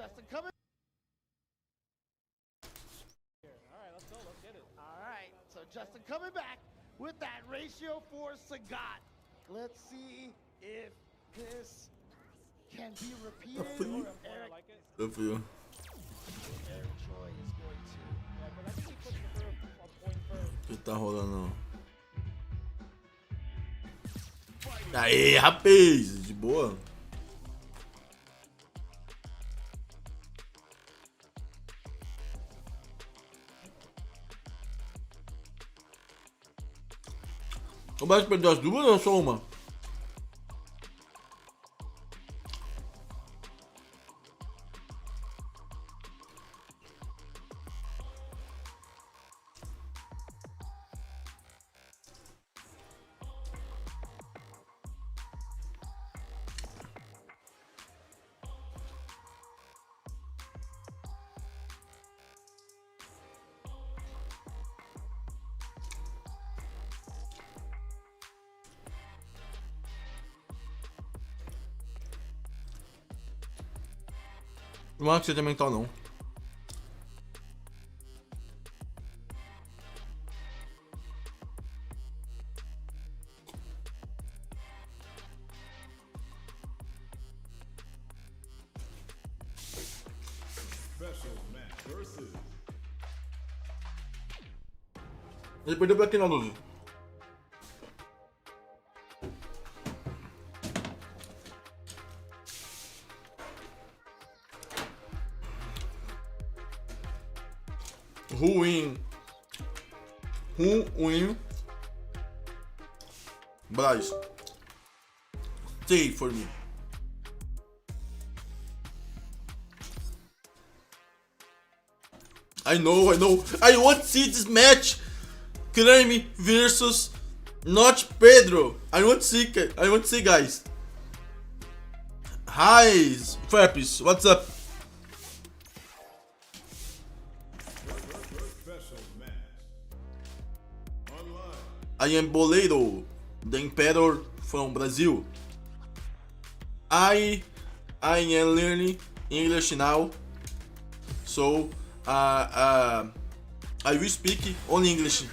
Justin coming. Alright, let's go, let's get it. Alright, so Justin coming back with that ratio for Sagat. Let's see if this can be repeated or if Eric, Like it? Good for you. Eric Choi is going to. Yeah, but I think he pushed the third point first. O que tá rolando? Aê, rapaz! De boa. O Blaz perdeu as duas ou só uma? Não acho que seja mental, não. Ele perdeu pra quem na luz? Ruim. Blaz. Say for me. I know. I want to see this match. Craime versus not Pedro. I want to see, guys. Hi, Ferpis. What's up? I am Bolado, the Emperor from Brazil. I am learning English now, so I will speak only English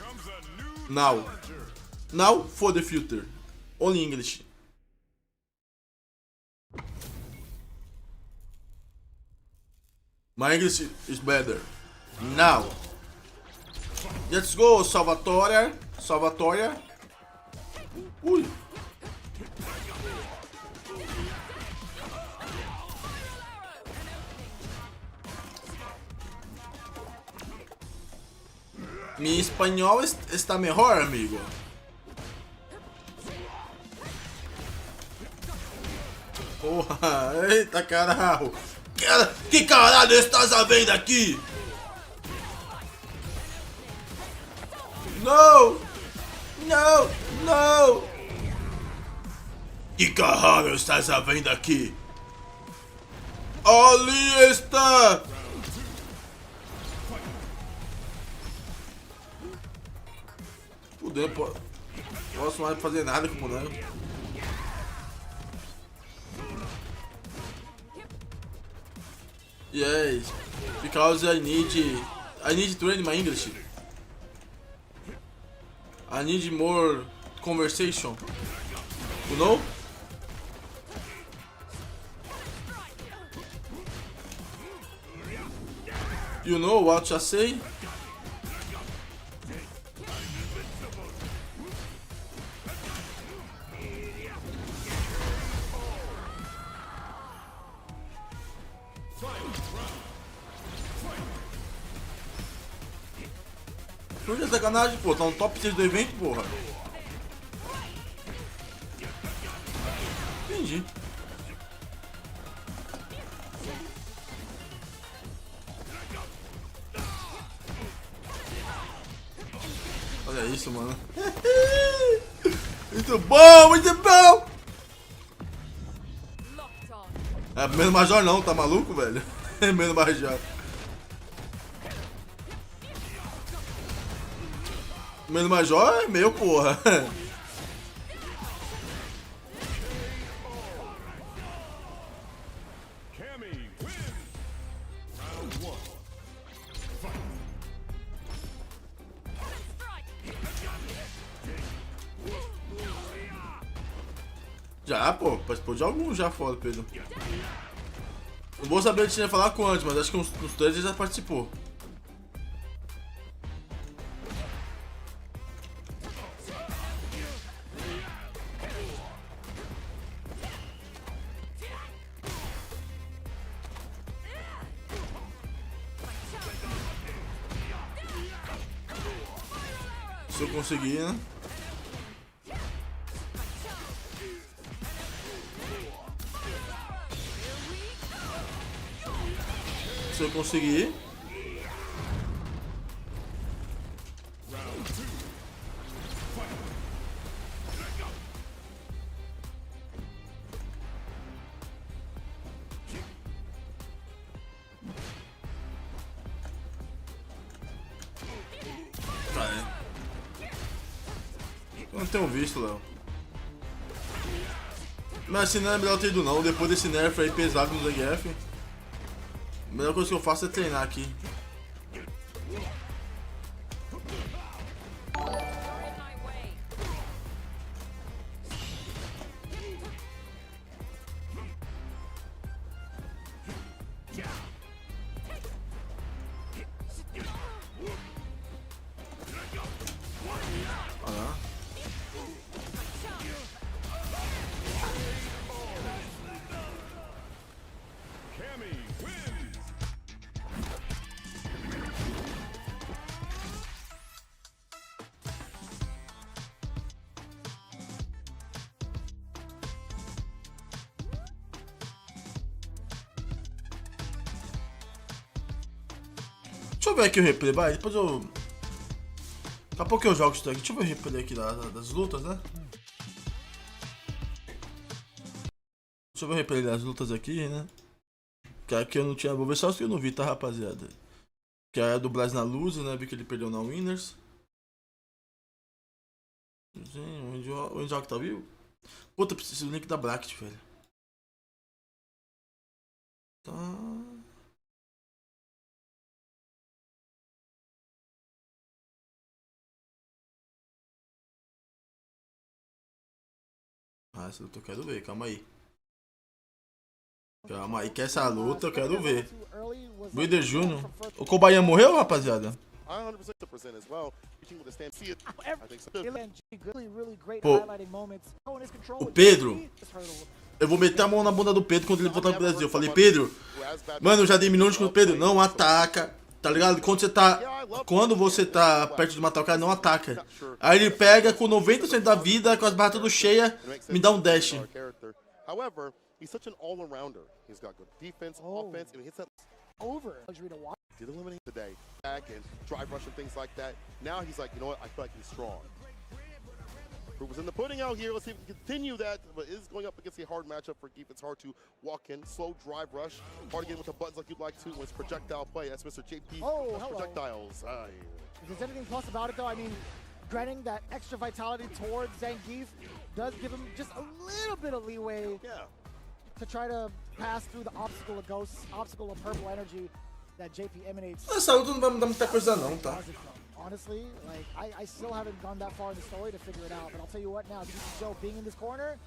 now. Now for the future, only English. My English is better now. Let's go, Salvatore. Ui. Mi espanhol está mejor, amigo. Porra, eita caralho. Que caralho estás vendo aqui? No! Que caralho estás vendo aqui? Ali está! Fudeu, pô. Não posso mais fazer nada com o boneco. Yes, because I need to train my English. I need more conversation. You know? You know what I say? Por que sacanagem, pô? Tá no top 6 do evento, porra. Entendi. Olha isso, mano. Muito bom, muito bom! É menos Major não, tá maluco, velho? É menos Major. Menos Major é meu, porra. Já, pô, participou de algum já fora, Pedro. Não vou saber se tinha falar quantos, mas acho que uns 3 ele já participou. Se eu conseguir, né? Se eu conseguir. Eu não tenho visto, Léo. Mas assim não é melhor ter ido não. Depois desse nerf aí pesado no Zangief, a melhor coisa que eu faço é treinar aqui. Deixa eu ver aqui o replay, vai, depois eu... Daqui a pouco eu jogo isso daqui, deixa eu ver o replay aqui das lutas, né? Deixa eu ver o replay das lutas aqui, né? Que aqui eu não tinha, vou ver só os que eu não vi, tá, rapaziada? Que é a do Blaz na luz, né? Vi que ele perdeu na Winners. O EndingWalker tá vivo? Puta, preciso do link da Bracket, velho. Tá... Ah, essa luta eu quero ver, calma aí. Calma aí, que essa luta eu quero ver. Breeder Júnior. O Kobayan morreu, rapaziada? Pô, o Pedro, eu vou meter a mão na bunda do Pedro quando ele voltar pro Brasil. Eu falei, Pedro, mano, eu já dei milhões com o Pedro, não ataca, tá ligado? Quando você tá perto de matar o cara, não ataca. Aí ele pega com 90% da vida, com as barras tudo cheias, me dá um dash. He's such an all-arounder. He's got good defense, offense, and he hits that over. Did eliminate today. Back and drive rush and things like that. Now he's like, you know what? I feel like he's strong. Proof was in the pudding out here. Let's see if we can continue that. But it is going up against a hard matchup for Geef. It's hard to walk in. Slow drive rush. Hard to get with the buttons like you'd like to. When it's projectile play, that's Mr. JP. Projectiles. If there's anything plus about it, though, I mean, granting that extra vitality towards Zangief does give him just a little bit of leeway. Yeah. To try to pass through the obstacle of ghosts, obstacle of purple energy that JP emanates. Essa luta não vai mudar muita coisa não, tá? Honestly, like I still haven't gone that far in the story to figure it out, but I'll tell you what now, Killzyou being in this corner,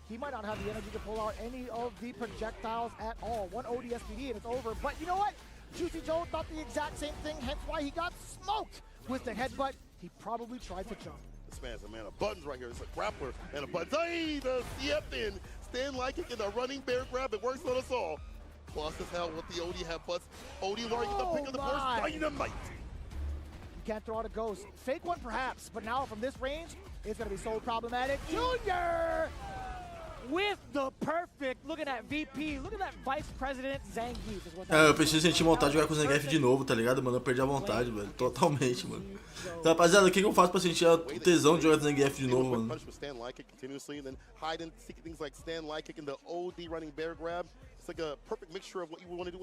he might not have the energy to pull out any of the projectiles at all. One OD SPD and it's over, but you know what? Juicy Joe thought the exact same thing, hence why he got smoked with the headbutt. He probably tried to jump. This man's a man of buttons right here. It's a grappler and a button. Hey, the CF in. Stand like it in the running bear grab. It works on us all. Plus as hell with the OD have butts. OD learning the pick of the burst. Dynamite. You can't throw out a ghost. Fake one perhaps, but now from this range, it's going to be so problematic. Junior with the perfect. Looking at VP. Look at that Vice President Zangief. Eu preciso sentir vontade de jogar com o Zangief de novo, tá ligado, mano? Eu perdi a vontade, velho. Totalmente, mano. Então, rapaziada, o que eu faço pra sentir o tesão de jogar com o Zangief de novo, mano?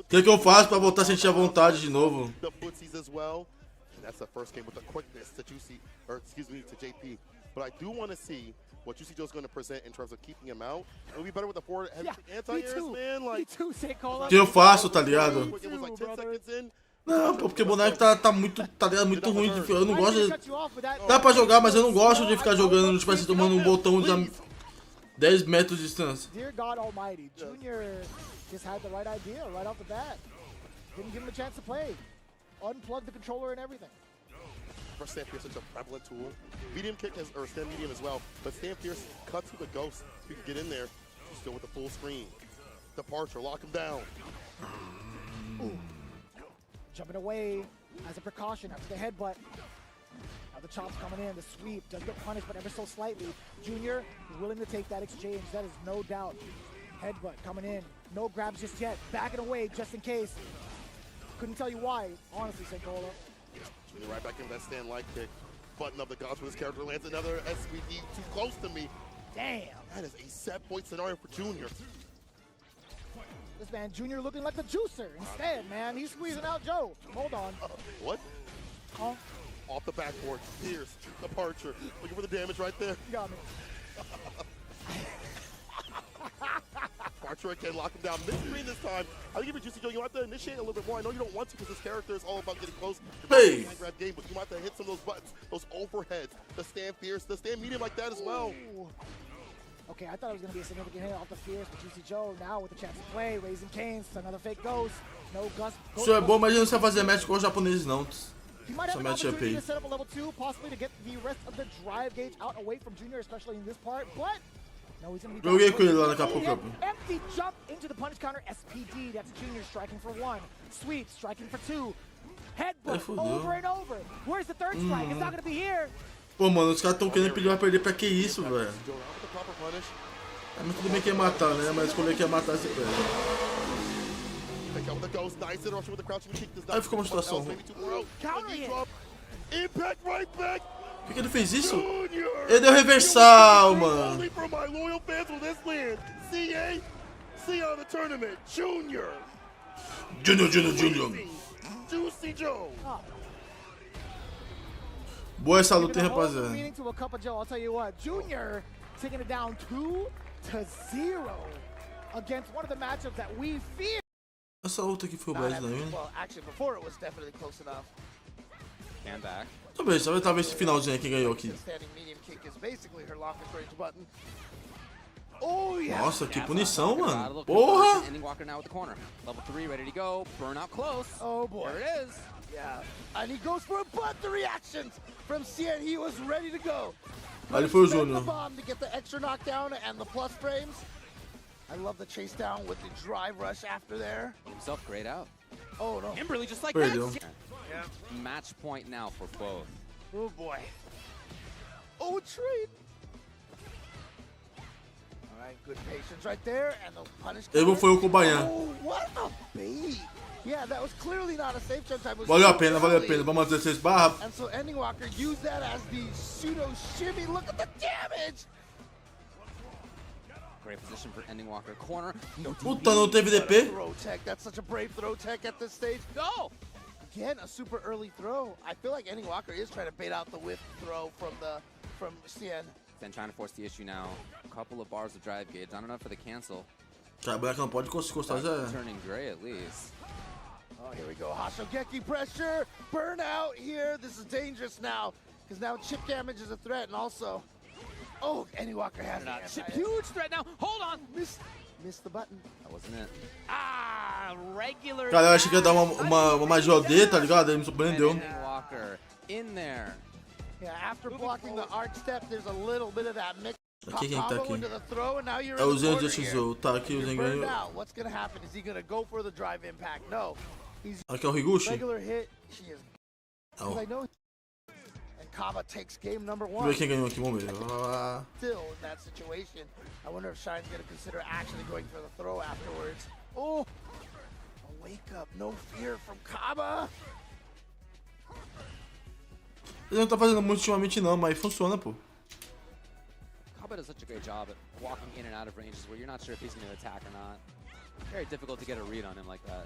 O que eu faço pra voltar a sentir a vontade de novo? What Juicy going to present in terms of keeping him out. It'll be better with the forward anti-airs, man. Like, o que eu faço, tá ligado? Não, pô, porque o boneco tá muito, tá ligado, muito ruim. Eu não gosto de... Dá pra jogar, mas eu não gosto de ficar jogando, tipo assim, tomando um botão de... 10 metros de distância. Dear God Almighty, Junior just had the right idea right off the bat. Didn't give him a chance to play. Unplug the controller and everything. For Stand Fierce, such a prevalent tool. Medium kick has, or stand medium as well, but Stand Fierce cuts through the ghost. You can get in there, still with the full screen. Departure, lock him down. Ooh. Jumping away as a precaution after the headbutt. Now the chops coming in, the sweep does get punished, but ever so slightly. Junior is willing to take that exchange, that is no doubt. Headbutt coming in, no grabs just yet, backing away just in case. Couldn't tell you why, honestly, Senkola. Junior right back in that stand light kick. Button up the gods for this character, lands another SVD too close to me. Damn. That is a set point scenario for Junior. This man, Junior, looking like the juicer. Instead, man, he's squeezing out Joe. Hold on. What? Huh? Off the backboard, Pierce, departure. Looking for the damage right there. You got me. Departure again, lock him down. Mid-screen this time. I think if you're Juicy Joe, you have to initiate a little bit more. I know you don't want to because this character is all about getting close. Hey! Grab game, but you might have to hit some of those buttons, those overheads, the stand fierce, the stand medium like that as well. Ooh. Okay, I thought it was going to be a significant hit off the Fierce, but Juicy Joe now with the chance to play, raising canes, another fake ghost, no gust. Isso é bom, mas ele não sabe fazer match com os japoneses não. He might have Essa an match é opportunity pay. to set up a level 2, possibly to get the rest of the drive gauge out away from Junior, especially in this part, but no, he's going to be Joguei com ele lá na Capcom Cup. empty jump into the punish counter, SPD, that's Junior striking for 1, Sweep striking for 2, headbutt over and over. Where's the third strike? It's not going to be here. Pô, mano, os caras tão querendo pedir pra perder pra que isso, velho? É, mas tudo bem que ia matar, né? Mas escolher que ia matar esse pé. Aí ficou uma situação ruim. Por que ele fez isso? Ele deu reversal, mano. Junior. Boa essa luta, hein, rapaziada. Meaning to a cup of Joe, I'll tell you what, Junior taking it down 2-0 against one of the matchups that we fear. Essa luta aqui foi o blaz, né? Well, actually, before it was definitely close enough. Hand back. Talvez esse finalzinho aqui ganhou aqui. Standing medium kick is basically her longest range button. Oh yeah. Nossa, que punição, mano. Porra! Porra! EndingWalker now with the corner. Level 3 ready to go. Burnout close. Oh boy. There it is. Yeah. And he goes for a but the reactions from Xian. He was ready to go. Ali foi o Spend Júnior. the bomb to get the extra knockdown and the plus frames. I love the chase down with the drive rush after there. Himself great out. Oh no. Kimberly just like Pedro. that. Yeah. Match point now for both. Oh boy. Oh, trade. All right, good patience right there, and the punish. Ele foi o Kobayan. Oh, what a bait! Yeah, that was clearly not a safe jump type. Valeu a pena. Vamos a 16 barra. And so EndingWalker used that as the pseudo shimmy. Look at the damage. Great position for EndingWalker. Corner. No Puta, não teve DP. Throw tech. That's such a brave throw tech at this stage. Go! Again, a super early throw. I feel like EndingWalker is trying to bait out the whiff throw from Xian. Then trying to force the issue now. A couple of bars of drive gauge. Not enough for the cancel. Cara, o boneco não pode encostar já. Turning gray at least. Oh, here we go. Hashogeki pressure. Burnout here. This is dangerous now. Because now chip damage is a threat. And also, oh, EndingWalker has it. Chip, huge threat now. Hold on. Missed the button. That wasn't it. Ah, regular. Cara, eu achei que ia dar uma magia D, tá ligado? Ele me surpreendeu. EndingWalker in there. Yeah, after blocking the arc step, there's a little bit of that mix. Aqui quem tá Combo aqui? into the throw, and now you're É in o the Zen corner de here. Xian. Tá aqui o You're Zen burned ganhou. out. What's gonna happen? Is he gonna go for the drive impact? No. He's Aqui é o Higuchi. regular hit. She is. Não. I know. And Cababa takes game number Vamos ver 1. quem ganhou aqui, vamos ver. Still in that situation. I wonder if Shine's gonna consider actually going for the throw afterwards. Oh, a wake up, no fear from Cababa. Ele não tá fazendo muito ultimamente não, mas funciona, pô. Cababa does such a great job at walking in and out of ranges where you're not sure if he's going to attack or not. Very difficult to get a read on him like that.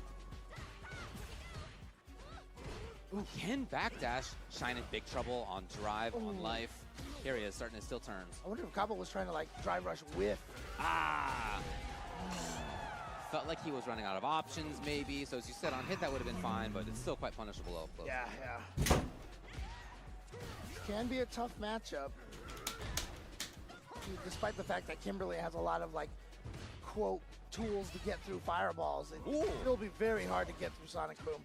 Ooh, can backdash. Shine in big trouble on drive, on life. Here he is, starting to still turns. I wonder if Cababa was trying to like drive rush with. Ah! Felt like he was running out of options maybe, so as you said, on hit that would have been fine, but it's still quite punishable up close. Yeah. Can be a tough matchup. despite the fact that Kimberly has a lot of like, quote, tools to get through fireballs, it'll be very hard to get through Sonic Boom.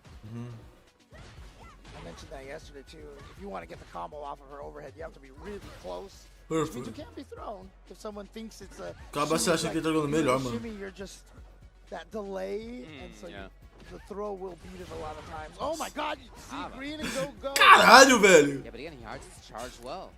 I mentioned that yesterday too. If you want to get the combo off of her overhead, you have to be really close. Which means you can't be thrown. If someone thinks it's a Cababa, você acha que ele tá jogando melhor, mano? shimmy, you're just that delay, and so the throw will beat it a lot of times. Oh my God! You see green and go. Caralho, velho. Yeah, but again, he hard to charge well.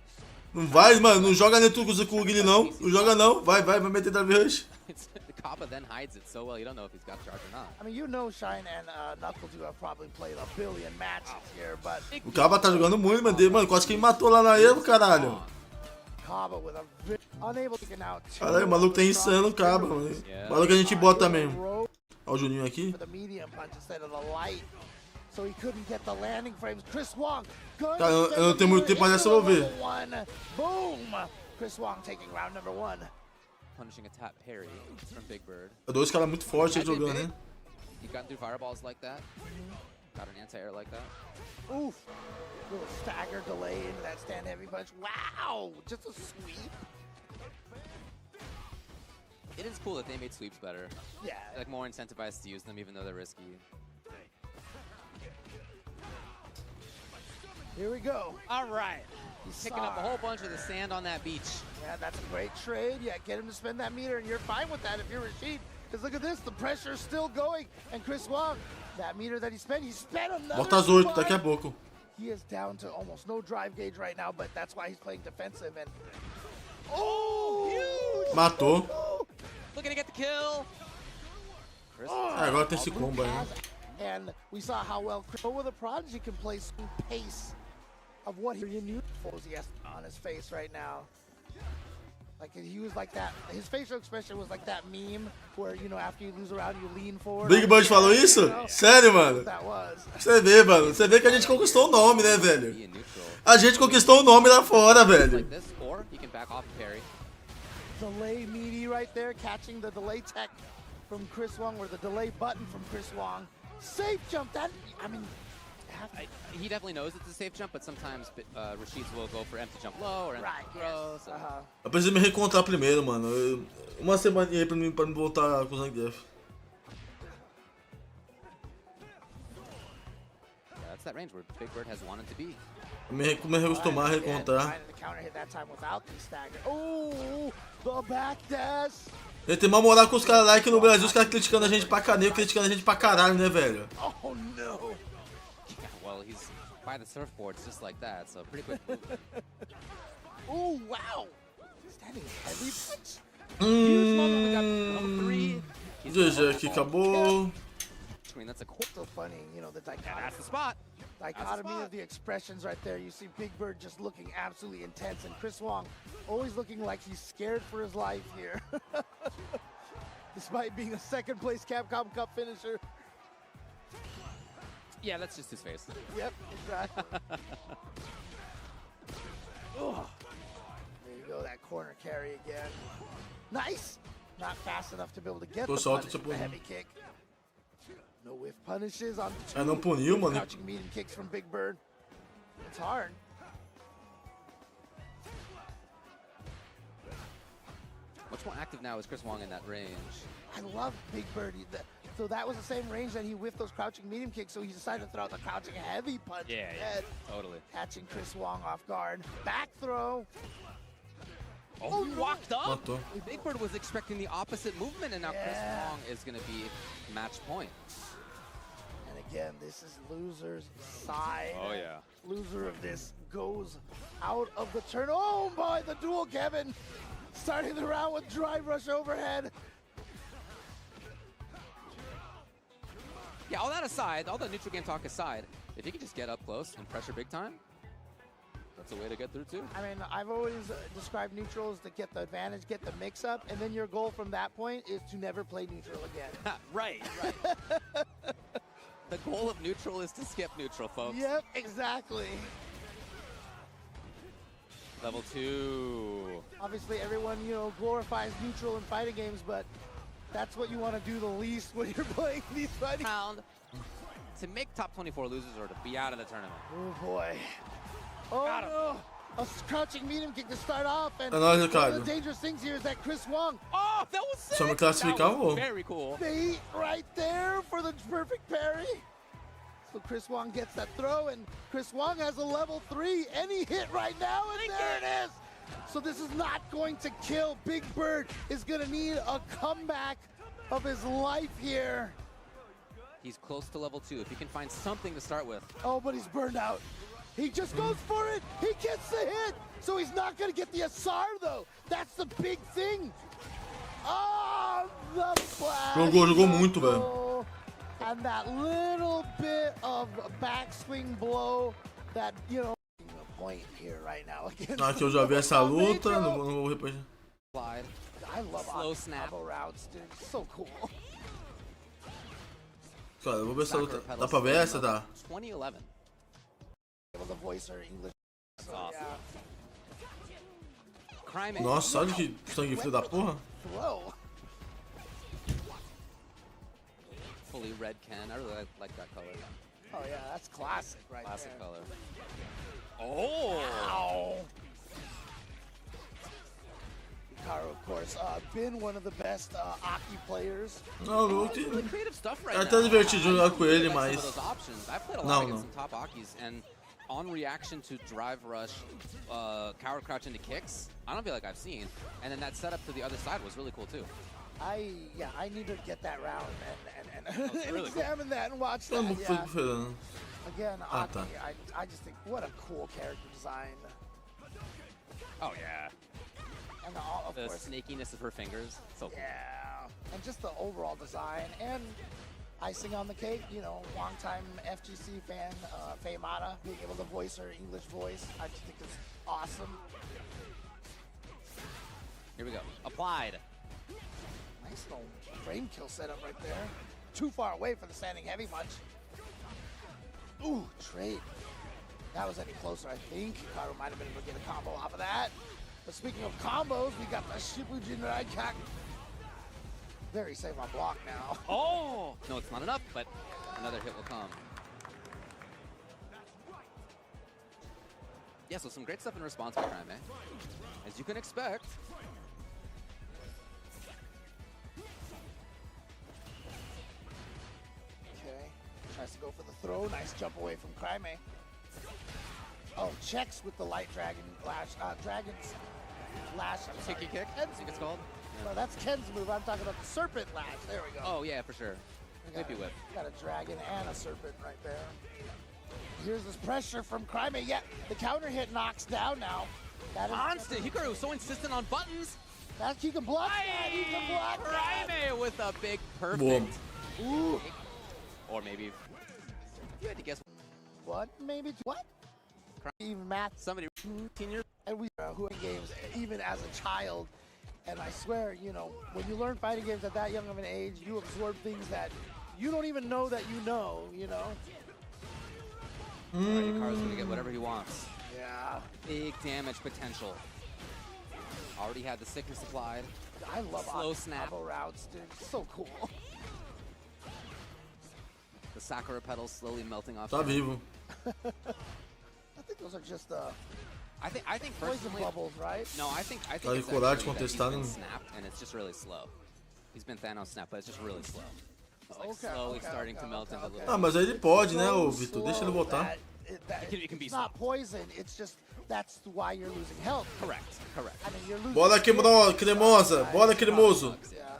Não vai, mano. Não joga neto com o Guile, não. Não joga, não. Vai meter W Rush. The Cababa then hides it so well, you don't know if he's got charge or not. I mean, you know Xian and KnuckleDu have probably played a billion matches here, but... O Cababa tá jogando muito, mano. Quase que ele matou lá na Evo, caralho. Cababa with a unable to get out. Caralho, o maluco tá insano, o Cababa, mano. O maluco que a gente bota mesmo. Olha o Juninho aqui. So he couldn't get the landing frames. Chris Wong. Cara, eu não tenho muito tempo, mas essa eu vou ver. Boom! Chris Wong taking round number 1. Punishing a tap parry from Big Bird. Dois caras muito fortes aí jogando, né? You've gotten through fireballs like that. Got an anti-air like that. Oof. Little stagger delay into that stand heavy punch. Wow! Just a sweep. It is cool that they made sweeps better. Yeah. Like more incentivized to use them even though they're risky. Here we go. All right. He's picking up a whole bunch of the sand on that beach. Yeah, that's a great trade. Yeah, get him to spend that meter, and you're fine with that if you're Rashid. Because look at this, the pressure's still going. And Chris Wong, that meter that he spent another. Bota as 8 daqui a pouco. He is down to almost no drive gauge right now, but that's why he's playing defensive. And oh, huge! Matou. Looking to get the kill. Agora tem esse combo aí, né? And we saw how well with the Prodigy can play some pace of what he knew on his face right now. Like he was like that. His facial expression was like that meme where, you know, after you lose a round, you lean forward. Big Bird falou isso? Sério, mano? Você vê, mano. Você vê que a gente conquistou o nome, né, velho? A gente conquistou o nome lá fora, velho. Delay meaty right there, catching the delay tech from Chris Wong, or the delay button from Chris Wong. Safe jump, that, I mean... He definitely knows it's a safe jump, but sometimes Rashids will go for empty jump low or empty throw. So. Eu preciso me reencontrar primeiro, mano. Uma semaninha aí pra me voltar com o Zangief. Yeah, that's that range where Big Bird has wanted to be. Me acostumar a reencontrar. Oh, the back dash. Ele tem uma moral com os caras lá aqui no Brasil, os caras criticando a gente pra caneco, criticando a gente pra caralho, né, velho? Oh, no. Well, he's by the surfboards just like that, so pretty quick move. Oh, wow. Standing heavy punch. GG aqui, acabou. I mean, that's a so funny, you know, the dichotomy. That's the spot. Dichotomy of the expressions right there. You see Big Bird just looking absolutely intense, and Chris Wong always looking like he's scared for his life here. Despite being a second place Capcom Cup finisher. Yeah, that's just his face. Yep, exactly. Oh, there you go, that corner carry again. Nice! Not fast enough to be able to get the punish, the heavy kick. No whiff punishes on two. Não puniu, mano. Crouching medium kicks from Big Bird. It's hard. Much more active now is Chris Wong in that range. I love Big Bird. So that was the same range that he whiffed those crouching medium kicks, so he decided to throw out the crouching heavy punch instead. Totally. Catching Chris Wong off guard. Back throw. Oh, he walked up. Matou. Big Bird was expecting the opposite movement, and now Chris Wong is going to be match point. And again, this is loser's side. Oh, yeah. Loser of this goes out of the turn. Oh, boy, the dual Kevin. Starting the round with drive rush overhead. Yeah, all that aside, all the neutral game talk aside, if you can just get up close and pressure big time, that's a way to get through too. I mean, I've always described neutrals to get the advantage, get the mix up, and then your goal from that point is to never play neutral again. Right. The goal of neutral is to skip neutral, folks. Yep, exactly. Level 2. Obviously, everyone, you know, glorifies neutral in fighting games, but that's what you want to do the least when you're playing these fighting games. To make top 24 losers or to be out of the tournament. Oh, boy. Oh, no. a crouching medium kick to start off. And É nóis, one of Hikaru. the dangerous things here is that Chris Wong, Oh, that was sick! Só me classificar, That was vô. very cool. bait right there for the perfect parry. So Chris Wong gets that throw, and Chris Wong has a level 3. Any hit right now, and there it is. So this is not going to kill. Big Bird is going to need a comeback of his life here. He's close to level 2. If he can find something to start with. Oh, but he's burned out. He just goes for it. He gets the hit. So he's not going to get the SR, though. That's the big thing. Oh, the blast. Jogou muito, velho. And that little bit of backswing blow that, you know, a point here right now. Aqui eu já vi essa luta, não vou repetir. Slide. I love Slow snap. combo routes, dude. So cool. Cara, eu vou ver essa luta. Dá pra ver essa? Dá. 2011. Able to voice her English. That's awesome. Craime. Nossa, olha que sangue frio da porra. Throw. Fully red Ken. I really like that color. Oh yeah, that's classic right Classic there. color. Oh! Ow. Hikaru, of course, been one of the best Aki players. Não, It's really creative stuff right é now. até divertido jogar com ele, I like mas... some of those options. I've played a Não, lot não. against some top Akis, and on reaction to drive rush, cower crouch into kicks, I don't feel like I've seen. And then that setup to the other side was really cool too. I need to get that round and really examine that and watch Eu that. não fui Yeah. esperando. Again, Ah, Aki, tá. I just think what a cool character design. Oh yeah. And of The course, snakiness of her fingers. So cool. yeah. And just the overall design and icing on the cake, you know, longtime FGC fan, Feimata, being able to voice her English voice, I just think it's awesome. Here we go. Applied. Nice little frame kill setup right there. Too far away for the standing heavy much. Ooh, trade. That was any closer, I think. Hikaru might have been able to get a combo off of that. But speaking of combos, we got the Shibujin Raikak. Very safe on block now. Oh! No, it's not enough, but another hit will come. Yeah, so some great stuff in response by Craime. As you can expect. Okay, tries to go for the throw. Nice jump away from Craime. Oh, checks with the light dragon lash. Dragon's lash. I'm sorry. Kicky kick, I Ken's think it's called. No, that's Ken's move. I'm talking about the serpent lash. There we go. Oh, yeah, for sure. Whippy whip. Got a dragon and a serpent right there. Here's this pressure from Craime. Yeah, the counter hit knocks down now. That is Constant. Hikaru so insistent on buttons. that he can block that. He can block that. Craime with a big perfect. Boa. Ooh. Or maybe you had to guess. What? Maybe what? Even math. Somebody 15 years. And we who in games even as a child. And I swear, you know, when you learn fighting games at that young of an age, you absorb things that you don't even know that you know. Alright, Hikaru's gonna get whatever he wants. Yeah. Big damage potential. Already had the sickness applied. I love Slow Aki snap. combo routes, dude. So cool. The Sakura petals slowly melting off. Tá vivo. I think those are just I think poison personally. bubbles, right? No, I think Tá it's de coragem actually that he's contestando. been snapped and it's just really slow. He's been Thanos snapped, but it's just really slow. It's like Okay, slowly okay, starting okay, to melt into okay. little. Ah, mas aí ele pode, né, So ô Vitor? Deixa ele slow voltar. that It can be it's not poison. It's just that's why you're losing health. Correct. I mean, you're losing. Bora cremosa, bora cremoso. Yeah.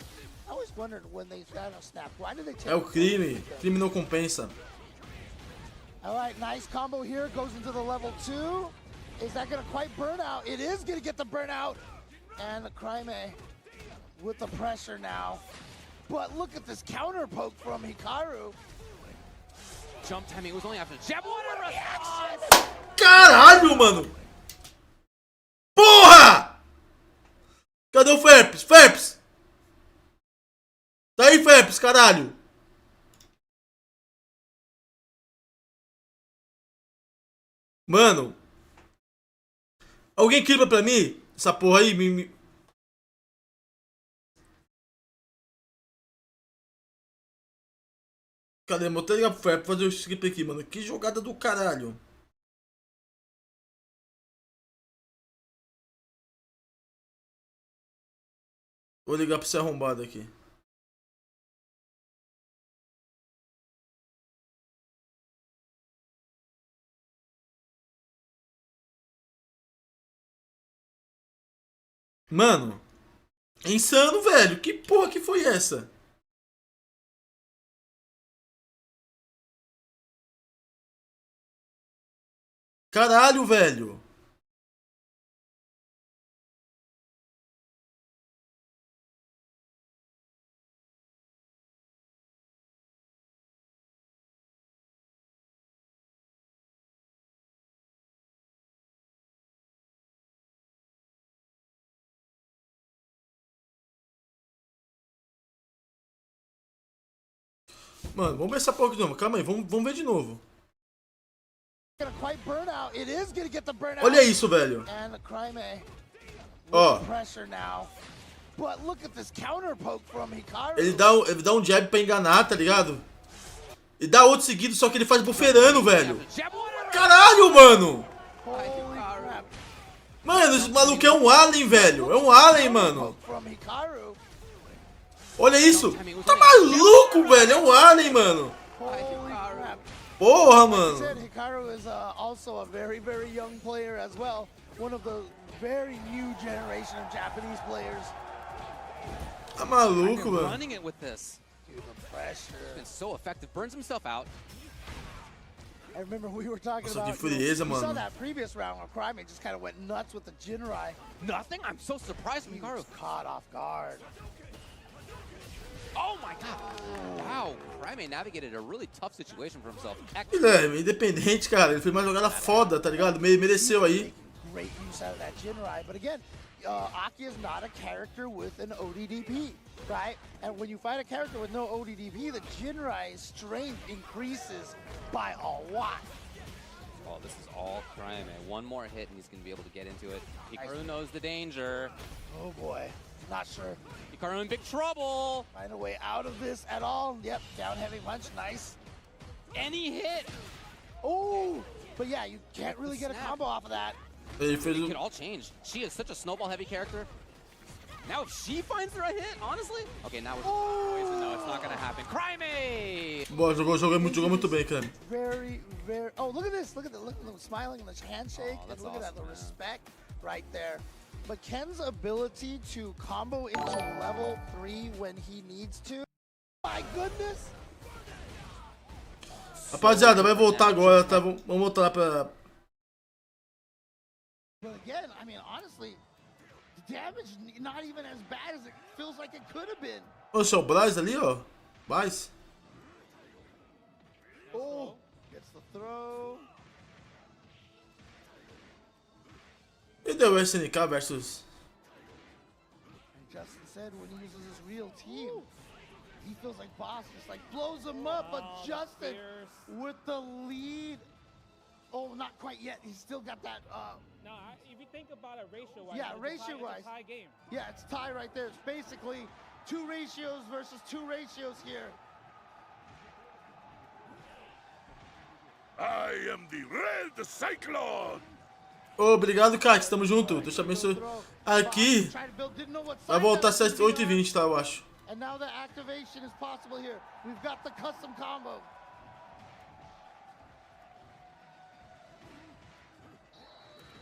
I always wondered when they snap. Why do they take? É o crime. Crime não compensa. All right, nice combo here. Goes into the level 2. Is that going to quite burn out? It is going to get the burnout. And the Craime with the pressure now. But look at this counter poke from Hikaru. Jump timing was only after the jab. What a Reaction! Caralho, mano! Porra! Cadê o Ferps? Ferps! Tá aí, Ferps, caralho! Mano! Alguém clipa pra mim? Essa porra aí, Cadê? Vou até ligar pro Ferps pra fazer o script aqui, mano. Que jogada do caralho! Vou ligar pra esse arrombado aqui. Mano, é insano, velho. Que porra que foi essa? Caralho, velho. Mano, vamos ver essa porra de novo. Calma aí, vamos ver de novo. Olha isso, velho. Ó. Ele dá um jab pra enganar, tá ligado? E dá outro seguido, só que ele faz buferando, velho. Caralho, mano. Mano, esse maluco é um alien, velho. É um alien, mano. Olha isso. Tá maluco, velho. É um alien, mano. Porra, mano. Hikaru is also a very, very young player as well. One of the very new generation of Japanese players. Tá maluco, mano. Running it with this. Dude, the pressure. It's been so effective. Burns himself out. I remember we were talking Nossa, about. que frieza, we saw mano. that previous round where Craime just kind of went nuts with the Jinrai. Nothing? I'm so surprised from He Hikaru. was caught off guard. Oh my god. Wow. Craime navigated a really tough situation for himself. Ele é independente, cara. Ele fez uma jogada foda, tá ligado? Mereceu aí. Great use out of that Jinrai, but again, Aki is not a character with an ODDP, right? And when you fight a character with no ODDP, the Jinrai's strength increases by a lot. Oh, this is all Craime. One more hit and he's going to be able to get into it. Hikaru knows the danger. Oh boy, not sure. Hikaru in big trouble. Find a way out of this at all. Yep, down heavy punch, nice. Any hit. Oh, but yeah, you can't really get a combo off of that. Ele fez It could all change. She is such a snowball heavy character. Now if she finds the right hit, honestly. Okay, now we're no, it's not gonna happen. Craime! Boa, jogou muito bem, cara. Very, very. Oh, look at this! Look at the smiling and the handshake, Oh, and that's look at that, the awesome, man. respect right there. But Ken's ability to combo into level 3 when he needs to. My goodness! Rapaziada, vai voltar agora, tá? Vamos voltar lá pra... But again, I mean, honestly, the damage not even as bad as it feels like it could have been. Oxe, o blaz ali, ó. Blaz. Oh, gets the throw. E deu o SNK versus... And Justin said when he uses his real team, he feels like boss just like blows him up, but Justin with the lead. Oh, not quite yet. He's still got that. No, if you think about it ratio-wise, Yeah, it's ratio-wise. a tie game. Yeah, it's tie right there. It's basically 2 ratios versus 2 ratios here. I am the Red Cyclone! Obrigado, Kate. Tamo junto. Deixa eu abençoar. Aqui vai voltar às 8h20, tá? Eu acho. And now the activation is possible here. We've got the custom combo.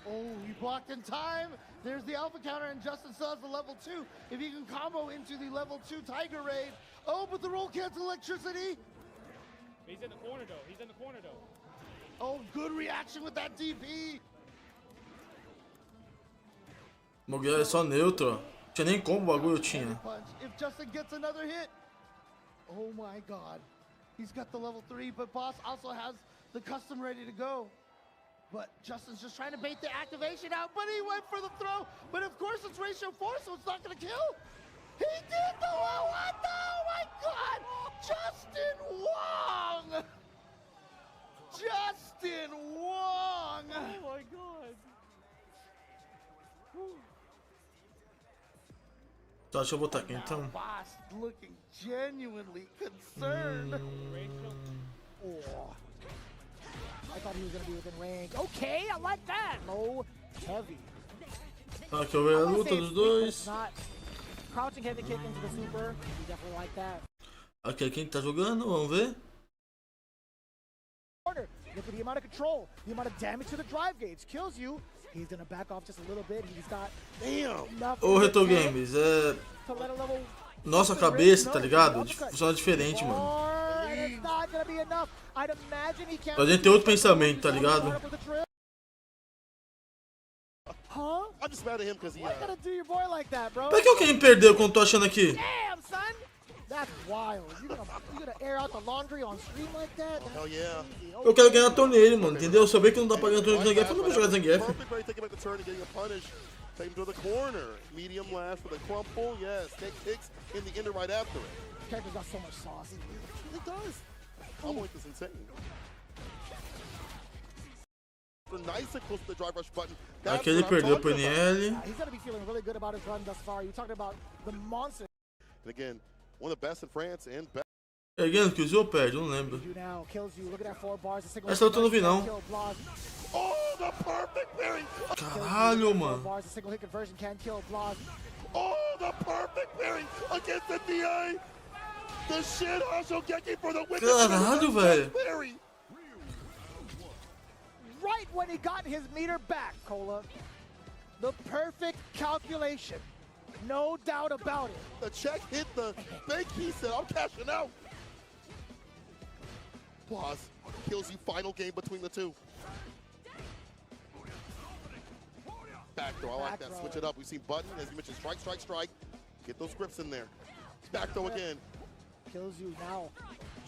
Oh, he blocked in time. There's the alpha counter, and Justin still has the level 2. If he can combo into the level 2 Tiger Raid. Oh, but the roll cancel electricity. He's in the corner, though. He's in the corner, though. Oh, good reaction with that DP. Moguel é só neutro, ó. Tinha nem como o bagulho tinha. If Justin gets another hit. Oh my god. He's got the level 3, but Boss also has the custom ready to go. But Justin's just trying to bait the activation out, but he went for the throw. But of course it's ratio 4, so it's not gonna kill. He did the what? Oh my god! Justin Wong! Justin Wong! Oh my god. Tá, deixa eu botar aqui então. Boss looking genuinely concerned. Oh. I thought he was going to be within range. Okay, I like that. Low, heavy. Tá, aqui eu ver a luta dos dois. crouching heavy kick into the super. You definitely like that. Aqui é quem tá jogando, vamos ver. Look at the amount of control, the amount of damage to the drive gauge. Killzyou. He's gonna back off just a little bit. He's got enough. Ô, Retro Games, é... to let a level Nossa cabeça, tá ligado? Funciona diferente, mano. and it's not gonna be enough. I'd imagine he can't. A gente tem outro pensamento, tá ligado? Huh? I'm just mad at him because he. Why you gotta do your boy like that, bro? Por que alguém perdeu quando tô achando aqui? Damn, son! That's wild. You gonna air out the laundry on stream like that? That's Hell yeah. crazy. Eu quero ganhar torneio, mano, entendeu? Eu sabia que não dá pra ganhar torneio de Zangief, eu não vou jogar Zangief. Perfect, very taking back the turn and getting a punish. Take him to the corner. Medium lash with a crumple. Yes, take kicks in the ender right after it. Character's got so much sauce. It does. Combo length is insane. Nice and close to the drive rush button. That's Aqui ele what I'm perdeu pro talking about. NL. Yeah, he's gonna be feeling really good about his run thus far. You're talking about the monster. And again, one of the best in France and best. Pegando, Killzyou ou perde, eu não lembro. You now Killzyou. Look at that 4 bars. A single Essa luta eu não vi, não. kill blaz. Oh, the perfect parry! Caralho, 4 mano. bars. A single hit conversion can kill blaz. Oh, the perfect parry against the DA! The Shin Hashogeki for the win! Caralho, velho. Parry! Right when he got his meter back, Cola. The perfect calculation. No doubt about it. The check hit the bank, he said, I'm cashing out. Blaz kills you, final game between the two. Back throw, I like Back that, throw. switch it up. We've seen button, as you mentioned, strike, strike, strike. Get those grips in there. Back throw again. Killzyou now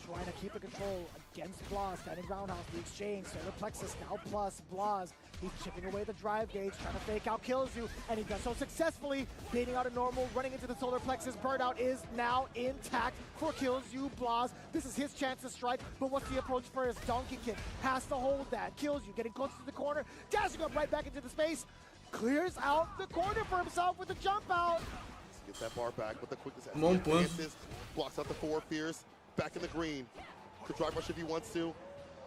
trying to keep the control against blaz. Standing roundhouse, the exchange, solar plexus now plus blaz. He's chipping away the drive gauge, trying to fake out Killzyou, and he does so successfully, beating out a normal, running into the solar plexus. Burnout is now intact for Killzyou. Blaz, this is his chance to strike, but what's the approach for his donkey kick? Has to hold that. Killzyou getting close to the corner, dashing up right back into the space, clears out the corner for himself with the jump out. Get that bar back with the quickness. Bom punch. Advances, blocks out the 4 fears, back in the green. Could drive rush if he wants to.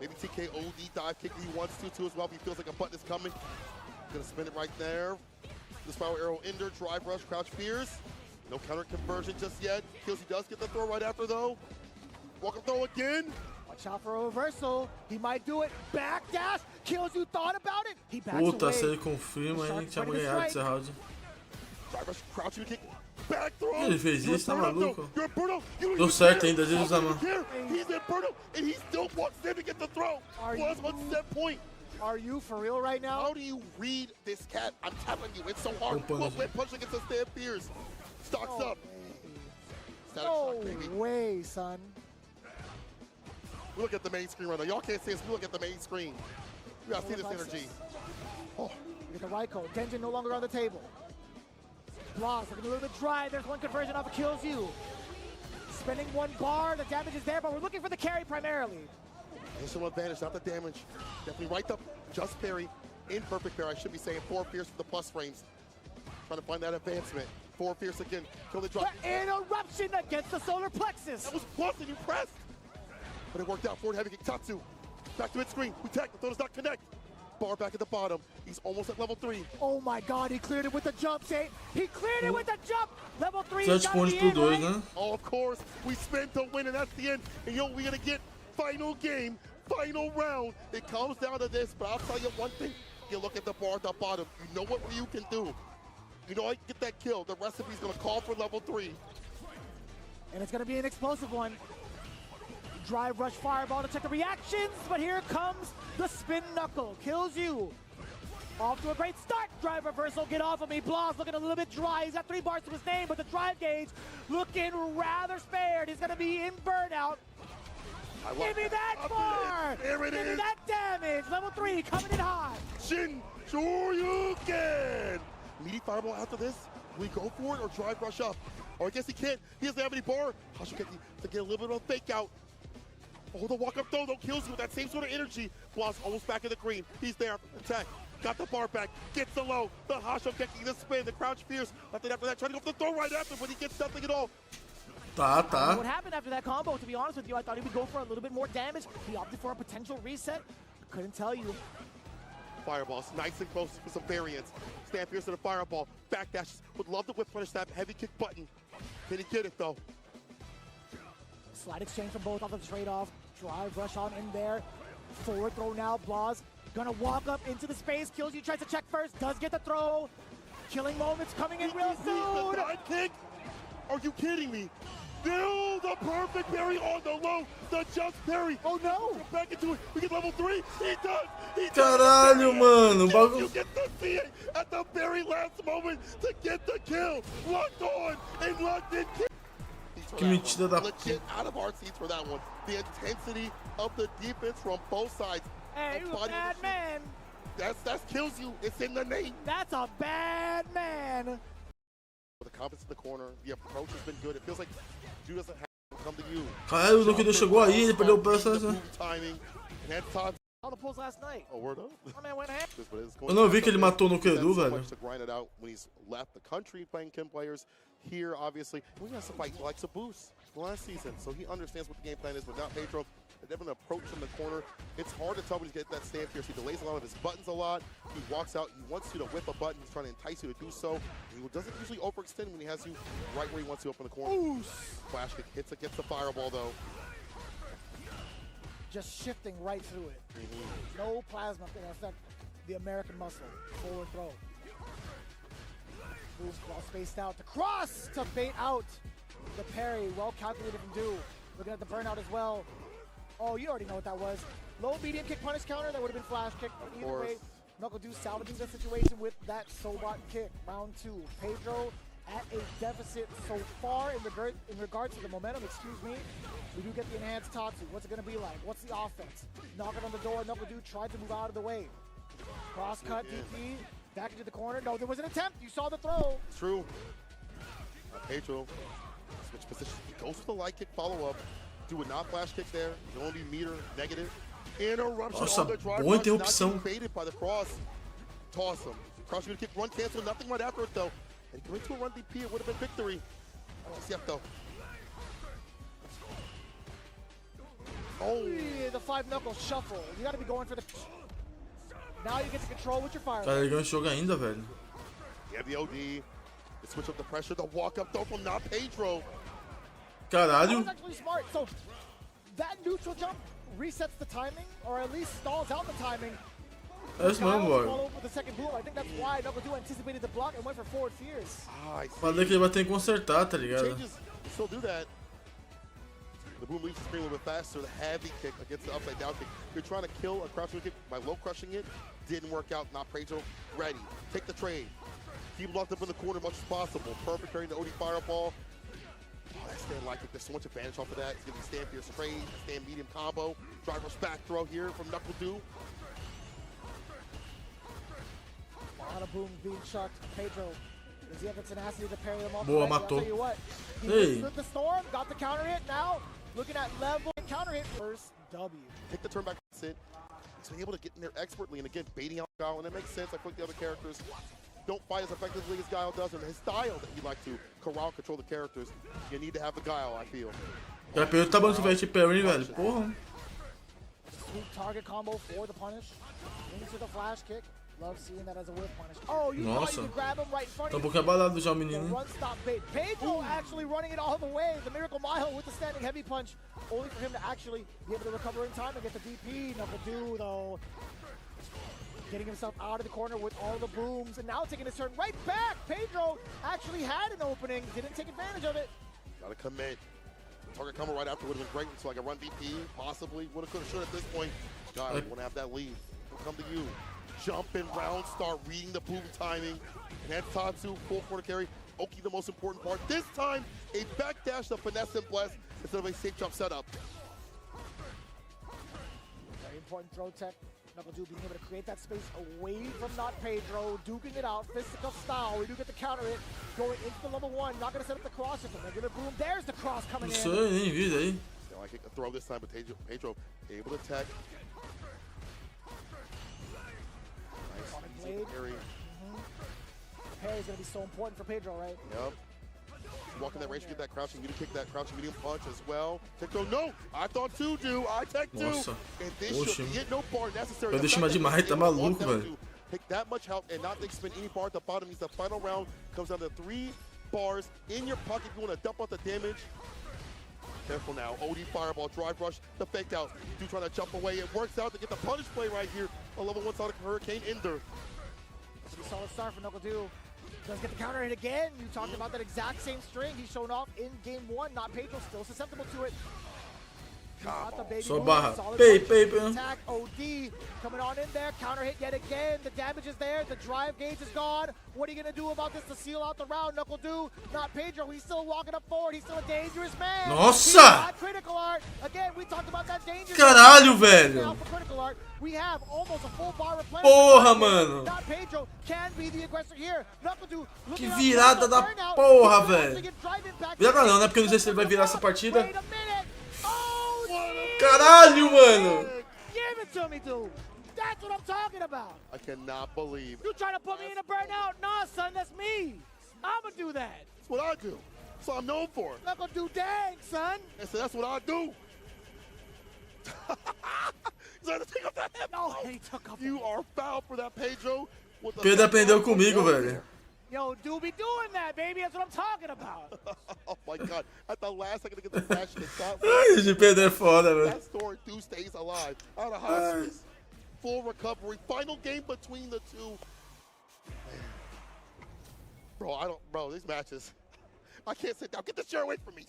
Maybe TKOD dive kick if he wants to too as well if he feels like a button is coming. Gonna spin it right there. The spiral arrow ender, drive rush, crouch fears. No counter conversion just yet. Killzyou does get the throw right after though. Walk up throw again. Watch out for a reversal. He might do it. Back dash. Killzyou thought about it. He backs Puta, away. se ele confirma, a gente tinha ganhado esse round. Drive rush, crouch kick. Back throw. Ele fez isso, tá maluco? You're Bruno. You don't Deu even certo care. ainda, às vezes usa a mão. He's in Bruno and he still wants them to get the throw. Are Plus you- one set point. Are you for real right now? How do you read this cat? I'm telling you, it's so hard. Don't punish Look, punch against the stand fears. Stocks No up. Static No shock, baby. way, son. We look at the main screen right now. Y'all can't see us. We look at the main screen. We gotta see this energy. Oh, Look at the Raiko. Denjin no longer on the table. Blaz looking a little bit dry. There's one conversion off of Killzyou. Spending 1 bar. The damage is there, but we're looking for the carry primarily. additional advantage, not the damage. Definitely right up, just parry. Imperfect parry, I should be saying. 4 fierce with the plus frames. Trying to find that advancement. 4 fierce again. Kill the drop. The interruption against the solar plexus. That was plus and you pressed. But it worked out. Forward heavy kick. Tatsu. Back to mid screen. We tech. The throw does not connect. Bar back at the bottom. He's almost at level 3. Oh my god, he cleared it with the jump, Saint. He cleared it with the jump. Level 3. 7 pontos pro 2, né? Oh, of course. We spent to win, and that's the end. And you know we're going to get final game, final round. It comes down to this, but I'll tell you one thing. You look at the bar at the bottom. You know what Ryu can do. You know I can get that kill. The recipe's going to call for level 3. And it's going to be an explosive one. Drive rush fireball to check the reactions, but here comes the spin knuckle. Killzyou. Off to a great start. Drive reversal, get off of me. Blaz looking a little bit dry. He's got 3 bars to his name, but the drive gauge looking rather spared. He's going to be in burnout. Give me that bar! There it Give me is. that damage! Level 3 coming in hot. Shin Shoryuken! Meaty fireball after this. We go for it or drive rush up? Or I guess he can't. He doesn't have any bar. Hashogeki to get a little bit of a fake out. Oh, the walk up throw though kills you with that same sort of energy. Blaz almost back in the green. He's there. Attack. Got the bar back. Gets the low. The Hashogeki, the spin, the crouch fierce. After that, trying to go for the throw right after, but he gets nothing at all. Tá, What tá. happened after that combo, to be honest with you, I thought he would go for a little bit more damage. He opted for a potential reset. Couldn't tell you. Fireballs nice and close for some variance. Stand fierce to the fireball. Backdashes. Would love to whip punish that heavy kick button. Can he get it though? Slide exchange from both off of the trade-off. Drive rush on in there. Forward throw now. Blaz gonna walk up into the space. Killzyou tries to check first. Does get the throw. Killing moments coming in real soon. The dive kick? Are you kidding me? Still the perfect parry on the low. The just parry. Oh no! Back into it. We get level 3. He does. He does. Caralho, mano. O You bagulho. get to see it at the very last moment to get the kill. Locked on and locked in. Que mentira da Legit out of our seats for that one. The intensity of the defense from both sides. Hey, you a bad man. That's Killzyou. It's in the name. That's a bad man. The confidence in the corner. The approach has been good. It feels like Drew doesn't have to come to you. Caralho, o NuckleDu chegou aí, ele perdeu o processo. Timing. And had time. All the pulls last night. Oh, word up. My man went ahead. Eu não vi que ele matou o NuckleDu, velho. To grind it out when he's left the country playing Kim players. Here, obviously, he has to fight. He likes a boost last season, so he understands what the game plan is. But now Pedro, a different approach from the corner. It's hard to tell when he's getting that stand here. So he delays a lot of his buttons a lot. He walks out. He wants you to whip a button. He's trying to entice you to do so. He doesn't usually overextend when he has you right where he wants you up in the corner. Ooh. Flash kick hits against the fireball, though. Just shifting right through it. No plasma can affect the American muscle. Forward throw. Moves well spaced out. The cross to bait out the parry. Well calculated from Du. Looking at the burnout as well. Oh, you already know what that was. Low medium kick punish counter. That would have been flash kick. But either way, KnuckleDu salvaging the situation with that Sobot kick. Round 2. Pedro at a deficit so far in regards to the momentum. Excuse me. We do get the enhanced Tatsu. What's it going to be like? What's the offense? Knocking on the door. KnuckleDu tried to move out of the way. Cross cut, DP. Back into the corner. No, there was an attempt. You saw the throw. True. Pedro, switch position. He goes for the light kick follow-up. Do a not flash kick there. It'll only be meter negative. Interruption on the drive. Boa interrupção. Not baited by the cross. Toss him. Cross kick, run cancel. Nothing right after it though. And going to a run DP, it would have been victory. Yep though. Oh, the 5-knuckle shuffle. You got to be going for the... Now you get to control with your fire. Cara, ele ganhou o jogo ainda, velho. You have the OD. The switch up the pressure. The walk up throw from not Pedro. Caralho. That was actually smart. So that neutral jump resets the timing, or at least stalls out the timing. É isso mesmo, boy. The second boom. I think that's why KnuckleDu anticipated the block and went for forward fierce. Falei que ele vai ter que consertar, tá ligado? Changes still do that. The boom leaves the screen a little bit faster. The heavy kick against the upside down kick. You're trying to kill a crouching kick by low crushing it. Didn't work out. Not Pedro. Ready. Take the trade. Keep him locked up in the corner as much as possible. Perfect carrying the OD fireball. Oh, that stand light kick. There's so much advantage off of that. It's going to be stand fierce trade. Stand medium combo. Driver's back throw here from KnuckleDu. A lot of booms being chucked. Pedro, does he have the tenacity to parry them off? Boa, I'll matou. tell you what. He withstood the storm. Got the counter hit. Now looking at level counter hit. First W. Take the turn back. Sit. He's been able to get in there expertly, and again, baiting out Guile, and it makes sense. I think the other characters don't fight as effectively as Guile does, and his style that he likes to corral, control the characters. You need to have the Guile, I feel. Já Pedro tá bom se vai te parry, velho. Porra. Sweet target combo for the punish. Into the flash kick. Love seeing that as a whip punish. Oh, you thought you could grab him right in front Tá of um you. pouquinho abalado já o menino. Run stop bait. Pedro actually running it all the way. The Miracle Mile with the standing heavy punch. Only for him to actually be able to recover in time and get the DP. KnuckleDu though. Getting himself out of the corner with all the booms. And now taking his turn right back. Pedro actually had an opening. Didn't take advantage of it. Gotta commit. Target combo right after would have been great. So like a run DP, possibly. Would have, could have, should at this point. Guile, want to have that lead. He'll come to you. Jump in round, start reading the boom timing. And that's Tatsu, full corner carry. Oki, the most important part. This time, a backdash to finesse and bless instead of a safe jump setup. Very important throw tech. KnuckleDu being able to create that space away from not Pedro, duking it out, fisticuff style. We do get the counter hit, going into the level 1. Not going to set up the cross. It's a regular boom. There's the cross coming in. Isso aí, nem vi daí. I kick a throw this time, but Pedro able to tech. Blade. Parry is going to be so important for Pedro, right? Yep. walking that range to get that crouching medium kick, that crouching medium punch as well. Tecto, no! I thought two do. I take two. Nossa. And this should get no bar necessary. Eu deixo mais demais, tá maluco, velho. Take that much health and not expend any bar at the bottom means the final round comes down to 3 bars in your pocket if you want to dump out the damage. Careful now. OD fireball, drive rush, the fake out. Do trying to jump away. It works out to get the punish play right here. A level 1 Sonic Hurricane Ender. Pretty solid start for KnuckleDu. Does get the counter hit again. You talked about that exact same string he's shown off in game 1. Not Pedro, still susceptible to it. Got the baby Só move, barra. solid Pei, punch, pei, pei. attack, OD coming on in there. Counter hit yet again. The damage is there. The drive gauge is gone. What are you going to do about this to seal out the round? KnuckleDu, not Pedro. He's still walking up forward. He's still a dangerous man. Nossa! He's got critical art. Again, we talked about that danger. Caralho, velho. Now for critical art, we have almost a full bar replenishment. Porra, mano. Not Pedro can be the aggressor here. KnuckleDu, Que virada da porra, velho. Virada não, né? Porque eu não sei se ele vai virar essa partida. Wait a minute. Caralho, mano. Give it to me, dude. That's what I'm talking about. I cannot believe. You trying to put me in a burnout? Nah, son, that's me. I'ma do that. That's what I do. That's what I'm known for. KnuckleDu dang, son. And so that's what I do. Is that the thing of that? No, he took up. You are foul for that, Pedro. Pedro aprendeu comigo, velho. Yo, do be doing that, baby. That's what I'm talking about. Oh my God! At the last second to get the flash to stop. Ai, esse Pedro é foda, velho. That story do stays alive. Out of hospice. Full recovery. Final game between the two. Bro, these matches. I can't sit down. Get this chair away from me.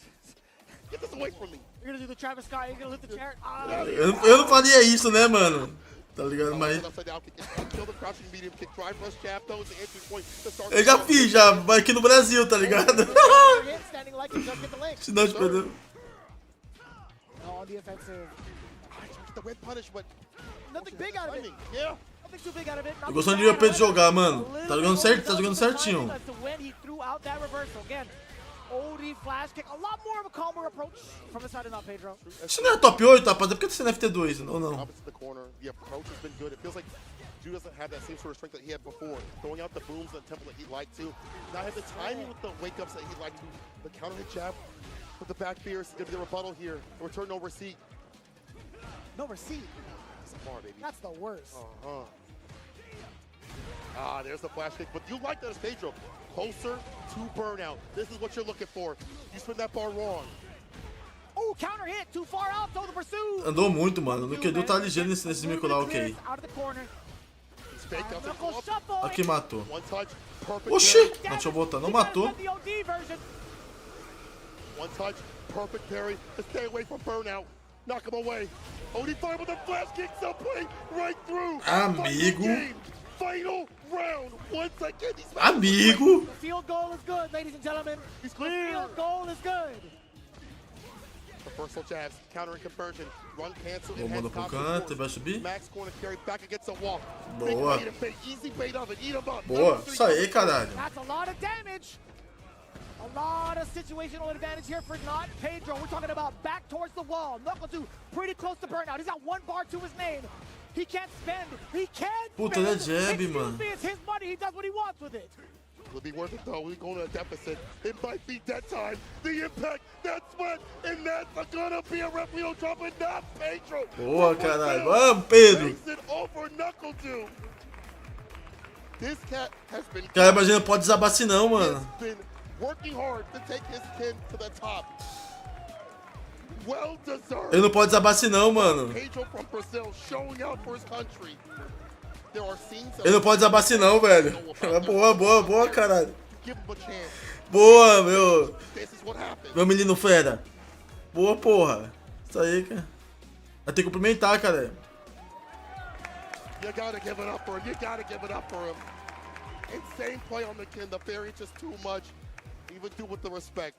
Get this away from me. You're gonna do the Travis Scott. You're gonna lift the chair. Eu não faria isso, né, mano? Tá ligado? Mas eu já fiz, já. Mas aqui no Brasil, tá ligado? Senão te perdeu. On the offensive. The red punish, but nothing big out of it. Yeah. Nothing too big out of it. Eu gostando de ver o Pedro jogar, mano. Tá jogando certo, tá jogando certinho. OD flash kick, a lot more of a calmer approach from the side of not Pedro. Isso não é top 8, rapaziada? Por que tá sendo FT2 ou não? Opposite the corner, the approach has been good. It feels like Drew doesn't have that same sort of strength that he had before. Throwing out the booms and temple that he'd like to. Not have the timing with the wake-ups that he'd like to. The counter hit jab with the back fierce is going to be the rebuttal here. The return no receipt. No receipt? That's a bar, baby. That's the worst. Ah, there's the flash kick. But you like that as Pedro. Closer to burnout. This is what you're looking for. You spin that bar wrong. Oh, counter hit. Too far out. Throw the pursuit. Andou muito, mano. No QD tá ligeiro nesse Miculau aí. Aqui matou. Oxi! Não, deixa eu botar. Não matou. One touch. Perfect parry. Stay away from burnout. Knock him away. OD fire with the flash kick. Still playing right through. Amigo. Final round. Once again, Amigo. The field goal is good, ladies and gentlemen. He's clear. The field goal is good. Reversal jabs, counter and conversion, run cancel. Manda pro canto, vai subir. Max corner carry back against the wall. Boa. Easy bait of it. Eat him up. Boa. Isso aí, caralho. That's a lot of damage. A lot of situational advantage here for not Pedro. We're talking about back towards the wall. KnuckleDu pretty close to burnout. He's got one bar to his name. He can't spend. He can't Puta, spend. ele é jab, mano. It's his money. He does what he wants with it. It'll be worth it though. We're going to a deficit. It might be that time. The impact, that sweat, and that's gonna be a referee dropping not Pedro. Boa, caralho. Vamos, Pedro. Makes it over KnuckleDu. This cat has been. Cara, imagina, não pode desabar assim não, mano. Working hard to take his kin to the top. Well deserved. Ele não pode desabar assim não, mano. Pedro from Brazil showing out for his country. There are scenes. Ele não pode desabar assim não, velho. Boa, boa, boa, caralho. Give him a chance. Boa, meu. This is what happens. Meu menino fera. Boa, porra. Isso aí, cara. Vai ter que cumprimentar, cara. You gotta give it up for him. You gotta give it up for him. Insane play on the kin. The fairy just too much. Even do with the respect.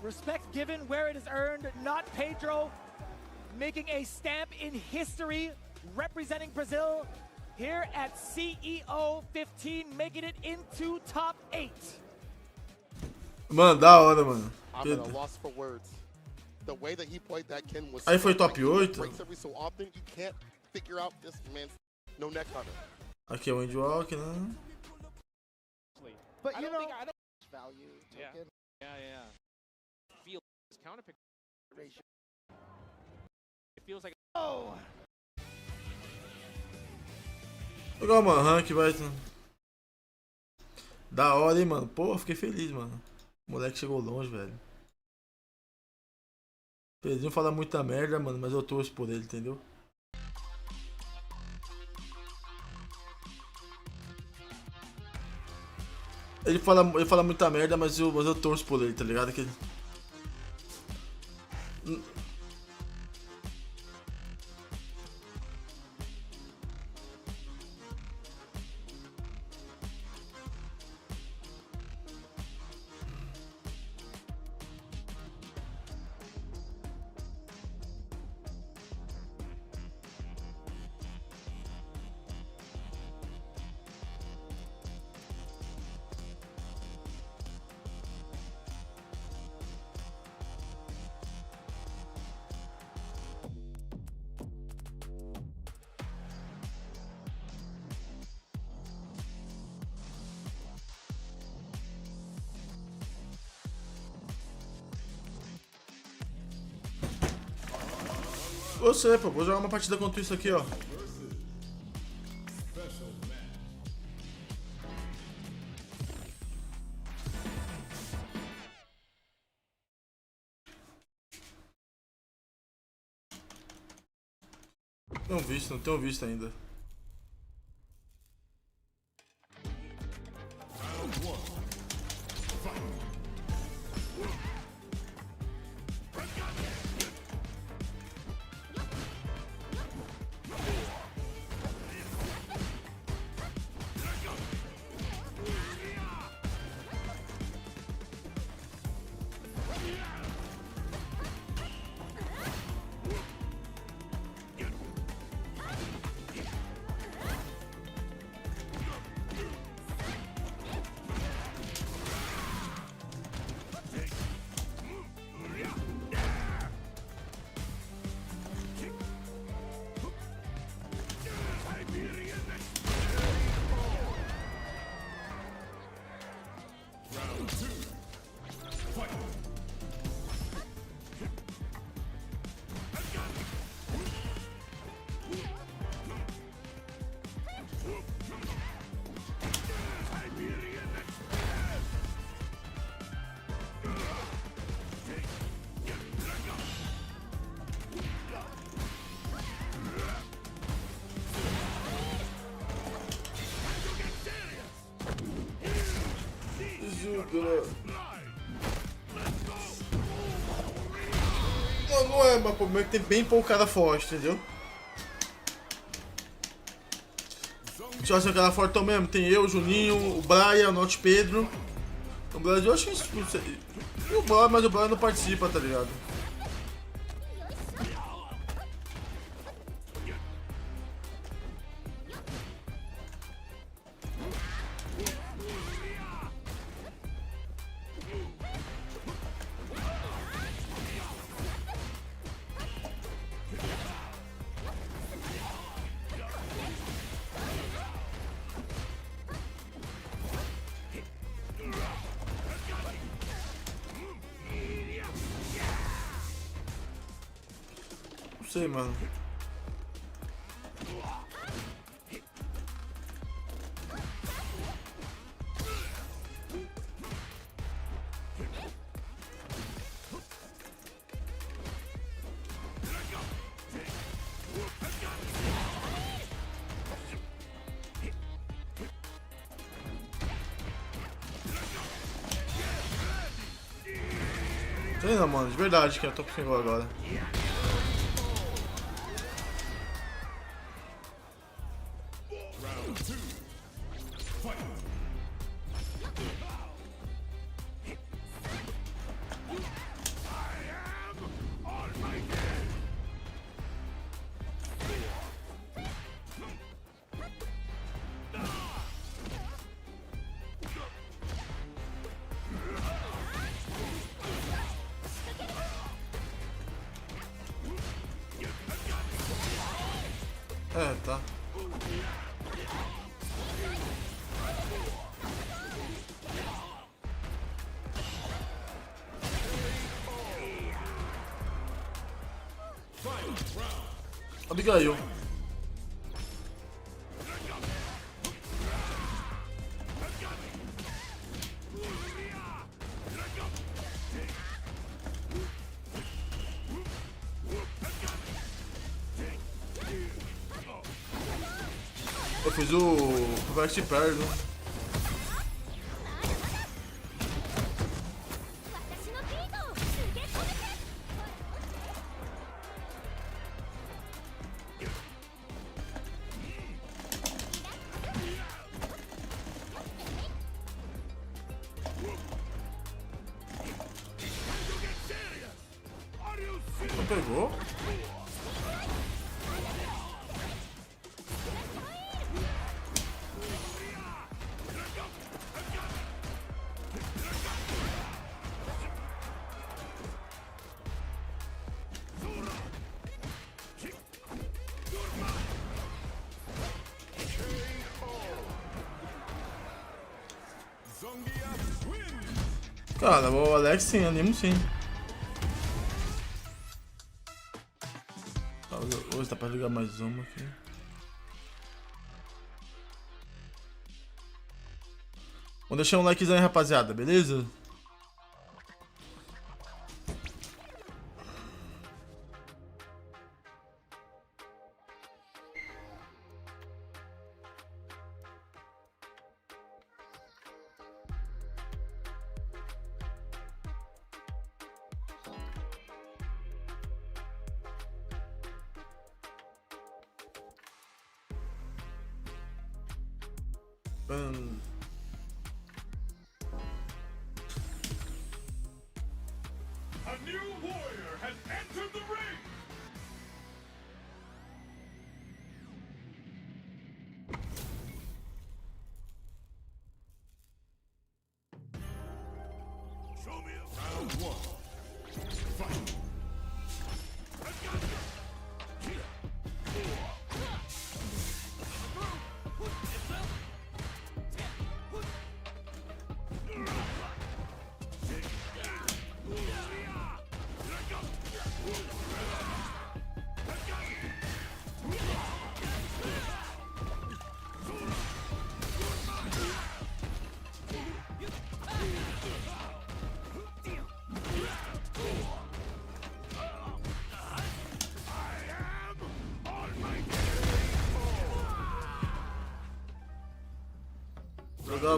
Respect given where it is earned. Not Pedro making a stamp in history, representing Brazil here at CEO 15, making it into top 8. Mano, da hora, mano. I'm at a loss for words. The way that he played that kin was. Aí foi top 8. Breaks every so often. You can't figure out this man's no neck cutter. Aqui é o EndingWalker, né? But I you don't know, think I don't. value Yeah. token Yeah. Feel his counter pick ratio. it feels like Oh, Jogar uma rank, vai. Da hora, hein, mano. Pô, fiquei feliz, mano. O moleque chegou longe, velho. Pedrinho fala muita merda, mano, mas eu torço por ele, entendeu? Ele fala muita merda, mas eu torço por ele, tá ligado? Que ele... Você, pô, vou jogar uma partida contra isso aqui, ó. Não tenho visto ainda. Não é, mas o problema é que tem bem pouco cara forte, entendeu? Deixa eu achar cara forte então mesmo. Tem eu, Juninho, o Brian, o Note Pedro. O Brasil, eu acho que isso. E o Brian, mas o Brian não participa, tá ligado? Não sei, mano. Sei não, mano, de verdade que eu tô com agora. É, tá. Abigail. Eu fiz o Reverse Parry, né? Não pegou? Cara, o Alex sim, animo sim. Hoje dá pra ligar mais uma aqui. Vamos deixar um likezão aí, rapaziada, beleza? A new warrior has entered the ring! Show me a round one. Fight!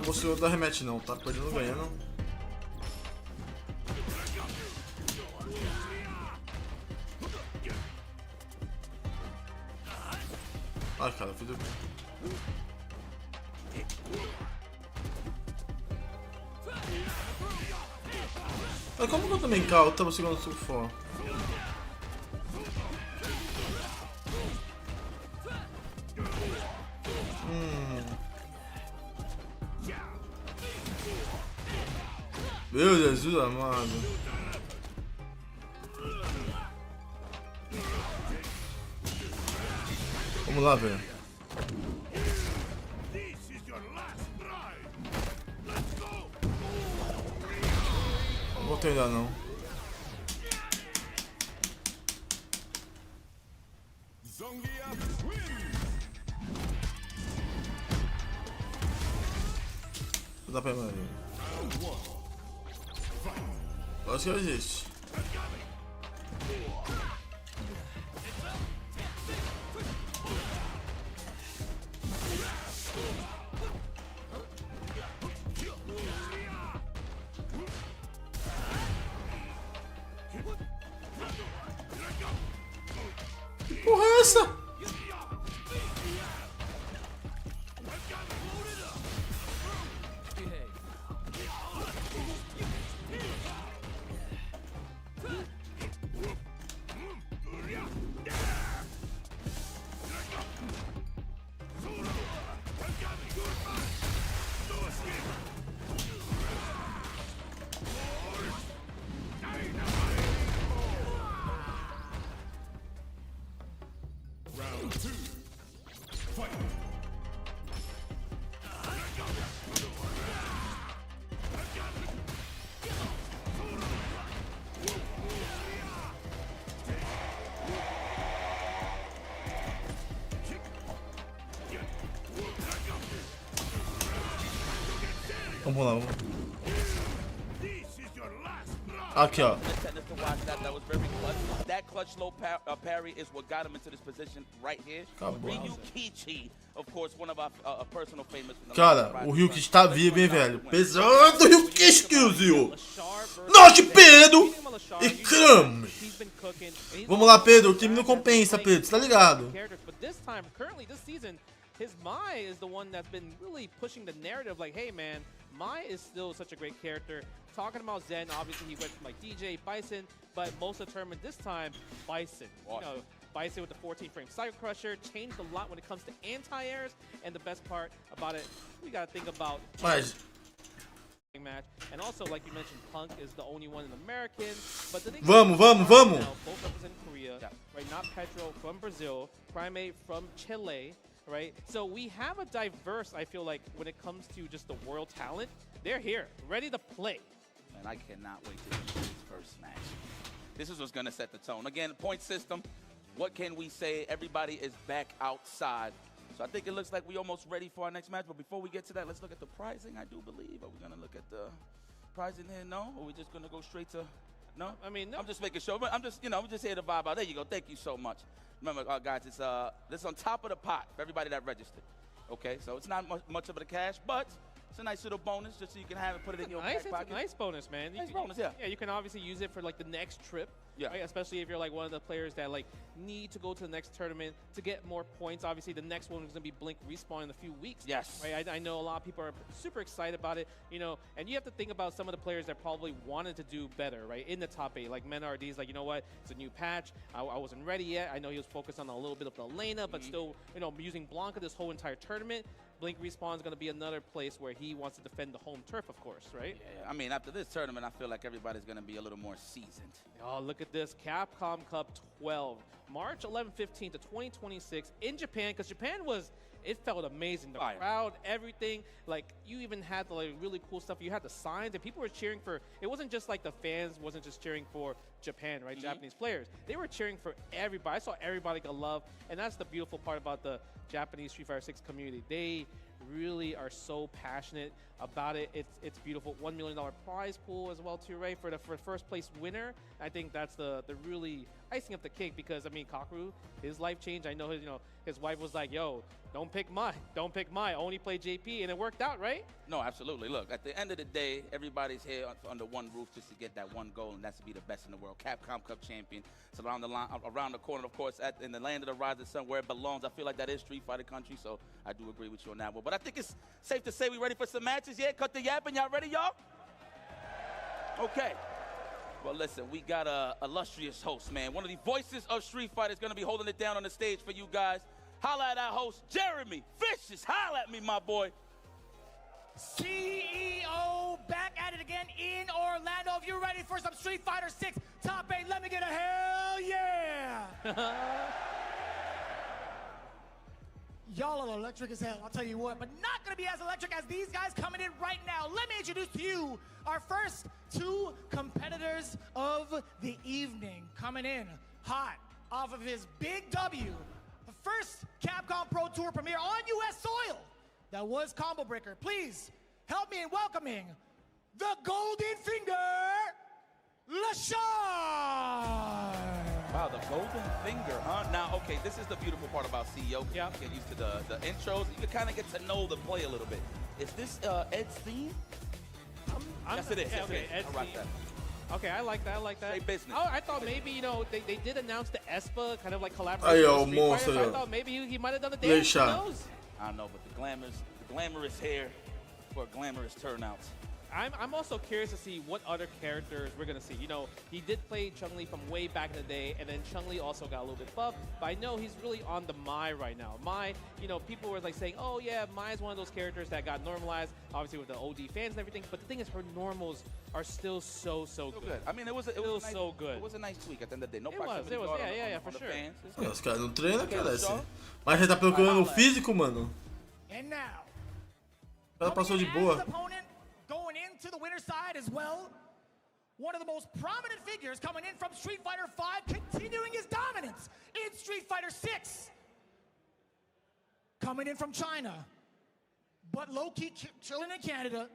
Você dar rematch não, tá perdendo ganhando. Ai, cara, fiz o... Mas como que eu também calmo? Eu tava segurando o super forte. Meu Jesus amado. Vamos lá, velho. Não vou tentar não. Não dá pra ir mais. Acho que existe. Que porra é essa? Vamos lá, vamos. This is your last blow. Aqui, ó. Tetanus to watch that. That was very clutch. That clutch low parry is what got him into this position right here. Ryukichi, of course, one of our personal famous. Cara, o Ryukichi tá vivo, hein, velho. Pesado Ryukichi, Killzyou. Nossa, Pedro e craime. Vamos lá, Pedro. O time não compensa, Pedro. Você tá ligado? But this time, currently this season, his Mai is the one that's been really pushing the narrative. Like, hey man, Mai is still such a great character. Talking about Zen, obviously he went from like DJ, Bison, but most of the tournament this time, Bison. You know, Bison with the 14-frame Cycle Crusher changed a lot when it comes to anti-airs, and the best part about it, we gotta think about Mas match. And also, like you mentioned, Punk is the only one in American. But the thing vamos. both represent Korea, right? Not Pedro from Brazil, Craime from Chile, right? So we have a diverse, I feel like, when it comes to just the world talent. They're here, ready to play. And I cannot wait to see this first match. This is what's going to set the tone. Again, point system. What can we say? Everybody is back outside. So I think it looks like we're almost ready for our next match. But before we get to that, let's look at the pricing, I do believe. Are we going to look at the pricing here? No? Or are we just going to go straight to... No? I mean, no. I'm just making sure. I'm just, I'm just here to vibe out. There you go. Thank you so much. Remember, guys, it's this is on top of the pot for everybody that registered. Okay? So it's not much of a cash, but... it's a nice little bonus just so you can have it, put it in your back pocket. It's a nice bonus, man. Nice bonus, yeah. Yeah, you can obviously use it for like the next trip. Yeah. Right? Especially if you're like one of the players that like need to go to the next tournament to get more points. Obviously, the next one is going to be Blink Respawn in a few weeks. Yes. Right? I know a lot of people are super excited about it, you know, and you have to think about some of the players that probably wanted to do better, right? In the top 8, like MenRD's like, you know what, it's a new patch. I wasn't ready yet. I know he was focused on a little bit of the Lena, but still, you know, using Blanca this whole entire tournament. Blink Respawn is going to be another place where he wants to defend the home turf, of course, right? Yeah, I mean, after this tournament, I feel like everybody's going to be a little more seasoned. Oh, look at this. Capcom Cup 12. March 11-15 to 2026 in Japan, because Japan was, it felt amazing. The crowd, everything. Like, you even had the like, really cool stuff. You had the signs, and people were cheering for, it wasn't just like the fans wasn't just cheering for Japan, right? Japanese players. They were cheering for everybody. I saw everybody get love, and that's the beautiful part about the Japanese Street Fighter 6 community. They really are so passionate about it. It's beautiful. $1 million prize pool as well too, right? For the first place winner. I think that's the really icing up the cake, because I mean, Hikaru, his life changed. I know his, his wife was like, yo, don't pick my, only play JP, and it worked out, right? No, absolutely. Look, at the end of the day, everybody's here under one roof just to get that one goal, and that's to be the best in the world. Capcom Cup champion. It's around the corner, of course, in the land of the rising sun, where it belongs. I feel like that is Street Fighter country, so I do agree with you on that one. But I think it's safe to say we're ready for some matches. Yeah, cut the yapping. Y'all ready, y'all? Okay. Well, listen, we got a illustrious host, man. One of the voices of Street Fighter is going to be holding it down on the stage for you guys. Holla at our host, Jeremy Vicious. Holla at me, my boy. CEO back at it again in Orlando. If you're ready for some Street Fighter 6 top 8, let me get a hell yeah. Y'all are electric as hell, I'll tell you what, but not gonna be as electric as these guys coming in right now. Let me introduce to you our first 2 competitors of the evening. Coming in hot off of his big W, the first Capcom Pro Tour premiere on US soil. That was Combo Breaker. Please help me in welcoming the Golden Finger, Leshar. Wow, the Golden Finger, huh? Now, okay, this is the beautiful part about CEO. Yeah. You get used to the intros. You can kind of get to know the play a little bit. Is this Ed's theme? Yes, it is. Yeah, okay, Ed's theme. Okay, I like that. Say business. I thought maybe, they did announce the Espa kind of like collaboration with Street Fighter, so I thought maybe he might have done the dance. Who knows? I know, but the glamorous hair for glamorous turnouts. I'm also curious to see what other characters we're going to see. He did play Chun-Li from way back in the day, and then Chun-Li also got a little bit buffed, but I know he's really on the Mai right now. Mai, people were like saying, oh yeah, Mai is one of those characters that got normalized, obviously with the OD fans and everything, but the thing is her normals are still so good. I mean, it was nice, so good. It was a nice tweak at the end of the day. No proximity guard on the sure. fans. Os caras não treinam, cara. Mas já tá procurando o físico, mano. And now, O cara passou de boa. Going into the winner's side as well, one of the most prominent figures coming in from Street Fighter V, continuing his dominance in Street Fighter 6. Coming in from China, but low-key chilling in Canada,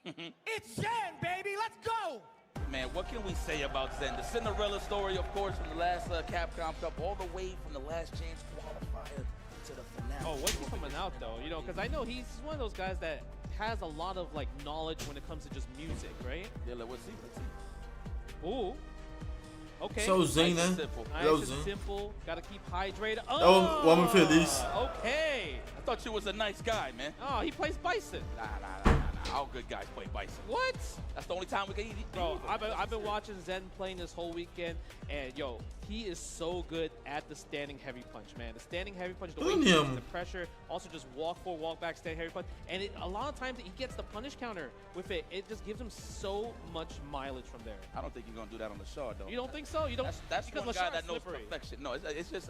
It's Xian, baby. Let's go. Man, what can we say about Zen? The Cinderella story, of course, from the last Capcom Cup, all the way from the last chance qualifier to the finale. Oh, what's he coming out though? You know, because I know he's one of those guys that has a lot of like knowledge when it comes to just music, right? Yeah, let's see. Ooh. Okay. Só o Zen, né? Nice É o and Zen. simple. Gotta keep hydrated. É o homem feliz. Okay. I thought you was a nice guy, man. Oh, he plays Bison. Nah. All good guys play Bison. What? That's the only time we can eat. Bro, I've been watching Zen playing this whole weekend, and yo, he is so good at the standing heavy punch, man. The standing heavy punch, the way he uses the pressure, also just walk forward, walk back, stand heavy punch, and a lot of times he gets the punish counter with it. It just gives him so much mileage from there. I don't think you're gonna do that on Leshar, though. You don't think so? You don't? That's because one guy Leshar's that knows slippery. perfection. No, it's just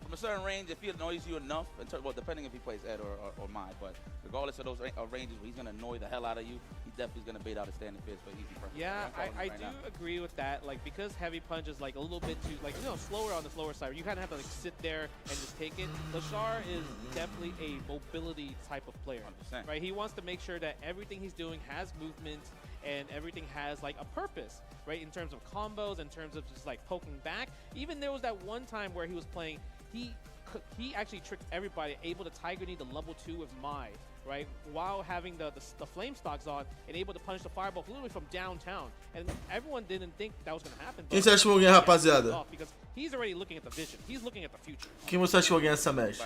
from a certain range, if he annoys you enough, well, depending if he plays Ed or Mai, but regardless of those ranges where he's going to annoy the hell out of you, he definitely is going to bait out a standing fist for easy pressure. Yeah, I do agree with that. Like, because heavy punch is like a little bit too, like, you know, slower on the slower side. You kind of have to like sit there and just take it. Leshar is definitely a mobility type of player, 100%. right? He wants to make sure that everything he's doing has movement and everything has like a purpose, right? In terms of combos, in terms of just like poking back. Even there was that one time where he was playing, he actually tricked everybody, able to Tiger Knee the level 2 with Mai, right? While having the flame stocks on and able to punish the fireball literally from downtown. And everyone didn't think that was going to happen. Quem você acha que vai ganhar, rapaziada? Because he's already looking at the vision. He's looking at the future. Quem você acha que vai ganhar essa match?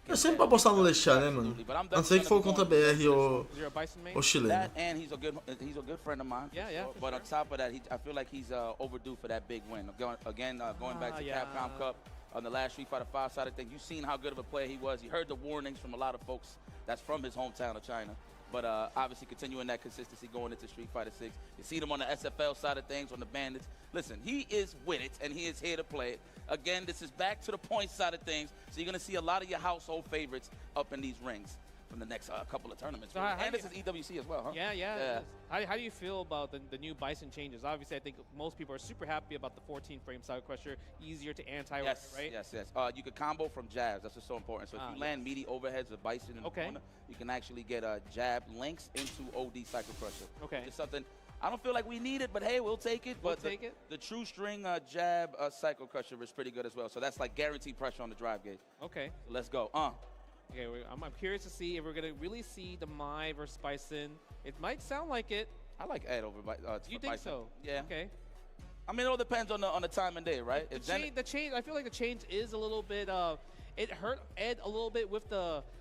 É sempre pra apostar no Leshar, né, mano? A não ser que for contra BR ou chileno. That, and he's a good friend of mine. Yeah, but on top of that, I feel like he's overdue for that big win. Going back to Capcom Cup on the last Street Fighter 5 side of things, you've seen how good of a player he was. He heard the warnings from a lot of folks that's from his hometown of China. But obviously continuing that consistency going into Street Fighter 6. You see him on the SFL side of things, on the Bandits. Listen, he is with it, and he is here to play it. Again, this is back to the point side of things, so you're going to see a lot of your household favorites up in these rings from the next couple of tournaments. So and this is EWC as well, huh? Yeah. How do you feel about the new Bison changes? Obviously, I think most people are super happy about the 14-frame side crusher, easier to anti-right? Yes. You could combo from jabs. That's what's so important. So if you land meaty overheads with Bison in the corner, you can actually get jab links into OD Cycle Crusher. Okay. It's something I don't feel like we need it, but hey, we'll take it. The true string jab Cycle Crusher is pretty good as well. So that's like guaranteed pressure on the drive gauge. Okay. So let's go. Okay, I'm curious to see if we're going to really see the Mai versus Bison. It might sound like it. I like Ed over You think Bison. so? Yeah. Okay. I mean, it all depends on the time and day, right? The change, I feel like the change is a little bit, it hurt Ed a little bit with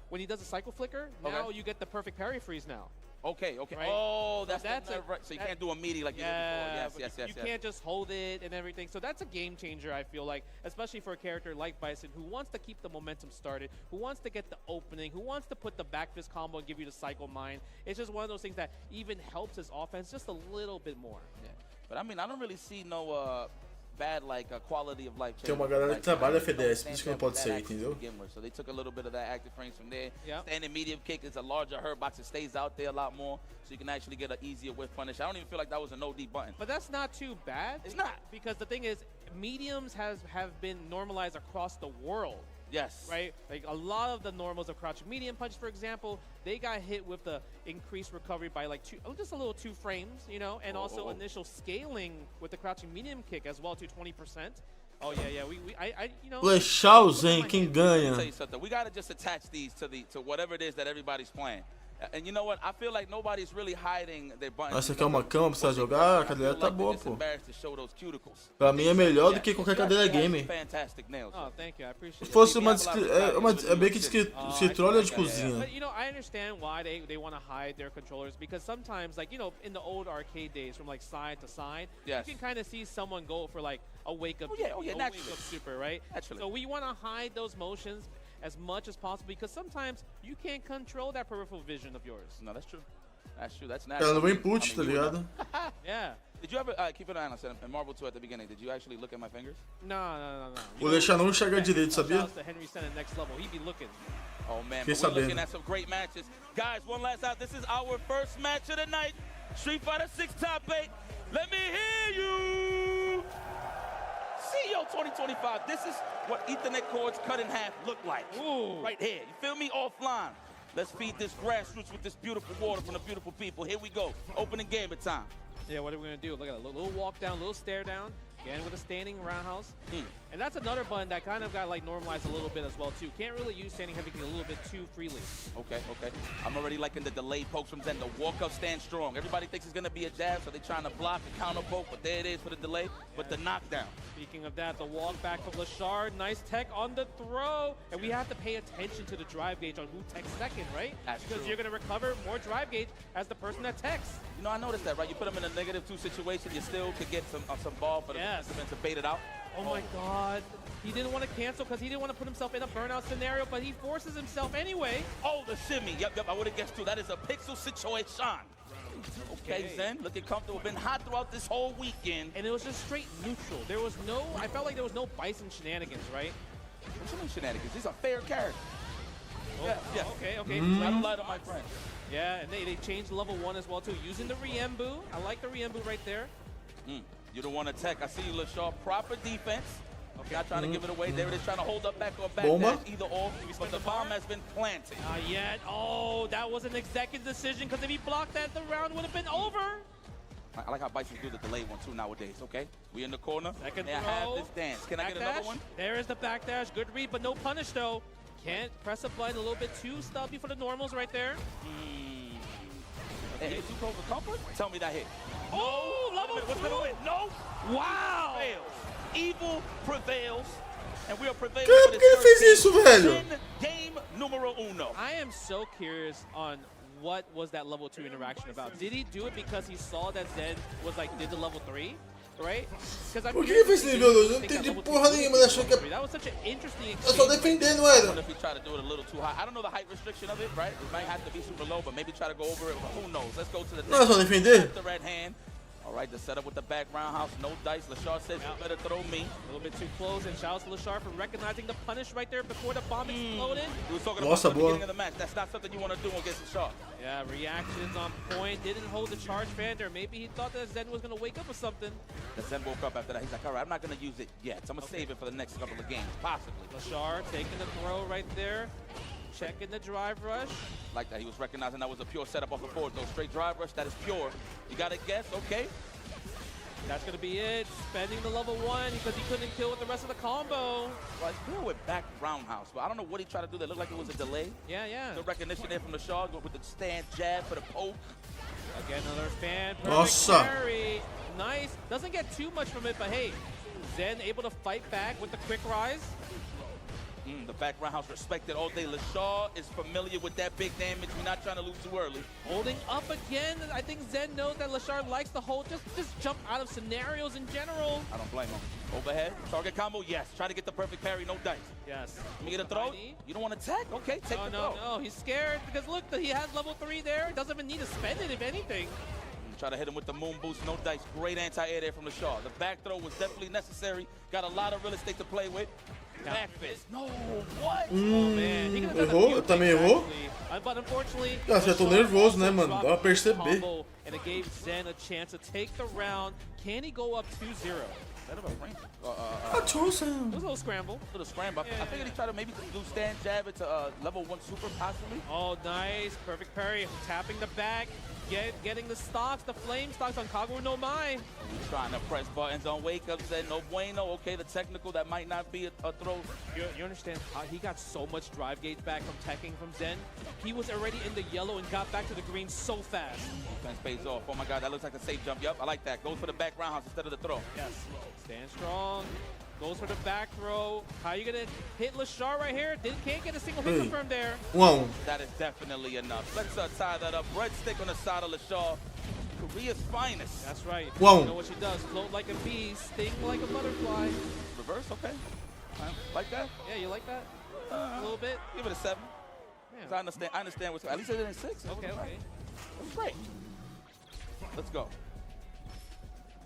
when he does the cycle flicker. Now you get the perfect parry freeze now. Okay. Right? Oh, that's right. So you can't do a meaty like you did before. Yes. You can't just hold it and everything. So that's a game changer, I feel like, especially for a character like Bison who wants to keep the momentum started, who wants to get the opening, who wants to put the back fist combo and give you the cycle mine. It's just one of those things that even helps his offense just a little bit more. Yeah. But I mean, I don't really see no bad quality of life change. Tem uma galera que trabalha FDS, por isso que não pode ser, entendeu? So they took a little bit of that active frames from there. Yeah. Standing medium kick is a larger hurt box. It stays out there a lot more, so you can actually get an easier whiff punish. I don't even feel like that was an OD button. But that's not too bad. It's not. Because the thing is, mediums have been normalized across the world. Yes. Right? Like a lot of the normals of crouching medium punch, for example, they got hit with the increased recovery by like just a little 2 frames, you know, and also initial scaling with the crouching medium kick as well to 20%. Oh yeah. You know. Leshar, Zen, quem ganha? Let me tell you something. We gotta just attach these to whatever it is that everybody's playing. And you know what? I feel like nobody's really hiding their buttons. Essa aqui é uma cama, precisa jogar, a cadeira tá boa, pô. Cuticles. Pra mim é melhor do que qualquer cadeira game. Fantastic nails. Oh, thank you. I appreciate Se it. fosse é bem que escritório de cozinha. But you know, I understand why they want to hide their controllers, because sometimes, like, you know, in the old arcade days, from like side to side, you can kind of see someone go for like a wake up, naturally. Wake up super, right? Naturally. So we want to hide those motions as much as possible, because sometimes you can't control that peripheral vision of yours. No, that's true. That's true. That's natural. Ela não input, tá ligado? Yeah. Did you ever keep an eye on us in Marvel 2 at the beginning? Did you actually look at my fingers? No. O Leshar não enxerga direito, sabia? Henry Senna next level. He'd be looking. Oh man, but we're looking at some great matches. Guys, one last time. This is our first match of the night. Street Fighter 6 Top 8. Let me hear you. CEO 2025. This is what Ethernet cords cut in half look like. Ooh. Right here. You feel me? Offline. Let's feed this grassroots with this beautiful water from the beautiful people. Here we go. Opening game at time. Yeah, what are we going to do? Look at a little walk down, little stare down. Again with a standing roundhouse. And that's another button that kind of got like normalized a little bit as well too. Can't really use standing heavy kick a little bit too freely. Okay. I'm already liking the delay pokes from Zen. The walk up, stand strong. Everybody thinks it's going to be a jab, so they're trying to block the counter poke, but there it is for the delay. But the knockdown. Speaking of that, the walk back from Leshar. Nice tech on the throw. And we have to pay attention to the drive gauge on who techs second, right? That's because true. you're going to recover more drive gauge as the person that techs. You know, I noticed that, right? You put them in a -2 situation, you still could get some ball for the defensive to bait it out. Oh my God. He didn't want to cancel because he didn't want to put himself in a burnout scenario, but he forces himself anyway. Oh, the shimmy. Yep, I would have guessed too. That is a pixel situation. Okay, Zen, looking comfortable. Been hot throughout this whole weekend. And it was just straight neutral. There was no, I felt like there was no Bison shenanigans, right? What you mean shenanigans? He's a fair character. Oh, yeah. Okay. I don't lie to my friend. Yeah, and they changed level 1 as well too, using the Riembu. I like the Riembu right there. You don't want to tech. I see you, Leshar. Proper defense. Okay, not trying to give it away. There it is, trying to hold up back or back dash, either or. But the bomb has been planted. Not yet. Oh, that was an executive decision because if he blocked that, the round would have been over. I like how Bison do the delayed one too nowadays, okay? We in the corner. Second May I have this dance? Can I get another one? There is the backdash. Good read, but no punish though. Can't press a button, a little bit too stubby for the normals right there. Hey, hit too close for comfort? Tell me that hit. Oh, level 2. What's gonna win? No. Wow. Evil prevails. And we are prevailing Cara, for por que ele fez isso, velho? Game numero 1. I am so curious on what was that level 2 interaction about. Did he do it because he saw that Zen was like, did the level 3? Right? Por que ele fez esse nível 2? Eu não entendi porra nenhuma, ele achou que That was such an interesting é só defender, não I era? wonder if he tried to do it a little too high. I don't know the height restriction of it, right? It might have to be super low, but maybe try to go over it. Who knows? Let's go to the Não é só defender? The red hand. All right, the setup with the back roundhouse, no dice. Leshar says you better throw me. A little bit too close, and shout out to Leshar for recognizing the punish right there before the bomb exploded. We were talking about the beginning of the match. That's not something you want to do against Leshar. Yeah, reactions on point. Didn't hold the charge fan there. Maybe he thought that Zen was going to wake up or something. The Zen woke up after that. He's like, all right, I'm not going to use it yet. So I'm going to save it for the next couple of games, possibly. Leshar taking the throw right there. Checking the drive rush. Like that, he was recognizing that was a pure setup off the board. Though straight drive rush, that is pure. You got to guess, okay. That's going to be it. Spending the level 1 because he couldn't kill with the rest of the combo. Well, he's good with back roundhouse, but I don't know what he tried to do. That looked like it was a delay. Yeah. The recognition there from the Leshar with the stand jab for the poke. Again, another fan. Nossa. Carry. Nice. Doesn't get too much from it, but hey, Zen able to fight back with the quick rise. The back roundhouse respected all day. Leshar is familiar with that big damage. We're not trying to lose too early. Holding up again. I think Zen knows that Leshar likes to hold, just jump out of scenarios in general. I don't blame him. Overhead, target combo, yes. Try to get the perfect parry, no dice. Yes. Let me get a throw. You don't want to tech? Okay, take the throw. No, he's scared because look, he has level 3 there. Doesn't even need to spend it, if anything. Try to hit him with the moon boost, no dice. Great anti-air there from Leshar. The back throw was definitely necessary. Got a lot of real estate to play with. Back fist. No, what? Oh, man. He could've done a Errou? few Também things, errou? actually. But unfortunately, Ah, você já tô nervoso, né, mano? Dá pra perceber. combo, and it gave Zen a chance to take the round. Can he go up 2-0? I chose him. It was a little scramble. A little scramble. I figured he tried to maybe do stand jab it to level 1 super possibly. Oh, nice. Perfect parry. Tapping the back. Getting the stocks, the flame stocks on Kagura no Mai. He's trying to press buttons on wake up, said no bueno. Okay, the technical, that might not be a throw. You understand how he got so much drive gauge back from teching from Zen? He was already in the yellow and got back to the green so fast. Defense pays off. Oh my God, that looks like a safe jump. Yep, I like that. Goes for the back roundhouse instead of the throw. Yes. Stand strong. Goes for the back throw. How are you going to hit Leshar right here? Can't get a single hit confirmed there. Wow. That is definitely enough. Let's tie that up. Breadstick on the side of Leshar. Korea's finest. That's right. Wow. You know what she does? Float like a bee, sting like a butterfly. Reverse, okay. Like that? Yeah, you like that? A little bit? Give it a 7. Yeah. I understand what's at least it didn't 6. Okay. That's great. Let's go.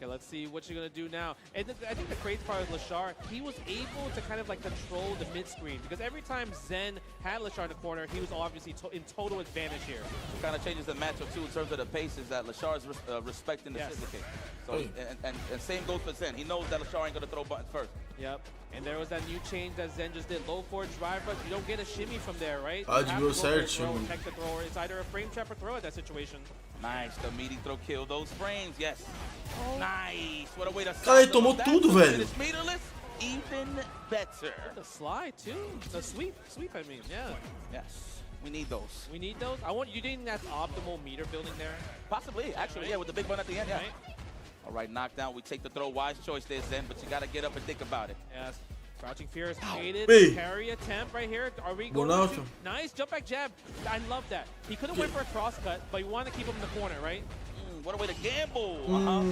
Okay, let's see what you're going to do now. And I think the crazy part of Leshar, he was able to kind of like control the mid-screen because every time Zen had Leshar in the corner, he was obviously in total advantage here. It kind of changes the matchup too in terms of the paces that Leshar is respecting the syndicate. So and same goes for Zen. He knows that Leshar ain't going to throw buttons first. Yep. And there was that new change that Zen just did. Low forward drive rush. You don't get a shimmy from there, right? Ah, You have desviou to go for a certinho. throw, protect the thrower. It's either a frame trap or throw at that situation. Nice, the meaty throw kill those frames, yes. Nice, what a way to Cara, ele stop tomou them. tudo, That's velho. finish meterless, even better. The slide too. The sweep I mean, yeah. Yes, we need those. We need those. You think that's optimal meter building there? Possibly, actually, yeah, with the big one at the end, yeah. Right? All right, knockdown, we take the throw. Wise choice there, Zen, but you got to get up and think about it. Yes. Crouching Fear is hated. Hey. Carry attempt right here. Are we Go going now, to? Phil. Nice jump back jab. I love that. He could have went for a cross cut, but you want to keep him in the corner, right? What a way to gamble.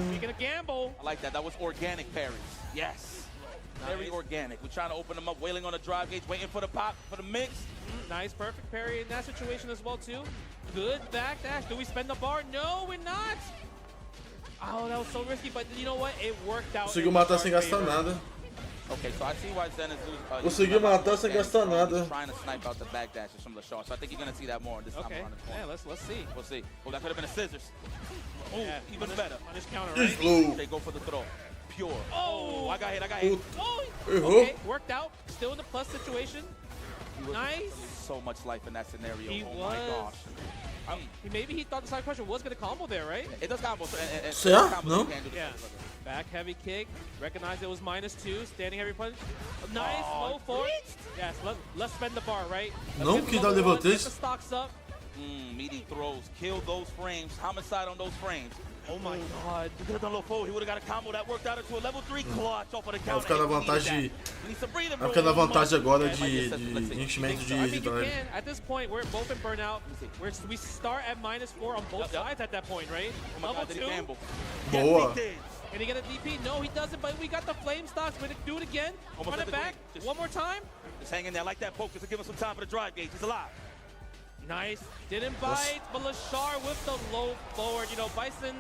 Speaking of gamble. I like that. That was organic parries. Yes. Very Nice. organic. We're trying to open them up, wailing on the drive gauge, waiting for the pop, for the mix. Nice, perfect parry in that situation as well, too. Good backdash. Do we spend the bar? No, we're not. Oh, that was so risky, but you know what? It worked out. Conseguiu in matar Leshar's sem gastar favor. nada. Okay, so I see why Zen is losing. Conseguiu matar sem gastar nada. He's trying to snipe out the backdashes from Leshar, so I think you're going to see that more this time Okay, around. yeah, let's see. We'll see. Oh, that could have been a scissors. Oh, Yeah, even better. Punish counter, right? Slow. They go for the throw. Pure. Oh, I got hit. Oh, Errou. okay, worked out. Still in the plus situation. Nice. So much life in that scenario. He Oh my was. gosh. Maybe he thought the side pressure was going to combo there, right? It does combo. And Yeah, combos no? you can't do the Yeah. scissors. Back heavy kick. Recognize it was -2. Standing heavy punch. Nice. Oh, Low forward. Yes. Let's spend the bar, right? Let's Não, get the que dá level level one, 3. Get the stocks up. Meaty throws. Kill those frames. Homicide on those frames. Oh my God. He could have done low forward. He would have got a combo that worked out into a level 3 clutch off of the Vai counter. ficar na He needed vantagem. that. He needs some breathing Vai room. ficar na vantagem agora Yeah, de let's see. enchimento de I think you drive. can. At this point, we're both in burnout. We start at -4 on both Yep. sides at that point, right? Oh my God, did he gamble? Boa. Yes, he did. Can he get a DP? No, he doesn't, but we got the flame stocks. We're gonna do it again. Almost Run at it the back. green. Just- One more time. Just hang in there like that focus to give him some time for the drive gauge. He's alive. Nice. Didn't bite, but Leshar with the low forward. You know, Bison,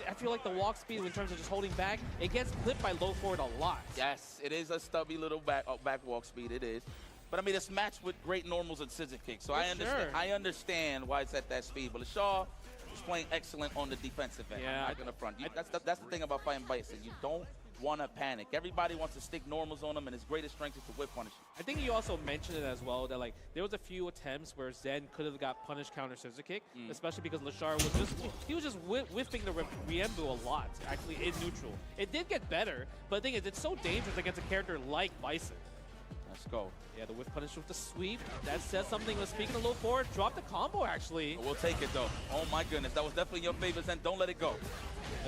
I feel like the walk speed in terms of just holding back, it gets clipped by low forward a lot. Yes, it is a stubby little back walk speed. It is. But I mean, it's matched with great normals and scissor kicks. So For I sure. understand why it's at that speed. But Leshar is playing excellent on the defensive end. Yeah, I'm not going to front. That's the thing about fighting Bison. You don't want to panic. Everybody wants to stick normals on him, and his greatest strength is to whip punish. I think you also mentioned it as well that like there was a few attempts where Zen could have got punish counter scissor kick, especially because Leshar was just whiffing the Riembu a lot, actually in neutral. It did get better, but the thing is, it's so dangerous against a character like Bison. Let's go. Yeah, the whiff punish with the sweep. That says something. Speaking of low forward, drop the combo actually. We'll take it though. Oh my goodness, that was definitely your favorite, and don't let it go.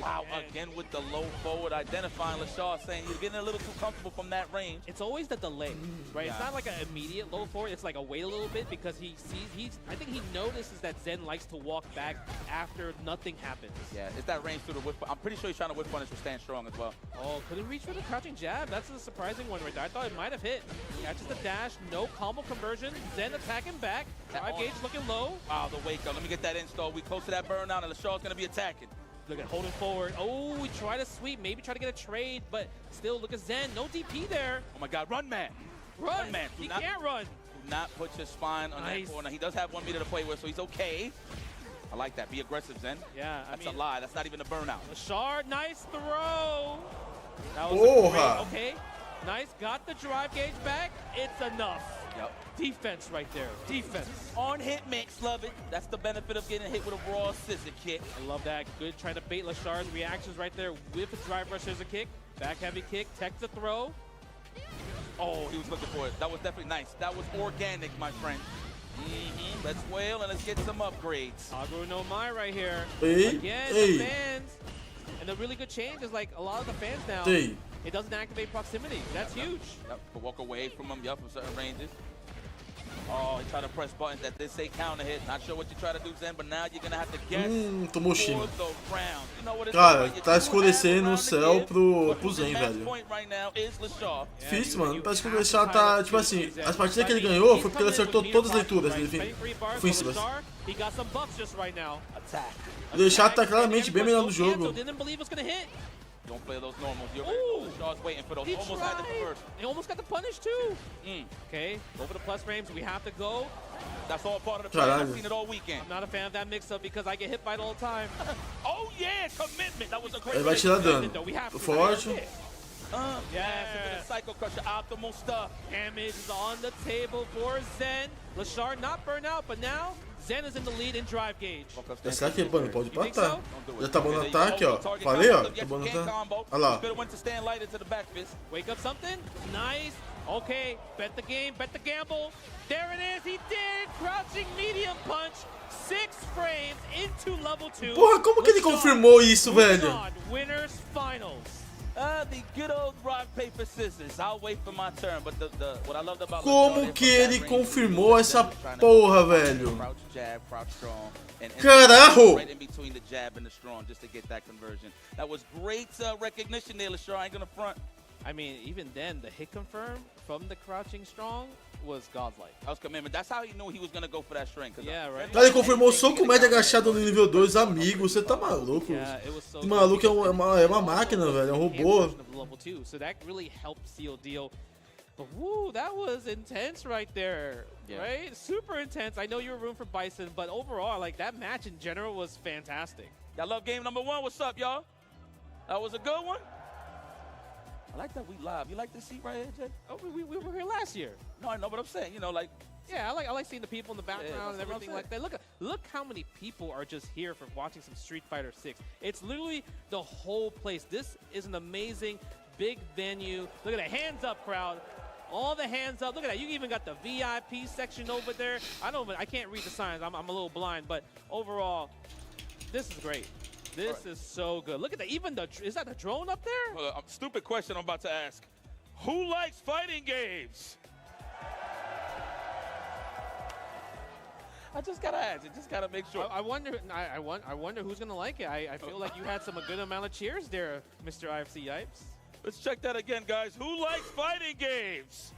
Wow, again with the low forward, identifying Leshar, saying you're getting a little too comfortable from that range. It's always the delay, right? It's Yeah. not like an immediate low forward. It's like a wait a little bit because he sees, I think he notices that Zen likes to walk back after nothing happens. Yeah, it's that range through the whip. I'm pretty sure he's trying to whip punish with stand strong as well. Oh, couldn't reach for the crouching jab. That's a surprising one right there. I thought it might have hit. Catches the dash, no combo conversion. Zen attacking back. Drive gauge looking low. Wow, the wake up. Let me get that install. We close to that burnout, and Leshar's going to be attacking. Look at holding forward. Oh, we try to sweep, maybe try to get a trade, but still look at Zen. No DP there. Oh my God, run man. Run. man. He can't run. Do not put your spine on Nice. that corner. He does have 1 meter to play with, so he's okay. I like that. Be aggressive, Zen. Yeah, That's a lie. That's not even a burnout. Leshar, nice throw. That was Porra. okay. Nice, got the drive gauge back. It's enough. Yep. Defense right there. Defense. On hit mix, love it. That's the benefit of getting hit with a raw scissor kick. I love that. Good trying to bait Leshar's reactions right there with a drive rush scissor kick. Back heavy kick, tech the throw. Oh, he was looking for it. That was definitely nice. That was organic, my friend. Let's wail and let's get some upgrades. Agro no Mai right here. Hey, Again, hey. the fans. And the really good change is like a lot of the fans now, Hey. it doesn't activate proximity. That's huge. Yep, but walk away from him, from certain ranges. Oh, he tried to press buttons that did say counter hit. Not sure what you try to do, Zen, but now you're going to have to guess Tomou for Xian. the round. You know what it's Cara, like. tá escurecendo o céu pro Zen, Match velho. point right now is Leshar. Difícil, mano. Parece que o Leshar tá, tipo assim, as partidas que ele ganhou foi porque ele acertou todas as leituras ofensivas. He got some buffs just right now. Attack. O Leshar tá claramente bem melhor no jogo. Didn't believe it was gonna hit. Don't play those normals. You're Ooh. Leshar's waiting for those. He Almost had the tried. conversion. He almost got the punish too. Okay, go for the plus frames. We have to go. That's all part of the plan. I've Caralho. seen it all weekend. I'm not a fan of that mix-up because I get hit by it all the time. Oh yeah, commitment. That was a great Ele vai tirar dano. No, we have to. Forte. Yes. Into the Psycho Crusher, optimal stuff. Damage is on the table for Zen. Leshar not burn out, but now Zen is in the lead in drive gauge. Será que, mano, pode matar? Já tá bom no ataque, ó. Falei, ó. Tá bom no ataque. Olha lá. Wake up something. Nice. Okay, bet the game, bet the gamble. There it is, he did! Crouching medium punch, 6 frames into level 2. Porra, como que ele confirmou isso, velho? Winners finals. The good old rock, paper, scissors. I'll wait for my turn, but what I loved about Como que ele confirmou essa porra, velho? Carajo! Right in between the jab and the strong, just to get that conversion. That was great recognition there, Leshar. I ain't gonna front. I mean, even then, the hit confirm from the crouching strong was godlike. That was commitment. That's how he knew he was gonna go for that strength. Yeah, right. Ele confirmou soco médio agachado no nível 2, amigo. Você tá maluco? Esse maluco é uma máquina, velho. É um robô. Level 2, so that really helped seal deal. But woo, that was intense right there, right? Super intense. I know you were rooting for Bison, but overall, like that match in general was fantastic. Y'all love game number 1. What's up, y'all? That was a good one. I like that we live. You like this seat right here, Jay? Oh, we were here last year. No, I know what I'm saying. You know, like. Yeah, I like seeing the people in the background and everything like that. Look how many people are just here for watching some Street Fighter 6. It's literally the whole place. This is an amazing big venue. Look at the hands up crowd. All the hands up. Look at that. You even got the VIP section over there. I can't read the signs. I'm a little blind, but overall, this is great. This is so good. Look at that. Even is that the drone up there? Well, stupid question I'm about to ask. Who likes fighting games? I just gotta ask. I just gotta make sure. I wonder who's gonna like it. I feel like you had a good amount of cheers there, Mr. IFC Yipes. Let's check that again, guys. Who likes fighting games?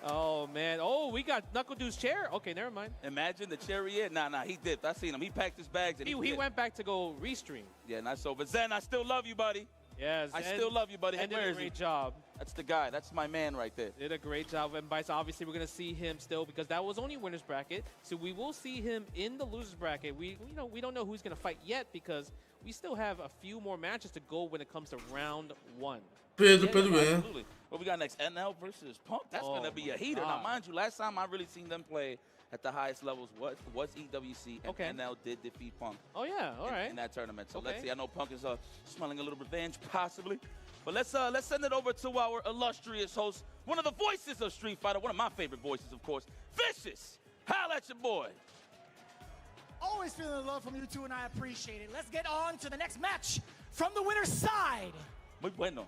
Oh, man. Oh, we got KnuckleDu's chair. Okay, never mind. Imagine the chariot. Nah, he dipped. I seen him. He packed his bags and he went back to go restream. Yeah, not so. But Zen, I still love you, buddy. Yeah, Zen, I still love you, buddy. And did a great job. That's the guy. That's my man right there. Did a great job. And Bison, obviously, we're going to see him still because that was only winner's bracket. So we will see him in the loser's bracket. We don't know who's going to fight yet because we still have a few more matches to go when it comes to round 1. Pedro, absolutely. What we got next? NL versus Punk. That's going to be a heater. Now, mind you, last time I really seen them play at the highest levels was EWC, and NL did defeat Punk. Oh, yeah. All right. In that tournament. So let's see. I know Punk is smelling a little revenge, possibly. But let's send it over to our illustrious host, one of the voices of Street Fighter, one of my favorite voices, of course, Vicious. Holla at your boy. Always feeling the love from you two, and I appreciate it. Let's get on to the next match from the winner's side. Muy bueno.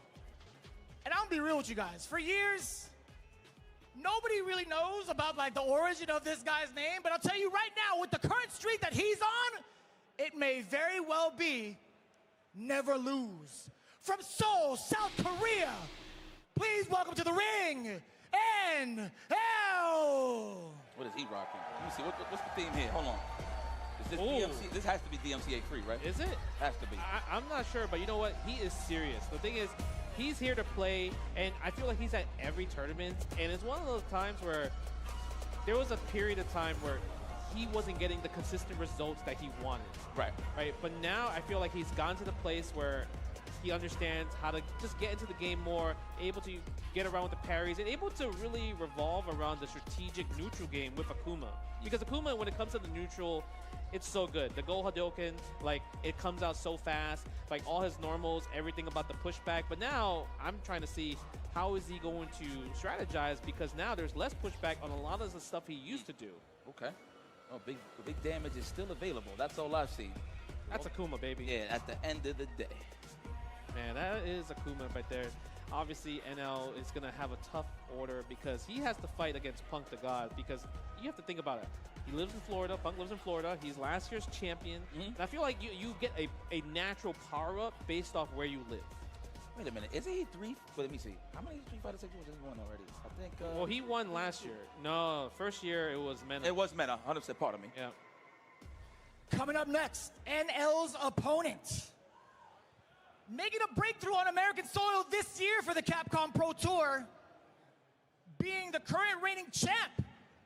And I'm gonna be real with you guys. For years, nobody really knows about like the origin of this guy's name, but I'll tell you right now, with the current streak that he's on, it may very well be Never Lose. From Seoul, South Korea, please welcome to the ring, NL. What is he rocking? Let me see. What's the theme here? Hold on. Is this DMC? This has to be DMCA free, right? Is it? Has to be. I'm not sure, but you know what? He is serious. The thing is, he's here to play, and I feel like he's at every tournament, and it's one of those times where there was a period of time where he wasn't getting the consistent results that he wanted. Right. But now I feel like he's gotten to the place where he understands how to just get into the game more, able to get around with the parries, and able to really revolve around the strategic neutral game with Akuma. Because Akuma, when it comes to the neutral, it's so good. The Go Hadouken, like, it comes out so fast. Like, all his normals, everything about the pushback. But now, I'm trying to see how is he going to strategize, because now there's less pushback on a lot of the stuff he used to do. Okay. Oh, big damage is still available. That's all I've seen. That's Akuma, baby. Yeah, at the end of the day. Man, that is Akuma right there. Obviously, NL is going to have a tough order because he has to fight against Punk the God, because you have to think about it. He lives in Florida. Punk lives in Florida. He's last year's champion. And I feel like you get a natural power-up based off where you live. Wait a minute. Isn't he 3? But let me see. How many Street Fighter 6 has he won already? I think... well, he won last year. No, first year it was Mena. It was Mena. 100%. Pardon me. Yeah. Coming up next, NL's opponent. Making a breakthrough on American soil this year for the Capcom Pro Tour, being the current reigning champ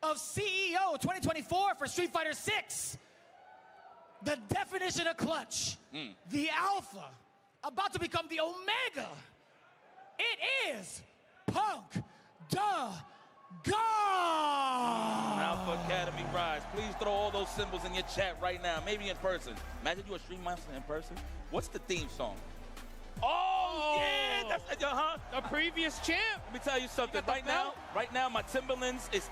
of CEO 2024 for Street Fighter 6. The definition of clutch, the alpha, about to become the Omega. It is Punk the God. Alpha Academy Rise. Please throw all those symbols in your chat right now, maybe in person. Imagine you a stream master in person. What's the theme song? Oh, yeah, that's A previous champ. Let me tell you something. Right now, my Timberlands is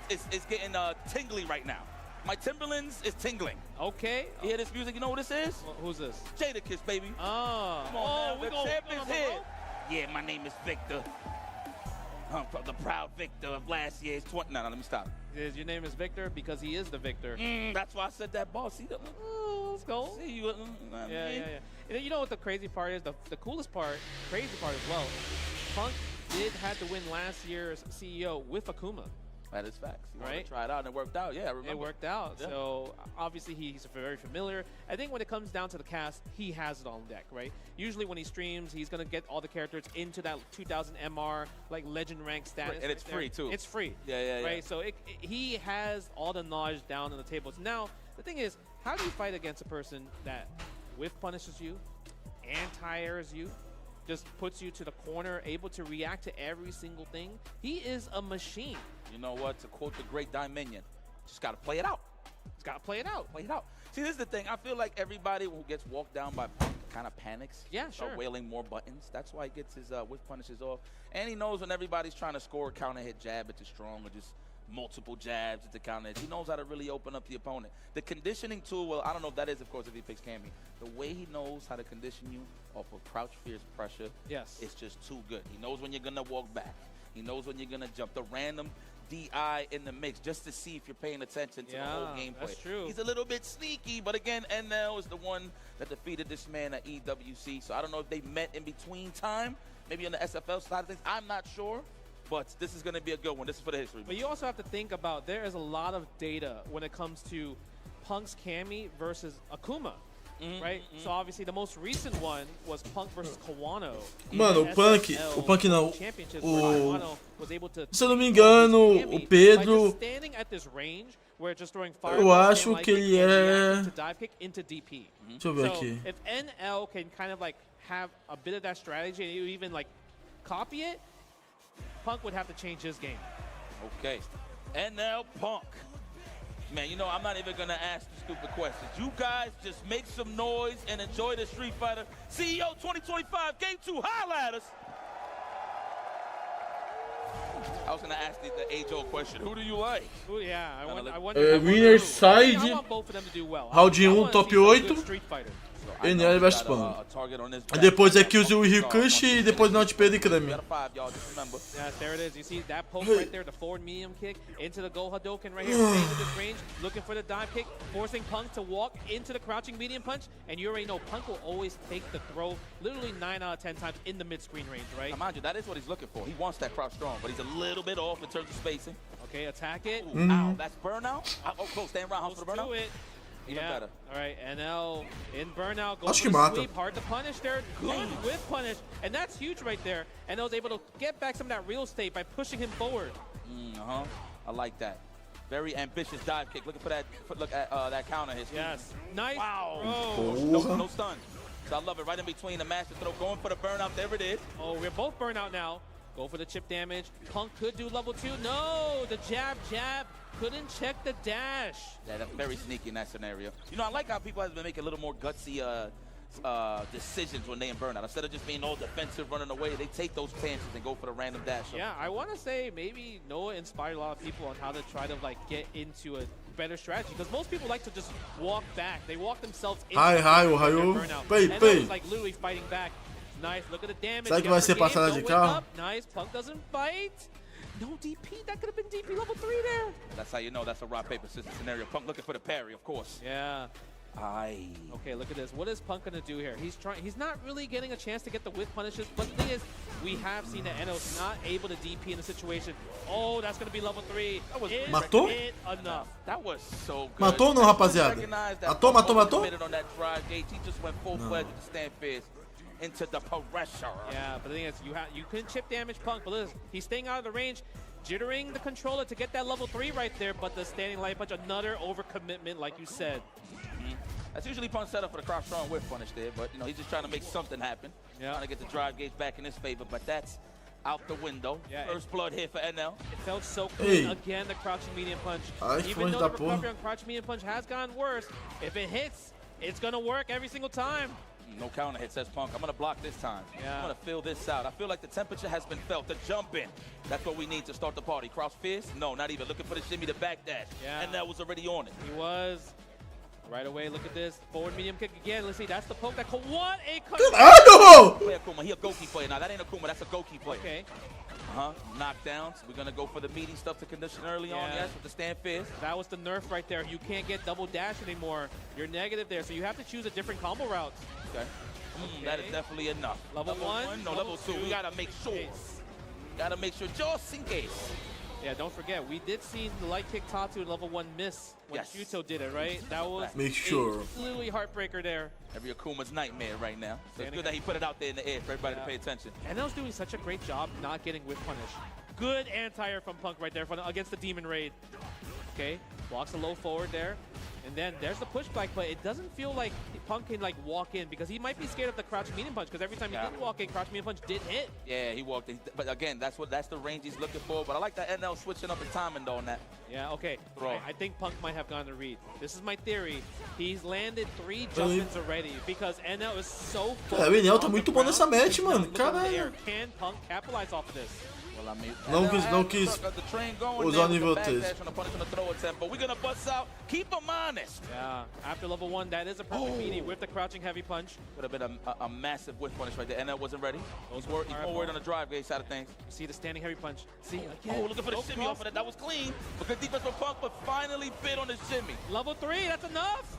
getting tingly right now. My Timberlands is tingling. Okay. You hear this music? You know what this is? Well, who's this? Jadakiss, baby. Oh. Come on, we now. The champ is here. roll? Yeah, my name is Victor. I'm the proud victor of last year's 20. No, let me stop. Your name is Victor because he is the victor. That's why I said that, boss. See, Let's go. see you. Yeah. And you know what the crazy part is? The coolest part, crazy part as well. Punk did have to win last year's CEO with Akuma. That is facts. You Right? Try it out and it worked out. Yeah, I remember. It worked out. Yeah. So obviously he's very familiar. I think when it comes down to the cast, he has it on deck, right? Usually when he streams, he's gonna get all the characters into that 2000 MR like legend rank status. And it's right free there. too. It's free. Yeah. Right. So he has all the knowledge down on the table. So now the thing is, how do you fight against a person that whiff punishes you, anti-airs you, just puts you to the corner, able to react to every single thing? He is a machine. You know what? To quote the great Dominion, just got to play it out. He's got to play it out. Play it out. See, this is the thing. I feel like everybody who gets walked down by Punk kind of panics. Yeah, Start sure. wailing more buttons. That's why he gets his whiff punishes off. And he knows when everybody's trying to score a counter hit jab into strong or just multiple jabs into counter hits. He knows how to really open up the opponent. The conditioning tool, well, I don't know if that is, of course, if he picks Cammy. The way he knows how to condition you off of crouch fierce pressure, Yes. it's just too good. He knows when you're going to walk back. He knows when you're going to jump. The random DI in the mix just to see if you're paying attention to the whole gameplay. That's true. He's a little bit sneaky, but again, NL is the one that defeated this man at EWC. So I don't know if they met in between time, maybe on the SFL side of things. I'm not sure, but this is going to be a good one. This is for the history. But you also have to think about there is a lot of data when it comes to Punk's Cammy versus Akuma. Right? So obviously the most recent one was Punk versus Kawano. Mano, o Punk não. Championships where Kawano was able to Se eu não me engano, o Pedro, standing at this range where it's just throwing eu acho que ele é... to dive kick into DP. Deixa eu ver So aqui. if NL can kind of like have a bit of that strategy and you even like copy it, Punk would have to change his game. Okay. NL Punk. Man, you know, I'm not even going to ask the stupid questions. You guys just make some noise and enjoy the Street Fighter CEO 2025 Game 2. Holla at us. I was going to ask the age-old question. Who do you like? Ooh, yeah, I want Winner side, I want both of them to do well. round 1, top 8. Street Fighter. NL versus Punk. Aí depois é Killzyou e Ryukichi e depois Not Pedro e craime. Yes, there it is. You see that poke right there, the forward medium kick into the Go Hadoken right here. Staying with this range, looking for the dive kick, forcing Punk to walk into the crouching medium punch. And you already know Punk will always take the throw literally 9 out of 10 times in the mid-screen range, right? Now, mind you, that is what he's looking for. He wants that crouch strong, but he's a little bit off in terms of spacing. Okay, attack it. Ooh, ow, that's burnout. Oh, close, stand around, house for the burnout. Do it. Even Yeah. better. All right, NL in burnout. Go Acho for que the mata. sweep. Hard to punish there. Good with punish. And that's huge right there. And was able to get back some of that real estate by pushing him forward. I like that. Very ambitious dive kick. Looking for that. Look at that counter hit. Yes. Nice. Wow. Throw. No stun. So I love it. Right in between the master throw. Going for the burnout. There it is. Oh, we're both burnout now. Go for the chip damage. Punk could do level 2. No, the jab. Couldn't check the dash. Yeah, that's very sneaky in that scenario. You know, I like how people have been making a little more gutsy decisions when they in burnout. Instead of just being all defensive, running away, they take those chances and go for the random dash. Yeah, I want to say maybe Noah inspired a lot of people on how to try to like get into a better strategy, because most people like to just walk back. They walk themselves into burnout. Pay. And Noah's like literally fighting back. Nice, look at the damage. Será que vai ser passada de carro? Nice, Punk doesn't fight. No DP, that could have been DP level 3 there. That's how you know that's a rock, paper, scissors scenario. Punk looking for the parry, of course. Yeah. Aye. Okay, look at this. What is Punk gonna do here? He's not really getting a chance to get the whiff punishes, but the thing is, we have seen that Enos not able to DP in the situation. Oh, that's gonna be level 3. That was Matou? enough. That was so good. Matou ou não, rapaziada? Matou? He just went full-fledged with the stand fierce into the pressure. Yeah, but the thing is, you can chip damage Punk, but listen, he's staying out of the range, jittering the controller to get that level 3 right there, but the standing light punch, another overcommitment, like you said. That's usually Punk's setup for the cross strong whiff punish there, but you know, he's just trying to make something happen. Yeah. Trying to get the drive gauge back in his favor, but that's out the window. Yeah, First blood here for NL. It felt so clean. Again, the crouching medium punch. Even though the recovery on crouching medium punch has gotten worse, if it hits, it's going to work every single time. No counter hit, says Punk. I'm going to block this time. Yeah. I'm going to fill this out. I feel like the temperature has been felt. The jump in. That's what we need to start the party. Cross fist? No, not even. Looking for the shimmy, the back dash. Yeah. And that was already on it. He was. Right away, look at this. Forward medium kick again. Let's see, that's the poke that what a Play Akuma. He a Goki player. Now, that ain't Akuma. That's a Goki player. Okay. Knockdowns. We're going to go for the meaty stuff to condition early on, yes, with the stand fist. That was the nerf right there. You can't get double dash anymore. You're negative there, so you have to choose a different combo route. Okay. That is definitely enough. Level one? No, level two. We got to make sure. Got to make sure, just in case. Yeah, don't forget, we did see the light kick Tatsu in level 1 miss when Shuto did it, right? That was literally heartbreaker there. Every Akuma's nightmare right now. So it's good that he put it out there in the air for everybody to pay attention. And that was doing such a great job not getting whiff punish. Good anti-air from Punk right there against the Demon Raid. Okay, blocks a low forward there. And then there's the pushback, but it doesn't feel like Punk can like walk in because he might be scared of the crouch medium punch because every time he did walk in, crouch medium punch did hit. Yeah, he walked in. But again, that's the range he's looking for. But I like that NL switching up the timing though on that. Yeah, okay. I think Punk might have gotten a read. This is my theory. He's landed 3 jump-ins already because NL is so Cara, o Enel tá muito bom nessa match, mano. Caralho. Can Punk capitalize off of this? Well, I mean, não quis usar o nível 3. But we're going to bust out. Keep him honest. Yeah, after level 1, that is a perfect meaty with the crouching heavy punch. Could have been a massive whiff punish right there. NL wasn't ready. He's more worried on the drive gauge side of things. You see the standing heavy punch. See, again. Oh, looking for the shimmy off of that. That was clean. But good defense from Punk, but finally bit on the shimmy. Level 3, that's enough.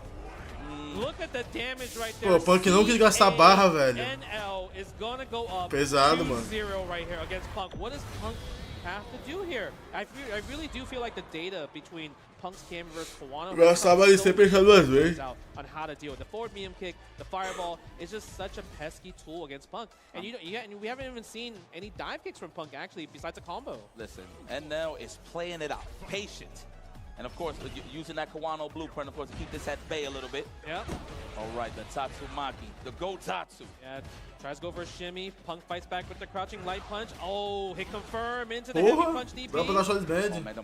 Look at the damage right there. Pô, Punk não quis gastar barra, velho. NL is gonna go up. Pesado, mano. 2-0 right here against Punk. What does Punk have to do here? I really do feel like the data between Punk's camera versus Kawano Gostava de ser pensando duas vezes. on how to deal with the forward medium kick, the fireball is just such a pesky tool against Punk. And we haven't even seen any dive kicks from Punk actually besides a combo. Listen, NL is playing it out, patient. And of course, using that Kawano blueprint, of course, to keep this at bay a little bit. Yep. All right, the Tatsumaki, the Go Tatsu. Yeah, tries to go for a shimmy. Punk fights back with the crouching light punch. Oh, hit confirm into the heavy punch DP.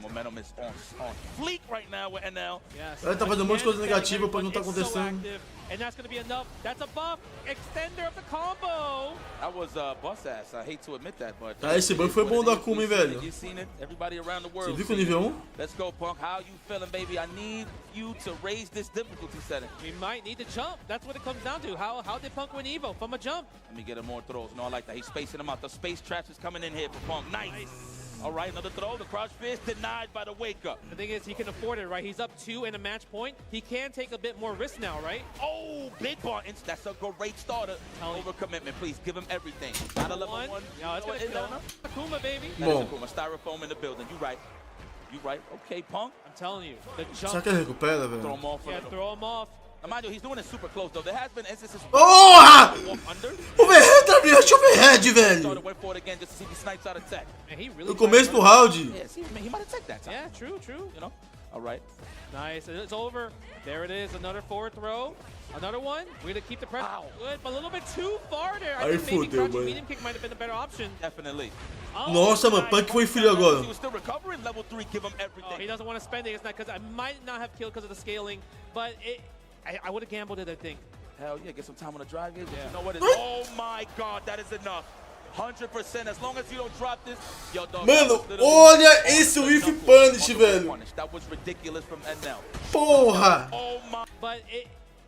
Momentum is on fleek right now with NL. Yes. Ele tá fazendo um monte de coisa negativa, pois não tá acontecendo. And that's going to be enough. That's a buff. Extender of the combo. That was bust ass. I hate to admit that, but esse buff foi bom do Akuma, hein, velho. You've seen it. Everybody around the world. Você viu com o nível 1? Let's go, Punk. How you feeling, baby? I need you to raise this difficulty setting. We might need to jump. That's what it comes down to. How did Punk win Evo? From a jump. Let me get him more throws. No, I like that. He's spacing them out. The space traps is coming in here for Punk. Nice. All right, another throw. The crouch fist denied by the wake up. The thing is, he can afford it, right? He's up 2 in a match point. He can take a bit more risk now, right? Oh, big buttons. That's a great starter. Over commitment, please. Give him everything. Not a level 1. No, it's going to kill Akuma, baby. That is Akuma. Styrofoam in the building. You right. You right. Okay, Punk. I'm telling you. The jump. Será que ele recupera, velho? Throw him off. Yeah, throw him off. Now, mind you, he's doing it super close, though. There has been instances. Porra! Under. Overhead, deixa o overhead, velho. Went for it again just to see if he snipes out attack. Man, he really No começo do round. Yeah, see, man, he might have taken that time. Yeah, true. You know? All right. Nice. It's over. There it is. Another forward throw. Another one. We're going to keep the pressure. Good, but a little bit too far there. I think maybe crouching medium kick might have been a better option. Definitely. Nossa, mano, Punk foi frio agora. He was still recovering. Level 3, give him everything. Oh, he doesn't want to spend it. It's not because I might not have killed because of the scaling, but I would have gambled it, I think. Hell yeah, get some time on the drive gauge. Yeah. You know what? Oh my God, that is enough. 100%. As long as you don't drop this, yo, dog. Mano, olha esse whiff punish, velho. That was ridiculous from NL. Porra. Oh my. But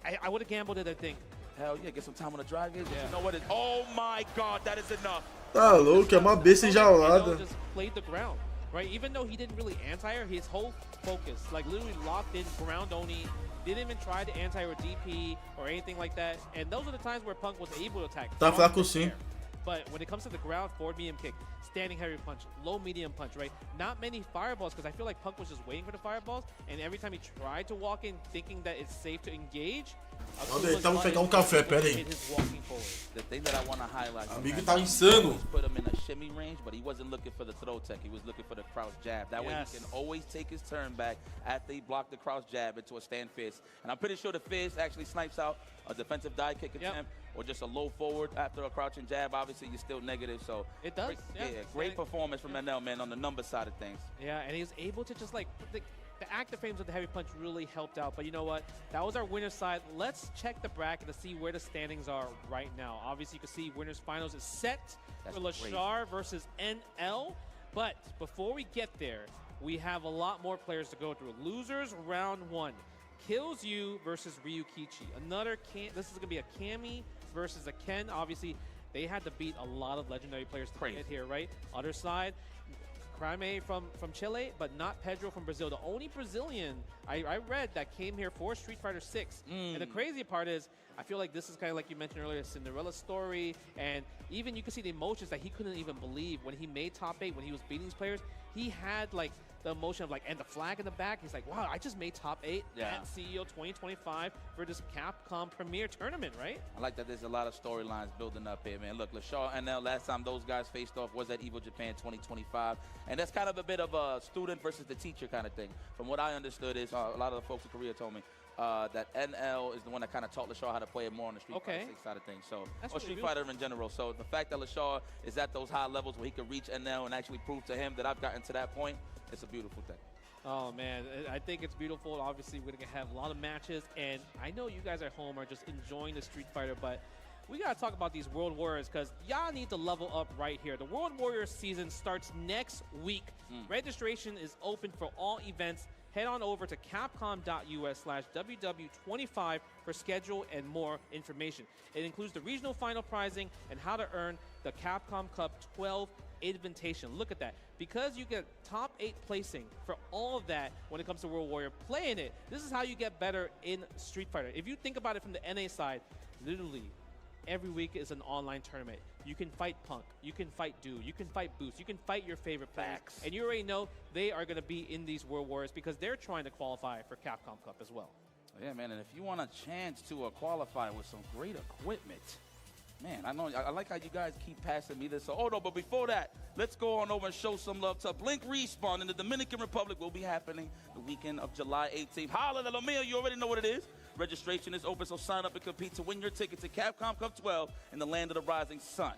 I would have gambled it, I think. Hell yeah, get some time on the drive gauge. You know what? Oh my God, that is enough. Tá louco, é uma besta enjaulada. Just played the ground, right? Even though he didn't really anti-air, his whole focus, like literally locked in ground only. Didn't even try to anti or DP or anything like that. And those are the times where Punk was able to attack. Tá fraco sim. But when it comes to the ground, forward medium kick, standing heavy punch, low medium punch, right? Not many fireballs, because I feel like Punk was just waiting for the fireballs, and every time he tried to walk in thinking that it's safe to engage, Vou deitar, vou pegar café, pera aí. The thing that I want to highlight. Amigo tá insano. Put him in a shimmy range, but he wasn't looking for the throw tech. He was looking for the crouch jab. That way he can always take his turn back after he blocked the crouch jab into a stand fist. And I'm pretty sure the fist actually snipes out a defensive dive kick attempt or just a low forward after a crouching jab. Obviously, you're still negative. So it does. Great performance from NL, man, on the number side of things. Yeah, and he was able to just like the active frames of the heavy punch really helped out. But you know what? That was our winner's side. Let's check the bracket to see where the standings are right now. Obviously, you can see winners finals is set for Leshar versus NL. But before we get there, we have a lot more players to go through. Losers round 1. Killzyou versus Ryukichi. This is going to be a Kami versus a Ken. Obviously, they had to beat a lot of legendary players to get here, right? Other side, Craime from Chile, but not Pedro from Brazil. The only Brazilian I read that came here for Street Fighter 6. And the crazy part is, I feel like this is kind of like you mentioned earlier, a Cinderella story. And even you can see the emotions that he couldn't even believe when he made top 8, when he was beating these players. He had like the emotion of like, and the flag in the back. He's like, wow, I just made top 8 at CEO 2025 for this Capcom Premier tournament, right? I like that there's a lot of storylines building up here, man. Look, Leshar and NL, last time those guys faced off was at EVO Japan 2025. And that's kind of a bit of a student versus the teacher kind of thing. From what I understood is, a lot of the folks in Korea told me, that NL is the one that kind of taught Leshar how to play it more on the Street Fighter 6 side of things. So, or Street Fighter in general. So the fact that Leshar is at those high levels where he can reach NL and actually prove to him that I've gotten to that point, it's a beautiful thing. Oh, man, I think it's beautiful. Obviously, we're going to have a lot of matches, and I know you guys at home are just enjoying the Street Fighter, but we got to talk about these World Warriors because y'all need to level up right here. The World Warriors season starts next week. Registration is open for all events. Head on over to capcom.us/WW25 for schedule and more information. It includes the regional final prizing and how to earn the Capcom Cup 12 invitation. Look at that. Because you get top 8 placing for all of that when it comes to World Warrior, playing it, this is how you get better in Street Fighter. If you think about it from the NA side, literally every week is an online tournament. You can fight Punk, you can fight Du, you can fight Boost, you can fight your favorite players. And you already know they are going to be in these World Warriors because they're trying to qualify for Capcom Cup as well. Yeah, man, and if you want a chance to qualify with some great equipment, man, I know I like how you guys keep passing me this. So, oh no, but before that, let's go on over and show some love to Blink Respawn in the Dominican Republic. Will be happening the weekend of July 18th. Holla de Lomeo, you already know what it is. Registration is open, so sign up and compete to win your ticket to Capcom Cup 12 in the land of the rising sun.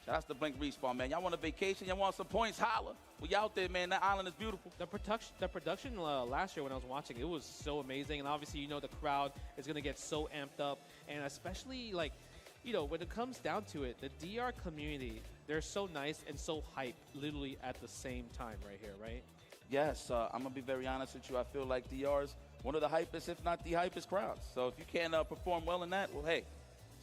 Shout out to Blink Respawn, man. Y'all want a vacation? Y'all want some points? Holla. We out there, man. That island is beautiful. The production last year when I was watching, it was so amazing. And obviously, you know, the crowd is going to get so amped up. And especially, like, you know, when it comes down to it, the DR community, they're so nice and so hype literally at the same time right here, right? Yes, I'm going to be very honest with you. I feel like DR's one of the hypest, if not the hypest crowds. So if you can't perform well in that, well, hey,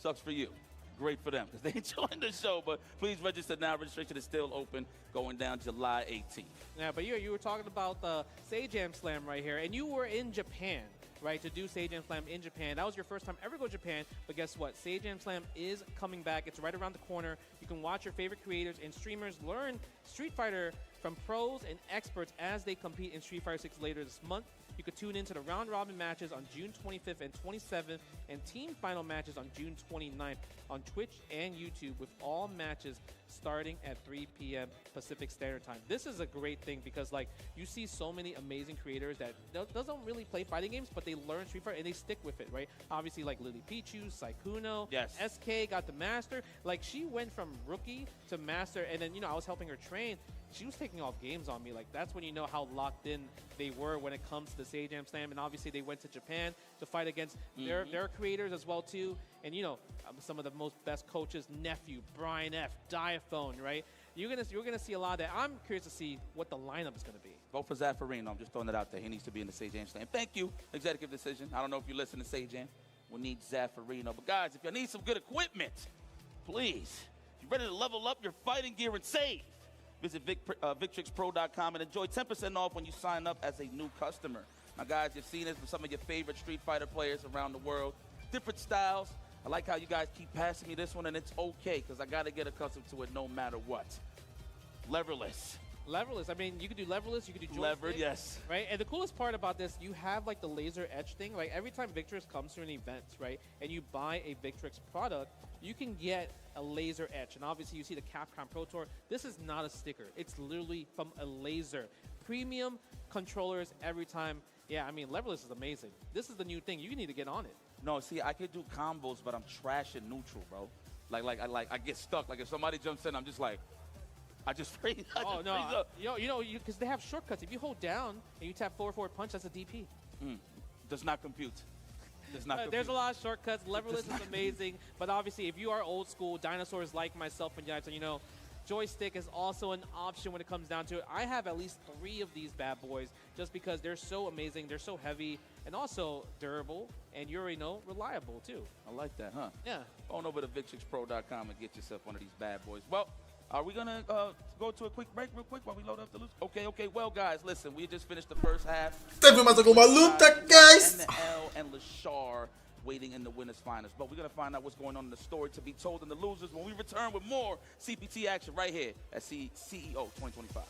sucks for you. Great for them because they enjoying the show. But please register now. Registration is still open going down July 18th. Yeah, but you were talking about the Seijam Slam right here, and you were in Japan, right, to do Seijam Slam in Japan. That was your first time ever go to Japan, but guess what? Seijam Slam is coming back. It's right around the corner. You can watch your favorite creators and streamers learn Street Fighter from pros and experts as they compete in Street Fighter 6 later this month. You could tune into the round-robin matches on June 25th and 27th and team final matches on June 29th on Twitch and YouTube with all matches starting at 3 p.m. Pacific Standard Time. This is a great thing because, like, you see so many amazing creators that doesn't really play fighting games, but they learn Street Fighter and they stick with it, right? Obviously, like Lily Pichu, Saikuno, SK got the master. Like, she went from rookie to master, and then, you know, I was helping her train. She was taking off games on me. Like, that's when you know how locked in they were when it comes to the Seijam Slam. And obviously, they went to Japan to fight against their creators as well, too. And, you know, some of the most best coaches, Nephew, Brian F., Diaphone, right? You're gonna see a lot of that. I'm curious to see what the lineup is going to be. Vote for Zaffarino. I'm just throwing it out there. He needs to be in the Seijam Slam. Thank you, executive decision. I don't know if you listen to Seijam. We need Zaffarino. But, guys, if you need some good equipment, please, if you're ready to level up your fighting gear and save, visit VictrixPro.com and enjoy 10% off when you sign up as a new customer. Now, guys, you've seen this from some of your favorite Street Fighter players around the world. Different styles. I like how you guys keep passing me this one, and it's okay, because I got to get accustomed to it no matter what. Leverless. Leverless. I mean, you could do leverless, you could do joystick. Levered, yes. Right? And the coolest part about this, you have like the laser etch thing. Like every time Victrix comes to an event, right, and you buy a Victrix product, you can get a laser etch. And obviously you see the Capcom Pro Tour. This is not a sticker. It's literally from a laser. Premium controllers every time. Yeah, I mean, leverless is amazing. This is the new thing. You need to get on it. No, see, I could do combos, but I'm trash and neutral, bro. I get stuck. Like if somebody jumps in, I'm just like, I just freeze. Oh no, because they have shortcuts. If you hold down and you tap forward punch, that's a DP. Does not compute. Does not compute. There's a lot of shortcuts. Leverless is amazing, but obviously, if you are old school dinosaurs like myself and Yaito, you know, joystick is also an option when it comes down to it. I have at least 3 of these bad boys just because they're so amazing, they're so heavy, and also durable, and you already know, reliable too. I like that, huh? Yeah. Go on over to VictrixPro.com and get yourself one of these bad boys. Well, are we going to go to a quick break real quick while we load up the loot? Okay. Well, guys, listen, we just finished the first half. Teve mais alguma luta, guys? And the L and Leshar waiting in the winners finals. But we're going to find out what's going on in the story to be told in the losers when we return with more CPT action right here at CEO 2025.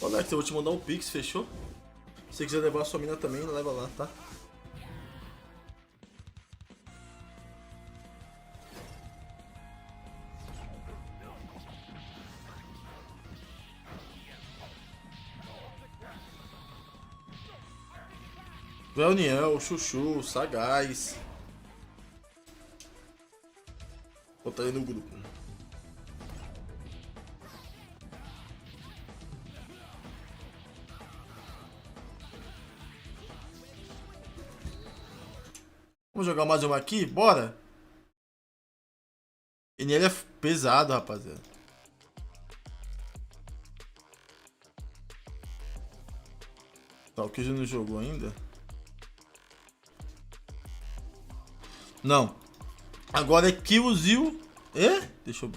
Ô Lex, eu vou te mandar um pix, fechou? Se você quiser levar a sua mina também, leva lá, tá? União, Chuchu, Sagaz. Botar aí no grupo. Vamos jogar mais uma aqui? Bora! E nele é pesado, rapaziada. Tá, o Killzyou não jogou ainda? Não. Agora é Killzyou. Deixa eu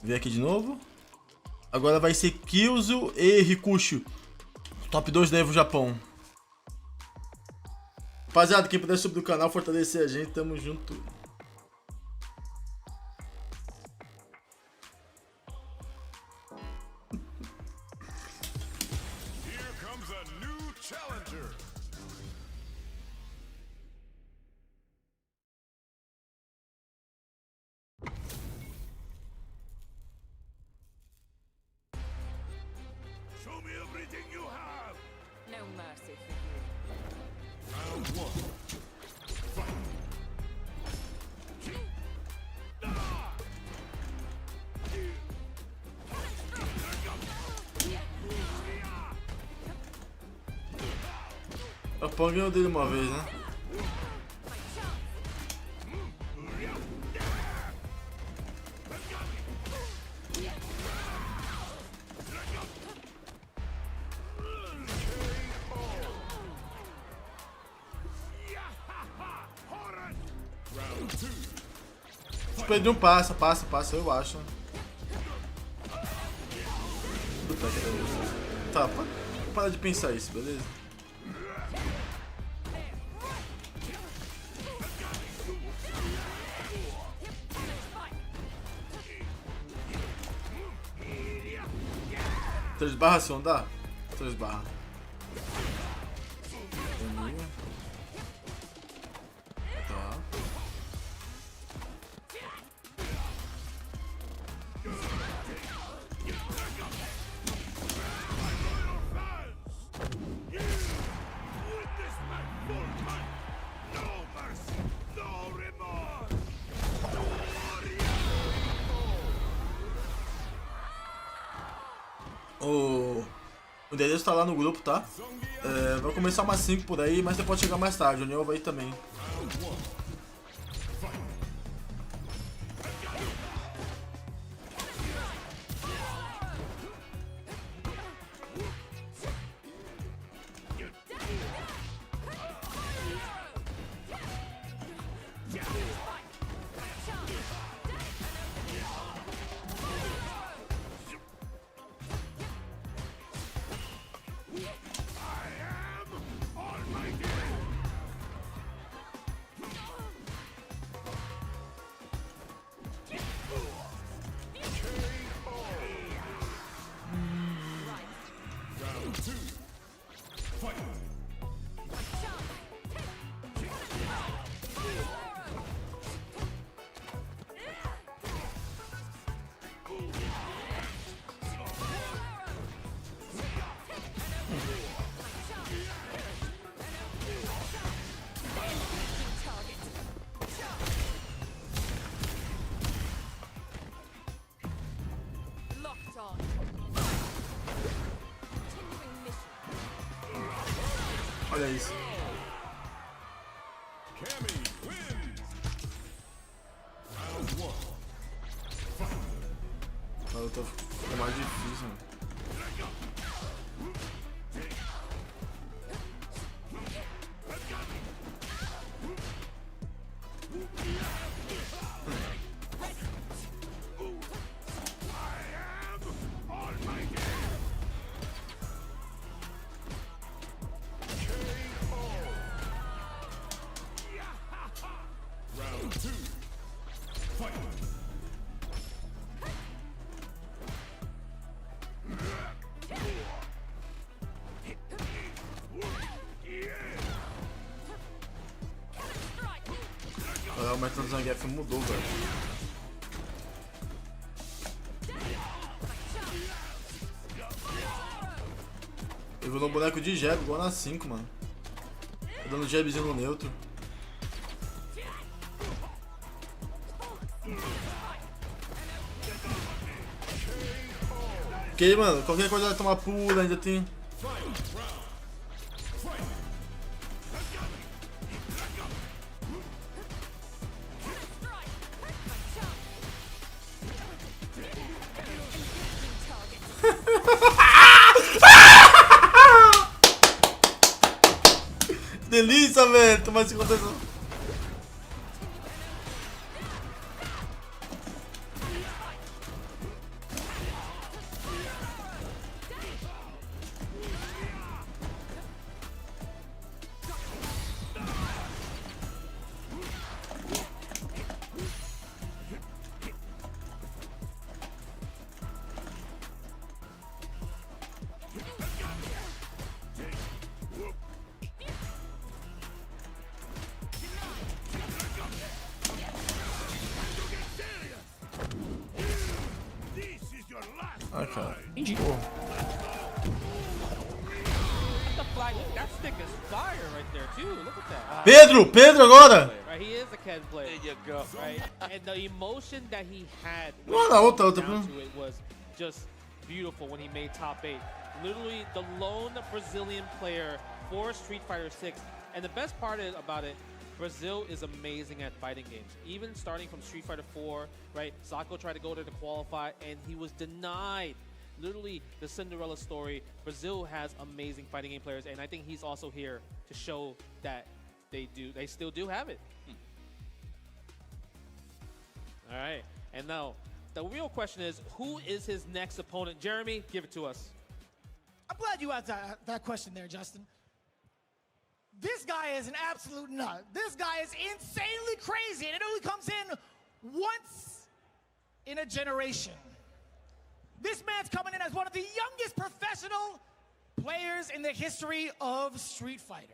ver aqui de novo. Agora vai ser Killzyou e Ryukichi. Top 2 da Evo Japão. Rapaziada, quem puder subir do canal, fortalecer a gente, tamo junto. Here comes a new challenger. Show me everything you have. No mercy for you. Round 1. Fight. A Pong ganhou dele uma vez, né? O Pedro passa, eu acho. Tá, para de pensar isso, beleza? Três barras se não dá? 3 barras. Tá. O endereço tá lá no grupo, tá? Vai começar umas 5 por aí, mas você pode chegar mais tarde. O União vai também. Olha isso. A luta ficou mais difícil, mano. O método Zangief mudou, velho. Eu vou no boneco de jab, igual na 5, mano. Tô dando jabzinho no neutro. Ok, mano. Qualquer coisa vai tomar pula, ainda tem. Delícia, velho. Tomar esse contato. Ai, cara. Entendi. That stick is fire right there too. Look at that. Pedro agora. Right, he is a Ken player. There you go. Right, and the emotion that he had outra. down to it was just beautiful when he made top 8. Literally the lone Brazilian player for Street Fighter 6. And the best part about it, Brazil is amazing at fighting games. Even starting from Street Fighter 4, right? Sako tried to go there to qualify, and he was denied. Literally, the Cinderella story. Brazil has amazing fighting game players, and I think he's also here to show that they still do have it. All right, and now the real question is, who is his next opponent? Jeremy, give it to us. I'm glad you asked that question there, Justin. This guy is an absolute nut. This guy is insanely crazy, and it only comes in once in a generation. This man's coming in as one of the youngest professional players in the history of Street Fighter.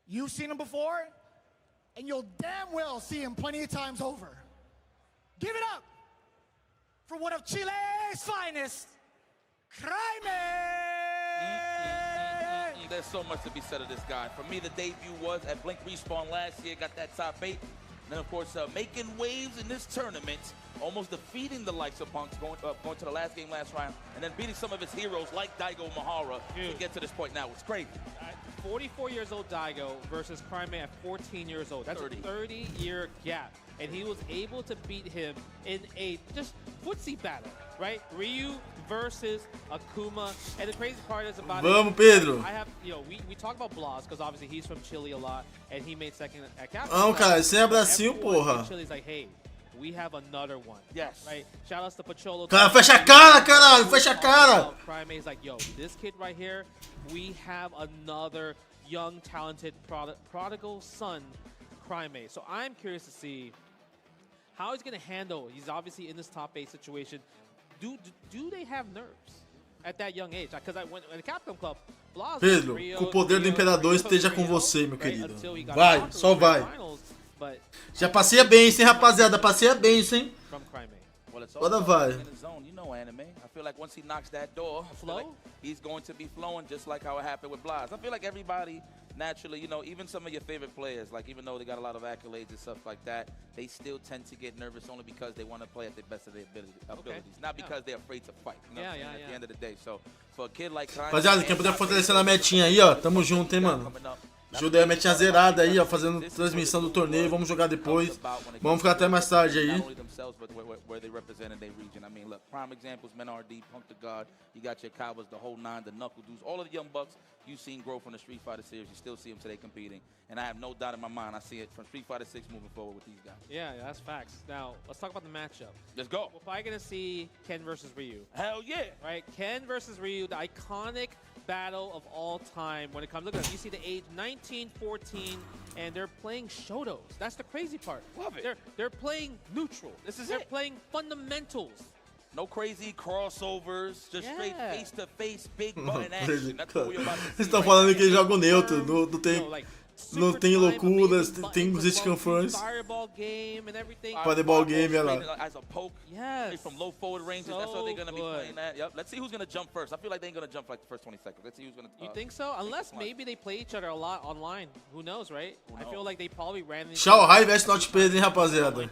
You've seen him before, and you'll damn well see him plenty of times over. Give it up for one of Chile's finest, Craime! There's so much to be said of this guy. For me, the debut was at Blink Respawn last year, got that top 8. And then, of course, making waves in this tournament, almost defeating the likes of Punks, going to the last game last round, and then beating some of his heroes like Daigo Mahara to get to this point now. It's crazy. 44 years old Daigo versus Craime at 14 years old. That's 30. A 30-year gap. And he was able to beat him in a just footsie battle, right? Ryu versus Akuma. And the crazy part is about Pedro. I have, we talk about Blaz because obviously he's from Chile a lot, and he made second at Capcom. Não, cara, sem abracinho, porra. Chile's like, hey, we have another one. Yes. Right? Shout outs to Pacholo. Cara, fecha a cara, caralho, fecha a cara. Crimei's like, yo, this kid right here, we have another young, talented prodigal son, Craime. So I'm curious to see how he's going to handle. He's obviously in this top 8 situation. Do they have nerves at that young age? Because when the Capcom Club, Blaz, Pedro, que o poder do Imperador esteja com você, meu querido. Vai, só vai. Já passei bem, hein, rapaziada? Passei bem, hein? Agora vai. You know anime. I feel like once he knocks that door, like he's going to be flowing just like how it happened with Blaz. I feel like everybody naturally, you know, even some of your favorite players, like even though they got a lot of accolades and stuff like that, they still tend to get nervous only because they want to play at the best of their abilities, not because they're afraid to fight. You know what I'm saying? At the end of the day, so for a kid like Craime, rapaziada, quem puder fortalecer na metinha aí, ó, tamo junto, hein, mano. Ajuda aí a metinha zerada aí, ó, fazendo transmissão do torneio, vamos jogar depois. Vamos ficar até mais tarde aí. Where they represented their region. I mean, look, prime examples, Men-RD, Punk the God, you got your Kawas, the whole nine, the KnuckleDus, all of the young bucks you've seen grow from the Street Fighter series. You still see them today competing. And I have no doubt in my mind, I see it from Street Fighter 6 moving forward with these guys. Yeah, that's facts. Now, let's talk about the matchup. Let's go. We're probably going to see Ken versus Ryu. Hell yeah. Right? Ken versus Ryu, the iconic battle of all time when it comes. Look at them. You see the age 19, 14, and they're playing Shotos. That's the crazy part. Love it. They're playing neutral. They're playing fundamentals. No crazy crossovers, just straight face-to-face, big button action. That's what we're about to see. Eles estão falando que eles jogam neutro, não tem loucuras, tem os escanfões. Fireball game and everything. Fireball game, olha lá. As a poke, from low forward ranges, that's what they're going to be playing at. Yep. Let's see who's going to jump first. I feel like they ain't going to jump for like the first 20 seconds. Let's see who's going to... You think so? Unless maybe they play each other a lot online. Who knows, right? I feel like they probably ran into... Tchau, High Vest Not Pedro, hein, rapaziada.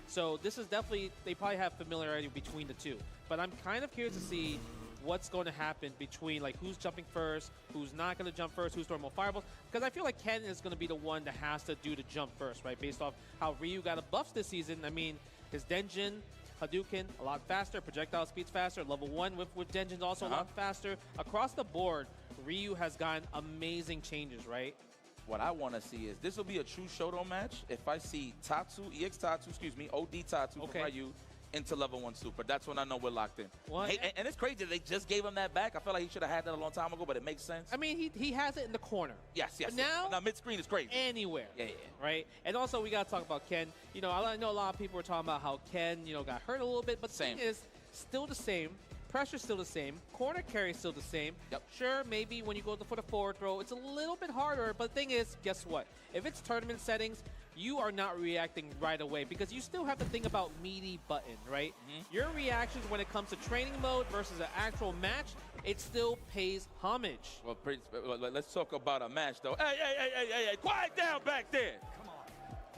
So this is definitely... They probably have familiarity between the two. But I'm kind of curious to see what's going to happen between like who's jumping first, who's not going to jump first, who's throwing more fireballs. Because I feel like Ken is going to be the one that has to do the jump first, right? Based off how Ryu got a buffs this season. I mean, his Denjin, Hadouken, a lot faster, projectile speed's faster. Level 1 with Denjin's also a lot faster. Across the board, Ryu has gotten amazing changes, right? What I want to see is this will be a true Shoto match if I see Tatsu, EX Tatsu, OD Tatsu from Ryu into level 1 super. That's when I know we're locked in. Hey, and it's crazy they just gave him that back. I felt like he should have had that a long time ago, but it makes sense. I mean, he has it in the corner. Yes. But now mid-screen is crazy. Anywhere. Yeah. Right? And also, we got to talk about Ken. You know, I know a lot of people were talking about how Ken, you know, got hurt a little bit, but the thing is, still the same. Pressure's still the same. Corner carry's still the same. Yep. Sure, maybe when you go for the forward throw, it's a little bit harder, but the thing is, guess what? If it's tournament settings, you are not reacting right away because you still have to think about meaty button, right? Your reactions when it comes to training mode versus an actual match, it still pays homage. Well, let's talk about a match, though. Hey, quiet down back there.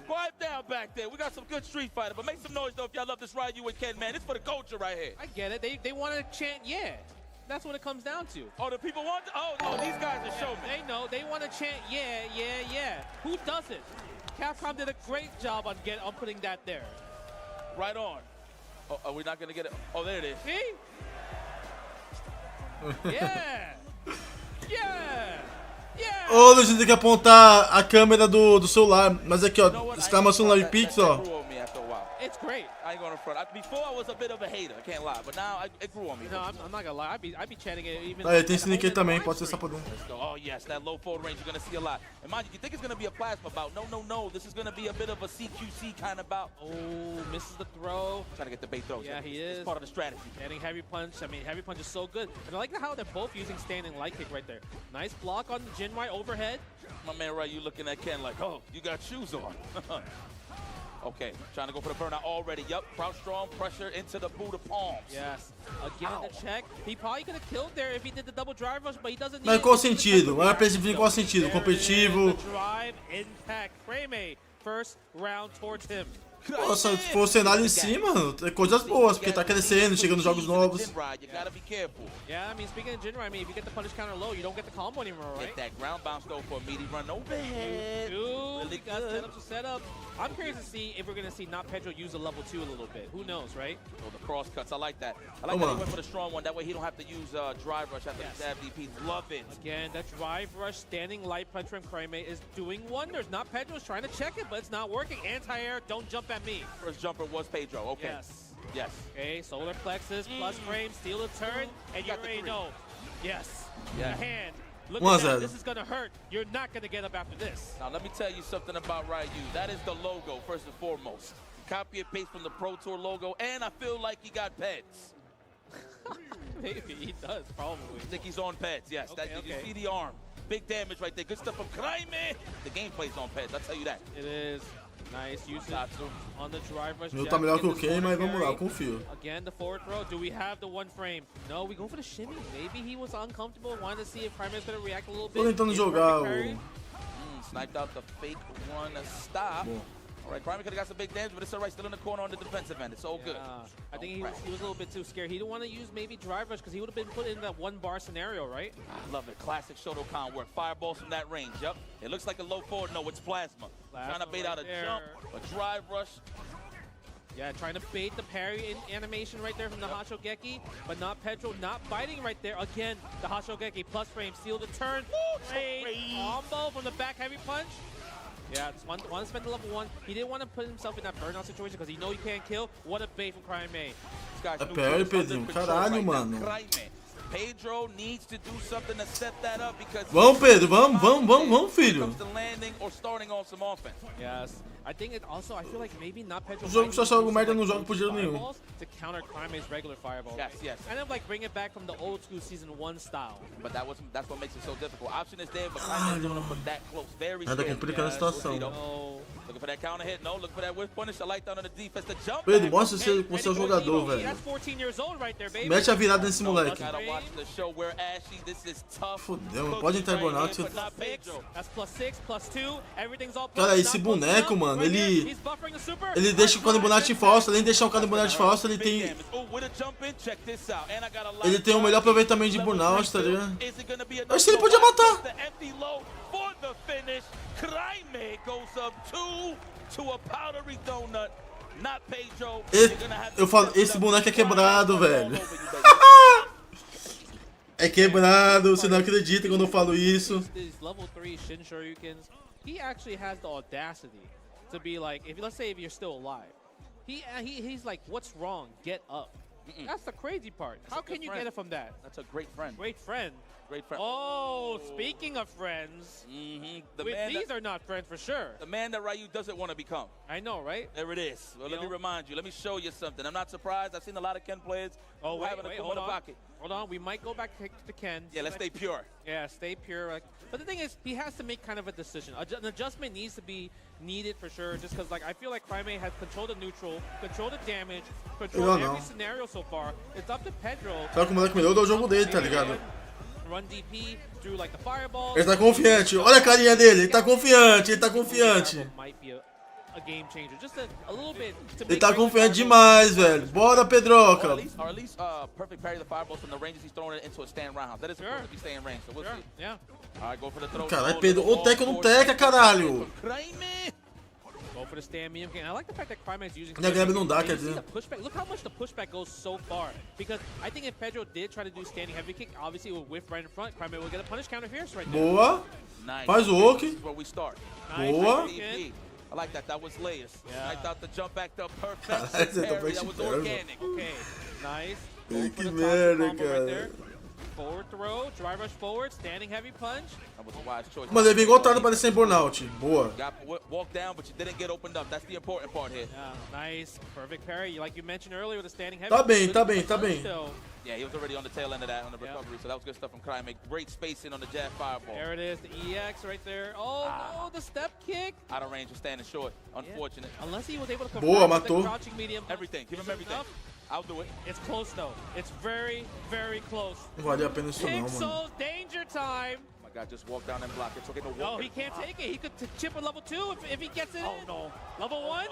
Quiet down back there. We got some good Street Fighter, but make some noise, though, if y'all love this Ryu and Ken, man. It's for the culture right here. I get it. They want to chant, yeah. That's what it comes down to. Oh, the people want to? Oh, no, these guys are showmen. They know. They want to chant, yeah. Who doesn't? Capcom did a great job on putting that there. Right on. Oh, are we not going to get it? Oh, there it is. See? Yeah. Ô, Luiz, tem que apontar a câmera do celular. Mas aqui, ó, exclamação Live Pix, ó. It's great. I ain't going to front. Before I was a bit of a hater, I can't lie, but now it grew on me. No, I'm not gonna lie. I'd be chanting it even. Aí, tem sneak aí também, pode ser sapadão. Oh, yes, that low forward range, you're going to see a lot. And mind you, you think it's going to be a plasma bout. No. This is going to be a bit of a CQC kind of bout. Oh, misses the throw. Trying to get the bait throws. Yeah, he is. It's part of the strategy. Getting heavy punch. I mean, heavy punch is so good. And I like how they're both using standing light kick right there. Nice block on the Jinwai overhead. My man Ryu looking at Ken like, oh, you got shoes on. Okay, trying to go for the burnout already. Yup, crouch strong, pressure into the Buddha palms. Yes. Again, the check. He probably could have killed there if he did the double drive rush, but he doesn't need Mas qual sentido? Vai especificar qual sentido? Competitivo. Drive, impact, Craime. First round towards him. Nossa, se for o cenário em cima, é coisas boas, porque tá crescendo, chegando jogos novos. Yeah, I mean, speaking of Jinrai, I mean, if you get the punish counter low, you don't get the combo anymore, right? Get that ground bounce though for a meaty run overhead. Dude, he got setup to setup. I'm curious to see if we're going to see not Pedro use a level 2 a little bit. Who knows, right? Oh, the cross cuts. I like that. I like that he went for the strong one. That way he don't have to use drive rush after the stab DP. Love it. Again, that drive rush standing light punch from Craime is doing wonders. Not Pedro's trying to check it, but it's not working. Anti-air, don't jump at me. First jumper was Pedro. Okay. Yes. Okay, solar plexus plus frame, steal a turn, and you already know. Yes. The hand. Look at that. This is going to hurt. You're not going to get up after this. Now, let me tell you something about Ryu. That is the logo, first and foremost. Copy and paste from the Pro Tour logo, and I feel like he got pets. Maybe he does, probably. I think he's on pets, yes. Okay, You see the arm. Big damage right there. Good stuff from Craime. The gameplay's on pets, I'll tell you that. It is. Nice usage on the drive rush. Meu tá melhor que o Ken, mas vamos lá, eu confio. Again, the forward throw. Do we have the one frame? No, we go for the shimmy. Maybe he was uncomfortable, wanted to see if Craime is going to react a little bit. Tô tentando jogar Sniped out the fake one stop. All right, Craime could have got some big damage, but it's all right. Still in the corner on the defensive end. It's all good. I think he was a little bit too scared. He didn't want to use maybe drive rush because he would have been put in that one bar scenario, right? I love it. Classic Shotokan work. Fireballs from that range. Yep. It looks like a low forward. No, it's plasma. Trying to bait out a jump, a drive rush. Yeah, trying to bait the parry in animation right there from the Hashogeki, but not Pedro, not biting right there. Again, the Hashogeki plus frame, seal the turn. Combo from the back heavy punch. Yeah, just want to spend the level 1. He didn't want to put himself in that burnout situation because he know he can't kill. What a bait from Craime. É parry, Pedrinho. Caralho, mano. Pedro needs to do something to set that up because vamos, Pedro, vamos, filho. Landing or starting on some offense. Yes. I think it also, I feel like maybe not Pedro. O jogo só joga merda, não joga por jeito nenhum. To counter Craime's regular fireball. Yes. Kind of like bring it back from the old school season 1 style. But that's what makes it so difficult. Option is there, but Craime's doing it from that close. Very scary. Nada complicando a situação. Looking for that counter hit. No, look for that whiff punish. I like that on the defense. The jump. Pedro, mostra você é o jogador, velho. That's 14 years old right there, baby. Mete a virada nesse moleque. Fudeu, não pode entrar em burnout. Cara, esse boneco, mano, ele deixa o cara em burnout falso, além de deixar o cara em burnout falso, ele tem o melhor aproveitamento de burnout, tá ligado? Eu acho que ele podia matar. Eu falo, esse boneco é quebrado, velho. É quebrado, você não acredita quando eu falo isso. Level 3 Shin Shoryukens, he actually has the audacity to be like, let's say if you're still alive, he's like, what's wrong? Get up. That's the crazy part. How can you get it from that? That's a great friend. Great friend. Great friend. Oh, speaking of friends, these are not friends for sure. The man that Ryu doesn't want to become. I know, right? There it is. Well, let me remind you. Let me show you something. I'm not surprised. I've seen a lot of Ken players. Oh, wait, hold on. We might go back to Ken. Yeah, let's stay pure. Yeah, stay pure. But the thing is, he has to make kind of a decision. An adjustment needs to be needed for sure, just because like I feel like Craime has controlled the neutral, controlled the damage, controlled every scenario so far. It's up to Pedro. Só que o moleque melhorou o jogo dele, tá ligado? Run DP through like the fireball. Ele tá confiante. Olha a carinha dele. Ele tá confiante. Game changer, just a little bit. Ele tá confiante demais, velho. Bora, Pedroca. Or at least perfect parry the fireballs from the ranges he's throwing it into a stand round. That is supposed to be staying range, so we'll see. Yeah. All right, go for the throw. Caralho, Pedro, o teca não teca, caralho. Go for the stand medium game. I like the fact that Craime is using. Não dá, quer dizer. Look how much the pushback goes so far. Because I think if Pedro did try to do standing heavy kick, obviously it would whiff right in front. Craime will get a punish counter fierce right there. Boa. Faz o hook. Where we start. Boa. I like that. That was layers. Yeah. I thought the jump back to perfect. That was organic. Okay. Nice. Que merda, cara. Forward throw, drive rush forward, standing heavy punch. That was a wise choice. Mano, ele vem voltado para descer em burnout. Boa. Got walked down, but you didn't get opened up. That's the important part here. Yeah, nice. Perfect parry. Like you mentioned earlier with the standing heavy. Tá bem. Yeah, he was already on the tail end of that on the recovery, so that was good stuff from Craime. Great spacing on the jab fireball. There it is, the EX right there. Oh no, the step kick. Out of range, standing short. Unfortunate. Yeah. Unless he was able to Boa, matou. crouching medium. Everything. Give him everything. I'll do it. It's close though. It's very, very close. Não vale a pena isso não, mano. Killzyou's danger time. My God, just walk down and block it. Okay, no, he can't take it. He could chip a level 2 if he gets it. Oh no. Level 1?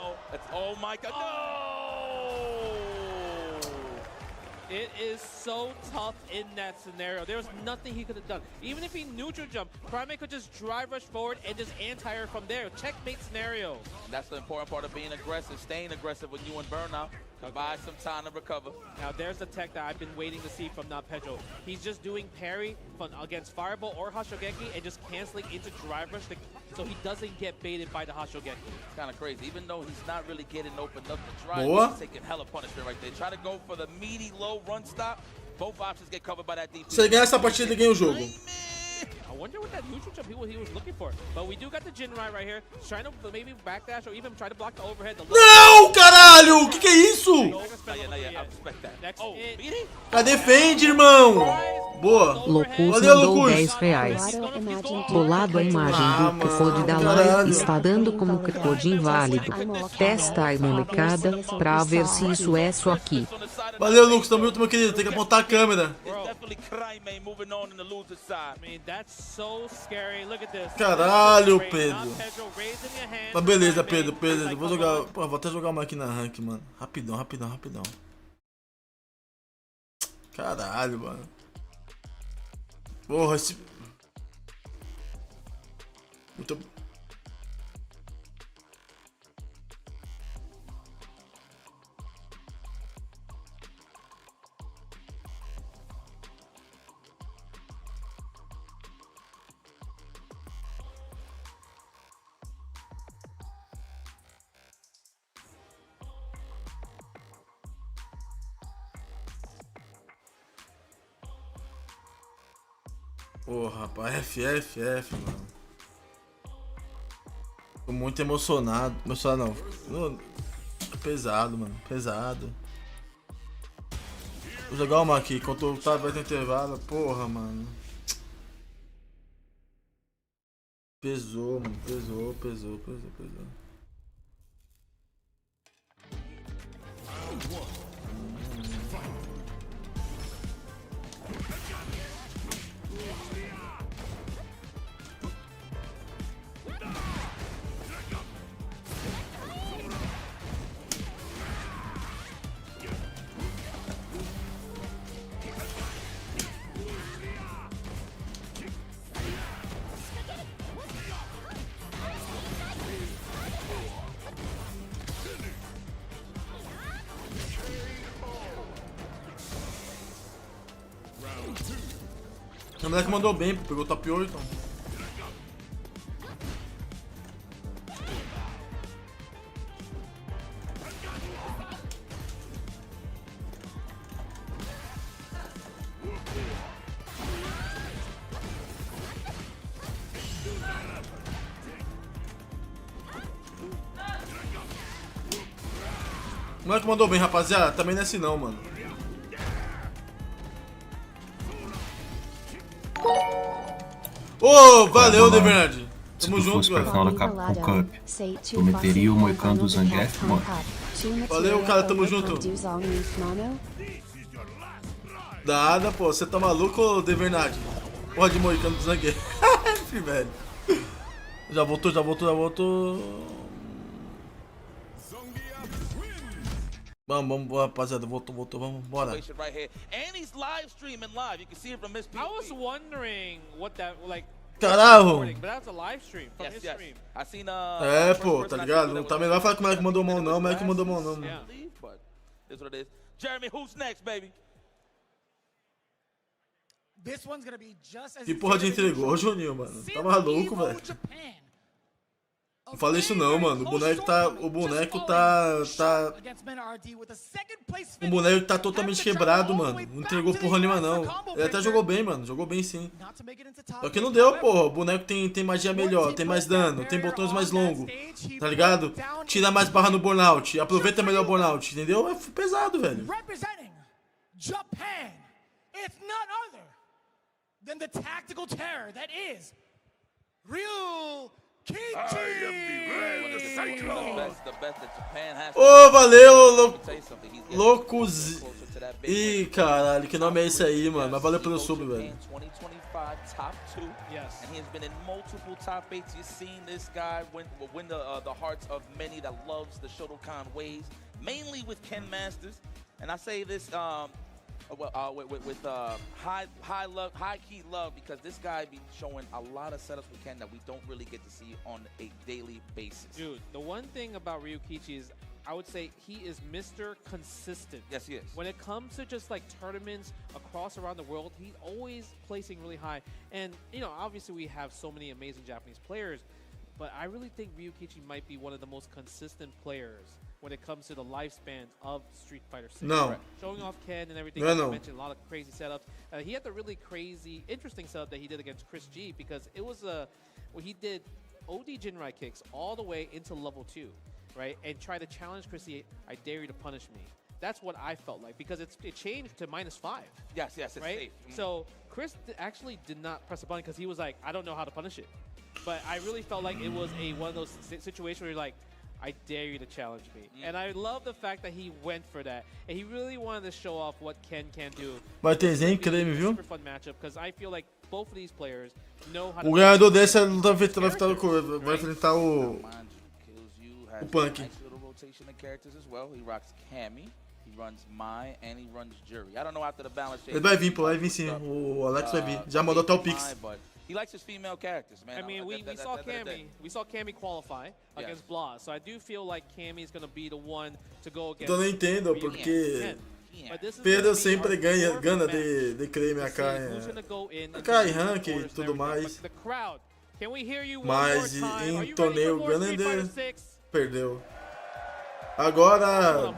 Oh my God. No! It is so tough in that scenario. There was nothing he could have done. Even if he neutral jumped, Craime could just drive rush forward and just anti-air from there. Checkmate scenario. That's the important part of being aggressive, staying aggressive when you in burnout. Buy some time to recover. Now there's the tech that I've been waiting to see from Pedro. He's just doing parry against Fireball or Hashogeki and just canceling into drive rush so he doesn't get baited by the Hashogeki. It's kind of crazy. Even though he's not really getting opened up to drive, he's taking hella punishment right there. Try to go for the meaty low run stop. Both options get covered by that DP. Se ele ganhar essa partida, ele ganha o jogo. I wonder what that neutral jump he was looking for. But we do got the Jinrai right here. Trying to maybe backdash or even try to block the overhead. Não, caralho! Que é isso? Cadê Fend, irmão? Boa. Locus Valeu, mandou Locus. R$10. Bolado, a imagem do code da live está dando como code inválido. Testa aí, molecada, pra ver se isso é só aqui. Valeu, Lucas. Tamo junto, meu querido. Tem que apontar a câmera. definitely craime moving on in the loser side. I mean, that's so scary. Look at this. Caralho, Pedro. Pedro raising your hand. Mas beleza, Pedro. Vou jogar. Pô, vou até jogar uma aqui na rank, mano. Rapidão. Caralho, mano. Porra, esse. Muito. Porra, rapaz, FF, mano. Tô muito emocionado. Emocionado não. Pesado, mano. Pesado. Vou jogar uma aqui. Enquanto o Otávio vai ter intervalo. Porra, mano. Pesou, mano. Pesou. O moleque mandou bem, pegou o top 8. O moleque mandou bem, rapaziada. Também não é assim não, mano. Ô, valeu, de verdade. Tamo junto, pra final da Capcom Cup, tu meteria o moicano do Zangief, mano? Valeu, cara, tamo junto. Nada, pô, você tá maluco, de verdade? Porra de moicano do Zangief. Velho. Já voltou. Vamos, rapaziada, voltou, vamos, bora. I was wondering what that, like, caralho! but that's a live stream from his stream. I seen, é, pô, tá ligado? Não tá melhor falar que o moleque mandou mão, não. O moleque mandou mão, não. This what it is. Jeremy, who's next, baby? This one's gonna be just as Que porra de entregou, Juninho, mano. Tá maluco, velho. Não falei isso não, mano. O boneco tá totalmente quebrado, mano. Não entregou porra nenhuma, não. Ele até jogou bem, mano. Jogou bem, sim. Só que não deu, porra. O boneco tem magia melhor, tem mais dano, tem botões mais longos. Tá ligado? Tira mais barra no burnout. Aproveita melhor o burnout, entendeu? É pesado, velho. Representing Japan, it's none other than the tactical terror that is Ryukichi. Ô, valeu, loucos. Ih, caralho, que nome é esse aí, mano? Mas valeu pelo sub, velho. Yes. And he has been in multiple top 8s. You've seen this guy win the hearts of many that loves the Shotokan ways, mainly with Ken Masters. And I say this with high key love, because this guy be showing a lot of setups with Ken that we don't really get to see on a daily basis. Dude, the one thing about Ryukichi is, I would say he is Mr. Consistent. Yes, he is. When it comes to just like tournaments across around the world, he's always placing really high. And, you know, obviously we have so many amazing Japanese players, but I really think Ryukichi might be one of the most consistent players when it comes to the lifespan of Street Fighter 6. No. Right. Showing off Ken and everything, No, like no. you mentioned, a lot of crazy setups. He had the really crazy, interesting setup that he did against Chris G, because it was where he did OD Jinrai kicks all the way into level 2, right? And try to challenge Chris G, I dare you to punish me. That's what I felt like, because it changed to -5. Yes, it's right? safe. So Chris actually did not press a button because he was like, I don't know how to punish it. But I really felt like it was one of those situations where you're like, I dare you to challenge me. And I love the fact that he went for that. And he really wanted to show off what Ken can do. Vai ter Zen, craime, viu? Super fun matchup because I feel like both of these players know how to O ganhador dessa luta vai enfrentar o Punk. Nice little rotation of characters as well. He rocks Cammy, he runs Mai, and he runs Jury. I don't know after the balance. Ele vai vir, pô, vai vir sim. O Alex vai vir. Já mandou até o Pix. He likes his female characters, man. I mean, we saw Cammy qualify against Blaz, so I do feel like Cammy is going to be the one to go against. Então não entendo porque Pedro sempre ganha de creme AK em rank e tudo mais. Mas em torneio grande perdeu. Agora,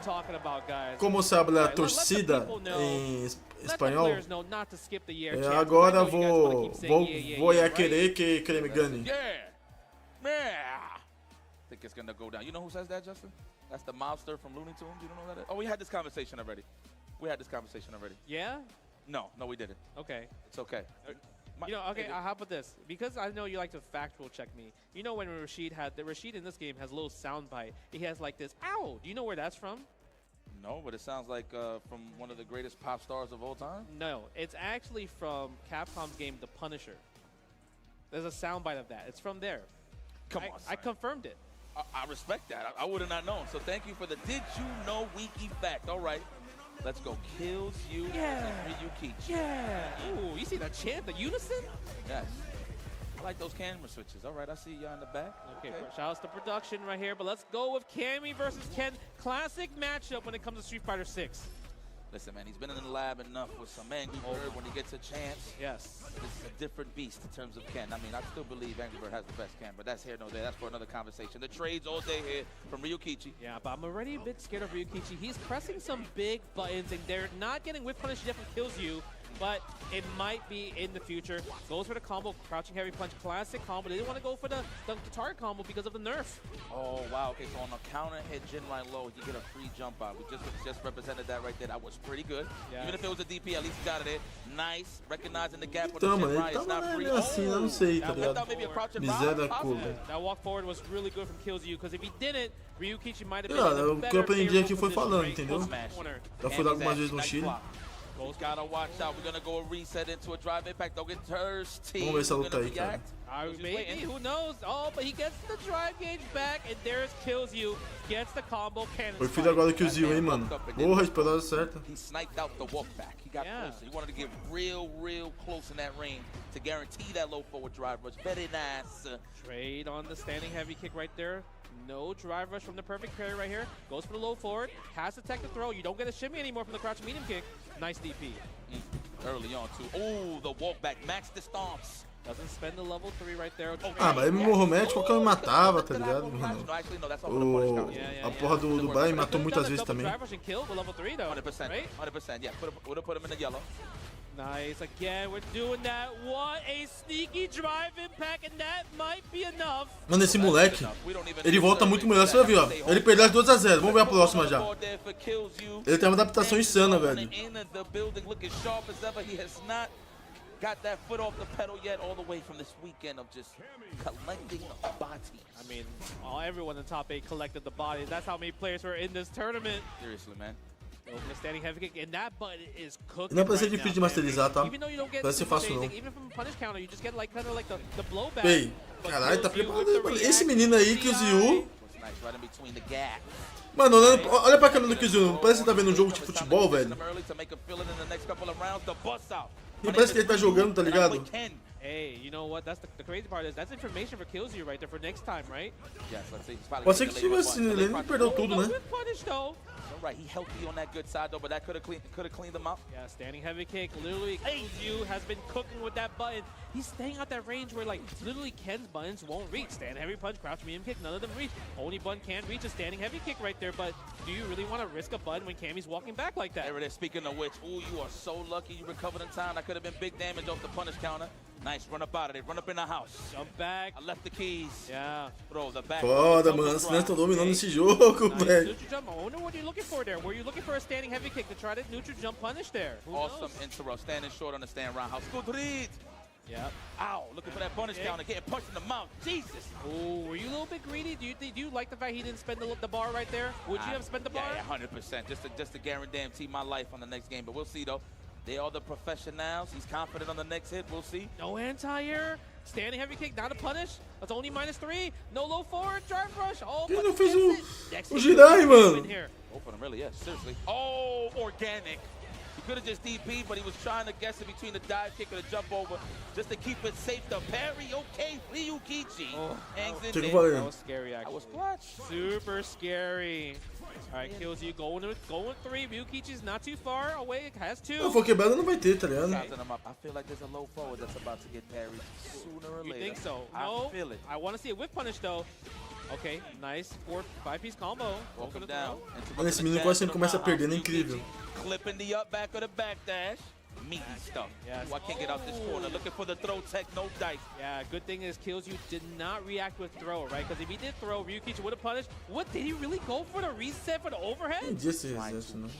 como sabe a torcida em espanhol, agora vou querer que creme ganhe. Think it's gonna go down. You know who says that, Justin? That's the mobster from Looney Tunes. You don't know that? Oh, we had this conversation already. Yeah? No, we didn't. Okay. It's okay. You know, okay, how about this? Because I know you like to factual check me. You know when Rashid in this game has a little sound bite. He has like this, ow! Do you know where that's from? No, but it sounds like from one of the greatest pop stars of all time. No, it's actually from Capcom's game, The Punisher. There's a sound bite of that. It's from there. Come on, I confirmed it. I respect that. I would have not known. So thank you for the did you know wiki fact. All right. Let's go. Killzyou and Ryukichi. Yeah. Ooh, you see that chant, the unison? Yes. I like those camera switches. All right, I see y'all in the back. Okay, shout outs to production right here. But let's go with Cammy versus Ken. Classic matchup when it comes to Street Fighter 6. Listen, man, he's been in the lab enough with some Angry Bird when he gets a chance. Yes. This is a different beast in terms of Ken. I mean, I still believe Angry Bird has the best Ken, but that's here no day. That's for another conversation. The trades all day here from Ryukichi. Yeah, but I'm already a bit scared of Ryukichi. He's pressing some big buttons, and they're not getting whip punish yet from Killzyou, but it might be in the future. Goes for the combo, crouching heavy punch, classic combo. They didn't want to go for the target combo because of the nerf. Oh, wow. Okay, so on a counter hit Jin right low, you get a free jump out. We just represented that right there. That was pretty good. Yeah. Even if it was a DP, at least he got it in. Nice. Recognizing the gap with the Jin right. It's not free. Assim, eu não sei, tá ligado? Miséria curva. That walk forward was really good from Killzyou, because if he didn't, Ryukichi might have been in a o que eu aprendi aqui foi falando, entendeu? Já fui dado algumas vezes no Chile. Both gotta watch out. We're gonna go a reset into a drive impact. Don't get thirsty. Vamos ver essa luta aí, cara. Maybe, who knows? Oh, but he gets the drive gauge back, and there's Killzyou. Gets the combo cannon. Prefiro agora o Killzyou, hein, mano. Porra, esperada certa. He sniped out the walk back. He got closer. He wanted to get real close in that range to guarantee that low forward drive rush. Very nice. Trade on the standing heavy kick right there. No drive rush from the perfect parry right here. Goes for the low forward. Has to tech the throw. You don't get a shimmy anymore from the crouch medium kick. Nice DP. Early on, too. Oh, the walk back. Max the stomps. Doesn't spend the level 3 right there. Ah, mas o Mohamed qualquer um matava, tá ligado, mano? A porra do Dubai matou muitas vezes também. 100%, yeah. Would have put him in the yellow. Nice, again, we're doing that. What a sneaky drive impact, and that might be enough. Mano, esse moleque, ele volta muito melhor, você vai ver, ó. Ele perdeu as 2-0, vamos ver a próxima já. Ele tem uma adaptação insana, velho. Got that foot off the pedal yet, all the way from this weekend of just collecting bodies. I mean, everyone in the top 8 collected the bodies. That's how many players were in this tournament. Seriously, man. The standing heavy kick, and that button is cooking. Não parece difícil de masterizar, tá? Even though you don't get parece fácil não. Even from punish counter, you just get like kind of like the blowback. Ei, caralho, tá preparado. Esse menino aí, Killzyou. Mano, olha pra câmera do Killzyou. Parece que tá vendo um jogo de futebol, velho. E parece que ele tá jogando, tá ligado? Hey, you know what? That's the crazy part is that's information for Killzyou right there for next time, right? Yes, let's see. Pode ser que tivesse, ele não perdeu tudo, né? Right, he healthy on that good side though, but that could have cleaned him up. Yeah, standing heavy kick. Literally, Killzyou has been cooking with that button. He's staying out that range where like literally Ken's buttons won't reach. Stand heavy punch, crouch medium kick, none of them reach. Only button can reach a standing heavy kick right there. But do you really want to risk a button when Cammy's walking back like that? There it is. Speaking of which, ooh, you are so lucky you recovered in time. That could have been big damage off the punish counter. Nice, run up out of it. Run up in the house. Jump back. I left the keys. Yeah. Throw the back. Foda, mano. Os caras estão dominando esse jogo, velho. I wonder what you're looking for there. Were you looking for a standing heavy kick to try to neutral jump punish there? Awesome interrupt. Standing short on the stand roundhouse. Good read. Yep. Ow, looking for that bonus counter, getting punched in the mouth. Jesus. Oh, were you a little bit greedy? Do you like the fact he didn't spend the bar right there? Would you have spent the bar? Yeah, 100%. Just to guarantee my life on the next game. But we'll see, though. They are the professionals. He's confident on the next hit. We'll see. No anti-air. Standing heavy kick, not a punish. That's only -3. No low forward, drive rush. Oh, Ele não fez o Jirai, mano. Both of them, really, yeah. Seriously. Oh, organic. He could have just DP'd, but he was trying to guess it between the dive kick or the jump over just to keep it safe. The parry, okay. Ryukichi hangs in there. That was scary, actually. That was clutch. Super scary. All right, Killzyou going with 3. Ryukichi's not too far away. Has 2. Se for quebrada não vai ter, tá ligado? I feel like there's a low forward that's about to get parried sooner or later. You think so? No. I feel it. I want to see a whip punish, though. Okay, nice 5-piece combo. Welcome down. Mano, esse menino quase sempre começa perdendo, é incrível. Clipping the up back of the back dash. Meaty stuff. Yes. Ooh, I can't get out this corner. Looking for the throw tech, no dice. Yeah, good thing is Killzyou did not react with throw, right? Because if he did throw, Ryukichi would have punished. What, did he really go for the reset for the overhead? Just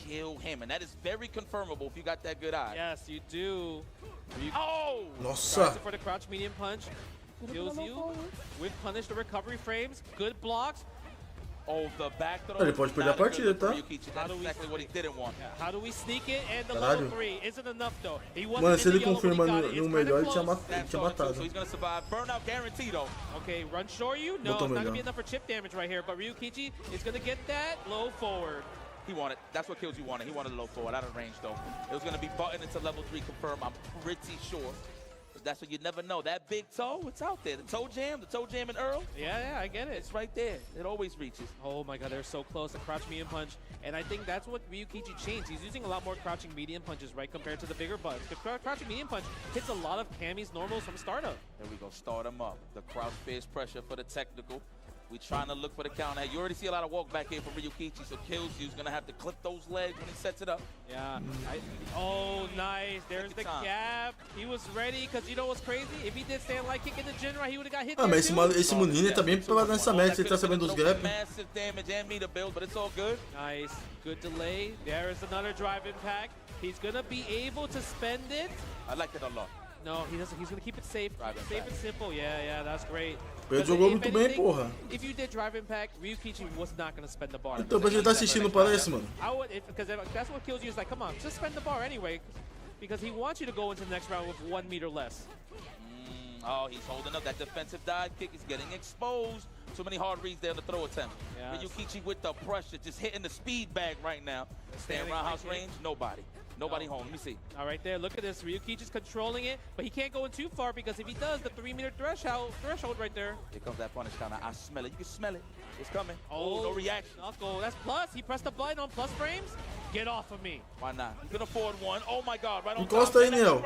kill him, and that is very confirmable if you got that good eye. Yes, you do. Oh! Nossa! For the crouch medium punch. Killzyou with punish the recovery frames. Good blocks. Oh, the back throw. Ele pode perder a partida, tá? That's exactly what he didn't want. Yeah. How do we sneak it? And the low 3 isn't enough, though. He wasn't. Mano, se ele confirma no melhor, ele tinha matado. So he's gonna survive. Burnout guarantee, though. Okay, run short you? No, it's not gonna be enough for chip damage right here. But Ryukichi is gonna get that low forward. He wanted. That's what Killzyou wanted. He wanted a low forward out of range, though. It was gonna be button into level 3 confirm. I'm pretty sure. That's what you never know. That big toe, it's out there. The toe jam and Earl. Yeah, I get it. It's right there. It always reaches. Oh my God, they're so close. The crouch medium punch. And I think that's what Ryukichi changed. He's using a lot more crouching medium punches, right, compared to the bigger buttons. The crouching medium punch hits a lot of Cammy's normals from startup. There we go, start him up. The crouch face pressure for the technical. We're trying to look for the counter. You already see a lot of walk back here from Ryukichi, so Killzyou's gonna have to clip those legs when he sets it up. Yeah. Oh, nice. There's the gap. He was ready, because you know what's crazy? If he did stand like kick in the Jinrai, he would have got hit there mas esse menino tá bem preparado nessa match, ele tá sabendo dos gaps. Massive damage and meter build, but it's all good. Nice. Good delay. There is another drive impact. He's gonna be able to spend it. I like it a lot. No, he doesn't. He's gonna keep it safe. Safe and simple. Yeah, that's great. Pedro jogou muito bem, porra. If you did drive impact, Ryukichi was not gonna spend the bar. Então, pra ele tá assistindo, parece, mano. I would, because that's what Killzyou is like. Come on, just spend the bar anyway, because he wants you to go into the next round with 1 meter less. Oh, he's holding up. That defensive dive kick is getting exposed. Too many hard reads there on the throw attempt. Yeah. Ryukichi with the pressure, just hitting the speed bag right now. Stand roundhouse range, nobody. Nobody home. Let me see. All right, there. Look at this. Ryukichi's controlling it, but he can't go in too far because if he does, the 3 meter threshold right there. Here comes that punish counter. I smell it. You can smell it. It's coming. Oh, no reaction. Knuckle. That's plus. He pressed the button on plus frames. Get off of me. Why not? You can afford one. Oh my God, right on Encosta top. aí, Neo.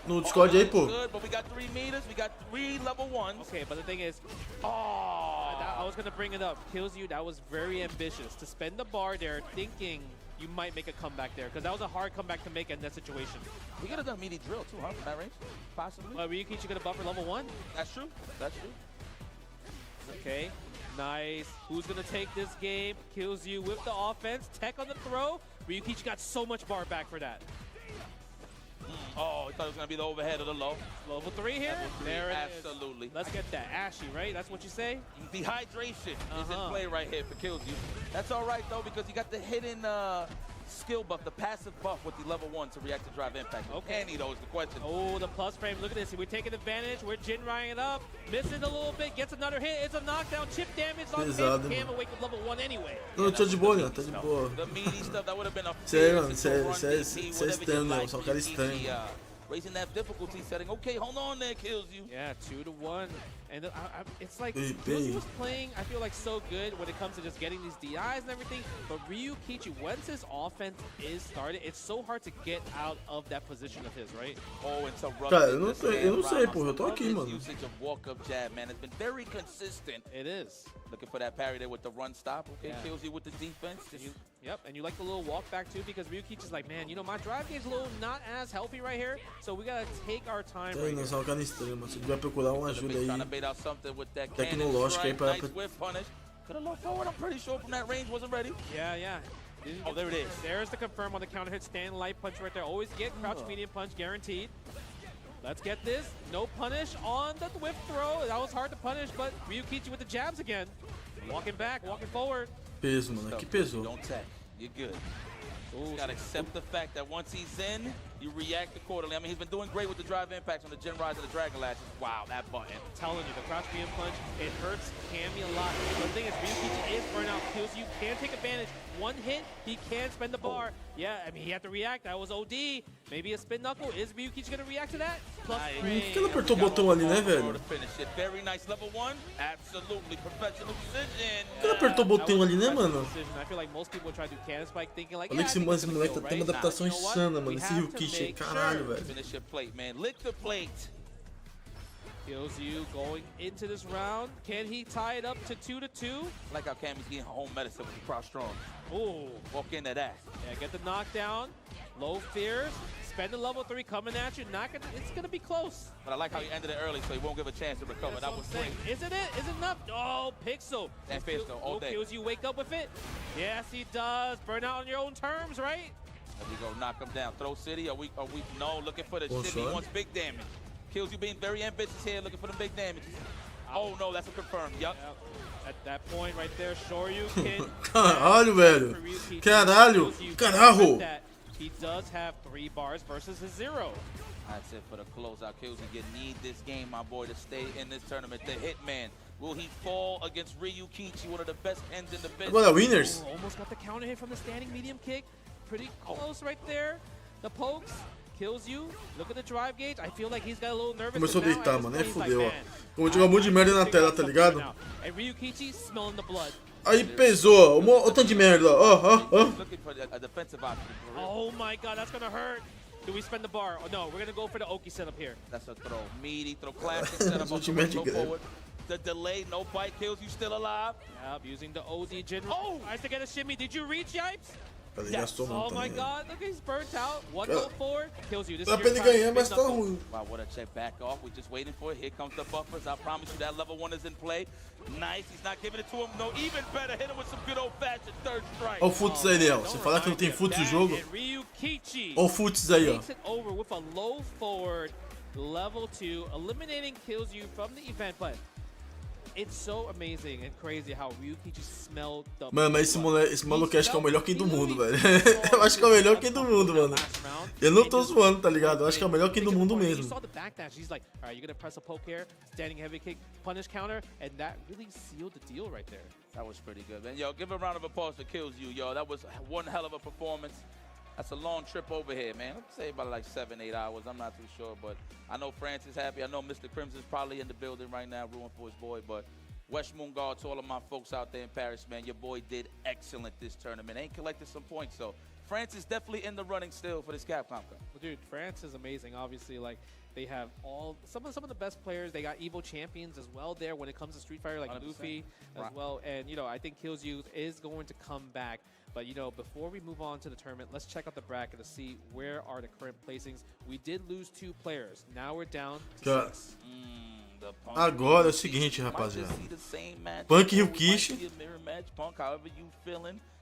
No Discord aí, pô. Good, but we got 3 meters. We got 3 level 1s. Okay, but the thing is, I was gonna bring it up. Killzyou, that was very ambitious to spend the bar there, thinking you might make a comeback there, because that was a hard comeback to make in that situation. We could have done meaty drill too, huh? From that range, possibly. Ryukichi could have buffered level 1. That's true. That's true. Okay, nice. Who's gonna take this game? Killzyou with the offense. Tech on the throw. Ryukichi got so much bar back for that. Oh, I thought it was going to be the overhead or the low. Level 3 here? There it is. Absolutely. Let's get that. Ashy, right? That's what you say? Dehydration is in play right here for Killzyou. That's all right, though, because you got the hidden skill buff, the passive buff with the level 1 to react to drive impact. Okay. Any, though, is the question. Oh, the plus frame. Look at this. We're taking advantage. We're Jinraiing it up. Missing a little bit. Gets another hit. It's a knockdown. Chip damage on him. Can't awake with level 1 anyway. Não, tô de boa, né? Tô de boa. The meaty stuff, that would have been a Sério, mano. Você é estranho, não. Só um cara estranho. Raising that difficulty setting. Okay, hold on there, Killzyou. Yeah, 2-1. And it's like Killzyou was playing, I feel like, so good when it comes to just getting these DIs and everything. But Ryukichi, once his offense is started, it's so hard to get out of that position of his, right? Oh, and to run. Cara, eu não sei, pô. Eu tô aqui, mano. Usage of walk-up jab, man, has been very consistent. It is. Looking for that parry there with the run stop. Okay, Killzyou with the defense. Yep, and you like the little walk back too, because Ryukichi's like, man, you know, my drive game's a little not as healthy right here, so we gotta take our time right here. Só um cara estranho, mano. Você vai procurar uma ajuda aí tecnológica aí pra... Could have forward, I'm pretty sure from that range wasn't ready. Yeah. Oh, there it is. There's the confirm on the counter hit. Stand light punch right there. Always get crouch medium punch guaranteed. Let's get this. No punish on the whip throw. That was hard to punish, but Ryukichi with the jabs again. Walking back, walking forward. Peso, mano. Que pesou. Don't tech. You're good. You gotta accept the fact that once he's in, you react accordingly. I mean, he's been doing great with the drive impacts on the Gen Rise and the Dragon Lashes. Wow, that button. I'm telling you, the crouch beam punch, it hurts Cammy a lot. The thing is, Ryukichi is burnout. Killzyou can take advantage. One hit, he can spend the bar. Yeah, I mean, he had to react. That was OD. Maybe a spin knuckle. Is Ryukichi gonna react to that? Plus Por que ele apertou o botão ali, né, velho? Very nice level 1. Absolutely professional decision. Por que ele apertou o botão ali, né, mano? I feel like most people try to do cannon spike thinking like, Olha que esse moleque tem uma adaptação insana, mano. Esse Ryukichi, caralho, velho. Finish your plate, man. Lick the plate. Killzyou going into this round. Can he tie it up to 2-2? I like how Cammy's getting home medicine with the cross strong. Ooh. Walk into that. Yeah, get the knockdown. Low fears. Spend the level 3 coming at you. It's gonna be close. But I like how he ended it early, so he won't give a chance to recover. That was great. Isn't it? Is it enough? Oh, Pixel. That face though, all day. Killzyou wake up with it? Yes, he does. Burn out on your own terms, right? There we go. Knock him down. Throw City. Are we? No. Looking for the City. He wants big damage. Killzyou being very ambitious here, looking for the big damage. Oh no, that's a confirm. Yup. At that point right there, Shoryuken. Caralho, velho. Caralho. Carajo. He does have 3 bars versus his 0. That's it for the closeout. Killzyou, you need this game, my boy, to stay in this tournament. The Hitman. Will he fall against Ryukichi, one of the best ends in the business? Agora, winners. Almost got the counter hit from the standing medium kick. Pretty close right there. The pokes. Killzyou, look at the drive gauge. I feel like he's got a little nervous. Começou a deitar, mano. Aí fudeu, ó. Eu vou jogar um monte de merda na tela, tá ligado? And Ryukichi smelling the blood. Aí pesou, ó. O tanto de merda, ó. Oh my god, that's gonna hurt. Do we spend the bar? Oh no, we're gonna go for the Oki setup here. That's a throw. Meaty throw, classic setup. Go forward. The delay, no bite, Killzyou still alive. Yep, using the OD general. Oh! Tries to get a shimmy. Did you reach, Yipes? Yes. Oh my god, look, he's burnt out. 1-4. Killzyou. This Dá pra ele ganhar, mas tá ruim. Wow, what a check back off. We're just waiting for it. Here comes the buffers. I promise you that level 1 is in play. Nice, he's not giving it to him. No, even better. Hit him with some good old-fashioned third strike. Olha o futs aí, Léo. Você falar que não tem futs no jogo. Olha o futs aí, ó. Takes it over with a low forward, level 2, eliminating Killzyou from the event, but it's so amazing and crazy how Ryukichi smelled the... Mano, mas esse maluco acho que é o melhor Ken do mundo, velho. Eu acho que é o melhor Ken do mundo, mano. Eu não tô zoando, tá ligado? Eu acho que é o melhor Ken do mundo mesmo. You saw the backdash. He's like, all right, you're gonna press a poke here, standing heavy kick, punish counter, and that really sealed the deal right there. That was pretty good, man. Yo, give a round of applause for Killzyou, yo. That was one hell of a performance. That's a long trip over here, man. I'd say about like 7-8 hours. I'm not too sure, but I know France is happy. I know Mr. Crimson's probably in the building right now, rooting for his boy, but Wesh Moonguard, to all of my folks out there in Paris, man, your boy did excellent this tournament. Ain't collected some points, so France is definitely in the running still for this Capcom Cup. Well, dude, France is amazing. Obviously, like they have some of the best players. They got Evo champions as well there when it comes to Street Fighter, like 100%. Luffy as well. And you know, I think Killzyou is going to come back. But you know, before we move on to the tournament, let's check out the bracket to see where are the current placings. We did lose 2 players. Now we're down to 6. Agora é o seguinte, rapaziada. Punk e Ryukichi.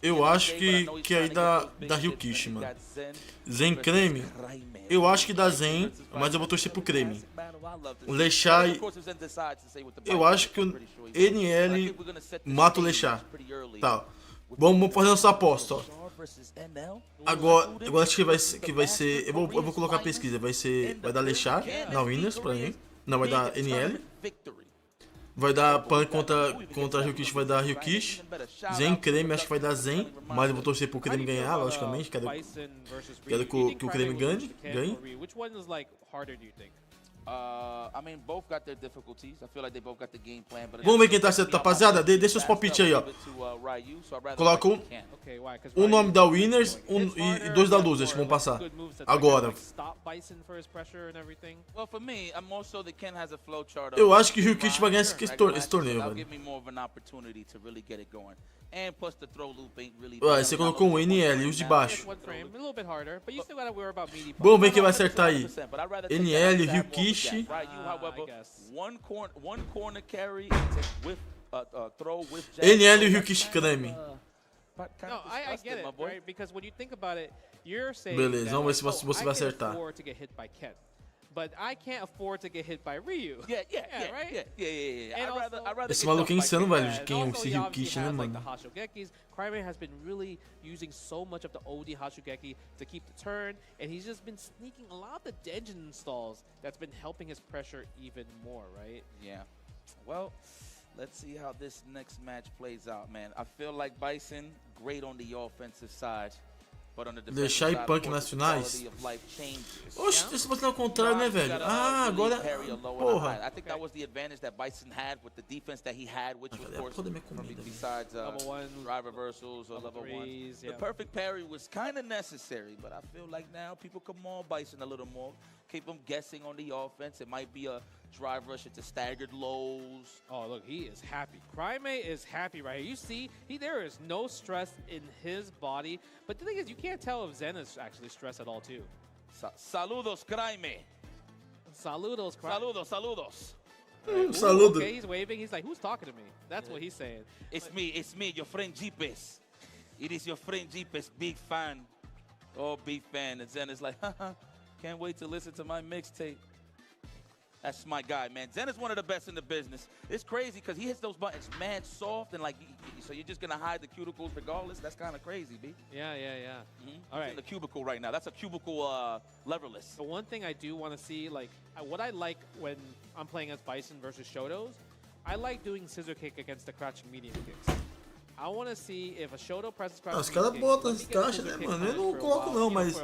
Eu acho que aí dá Ryukichi, mano. Zen Craime. Eu acho que dá Zen, mas eu vou torcer pro Craime. O Leshar. Eu acho que o NL mata o Leshar. Tá. Vamos fazer nossa aposta, ó. Agora eu acho que vai ser. Eu vou colocar a pesquisa. Vai dar Leshar na Winners pra mim. Não, vai dar NL. Vai dar Punk contra Ryukichi, vai dar Ryukichi. Zen, Craime, acho que vai dar Zen. Mas eu vou torcer pro Craime ganhar, logicamente. Quero que o Craime ganhe. I mean, both got their difficulties. I feel like they both got the game plan. Vamos ver quem tá certo, rapaziada. Deixa os palpites aí, ó. Coloca um nome da Winners e 2 da Losers que vão passar. Agora. Eu acho que o Ryukichi vai ganhar esse torneio, velho. Ué, você colocou um NL e os de baixo. Vamos ver quem vai acertar aí. NL, Ryukichi. NL e Ryukichi Craime. No, I get it, right? Because when you think about it, you're saying beleza, vamos ver se você vai acertar. but I can't afford to get hit by Ryu. Yeah, right? Yeah. And I'd rather Esse get maluco é jumped by insano, Killzyou. velho, de And quem also, esse he obviously Ryukichi, né, has, like, mano? the Hashogekis. Craime has been really using so much of the OD Hashogeki to keep the turn, and he's just been sneaking a lot of the Denjin installs that's been helping his pressure even more, right? Yeah. Well, let's see how this next match plays out, man. I feel like Bison, great on the offensive side. Leshar e Punk nas finais? Oxe, isso vai ser ao contrário, né, velho? Ah, agora... Porra. I think that was the advantage that Bison had with the defense that he had, which was, of course, besides level 1, drive reversals or level 1. The perfect parry was kind of necessary, but I feel like now people come on Bison a little more. Keep him guessing on the offense. It might be a drive rush into staggered lows. Oh, look, he is happy. Craime is happy right here. You see, there is no stress in his body. But the thing is, you can't tell if Zen is actually stressed at all, too. Saludos, Craime. Saludos, Craime. Saludos. Saludo. Okay, he's waving. He's like, who's talking to me? That's what he's saying. It's me, your friend Jeepes. It is your friend Jeepes, big fan. Oh, big fan. And Zen is like, haha. Can't wait to listen to my mixtape. That's my guy, man. Zen is one of the best in the business. It's crazy because he hits those buttons mad soft and like, so you're just gonna hide the cuticles regardless. That's kind of crazy, B. Yeah. All right. In the cubicle right now. That's a cubicle leverless. The one thing I do want to see, like, what I like when I'm playing as Bison versus Shotos, I like doing scissor kick against the crouching medium kicks. I want to see if a Shoto presses crouching Os caras medium botam kick, as caixas, né, mano? Eu não coloco não, mas... Os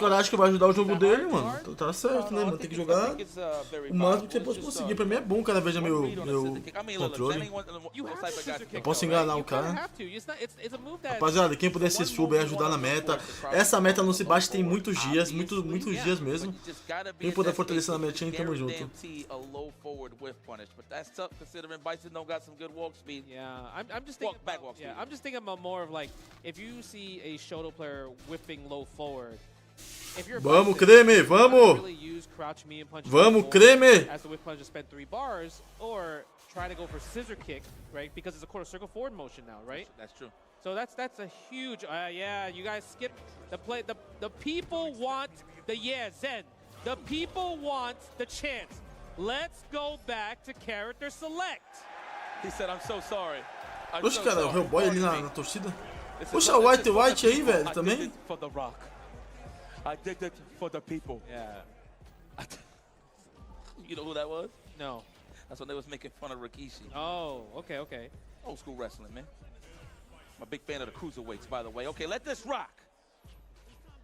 caras acham que vai ajudar o jogo dele, mano. Tá certo, né, mano? Tem que jogar o máximo que você pode conseguir. Pra mim é bom o cara veja meu controle. Eu posso enganar o cara. Rapaziada, quem puder se sub e ajudar na meta. Essa meta não se bate tem muitos dias, muitos dias mesmo. Quem puder fortalecer na metinha, tamo junto. I'm just thinking about more of like, if you see a Shoto player whipping low forward, if you're vamos, creme, vamos! Really use crouch medium punch vamos, creme! As the whip punch to spend 3 bars, or try to go for scissor kick, right? Because it's a quarter circle forward motion now, right? That's true. So that's a huge, yeah, you guys skipped the play. The people want the Zen. The people want the chant. Let's go back to character select. He said, I'm so sorry. Oxe, cara, o Hellboy ali na torcida. Puxa, o White aí, velho, também. For the rock. I did it for the people. Yeah. You know who that was? No. That's when they was making fun of Ryukichi. Oh, okay. Old school wrestling, man. I'm a big fan of the cruiserweights, by the way. Okay, let this rock.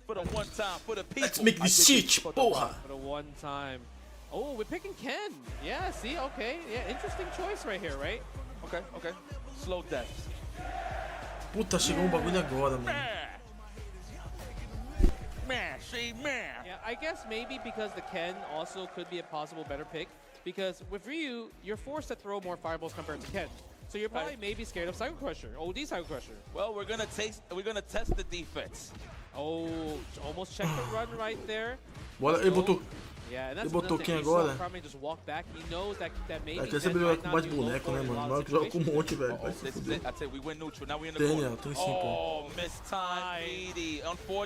For the one time, for the people. Let's make this shit, porra. For the one time. Oh, we're picking Ken. Yeah, see, okay. Yeah, interesting choice right here, right? Okay. Slow deaths. Puta, chegou bagulho agora, mano. Yeah, I guess maybe because the Ken also could be a possible better pick. Because with Ryu, you're forced to throw more fireballs compared to Ken. So you're probably maybe scared of Cycle Crusher, OD Cycle Crusher. Well, we're gonna test the defense. Oh, almost checked the run right there. Bora, ele botou. Yeah, and that's ele botou quem agora? Just walk back. He knows that maybe Aqui você joga com mais boneco, né, mano? Não joga com um monte, velho. Tem sim, pô.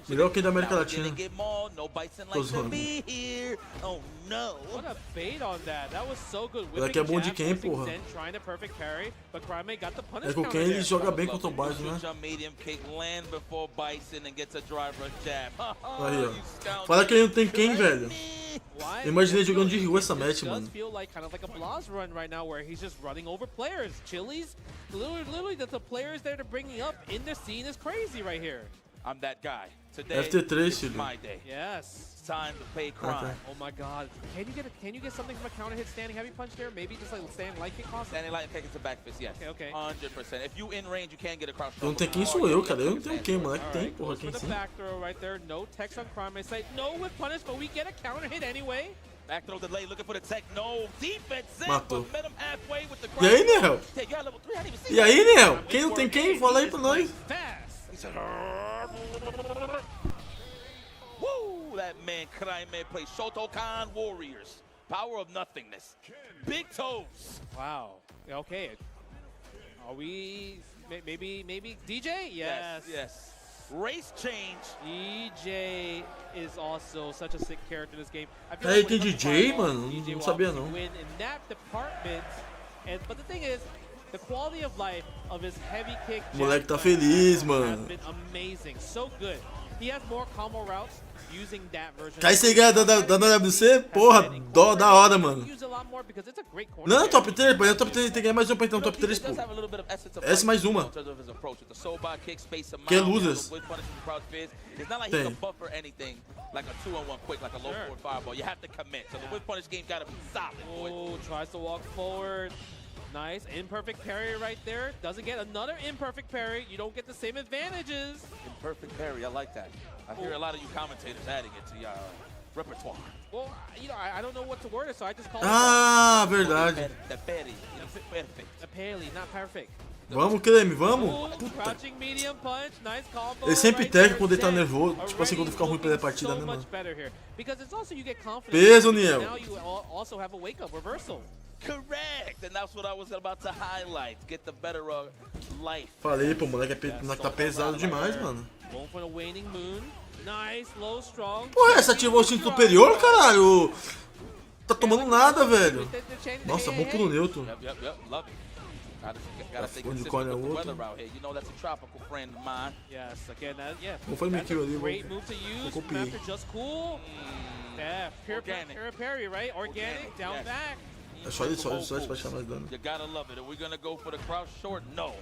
Melhor que da América Latina. Tô zoando. What a bait on that. That was so good. Daqui é bom de quem, porra? É com quem ele joga bem contra o Bison, né? Aí, ó. Fala que ele não tem quem, velho. Eu imaginei jogando de Ryu essa match, mano. Feel like kind of like a blaz run right now where he's just running over players. Chili's literally the players that are bringing up in the scene is crazy right here. I'm that guy. Today is my day. Yes. It's time to pay crime. Okay. Oh my God! Can you get something from a counter hit standing heavy punch there? Maybe just like standing light kick possible. Standing light kick is a back fist, yes. Okay. 100%. If you in range, you can't get across. Não tem quem sou eu, cara. Eu não tenho quem, moleque. Tem, porra, quem sim. Back throw right there. No text on Craime. Say no with punish, but we get a counter hit anyway. Back throw delay, looking for the tech. No defense. Matou. Met him halfway with the e aí, Nel? E aí, Nel? Quem não tem quem? Fala aí pra nós. Woo! That man Craime plays Shotokan Warriors. Power of nothingness. Big toes. Wow. Okay. Are we maybe DJ? Yes. Race change. DJ is also such a sick character in this game. I feel Aí like tem when it comes to DJ, fireballs, mano? DJ Não will sabia obviously não. win in that department. But the thing is, the quality of life of his heavy kick. O moleque tá jab feliz, has mano. been amazing, so good. He has more combo routes using that version. Cai sem ganhar da WC? Porra, dó da hora, mano. Use a lot more because it's a great corner. Não, top 3, pô. É top 3, tem que ganhar mais um pra entrar no top 3, pô. Essa mais uma. Que é losers. Tem. Like a 2-on-1 quick, like a low forward fireball. You have to commit. So the whip punish game gotta be solid. Oh, tries to walk forward. Nice. Imperfect parry right there. Doesn't get another imperfect parry. You don't get the same advantages. Imperfect parry, I like that. I hear a lot of you commentators adding it to your repertoire. Well, you know, I don't know what to word it, so I just call Ah, verdade. The parry, perfect. The parry, not perfect. Vamos, Craime, vamos. Puta. Crouching medium punch, nice combo. Ele sempre right técnico there. quando ele tá Zen nervoso. Tipo assim, quando fica ruim pra ele a looking partida, so né, much mano? better here. Because it's also you get confidence. Peso, Niel. Now you also have a wake up reversal. Correct, and that's what I was about to highlight. Get the better life. Falei, pô, o moleque tá pesado demais, mano. Going for the waning moon. Nice, low, strong. Porra, essa ativou o instinto superior, caralho. Tá tomando nada, velho. Nossa, bom pulo neutro. Yep, love it. Gotta stay Onde consistent corre a with the outra. weather out here. You know that's a tropical friend of mine. Yes, again, yeah. Vou fazer meu kill ali, Great move to use vou from copiar. after just cool. Yeah, pure parry, right? Organic, down yes. back. É só isso pra chamar mais dano. You gotta love it. Are we gonna go for the crouch short? No.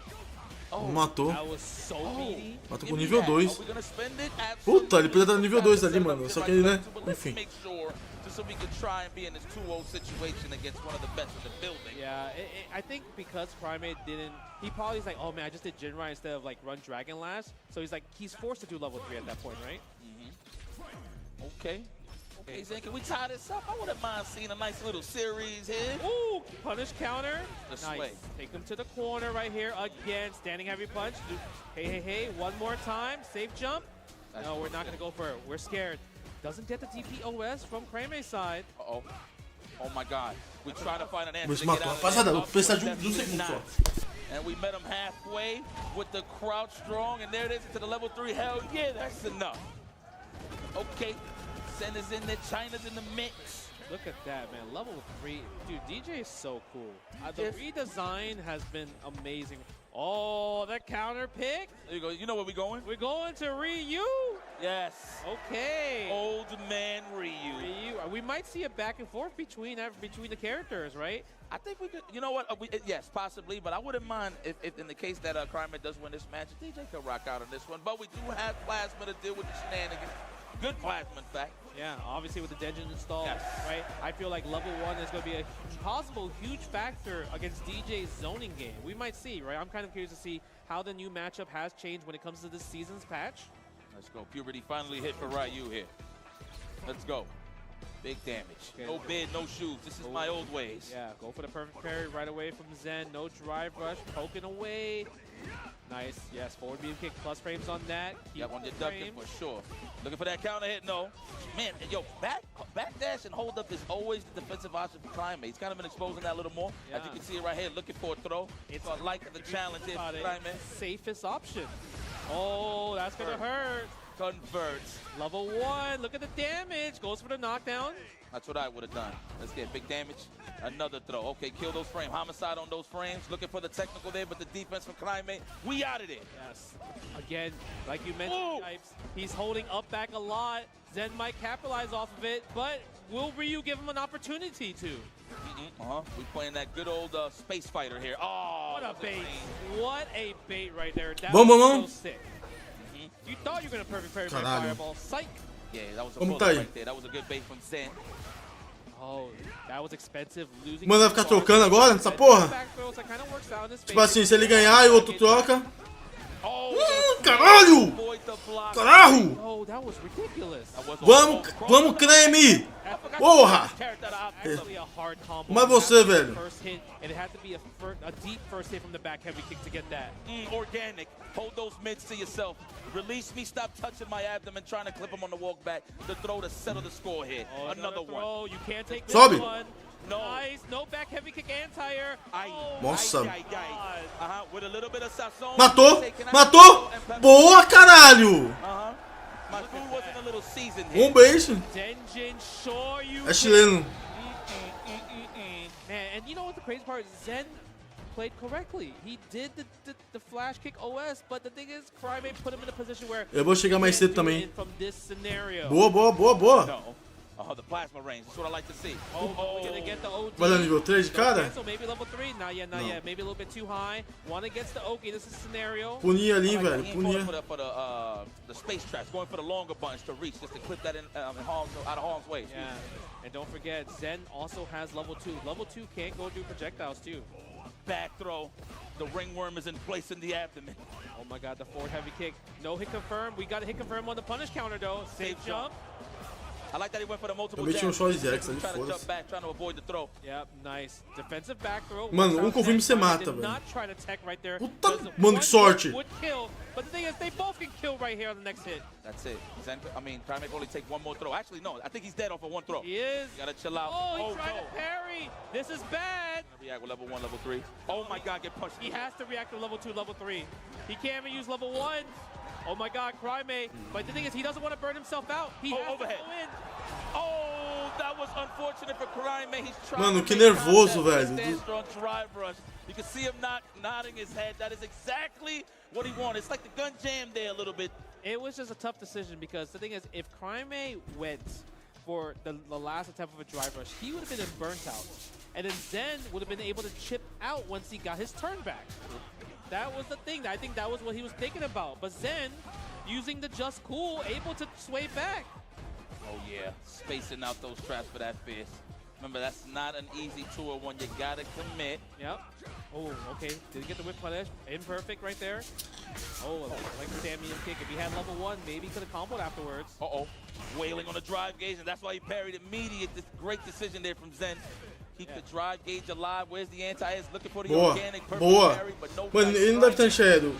Matou. That was so meaty. Matou com nível 2. Are we gonna spend it? Puta, ele podia estar no nível 2 ali, mano. Só que ele, né? Enfim. Make sure just so we can try and be in this 2-0 situation against one of the best in the building. Yeah, I think because Craime didn't, he probably is like, oh man, I just did Jinrai instead of like run Dragon Last. So he's like, he's forced to do level 3 at that point, right? Okay. Okay, Zen, can we tie this up? I wouldn't mind seeing a nice little series here. Ooh, punish counter. This Nice. way. Take him to the corner right here again. Standing heavy punch. Hey, one more time. Safe jump. No, we're not going to go for it. We're scared. Doesn't get the DPOS from Craime's side. Uh-oh. Oh my God. We're trying to find an answer Vou to te get matar. out of Rapaziada, there. vou precisar de um segundo só. And we met him halfway with the crouch strong, and there it is to the level 3. Hell yeah, that's enough. Okay. Zen is in there, China's in the mix. Look at that, man. Level 3. Dude, DJ is so cool. The redesign has been amazing. Oh, the counter pick. There you go. You know where we're going? We're going to Ryu. Yes. Okay. Old man Ryu. We might see a back and forth between the characters, right? I think we could, you know what, yes, possibly, but I wouldn't mind if in the case that Craime does win this match, DJ could rock out on this one. But we do have Plasma to deal with the shenanigans. Good Plasma, in fact. Yeah, obviously with the Denjin installed, right? I feel like level 1 is going to be a possible huge factor against DJ's zoning game. We might see, right? I'm kind of curious to see how the new matchup has changed when it comes to this season's patch. Let's go. Puberty finally hit for Ryu here. Let's go. Big damage. Okay. No bid, no shoes. This is my old ways. Yeah, go for the perfect parry right away from Zen. No drive rush, poking away. Nice. Yes, forward beam kick plus frames on that. Got one you're ducking for sure. Looking for that counter hit, no. Man, yo, back dash and hold up is always the defensive option for Craime. He's kind of been exposing that a little more. Yeah. As you can see it right here, looking for a throw. It's a like the challenge here for Craime. Safest option. Oh, that's going to hurt. Converts. Level 1, look at the damage. Goes for the knockdown. That's what I would have done. Let's get big damage. Another throw. Okay, kill those frames. Homicide on those frames. Looking for the technical there, but the defense from Craime, we out of there. Yes. Again, like you mentioned, he's holding up back a lot. Zen might capitalize off of it, but will Ryu give him an opportunity to? We're playing that good old space fighter here. Oh, what a bait. What a bait right there. That Vamos, was vamos. so sick. You thought you were going to perfect parry by fireball. Psych. Yeah, that was a Vamos bullet tá aí. right there. That was a good bait from Zen. Oh, that was expensive. Losing. Mano, vai ficar trocando agora nessa porra? Tipo assim, se ele ganhar e o outro troca. Caralho! Caralho! Oh, that was ridiculous. Vamos, Craime! Porra! Mas você, velho. First hit, and it had to be a deep first hit from the back heavy kick to get that. Organic. Hold those mids to yourself. Release me. Stop touching my abdomen, trying to clip him on the walk back. The throw to settle the score here. Oh, another one. You can't take this Sobe. one. No. Nice. No back heavy kick anti-air. Nossa. With a little bit of sazon. Matou! Matou! Boa, caralho! My food wasn't a little seasoned. Beijo. É chileno. Man, and you know what the crazy part is? Zen played correctly. He did the flash kick OS, but the thing is, craime put him in a position where eu vou chegar mais cedo também. From this scenario. Boa, boa, boa, boa. No. Oh, the plasma range. That's what I like to see. We're gonna get the OD. Vai dar nível 3 de cara? So maybe level 3. Not yet, not yet. Maybe a little bit too high. One against the Oki. This is scenario. Punia ali, velho. Punia. For the space traps, going for the longer buttons to reach, just to clip that out of harm's way. Yeah. And don't forget, Zen also has level 2. Level 2 can't go through projectiles too. Back throw. The ringworm is in place in the abdomen. Oh my god, the forward heavy kick. No hit confirmed. We got a hit confirmed on the punish counter though. Safe jump. I like that he went for the multiple Também tinha um jabs. Sociais ali, Trying to jump foda-se. back, trying to avoid the throw. Yep, nice. Defensive back throw. Mano, confirma você mata, velho. Not try to tech right there. Puta, mano, que sorte. Would kill, but the thing is, they both can kill right here on the next hit. That's it. Trying to only take one more throw. Actually, no. I think he's dead off of one throw. He is. You gotta chill out. Oh, he tried to parry. This is bad. React with level 1, level 3. Oh my god, get punched. He has to react to level 2, level 3. He can't even use level 1. Oh my god, craime. But the thing is, he doesn't want to burn himself out. He has overhead. to go in. Oh, that was unfortunate for craime. He's trying Mano, to que make nervoso, contact velho. with that strong drive rush. You can see him nodding his head. That is exactly what he wanted. It's like the gun jam there a little bit. It was just a tough decision because the thing is, if craime went for the last attempt of a drive rush, he would have been burnt out. And then Zen would have been able to chip out once he got his turn back. That was the thing. I think that was what he was thinking about. But Zen, using the just cool, able to sway back. Oh yeah, spacing out those traps for that fierce. Remember, that's not an easy 2-on-1. You gotta commit. Yep. Oh, okay. Did he get the whip punish? Imperfect right there. Oh, like the Samian kick. If he had level 1, maybe he could have comboed afterwards. Uh-oh. Wailing on the drive gauge, and that's why he parried immediate. This great decision there from Zen. Keep the drive gauge alive. Where's the anti-air? Looking for the organic perfect parry, but no. Mano, ele não deve ter enxergado.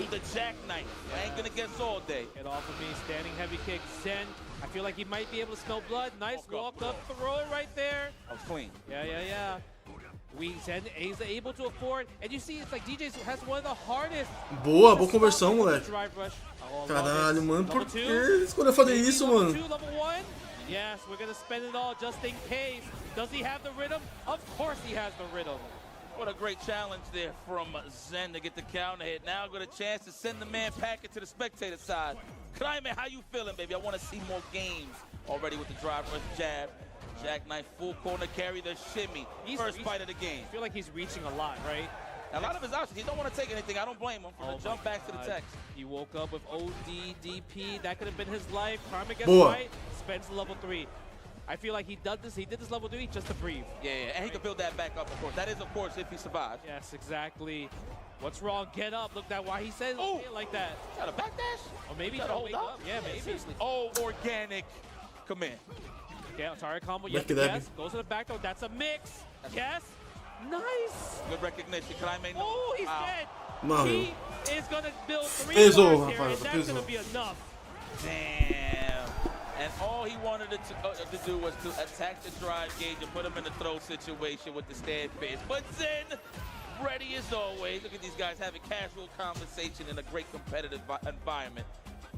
The jackknife. I ain't gonna guess all day. Get off of me. Standing heavy kick. Zen. I feel like he might be able to smell blood. Nice walk up throw right there. That was clean. Yeah. Zen is able to afford, and you see it's like DJ has one of the hardest. Boa conversão, moleque. Drive rush. Caralho, mano, por que eles escolheram fazer isso, mano? Level 1? Yes, we're gonna spend it all just in case. Does he have the rhythm? Of course he has the rhythm. What a great challenge there from Zen to get the counter hit. Now got a chance to send the man packing to the spectator side. Craime, how you feeling, baby? I want to see more games already with the drive rush jab. Jackknife, full corner carry, the shimmy. First bite of the game. I feel like he's reaching a lot, right? A lot of his options. He don't want to take anything. I don't blame him for the jump back to the text. He woke up with OD, DP. That could have been his life. Craime gets right, spends level 3. I feel like he did this level 3 just to breathe. Yeah, and he can build that back up, of course. That is, of course, if he survives. Yes, exactly. What's wrong? Get up. Look, that why he says it like that. Got a backdash? Or maybe he's hold up. Yeah, maybe. Seriously. Oh, organic. Come in. Yeah, sorry, combo. Yes, goes to the back though. That's a mix. Yes. Nice. Good recognition. Craime. Oh, he's dead. Mano. He is going to build 3 bars here, rapaz, and that's going to be enough. Damn. And all he wanted to do was to attack the drive gauge and put him in a throw situation with the stand fist. But Zen, ready as always. Look at these guys having casual conversation in a great competitive environment.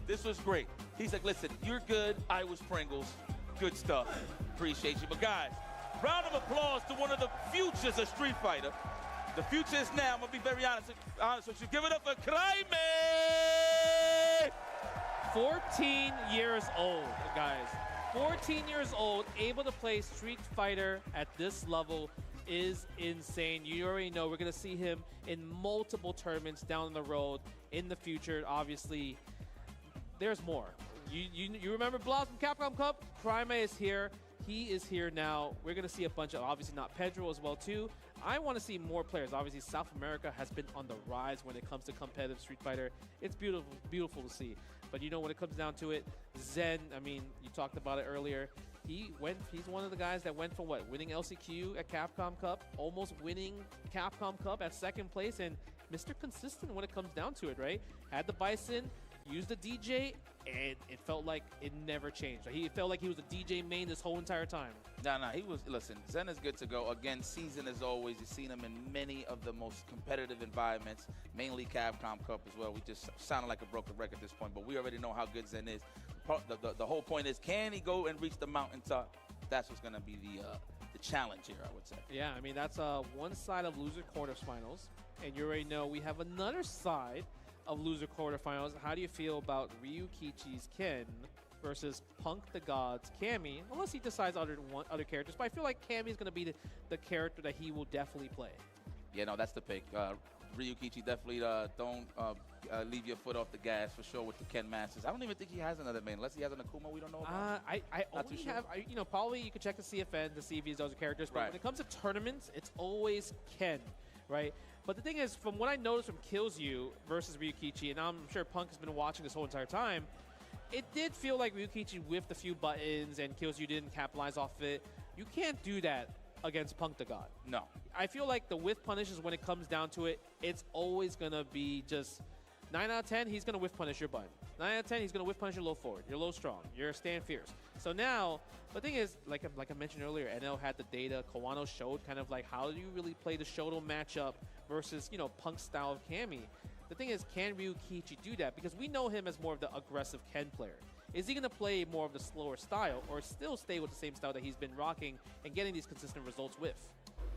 This was great. He's like, listen, you're good. I was Pringles. Good stuff. Appreciate you. But guys, round of applause to one of the futures of Street Fighter. The future is now. I'm going to be very honest with you. Give it up for Craime! 14 years old, guys. 14 years old, able to play Street Fighter at this level is insane. You already know we're going to see him in multiple tournaments down the road in the future. Obviously, there's more. You remember blaz from Capcom Cup? Craime is here. He is here now. We're going to see a bunch of, obviously not Pedro as well too. I want to see more players. Obviously, South America has been on the rise when it comes to competitive Street Fighter. It's beautiful to see. But you know, when it comes down to it, Zen, I mean, you talked about it earlier. He's one of the guys that went from winning LCQ at Capcom Cup, almost winning Capcom Cup at 2nd place, and Mr. Consistent when it comes down to it, right? Had the Bison, used the DJ, and it felt like it never changed. He felt like he was a DJ main this whole entire time. Nah, he was, listen, Zen is good to go. Again, seasoned as always. You've seen him in many of the most competitive environments, mainly Capcom Cup as well. We just sounded like a broken record at this point, but we already know how good Zen is. The whole point is, can he go and reach the mountaintop? That's what's going to be the challenge here, I would say. Yeah, I mean, that's one side of loser quarterfinals, and you already know we have another side of loser quarterfinals. How do you feel about Ryukichi's Ken versus Punk the God's Cammy? Unless he decides other characters, but I feel like Cammy's going to be the character that he will definitely play. Yeah, no, that's the pick. Ryukichi definitely don't leave your foot off the gas for sure with the Ken Masters. I don't even think he has another main, unless he has an Akuma we don't know about. I only have, you know, probably you could check the CFN to see if he has other characters, but when it comes to tournaments, it's always Ken, right? But the thing is, from what I noticed from Killzyou versus Ryukichi, and I'm sure Punk has been watching this whole entire time, it did feel like Ryukichi whiffed a few buttons and Killzyou didn't capitalize off it. You can't do that against Punk the God. No. I feel like the whiff punishes, when it comes down to it, it's always going to be just 9 out of 10, he's going to whiff punish your button. 9 out of 10, he's going to whiff punish your low forward, your low strong, your stand fierce. So now, the thing is, like I mentioned earlier, NL had the data, Kawano showed kind of like how do you really play the Shoto matchup versus, you know, Punk's style of Cammy. The thing is, can Ryukichi do that? Because we know him as more of the aggressive Ken player. Is he going to play more of the slower style or still stay with the same style that he's been rocking and getting these consistent results with?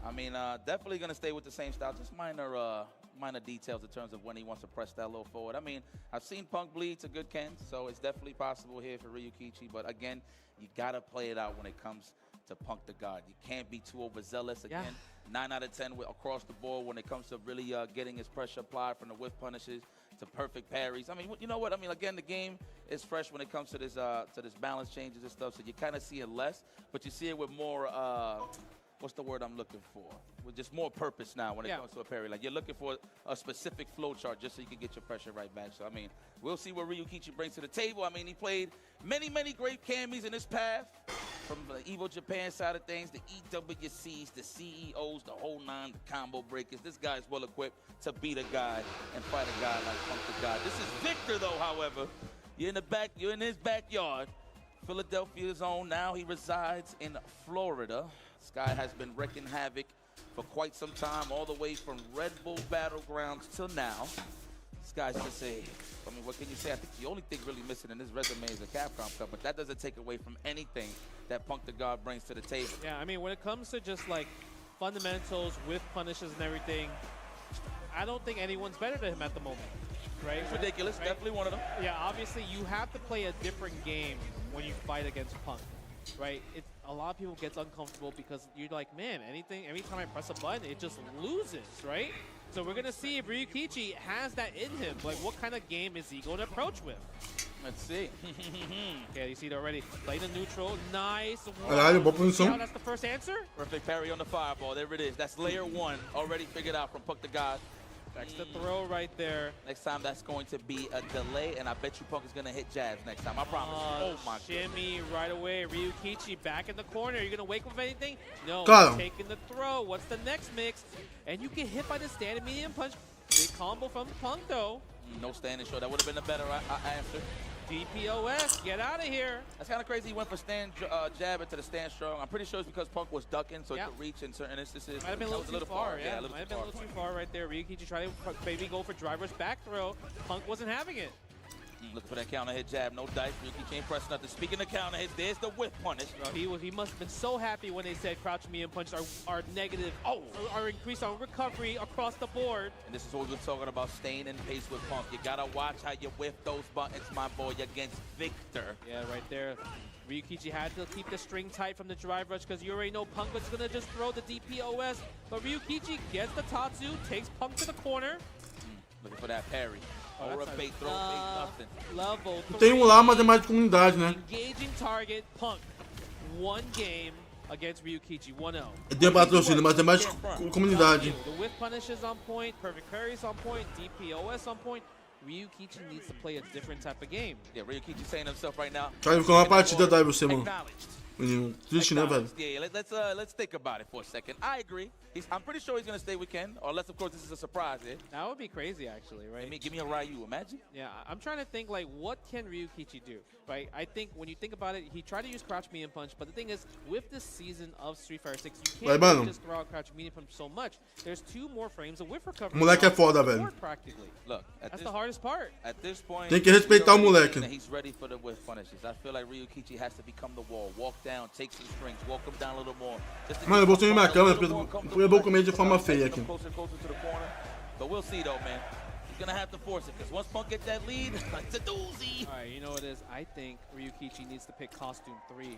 I mean, definitely going to stay with the same style. Just minor details in terms of when he wants to press that low forward. I mean, I've seen Punk bleed to good Ken, so it's definitely possible here for Ryukichi. But again, you got to play it out when it comes to Punk the God. You can't be too overzealous. Again, 9 out of 10 across the board when it comes to really getting his pressure applied from the whiff punishes to perfect parries. I mean, you know what? I mean, again, the game is fresh when it comes to this balance changes and stuff, so you kind of see it less, but you see it with more, what's the word I'm looking for? With just more purpose now when it comes to a parry. Like, you're looking for a specific flow chart just so you can get your pressure right back. So, I mean, we'll see what Ryukichi brings to the table. I mean, he played many, many great Cammies in his path. From the Evo Japan side of things, the EWCs, the CEOs, the whole nine, the combo breakers. This guy's well equipped to beat a guy and fight a guy like Punk the God. This is Victor, though, however. You're in his backyard. Philadelphia's own. Now he resides in Florida. This guy has been wreaking havoc for quite some time, all the way from Red Bull Battlegrounds till now. This guy's just I mean, what can you say? I think the only thing really missing in his resume is a Capcom Cup, but that doesn't take away from anything that Punk the God brings to the table. Yeah, I mean, when it comes to just like fundamentals with punishes and everything, I don't think anyone's better than him at the moment, right? It's ridiculous, right? Definitely one of them. Yeah, obviously you have to play a different game when you fight against Punk, right? A lot of people gets uncomfortable because you're like, man, every time I press a button, it just loses, right? So we're going to see if Ryukichi has that in him. Like, what kind of game is he going to approach with? Let's see. Okay, you see it already. Play the neutral. Nice. Wow, that's the first answer? Perfect parry on the fireball. There it is. That's layer one. Already figured out from Punk the God. That's the throw right there. Next time, that's going to be a delay, and I bet you Punk is going to hit jabs next time. I promise. Oh, my shimmy goodness. Right away. Ryukichi back in the corner. Are you going to wake up with anything? No. Taking the throw. What's the next mix? And you get hit by the standing medium punch. Big combo from Punk, though. No standing short. That would have been a better answer. DPOS, get out of here. That's kind of crazy. He went for stand jab into the stand strong. I'm pretty sure it's because Punk was ducking, so he could reach in certain instances. Might have been a little too far. Yeah, might have been a little too far right there. Ryukichi tried to maybe go for driver's back throw. Punk wasn't having it. Looking for that counter hit jab, no dice. Ryukichi ain't pressing nothing. Speaking of counter hits, there's the whip punish. He must have been so happy when they said crouch medium punches are negative. Are increased on recovery across the board. And this is what we've been talking about, staying in pace with Punk. You gotta watch how you whiff those buttons, my boy, against Victor. Yeah, right there. Ryukichi had to keep the string tight from the drive rush because you already know Punk was gonna just throw the DPOS. But Ryukichi gets the Tatsu, takes Punk to the corner. Looking for that parry. Or a bait throw, nothing. Level 3. Tem lá, mas é mais de comunidade, né? Engaging target, Punk. One game against Ryukichi, 1-0. Tem patrocínio, mas é mais comunidade. The whiff punish is on point, perfect parries on point, DPOS on point. Ryukichi needs to play a different type of game. Yeah, Ryukichi saying himself right now. Cara, ficou uma partida da você, mano. Menino, triste, né, velho? Yeah, let's think about it for a second. I agree. I'm pretty sure he's gonna stay with Ken, unless of course this is a surprise. That would be crazy, actually, right? Give me a Ryu. Imagine. Yeah, I'm trying to think like what can Ryukichi do, right? I think when you think about it, he tried to use crouch medium punch, but the thing is, with this season of Street Fighter 6, you can't really just throw out crouch medium punch so much. There's 2 more frames of whiff recovery. Moleque é foda, velho. Practically. Look, that's the hardest part. At this point, tem que respeitar o moleque. He's ready for the whiff punishes. I feel like Ryukichi has to become the wall, walk down, take some strings, walk him down a little more. Mano, eu vou subir minha câmera porque eu vou comer de forma feia aqui. But we'll see though, man. He's gonna have to force it because once Punk gets that lead, it's a doozy. All right, you know what it is? I think Ryukichi needs to pick costume 3.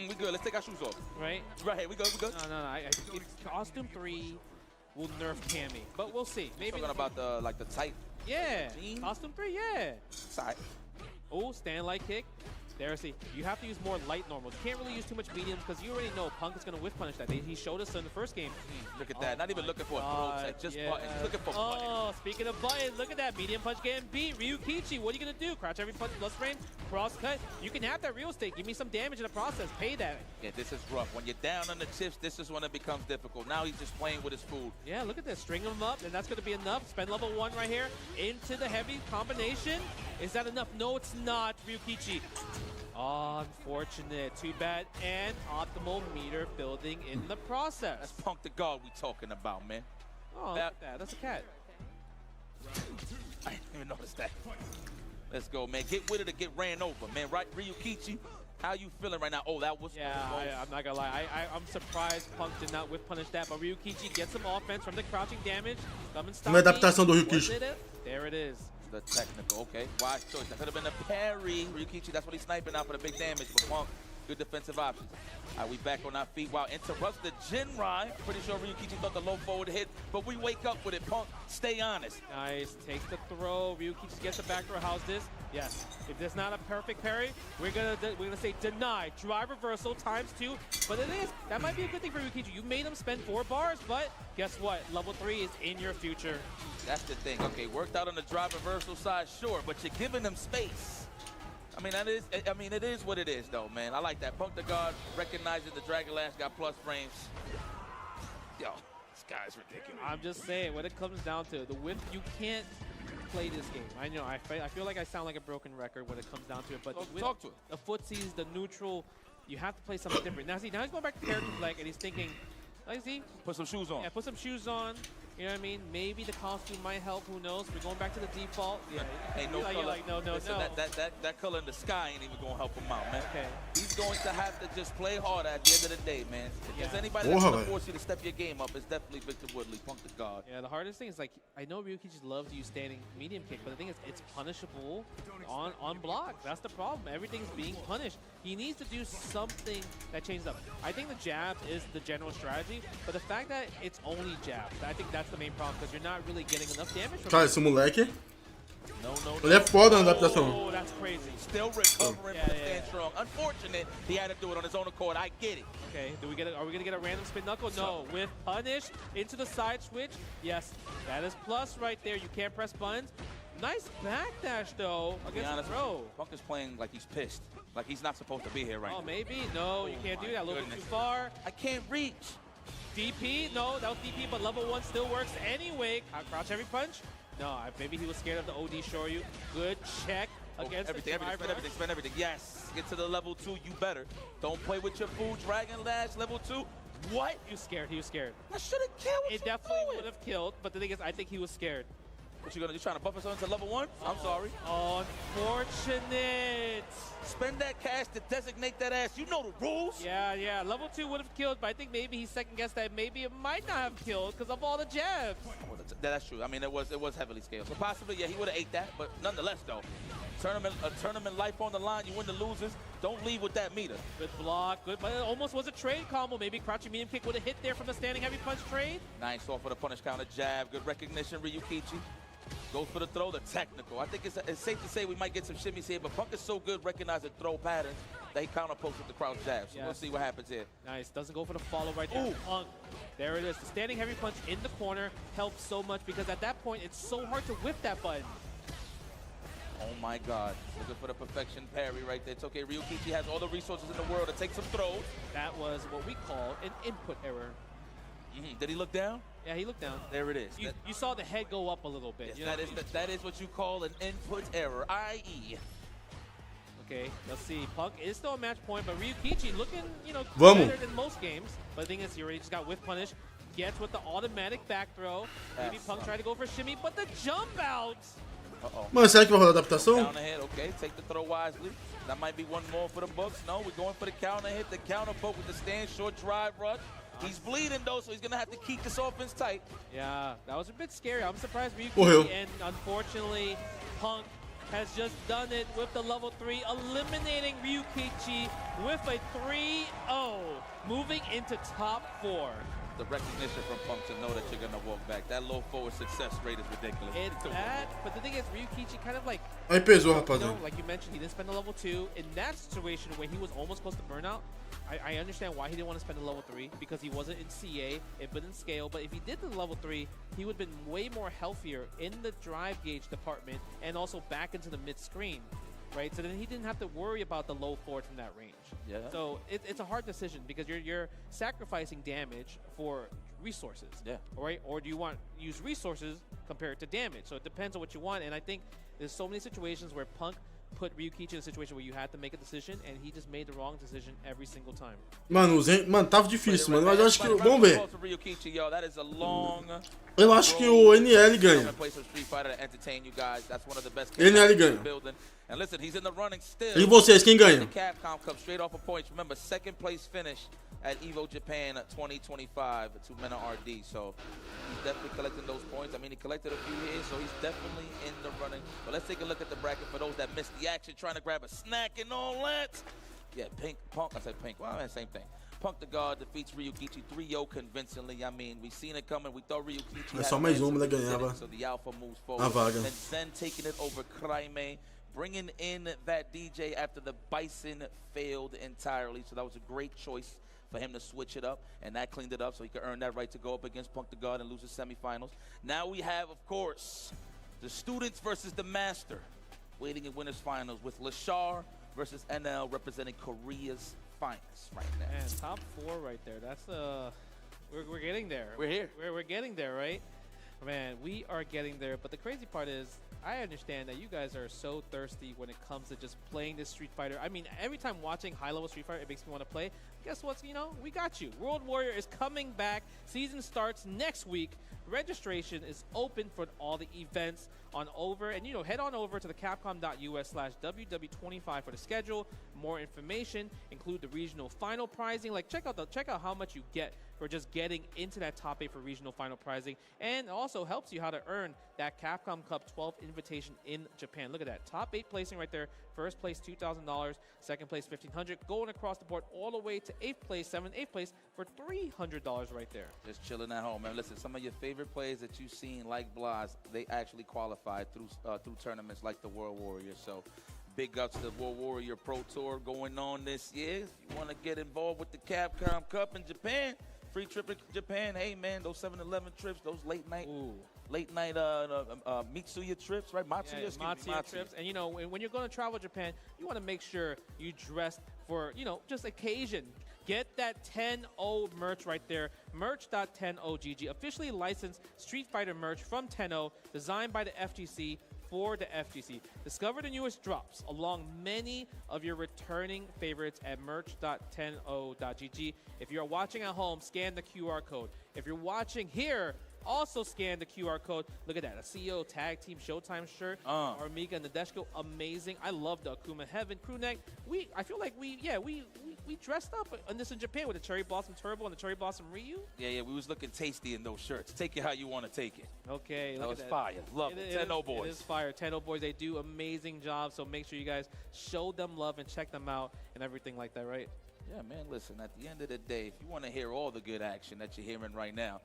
We good. Let's take our shoes off. Right? Right. We good. We good. No. I think costume 3 will nerf Cammy, but we'll see. Maybe talking about the tight. Yeah. Costume 3. Yeah. Side. Oh, stand light kick. There, see, you have to use more light normals. You can't really use too much mediums because you already know Punk is going to whiff punish that. He showed us in the first game. Look at that. Not even looking for a throw tech, just buttons. He's looking for buttons. Oh, speaking of buttons, look at that. Medium punch getting beat. Ryukichi, what are you going to do? Crouch every punch, plus frame, cross cut. You can have that real estate. Give me some damage in the process. Pay that. Yeah, this is rough. When you're down on the chips, this is when it becomes difficult. Now he's just playing with his food. Yeah, look at this. String him up, and that's going to be enough. Spend level 1 right here into the heavy combination. Is that enough? No, it's not, Ryukichi. Oh, unfortunate. Too bad. And optimal meter building in the process. That's Punk the God we talking about, man. Oh, look at that. That's a cat. I didn't even notice that. Let's go, man. Get with it or get ran over, man. Right, Ryukichi? How you feeling right now? Oh, that was... Yeah, I'm not going to lie. I'm surprised Punk did not whiff punish that, but Ryukichi gets some offense from the crouching damage. Uma adaptação do Ryukichi. There it is. The technical, okay. Wise choice. That could have been a parry. Ryukichi, that's what he's sniping out for the big damage. But Punk, good defensive options. All right, we back on our feet. Wow, interrupts the Jinrai. Pretty sure Ryukichi thought the low forward hit, but we wake up with it. Punk, stay honest. Nice. Takes the throw. Ryukichi gets the back throw. How's this? Yes. If there's not a perfect parry, we're gonna say deny. Drive reversal ×2. But it is. That might be a good thing for Ryukichi. You made him spend 4 bars, but guess what? Level 3 is in your future. That's the thing. Okay, worked out on the drive reversal side, sure, but you're giving them space. I mean, it is what it is, though, man. I like that. Punk the guard, recognizing the Dragon Lash got plus frames. Yo, this guy's ridiculous. I'm just saying, when it comes down to the whiff, you can't play this game. I know, I feel like I sound like a broken record when it comes down to it, but talk to him. The footsies, the neutral, you have to play something different. Now, see, now he's going back to character flag, and he's thinking, like, see? Put some shoes on. Yeah, put some shoes on. You know what I mean? Maybe the costume might help. Who knows? We're going back to the default. Yeah. Hey, no color. Like, no. That color in the sky ain't even going to help him out, man. Okay. He's going to have to just play harder at the end of the day, man. If there's anybody that's going to force you to step your game up, it's definitely Victor Woodley, Punk the God. Yeah, the hardest thing is, like, I know Ryukichi just loves to use standing medium kick, but the thing is, it's punishable on block. That's the problem. Everything's being punished. He needs to do something that changes up. I think the jab is the general strategy, but the fact that it's only jab, I think that's the main problem, because you're not really getting enough damage from Cara, esse moleque... No. Ele é foda na adaptação. Oh, that's crazy. Still recovering from stand strong. Unfortunate, he had to do it on his own accord. I get it. Okay, are we gonna get a random spin knuckle? No. With punish into the side switch. Yes, that is plus right there. You can't press buttons. Nice backdash though against the throw. Punk is playing like he's pissed. Like he's not supposed to be here right now. Oh, maybe. No, you can't do that. A little bit too far. I can't reach. DP? No, that was DP, but level 1 still works anyway. Crouch every punch? No, maybe he was scared of the OD Shoryu. Good check against spend everything. Yes, get to the level 2, you better. Don't play with your food. Dragon Lash, level 2. What? He was scared. I should have killed. It definitely would have killed, but the thing is, I think he was scared. What you gonna do? Trying to buff us onto level 1? I'm sorry. Unfortunate. Spend that cash to designate that ass. You know the rules. Yeah. Level 2 would have killed, but I think maybe he second guessed that maybe it might not have killed because of all the jabs. Well, that's true. I mean, it was heavily scaled. So possibly, yeah, he would have ate that, but nonetheless, though, tournament life on the line. You win the losers. Don't leave with that meter. Good block. Good, but it almost was a trade combo. Maybe crouching medium kick would have hit there from the standing heavy punch trade. Nice off for the punish counter jab. Good recognition, Ryukichi. Goes for the throw, the technical. I think it's safe to say we might get some shimmies here, but Punk is so good recognizing throw patterns that he counterposts with the crouch jab. So we'll see what happens here. Nice. Doesn't go for the follow right there. Punk. There it is. The standing heavy punch in the corner helps so much because at that point, it's so hard to whip that button. Oh my God. Looking for the perfection parry right there. It's okay. Ryukichi has all the resources in the world to take some throws. That was what we call an input error. Did he look down? Yeah, he looked down. There it is. You saw the head go up a little bit. Yes, You know that is what you call an input error, i.e. Okay, let's see. Punk is still a match point, but Ryukichi looking, Vamos. better than most games. But the thing is, he already just got whiff punish. Gets with the automatic back throw. Maybe Punk tried to go for shimmy, but the jump out. Mano, será que vai rolar adaptação? Counter hit, okay. Take the throw wisely. That might be one more for the books. No, we're going for the counter hit, the counter poke with the stand short drive rush. He's bleeding though, so he's gonna have to keep this offense tight. Yeah, that was a bit scary. I'm surprised Ryukichi, Morreu. and unfortunately, Punk has just done it with the level 3, eliminating Ryukichi with a 3-0, moving into top 4. The recognition from Punk to know that you're gonna walk back. That low forward success rate is ridiculous. It's that, but the thing is, Ryukichi kind of like, Aí pesou, rapaziada. like you mentioned, he didn't spend a level 2. In that situation where he was almost close to burnout, I understand why he didn't want to spend a level 3, because he wasn't in CA, it didn't scale, but if he did the level 3, he would have been way more healthier in the drive gauge department and also back into the mid-screen, right? So then he didn't have to worry about the low forward from that range. Yeah. So it's a hard decision because you're sacrificing damage for resources. Yeah. All right? Or do you want to use resources compared to damage? So it depends on what you want, and I think there's so many situations where Punk put Ryukichi in a situation where you had to make a decision, and he just made the wrong decision every single time. Mano, tava difícil, mano. Mas eu acho que. Vamos ver. Eu acho que o NL ganha. NL ganha. And listen, he's in the running still. E vocês, quem ganha? The Capcom Cup straight off of points. Remember, second place finish at Evo Japan 2025 to Mena RD. So he's definitely collecting those points. I mean, he collected a few here, so he's definitely in the running. But let's take a look at the bracket for those that missed the action, trying to grab a snack and all that. Yeah, Punk. I said Pink. Well, same thing. Punk the God defeats Ryukichi 3-0 convincingly. I mean, we seen it coming. We thought Ryukichi had só mais uma, ele it, ganhava so the Alpha moves forward. a vaga. Then Zen taking it over Craime, bringing in that DJ after the Bison failed entirely. So that was a great choice for him to switch it up, and that cleaned it up so he could earn that right to go up against Punk the God and lose the semifinals. Now we have, of course, the students versus the master waiting in winners finals with Leshar versus NL representing Korea's finest right now. Man, top 4 right there. That's we're getting there. We're here. We're getting there, right? Man, we are getting there. But the crazy part is, I understand that you guys are so thirsty when it comes to just playing this Street Fighter. I mean, every time watching high-level Street Fighter, it makes me want to play. Guess what? We got you. World Warrior is coming back. Season starts next week. Registration is open for all the events on over. And, head on over to the capcom.us/WW25 for the schedule. More information, include the regional final pricing. Like, check out how much you get for just getting into that top 8 for regional final pricing. And it also helps you how to earn that Capcom Cup 12 invitation in Japan. Look at that. Top 8 placing right there. First place, $2,000. Second place, $1,500. Going across the board all the way to 8th place, 8th place for $300 right there. Just chilling at home, man. Listen, some of your favorite players that you've seen, like blaz, they actually qualified through tournaments like the World Warrior. So big ups to the World Warrior Pro Tour going on this year. If you want to get involved with the Capcom Cup in Japan, free trip to Japan. Hey, man, those 7-Eleven trips, those late night Mitsuya trips, right? Matsuya trips. And, when you're going to travel to Japan, you want to make sure you dress for, just occasion. Get that 10-0 merch right there. Merch.10OGG. Officially licensed Street Fighter merch from 10-0, designed by the FGC for the FGC. Discover the newest drops along many of your returning favorites at merch.10o.gg. If you're watching at home, scan the QR code. If you're watching here, also scan the QR code. Look at that, a CEO Tag Team Showtime shirt. Armika and Nadeshko, amazing. I love the Akuma Heaven crew neck. I feel like we dressed up on this in Japan with the Cherry Blossom Turbo and the Cherry Blossom Ryu. Yeah, we was looking tasty in those shirts. Take it how you want to take it. Okay, that was fire. Love it. 10-0 boys. It is fire. 10-0 boys, they do amazing jobs. So make sure you guys show them love and check them out and everything like that, right? Yeah, man, listen, at the end of the day, if you want to hear all the good action that you're hearing right now,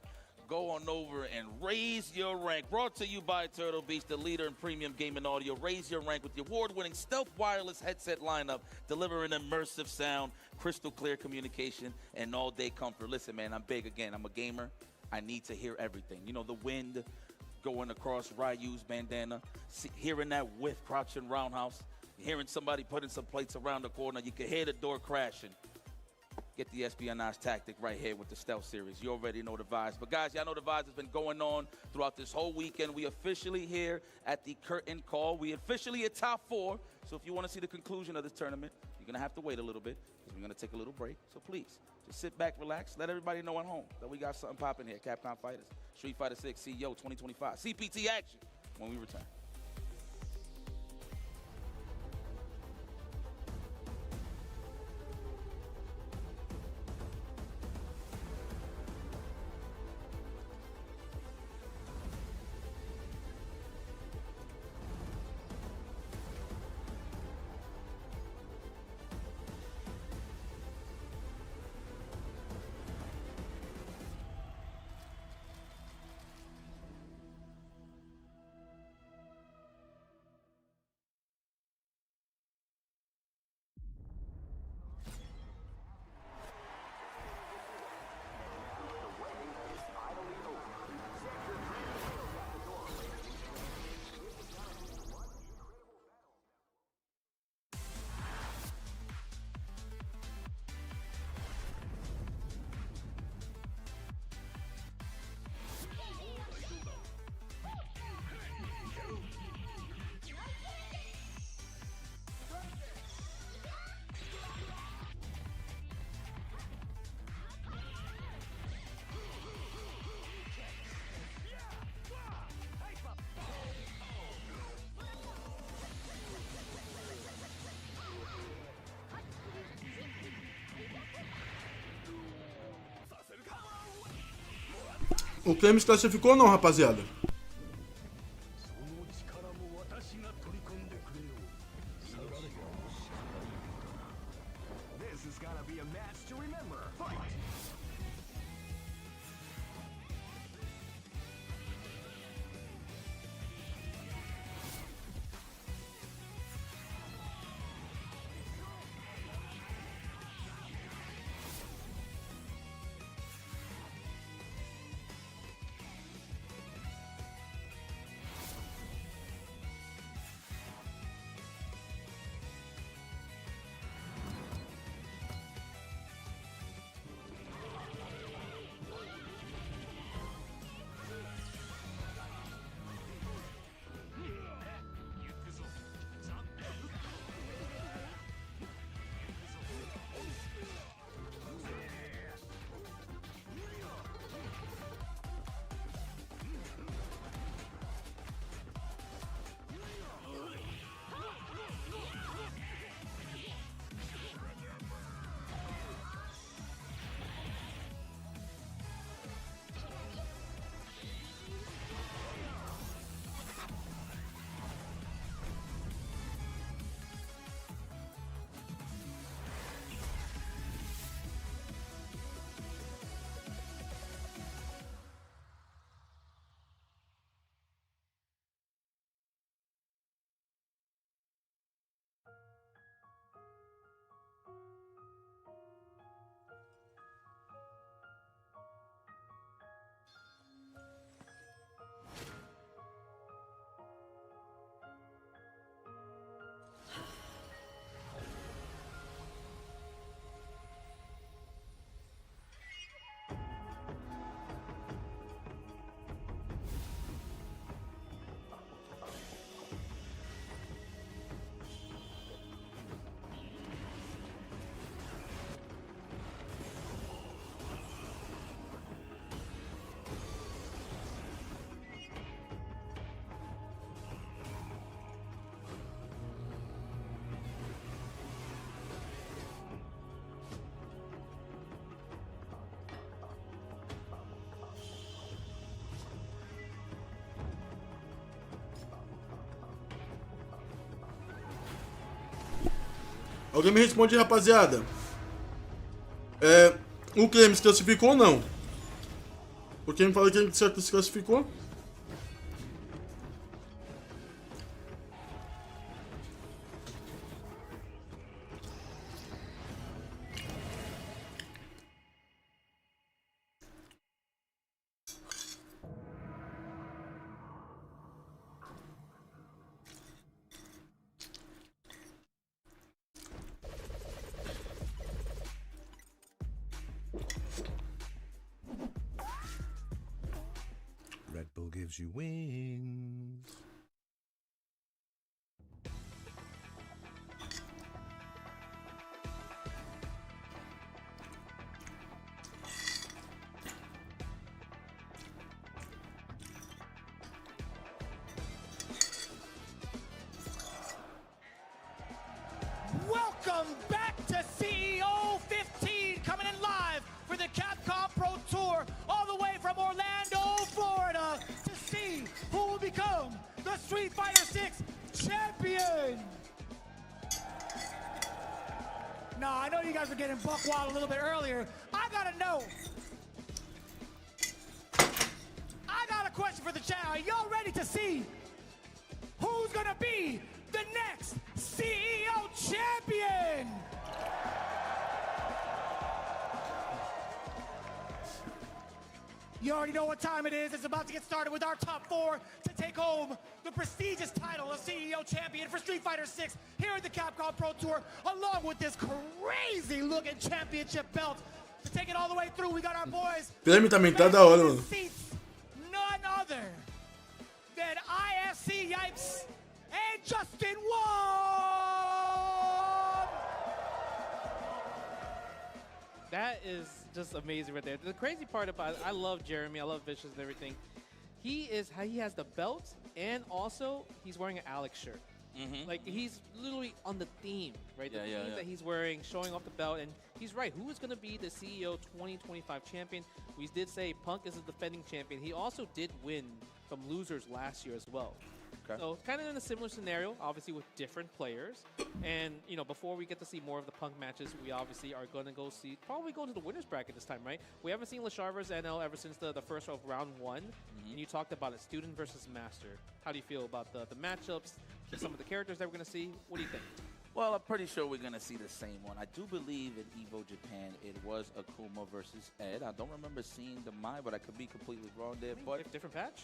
go on over and raise your rank. Brought to you by Turtle Beach, the leader in premium gaming audio. Raise your rank with the award-winning stealth wireless headset lineup, delivering immersive sound, crystal clear communication, and all-day comfort. Listen, man, I'm big again. I'm a gamer. I need to hear everything. The wind, going across Ryu's bandana, hearing that whiff crouching roundhouse, hearing somebody putting some plates around the corner. You can hear the door crashing. Get the espionage tactic right here with the Stealth Series. You already know the vibes. But guys, y'all know the vibes has been going on throughout this whole weekend. We officially here at the curtain call. We officially at top 4. So if you want to see the conclusion of this tournament, you're going to have to wait a little bit because we're going to take a little break. So please, just sit back, relax. Let everybody know at home that we got something popping here. Capcom Fighters, Street Fighter 6, CEO 2025. CPT action when we return. O Craime se classificou ou não, rapaziada? Alguém me responde, rapaziada. O Craime se classificou ou não? Porque me fala que ele se classificou. gives you wings. Welcome back to CEO 15, coming in live for the Capcom Pro Tour, all the way from Orlando, Florida, to see who will become the Street Fighter 6 champion. Now, I know you guys were getting buck wild a little bit earlier. I gotta know. I got a question for the chat. Are y'all ready to see who's gonna be the next CEO champion? You already know what time it is. It's about to get started with our top 4 to take home the prestigious title of CEO champion for Street Fighter 6 here at the Capcom Pro Tour, along with this crazy looking championship belt. To take it all the way through, we got our boys. Prêmio também tá da hora, mano. None other than IFC Yipes and Justin Wong! That is just amazing right there. The crazy part about it, I love Jeremy, I love Vicious and everything. He has the belt, and also he's wearing an Alex shirt. Like, he's literally on the theme, right? The theme that he's wearing, showing off the belt, and he's right. Who is going to be the CEO 2025 champion? We did say Punk is the defending champion. He also did win from losers last year as well. Okay. So kind of in a similar scenario, obviously with different players. And, you know, before we get to see more of the Punk matches, we obviously are going to probably go to the winner's bracket this time, right? We haven't seen Leshar versus NL ever since the first of round 1. And you talked about it, student versus master. How do you feel about the matchups, some of the characters that we're going to see? What do you think? Well, I'm pretty sure we're going to see the same one. I do believe in EVO Japan, it was Akuma versus Ed. I don't remember seeing the Mai, but I could be completely wrong there. But different patch?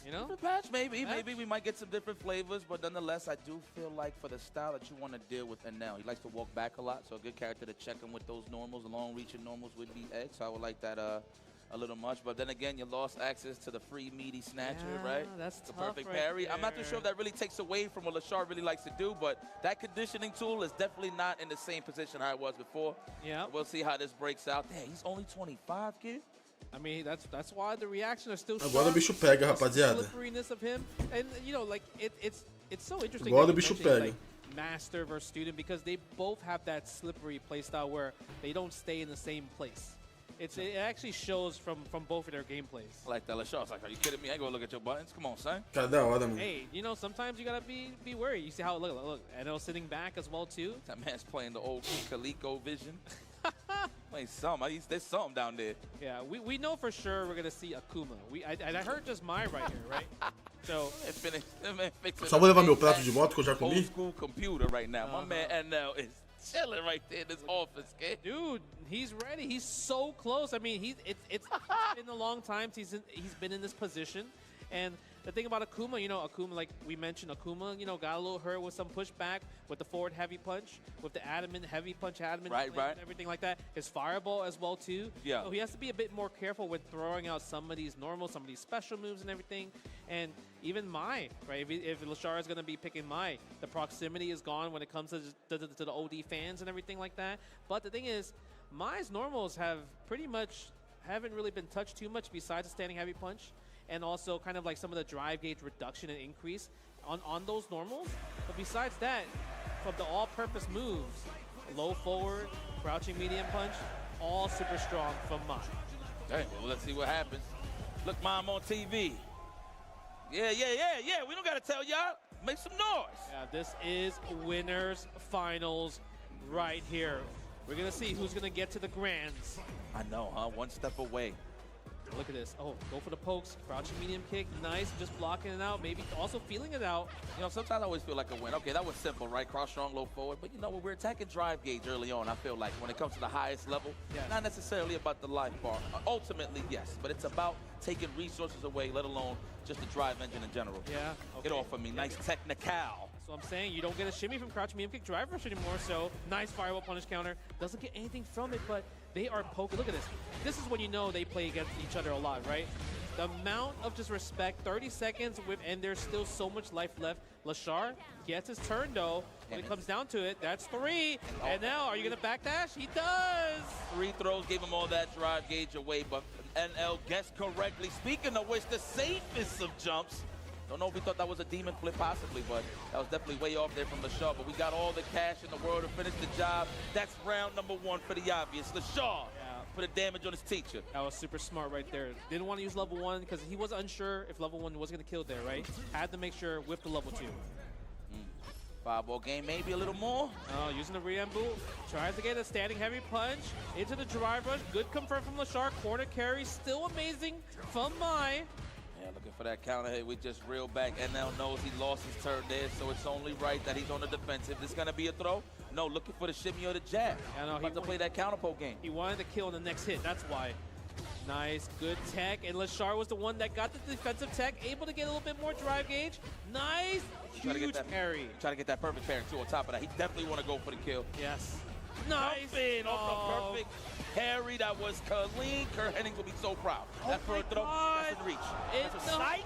You know? Different patch, maybe. Maybe we might get some different flavors, but nonetheless, I do feel like for the style that you want to deal with NL, he likes to walk back a lot, so a good character to check him with those normals, the long-reaching normals would be Ed, so I would like that a little much. But then again, you lost access to the free meaty snatcher, right? That's the tough perfect right parry. there. I'm not too sure if that really takes away from what Leshar really likes to do, but that conditioning tool is definitely not in the same position I was before. Yeah. We'll see how this breaks out. Damn, he's only 25, kid. I mean, that's why the reactions are still Agora o bicho pega, rapaziada. slipperiness of him, and you know, like it's so interesting. Agora o bicho pega. Like, master versus student, because they both have that slippery playstyle where they don't stay in the same place. It actually shows from both of their gameplays. I like that. Leshar's like, are you kidding me? I ain't gonna look at your buttons. Come on, son. Tá da hora, mano. Hey, you know, sometimes you gotta be worried. You see how look, NL sitting back as well too. That man's playing the old Kaliko vision. Playing something. There's something down there. Yeah, we know for sure we're gonna see Akuma. I heard just Mai right here, right? So só vou levar meu prato de volta que eu já comi. Old school computer right now. My man NL is chilling right there in this office, kid. Dude, he's ready. He's so close. I mean, it's been a long time since he's been in this position. And the thing about Akuma, you know, like we mentioned, Akuma, you know, got a little hurt with some pushback with the forward heavy punch, with the adamant, heavy punch adamant, right. And everything like that. His fireball as well, too. Yeah. So he has to be a bit more careful with throwing out some of these normal, some of these special moves and everything. And even Mai, right? If Leshar is going to be picking Mai, the proximity is gone when it comes to the OD fans and everything like that. But the thing is, Mai's normals haven't really been touched too much besides the standing heavy punch. And also kind of like some of the drive gauge reduction and increase on those normals. But besides that, from the all-purpose moves, low forward, crouching medium punch, all super strong from Mai. Hey, well, let's see what happens. Look, Mom on TV. Yeah. We don't got to tell y'all. Make some noise. Yeah, this is winners finals right here. We're going to see who's going to get to the grands. I know, huh? One step away. Look at this. Oh, go for the pokes. Crouching medium kick. Nice. Just blocking it out. Maybe also feeling it out. You know, sometimes I always feel like a win. Okay, that was simple, right? Cross strong, low forward. But, you know, when we're attacking drive gauge early on, I feel like when it comes to the highest level, not necessarily about the life bar. Ultimately, yes. But it's about taking resources away, let alone just the drive engine in general. Yeah. Okay. Get off of me. Nice technical. So I'm saying you don't get a shimmy from crouching medium kick drive rush anymore. So nice fireball punish counter. Doesn't get anything from it, but they are poking. Look at this. This is when you know they play against each other a lot, right? the amount of just respect, 30 seconds with, and there's still so much life left. Leshar gets his turn though. When it comes down to it, that's 3. And now, are you gonna backdash? He does! 3 throws gave him all that drive gauge away, but NL guessed correctly. Speaking of which, the safest of jumps. Don't know if we thought that was a demon flip possibly, but that was definitely way off there from Leshar. But we got all the cash in the world to finish the job. That's round number 1 for the obvious. Leshar put a damage on his teacher. That was super smart right there. Didn't want to use level 1 because he was unsure if level 1 was going to kill there, right? Had to make sure with the level 2. 5-ball game, maybe a little more. Using the Riembu, tries to get a standing heavy punch into the drive rush. Good confirm from Leshar. Corner carry, still amazing from Mai. Yeah, looking for that counter hit. We just reeled back. NL knows he lost his turn there, so it's only right that he's on the defensive. This gonna be a throw? No, looking for the shimmy or the jab. Yeah, no, he wants to play that counter poke game. He wanted to kill in the next hit, that's why. Nice, good tech, and Leshar was the one that got the defensive tech, able to get a little bit more drive gauge. Nice, huge parry. Try to get that perfect parry too on top of that. He definitely want to go for the kill. Yes. Nice. Jumping off the perfect parry. That was clean. Kurt Hennings will be so proud. That for a throw, that's in reach. That's a sight.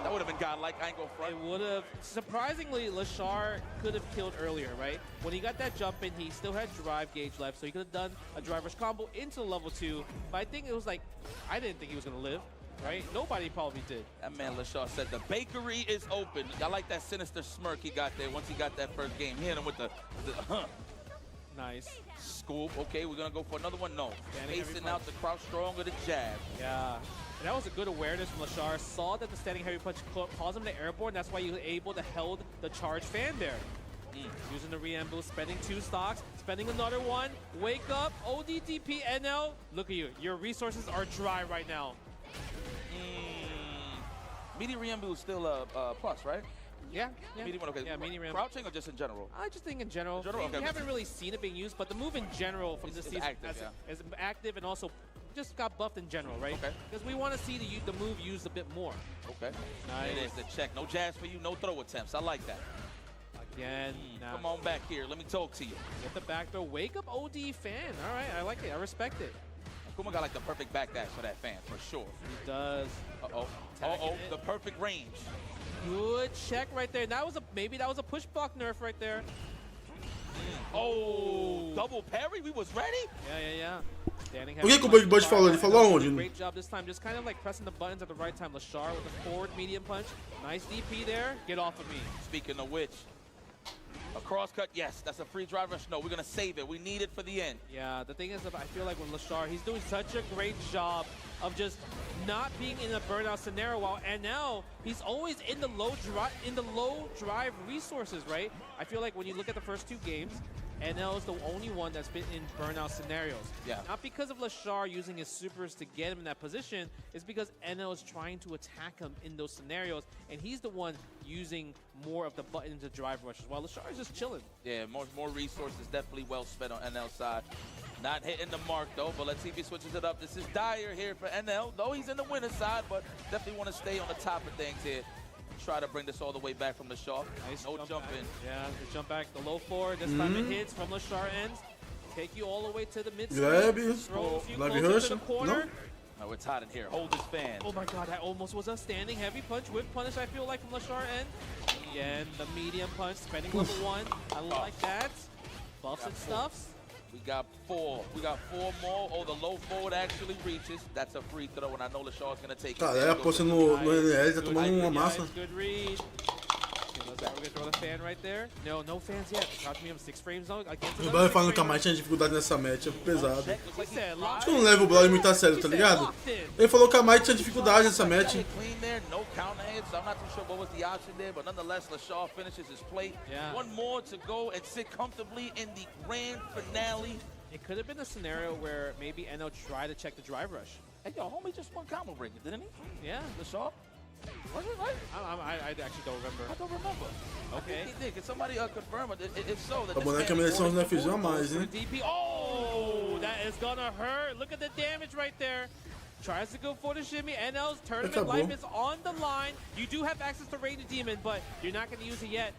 That would have been godlike. I ain't go front. It would have. Surprisingly, Leshar could have killed earlier, right? When he got that jump in, he still had drive gauge left, so he could have done a drive rush combo into level 2. But I think it was like, I didn't think he was going to live, right? Nobody probably did. That man Leshar said the bakery is open. I like that sinister smirk he got there once he got that first game. He hit him with the Nice. Scoop. Okay, we're going to go for another one. No. Pacing out the crouch strong with a jab. Yeah. And that was a good awareness from Leshar. Saw that the standing heavy punch caused him to airborne. That's why he was able to held the charge fan there. Using the Riembu, spending 2 stocks, spending another 1. Wake up, ODDP, NL. Look at you. Your resources are dry right now. Medium Riembu is still a plus, right? Yeah. Medium one, okay. Yeah, medium Riembu. Crouching or just in general? I just think in general. Okay. We haven't really seen it being used, but the move in general from this season is active and also just got buffed in general, right? Okay. Because we want to see the move used a bit more. Okay. Nice. It is the check. No jabs for you, no throw attempts. I like that. Again. Come on back here. Let me talk to you. Get the back throw. Wake up OD fan. All right, I like it. I respect it. Kuma got like the perfect backdash for that fan, for sure. He does. The perfect range. Good check right there. That was maybe that was a push block nerf right there. Double parry? We was ready? Yeah. O que o Bug Bud falou? Ele falou aonde? Great job this time. Just kind of like pressing the buttons at the right time. Leshar with a forward medium punch. Nice DP there. Get off of me. Speaking of which, a cross cut, yes. That's a free drive rush. No, we're going to save it. We need it for the end. Yeah, the thing is, I feel like with Leshar, he's doing such a great job of just not being in a burnout scenario. And now he's always in the low drive resources, right? I feel like when you look at the first 2 games, NL is the only one that's been in burnout scenarios. Yeah. Not because of Leshar using his supers to get him in that position, it's because NL is trying to attack him in those scenarios, and he's the one using more of the buttons to drive rushes, while Leshar is just chilling. Yeah, more resources, definitely well spent on NL side. Not hitting the mark though, but let's see if he switches it up. This is dire here for NL, though he's in the winner's side, but definitely want to stay on the top of things here. Try to bring this all the way back from Leshar. Nice no jump in. Yeah, the jump back, the low forward. This time it hits from Leshar ends. Take you all the way to the mid. Grab. Throws you Love closer to the corner. No, it's hot in here. Hold this fan. Oh my god, that almost was a standing heavy punch with punish, I feel like, from Leshar end. Again, the medium punch, spending level 1. I like that. Buffs and stuffs. We got 4. We got 4 more. Oh, the low forward actually reaches. That's a free throw, and I know Leshar's going to take it. Cara, ela aposta no NL, tá tomando uma massa. Good read. We're going to throw the fan right there. No fans yet. Crouch me up 6 frames now. O Blau falando que a mais tinha dificuldade nessa match, é pesado. Acho que não leva o Blau muito a sério, tá ligado? Ele falou que a mais tinha dificuldade nessa match. No counter hits. I'm not too sure what was the option there, but nonetheless, Leshar finishes his plate. Yeah. 1 more to go and sit comfortably in the grand finale. It could have been a scenario where maybe NL tried to check the drive rush. Hey, yo, homie just won combo breaker, didn't he? Yeah. Leshar? Was it right? I actually don't remember. I don't remember. Okay. I think he did. Can somebody confirm it? If so, that A boneca merece uns nerfzinhos a mais, hein? DP. Oh, that is gonna hurt. Look at the damage right there. Tries to go for the shimmy. NL's tournament life is on the line. You do have access to Raid the Demon, but you're not going to use it yet.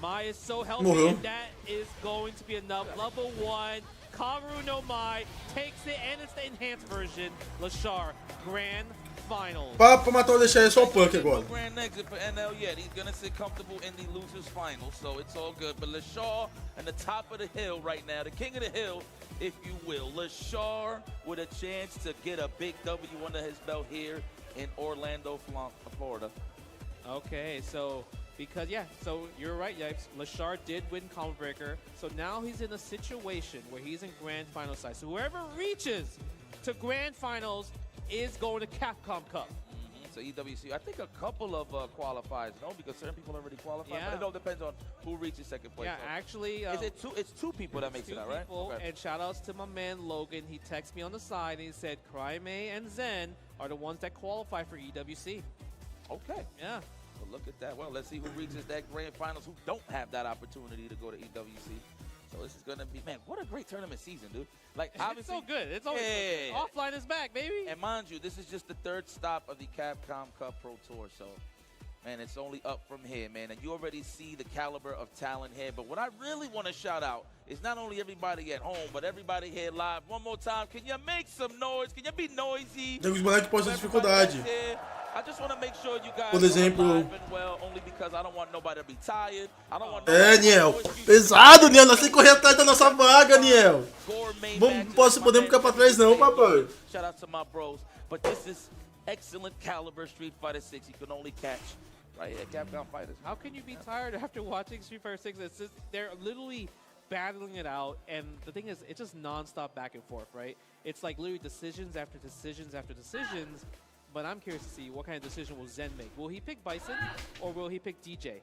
Mai is so healthy, and that is going to be enough. Level 1. Hikaru no Mai takes it, and it's the enhanced version. Leshar, grand finals. Pra matar o Leshar é só o Punk agora. Grand exit for NL yet. He's gonna sit comfortable in the losers final, so it's all good. But Leshar at the top of the hill right now, the king of the hill, if you will. Leshar with a chance to get a big W under his belt here in Orlando, Florida. Okay, so because so you're right, Yipes. Leshar did win Combo Breaker, so now he's in a situation where he's in Grand Final side. So whoever reaches to Grand Finals is going to Capcom Cup. So EWC, I think a couple of qualifiers, no, because certain people already qualified. Yeah. But it all depends on who reaches second place. Yeah, so actually, is it two? It's two people that makes it out, right? Okay. And shout outs to my man Logan. He texted me on the side and he said Craime and Zen are the ones that qualify for EWC. Okay. Yeah. So look at that. Well, let's see who reaches that grand finals who don't have that opportunity to go to EWC. So this is gonna be, man, what a great tournament season, dude. Like, obviously, it's so good. It's always good. Offline is back, baby. And mind you, this is just the third stop of the Capcom Cup Pro Tour. So, man, it's only up from here, man. And you already see the caliber of talent here. But what I really want to shout out is not only everybody at home, but everybody here live. One more time, can you make some noise? Can you be noisy? Tem alguns moleques que postam dificuldade. I just want to make sure you guys Por exemplo, are alive and well, only because I don't want nobody to be tired. I don't want Niel. Pesado, Niel. Nós temos que correr atrás da nossa vaga, Niel. Não podemos ficar pra trás não, papai. Shout out to my bros. But this is excellent caliber Street Fighter 6 you can only catch right here at Capcom Fighters. How can you be tired after watching Street Fighter 6? It's just, they're literally battling it out, and the thing is, it's just non-stop back and forth, right? It's like literally decisions after decisions after decisions. But I'm curious to see what kind of decision will Zen make. Will he pick Bison or will he pick DJ?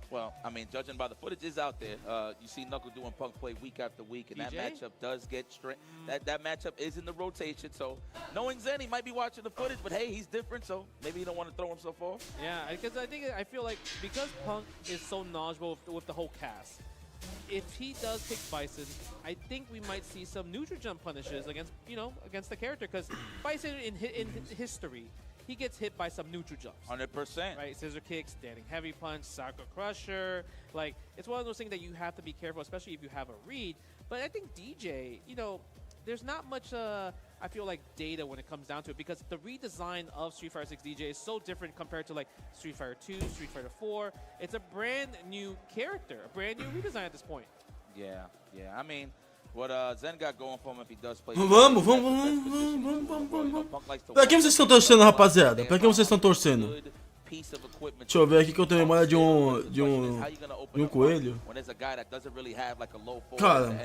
Well, I mean, judging by the footage is out there, you see KnuckleDu and Punk play week after week, and DJ? that matchup does get straight. That matchup is in the rotation, so knowing Zen, he might be watching the footage, but hey, he's different, so maybe he don't want to throw himself off. Yeah, because I feel like because Punk is so knowledgeable with the whole cast, if he does pick Bison, I think we might see some neutral jump punishes against the character, because Bison in history, he gets hit by some neutral jumps. 100%. Right, scissor kick, standing heavy punch, Sakura Crusher. Like, it's one of those things that you have to be careful, especially if you have a read. But I think DJ, there's not much, I feel like, data when it comes down to it, because the redesign of Street Fighter 6 DJ is so different compared to like Street Fighter 2, Street Fighter 4. It's a brand new character, a brand new redesign at this point. Yeah. I mean, what Zen got going for him if he does play. Vamos. Pra quem vocês estão torcendo, rapaziada? Pra quem vocês estão torcendo? Deixa eu ver aqui que eu tenho memória de um coelho. Cara.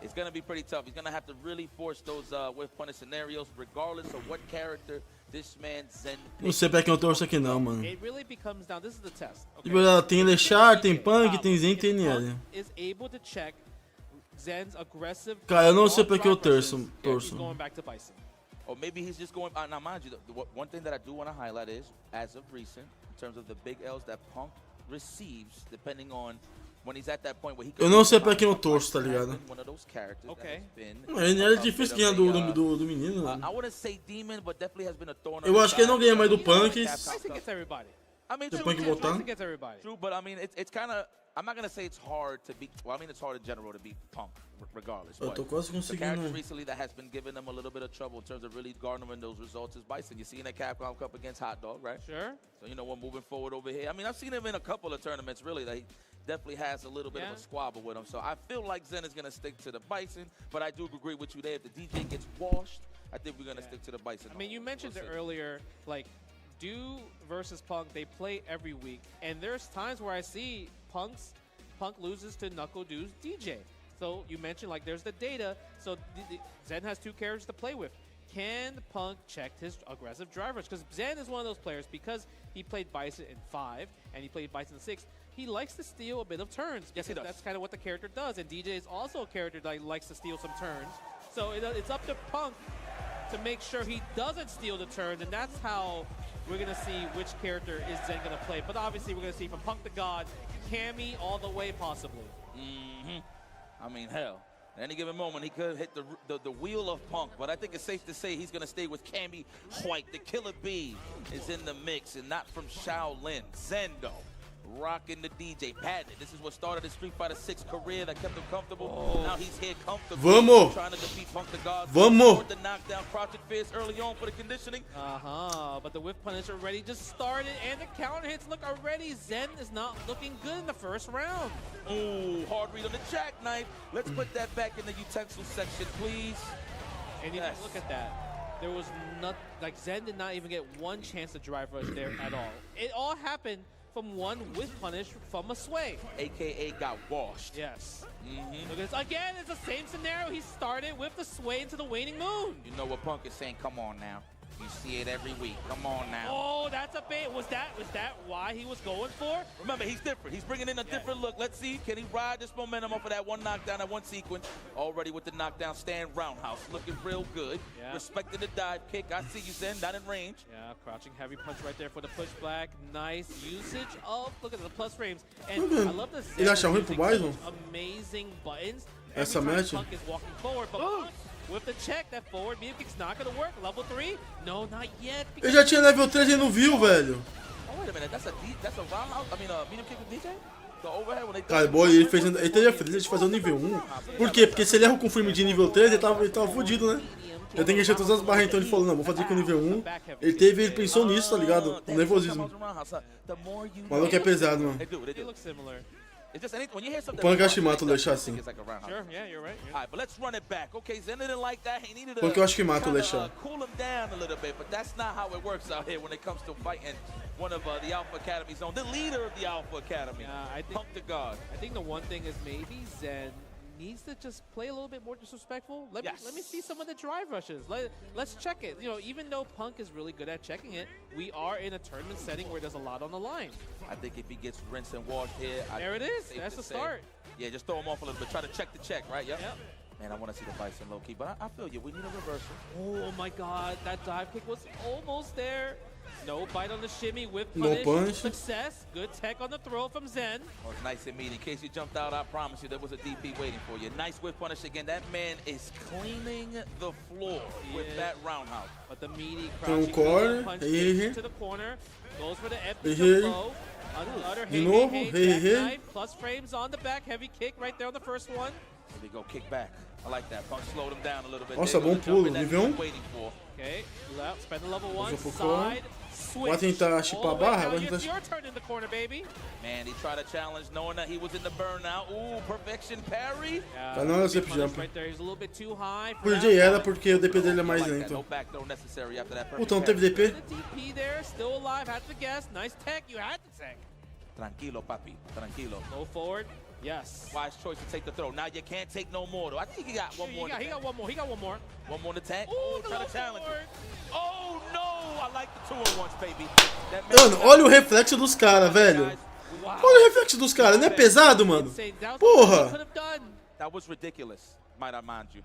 It's going to be pretty tough. He's going to have to really force those whiff punish scenarios, regardless of what character this man Zen picks. Não sei pra quem eu torço aqui não, mano. It really becomes down. This is the test. Okay? Tem Leshar, tem Punk, tem Zen, tem NL. Is able to check Zen's aggressive. Cara, eu não sei pra que eu torço. He's going back to Bison. Or maybe he's just going. Now, mind you, one thing that I do want to highlight is, as of recent, in terms of the big L's that Punk receives, depending on when he's at that point where he. Eu não sei pra quem eu torço, tá ligado? Okay. Ele é difícil ganhar do menino, mano. I wouldn't say demon, but definitely has been a thorn. Eu acho que ele não ganha mais do Punk. Bison gets everybody. I mean, Punk voltar. Gets everybody. True, but I mean, it's kind of. I'm not gonna say it's hard to beat. Well, I mean, it's hard in general to beat Punk, regardless. Eu tô quase the character conseguindo. recently that has been giving them a little bit of trouble in terms of really garnering those results is Bison. You see in the Capcom Cup against Hot Dog, right? Sure. So we're moving forward over here. I mean, I've seen him in a couple of tournaments, really. That he definitely has a little bit of a squabble with him. So I feel like Zen is gonna stick to the Bison, but I do agree with you there. If the DJ gets washed, I think we're gonna stick to the Bison. I mean, you mentioned it earlier, like Du versus Punk, they play every week, and there's times where I see Punk loses to KnuckleDu's DJ. So you mentioned like there's the data. So Zen has two characters to play with. Can Punk check his aggressive drivers? Because Zen is one of those players, because he played Bison in 5 and he played Bison in 6. He likes to steal a bit of turns. Yes, he does. That's kind of what the character does. And DJ is also a character that likes to steal some turns. So it's up to Punk to make sure he doesn't steal the turns, and that's how we're going to see which character is Zen going to play. But obviously, we're going to see from Punk to God, Cammy all the way, possibly. I mean, hell, at any given moment, he could hit the wheel of Punk, but I think it's safe to say he's going to stay with Cammy White. The Killer Bee is in the mix, and not from Shaolin. Zen, though, rocking the DJ. Patented. This is what started his Street Fighter 6 career that kept him comfortable. Now he's here comfortable. Vamos! Trying to defeat Punk the God. Vamos! The knockdown, crouching fist early on for the conditioning. But the whiff punish already just started, and the counter hits look already. Zen is not looking good in the first round. Ooh, hard read on the jackknife. Let's put that back in the utensil section, please. And you look at that. There was not, like, Zen did not even get one chance to drive rush there at all. It all happened from one whiff punish from a sway. AKA got washed. Yes. Look at this. Again, it's the same scenario. He started with the sway into the waning moon. You know what Punk is saying? Come on now. You see it every week. Come on now. Oh, that's a bait. Was that why he was going for? Remember, he's different. He's bringing in a different look. Let's see. Can he ride this momentum off of that one knockdown, that one sequence? Already with the knockdown stand roundhouse. Looking real good. Yeah. Respecting the dive kick. I see you, Zen. Not in range. Yeah, crouching heavy punch right there for the pushback. Nice usage of, look at the plus frames. And I love the Zen. Ele acha ruim pro Bison? Amazing buttons. Essa Every time match? Punk is walking forward, but Punk, with the check, that forward medium kick's not gonna work. Level 3? No, not yet. Ele já tinha level 3 e não viu, velho. Oh, wait a minute. That's a roundhouse? I mean, a medium kick with DJ? The overhead when they... Cara, boy, ele teve a frente de fazer o nível 1. Por quê? Porque se ele erra o confirme de nível 3, ele tava fudido, né? Eu tenho que encher todas as barras, então ele falou, não, vou fazer com o nível 1. Ele pensou nisso, tá ligado? O nervosismo. O maluco é pesado, mano. They look similar. It's just anything, when you hear O something Punk acho que mata o Leshar assim. it's like a roundhouse. Sure, yeah, you're right. All right, but let's run it back. Okay, Zen didn't like that. He needed to Punk eu acho que mata o kinda, Leshar. cool him down a little bit, but that's not how it works out here when it comes to fighting one of the Alpha Academy zone, the leader of the Alpha Academy. I think Punk the God. I think the one thing is maybe Zen needs to just play a little bit more disrespectful. Let me see some of the drive rushes. Let's check it. You know, even though Punk is really good at checking it, we are in a tournament setting where there's a lot on the line. I think if he gets rinsed and washed here, There it is. That's the start. Yeah, just throw him off a little bit. Try to check the check, right? Yep. Yep. Man, I want to see the Bison low key, but I feel you. We need a reversal. Oh my God, that dive kick was almost there. No bite on the shimmy, whip No punish, punish. success. Good tech on the throw from Zen. Oh, it's nice and meaty. In case you jumped out, I promise you there was a DP waiting for you. Nice whip punish again. That man is cleaning the floor with that roundhouse. But the meaty Tem crouching corner. punch Hey. to the corner. Goes for the empty Hey. blow. Another De novo. Hey. jackknife, plus frames on the back. Heavy kick right there on the first one. There we go, kick back. I like that. Punk slowed him down a little bit. Nossa, There bom goes the jump pulo. in that Nível he was 1. waiting for. Okay, left, spend the level 1, Vou pro corner. side, switch. Vai tentar chipar a barra? Vai It's tentar... your turn in the corner, baby. Man, he tried to challenge knowing that he was in the burnout. Ooh, perfection parry. Tá não, é zip Punish jump. right there. He's a little bit too high. Por DJ era porque o DP dele é mais I like that. No lento. back throw necessary after that perfect Puta, não teve DP? The DP there, still alive, had to guess. Nice tech, you had to tech. Tranquilo, papi. Tranquilo. Go forward, yes. Wise choice to take the throw. Now you can't take no more, though. I think he got one more. He got one more, he got one more. One more in the tank. Ooh, the try low to challenge forward. him. Oh, no! I like the 2-in-1s, baby. That Mano, olha o reflexo dos caras, velho. Wow. Olha o reflexo dos caras. Não é pesado, mano? Insane. That was Porra. what he could have done. That was ridiculous, might I mind you.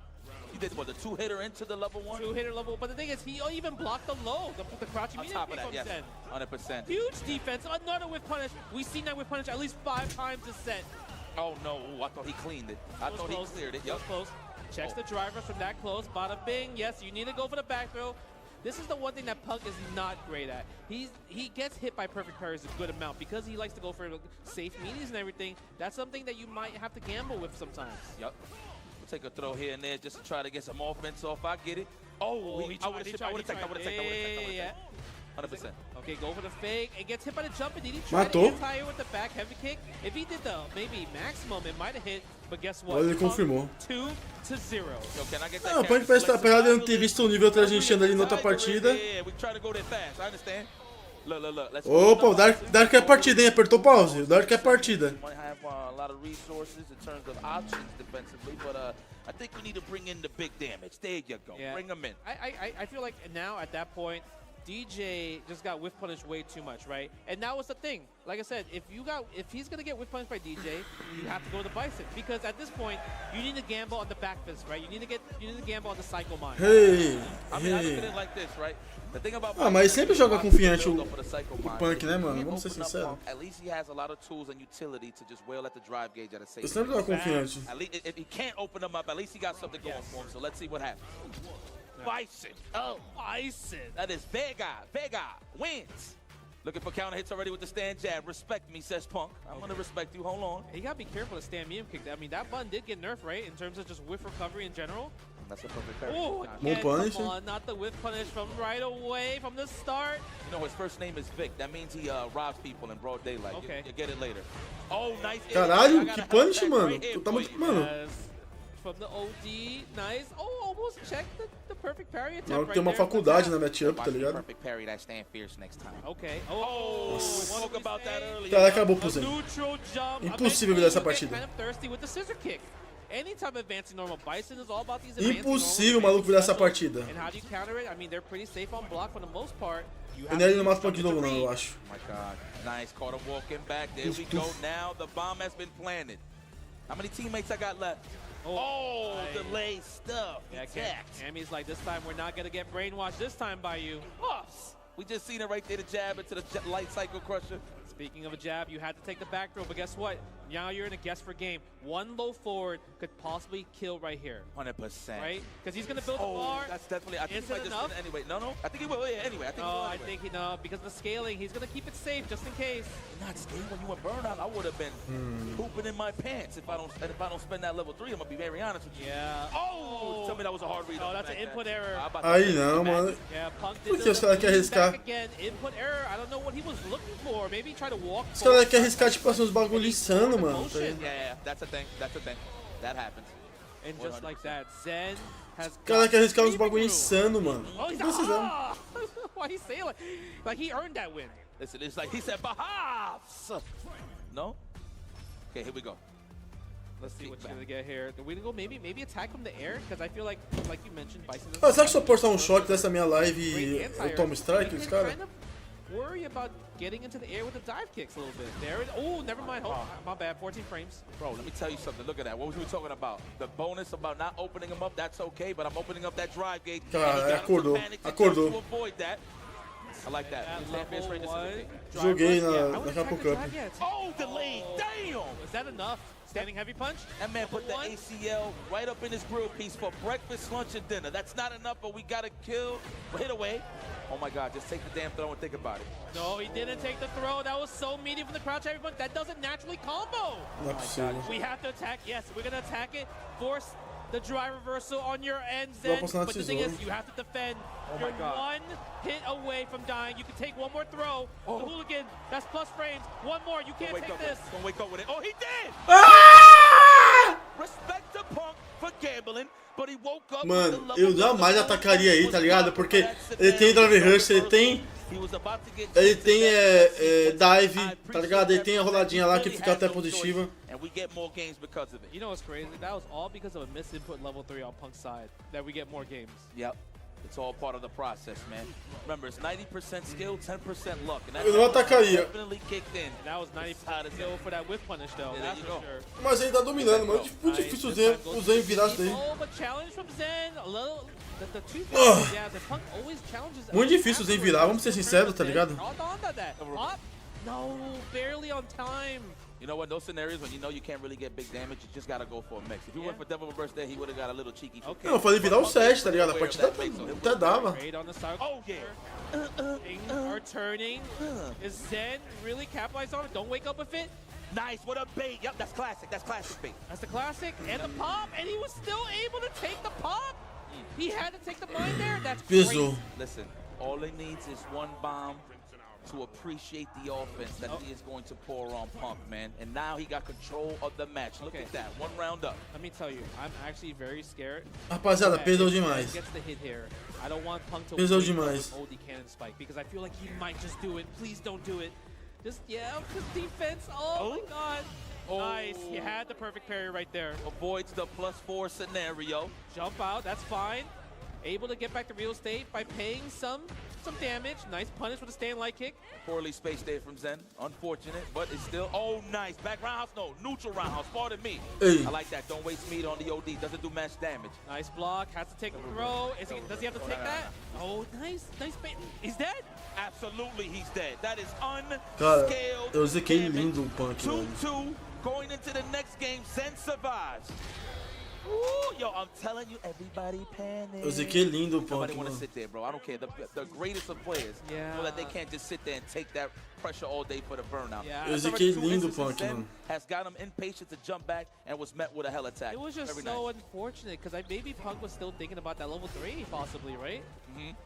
You did, what, the 2-hitter into the level 1? 2-hitter level, but the thing is, he even blocked the low, the crouching On medium top of kick that, from yes, Zen. 100%. Huge defense, another whip punish. We've seen that whip punish at least 5 times this set. Oh, no. Ooh, I thought he cleaned it. I thought he cleared it. Yep. Close. Checks the driver from that close. Bada bing. Yes, you need to go for the back throw. This is the one thing that Punk is not great at. He gets hit by perfect parries a good amount because he likes to go for safe medias and everything. That's something that you might have to gamble with sometimes. Yep. We'll take a throw here and there just to try to get some offense off. I get it. Oh, I would have taken. Yeah. 100%. Okay, go for the fake. It gets hit by the jump. And did he try Matou. to anti-air with the back heavy kick? If he did the maybe maximum, it might have hit. But guess what? Olha, ele confirmou. 2-0. So can I get that Ah, pode prestar, apesar de eu não ter visto o nível 3 enchendo ali na outra partida. Yeah, we try to go there fast. I understand. Look. Let's Opa, o Dark é partida, hein? Apertou pause. O Dark é partida. might have a lot of resources in terms of options defensively, but I think we need to bring in the big damage. There you go. Yeah. Bring them in. I feel like now at that point, DJ just got whiff punished way too much, right? And that was the thing. Like I said, if he's gonna get whiff punished by DJ, you have to go to Bison because at this point you need to gamble on the back fist, right? You need to gamble on the cycle mine. Hey, I mean, I look at it like this, right? The thing about Ah, mas sempre joga confiante o Punk, Punk, né, mano? Vamos ser sinceros. At least he has a lot of tools and utility to just wail at the drive gauge at a safe. Eu sempre jogo confiante. At least if he can't open them up, at least he got something going for him. So let's see what happens. Bison. Oh, Bison. that is Vega. Vega wins. Looking for counter hits already with the stand jab. Respect me, says Punk. I'm gonna respect you. Hold on. You gotta be careful to stand medium kick. I mean, that button did get nerfed, right? In terms of just whiff recovery in general. That's a perfect parry. Oh, More punish? come on, not the whiff punish from right away, from the start. You know, his first name is Vic. That means he robs people in broad daylight. Okay. You get it later. Oh, nice. Caralho, que punch, mano. Tu tá muito... Mano. Yes. From the OD, nice. Oh, almost checked the perfect parry attempt Não, right tem uma there. faculdade na matchup, tá ligado? Perfect parry that stand fierce next time. Okay. Oh, we spoke about that earlier. Cara, acabou pro Zen. Neutral jump. Impossível virar essa partida. Kind of thirsty with the scissor kick. Anytime advancing normal Bison is all about these advancing Impossível o maluco virar essa partida. And how do you counter it? I mean, they're pretty safe on block for the most part. E ele não mata o Punk de novo, não, eu acho. Oh my God. Nice. Caught him walking back. There we go. Now the bomb has been planted. How many teammates I got left? Oh, delay stuff. Yeah, Cammy's like, this time we're not going to get brainwashed this time by you. Puffs. We just seen it right there, the jab into the light cycle crusher. Speaking of a jab, you had to take the back throw, but guess what? Now you're in a guess for game. One low forward could possibly kill right here. 100%. Right? Because he's going to build the bar. That's definitely, I think Is he might it just enough? anyway. No, I think he will, yeah, anyway. I think he, no, because of the scaling, he's going to keep it safe just in case. Not scaling when you went burnout, I would have been pooping in my pants if I don't spend that level 3. I'm going to be very honest with you. Yeah. Oh! Tell me that was a hard read. Oh, that's an input error. Aí não, mano. Yeah, Punk Por que os caras querem arriscar? again. Input error. I don't know what he was looking for. Maybe try to walk. Os caras querem arriscar, tipo, assim, uns bagulho insano, mano. Tá ligado? Yeah, that's a thing. That's a thing. That happens. And just like that, Zen has. Os caras querem arriscar uns bagulho insano, mano. Oh, he's Precisamos. Why he say like he earned that win? Listen, it's like he said, "Bahafs." No. Okay, here we go. Let's see what you're gonna get here. We're gonna go maybe attack from the air because I feel like you mentioned, Bison. Ah, será que se eu postar um shot dessa minha live e eu tomo strike dos caras? Worry about getting into the air with the dive kicks a little bit. There it. Oh, never mind. Oh, my bad. 14 frames. Bro, let me tell you something. Look at that. What was we talking about? The bonus about not opening him up. That's okay, but I'm opening up that drive gate. Cara, acordou. Acordou. To avoid that. I like that. Joguei na Capo Cup. Oh, delayed. Damn. Is that enough? Standing heavy punch? That man put the ACL right up in his grill piece for breakfast, lunch, and dinner. That's not enough, but we got to kill. Hit away. Oh my God, just take the damn throw and think about it. No, he didn't take the throw. That was so meaty from the crouch heavy punch. That doesn't naturally combo. We have to attack. Yes, we're going to attack it. Force the dry reversal on your end, Zen. But the thing is, you have to defend. You're one hit away from dying. You can take one more throw. The hooligan, that's plus frames. One more, you can't take this. Don't wake up with it. Oh, he did! Respect to Punk for gambling, but he woke up. Mano, eu jamais atacaria aí, tá ligado? Porque ele tem drive rush, ele tem dive, tá ligado? Ele tem a roladinha lá que fica até positiva. And we get more games because of it. You know what's crazy? That was all because of a misinput level 3 on Punk's side that we get more games. Yep. It's all part of the process, man. Remember, it's 90% skill, 10% luck. And Eu não atacaria. definitely kicked in. And that was 90% skill for that whip punish, though. Yeah, that's for sure. Mas ele tá dominando, mano. Muito difícil o Zen virar isso daí. Oh, but challenge from Zen. A little. The two yeah, the Punk always challenges. Muito difícil o Zen virar, vamos ser sinceros, tá ligado? No, barely on time. You know what? Those scenarios when you know you can't really get big damage, you just gotta go for a mix. If you went for Devil Reverse there, he would have got a little cheeky. Não, eu falei virar o 7, tá ligado? A partida até dava. Oh, yeah. Are turning. Is Zen really capitalized on it? Don't wake up with it. Nice, what a bait. Yep, that's classic. That's classic bait. That's the classic. And the pop, and he was still able to take the pop. He had to take the mine there. That's great. Listen, all he needs is one bomb to appreciate the offense that he is going to pour on Punk, man. And now he got control of the match. Look at that, one round up. Let me tell you, I'm actually very scared. Rapaziada, pesou demais. Gets the hit here. I don't want Punk to pesou demais. OD cannon spike because I feel like he might just do it. Please don't do it. Just just defense. Oh my God. Nice. You had the perfect parry right there. Avoids the +4 scenario. Jump out. That's fine. Able to get back to real estate by paying some damage. Nice punish with a stand light kick. Poorly spaced there from Zen. Unfortunate, but it's still. Oh, nice. Back roundhouse. No, neutral roundhouse. Pardon me. Hey. I like that. Don't waste meat on the OD. Doesn't do match damage. Nice block. Has to take the throw. Does he have to take that? Oh, nice. Nice bait. He's dead? Absolutely, he's dead. That is unscaled. Cara, eu ziquei lindo o Punk. 2-2. Going into the next game, Zen survives. Yo, I'm telling you, everybody panic. Eu ziquei lindo o Punk, Nobody want to mano. sit there, bro. I don't care. The greatest of players know that they can't just sit there and take that pressure all day for the burnout. Eu ziquei lindo o Punk, mano. Has got him impatient to jump back and was met with a hell attack. It was just so unfortunate because maybe Punk was still thinking about that level 3 possibly, right?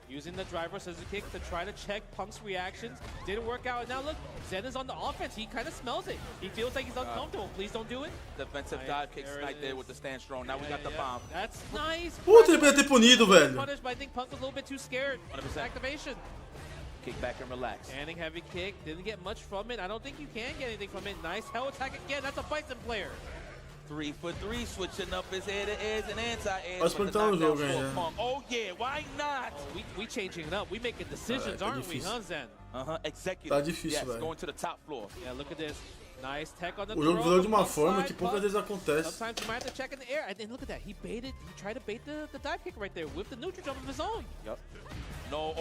Using the driver scissor kick to try to check Punk's reactions. Didn't work out. And now look, Zen is on the offense. He kind of smells it. He feels like he's uncomfortable. Please don't do it. Defensive dive kick snipe there with the stand strong. Now we got the bomb. That's nice. Puta, ele podia ter punido, velho. Punished, but I think Punk was a little bit too scared. 100%. Activation. Kick back and relax. Standing heavy kick. Didn't get much from it. I don't think you can get anything from it. Nice hell attack again. That's a Bison player. 3 for 3, switching up his air-to-airs and anti-airs. Pode perguntar no jogo ainda. Oh yeah, why not? We changing it up. We making decisions, aren't we, huh, Zen? Executive. Tá difícil, yes, velho. going to the top floor. Yeah, look at this. Nice tech on the O jogo throw. virou de uma Punk forma slide, que poucas Punk. vezes acontece. Sometimes you might have to check in the air. And then look at that. He tried to bait the dive kick right there with the neutral jump of his own. Yep. No,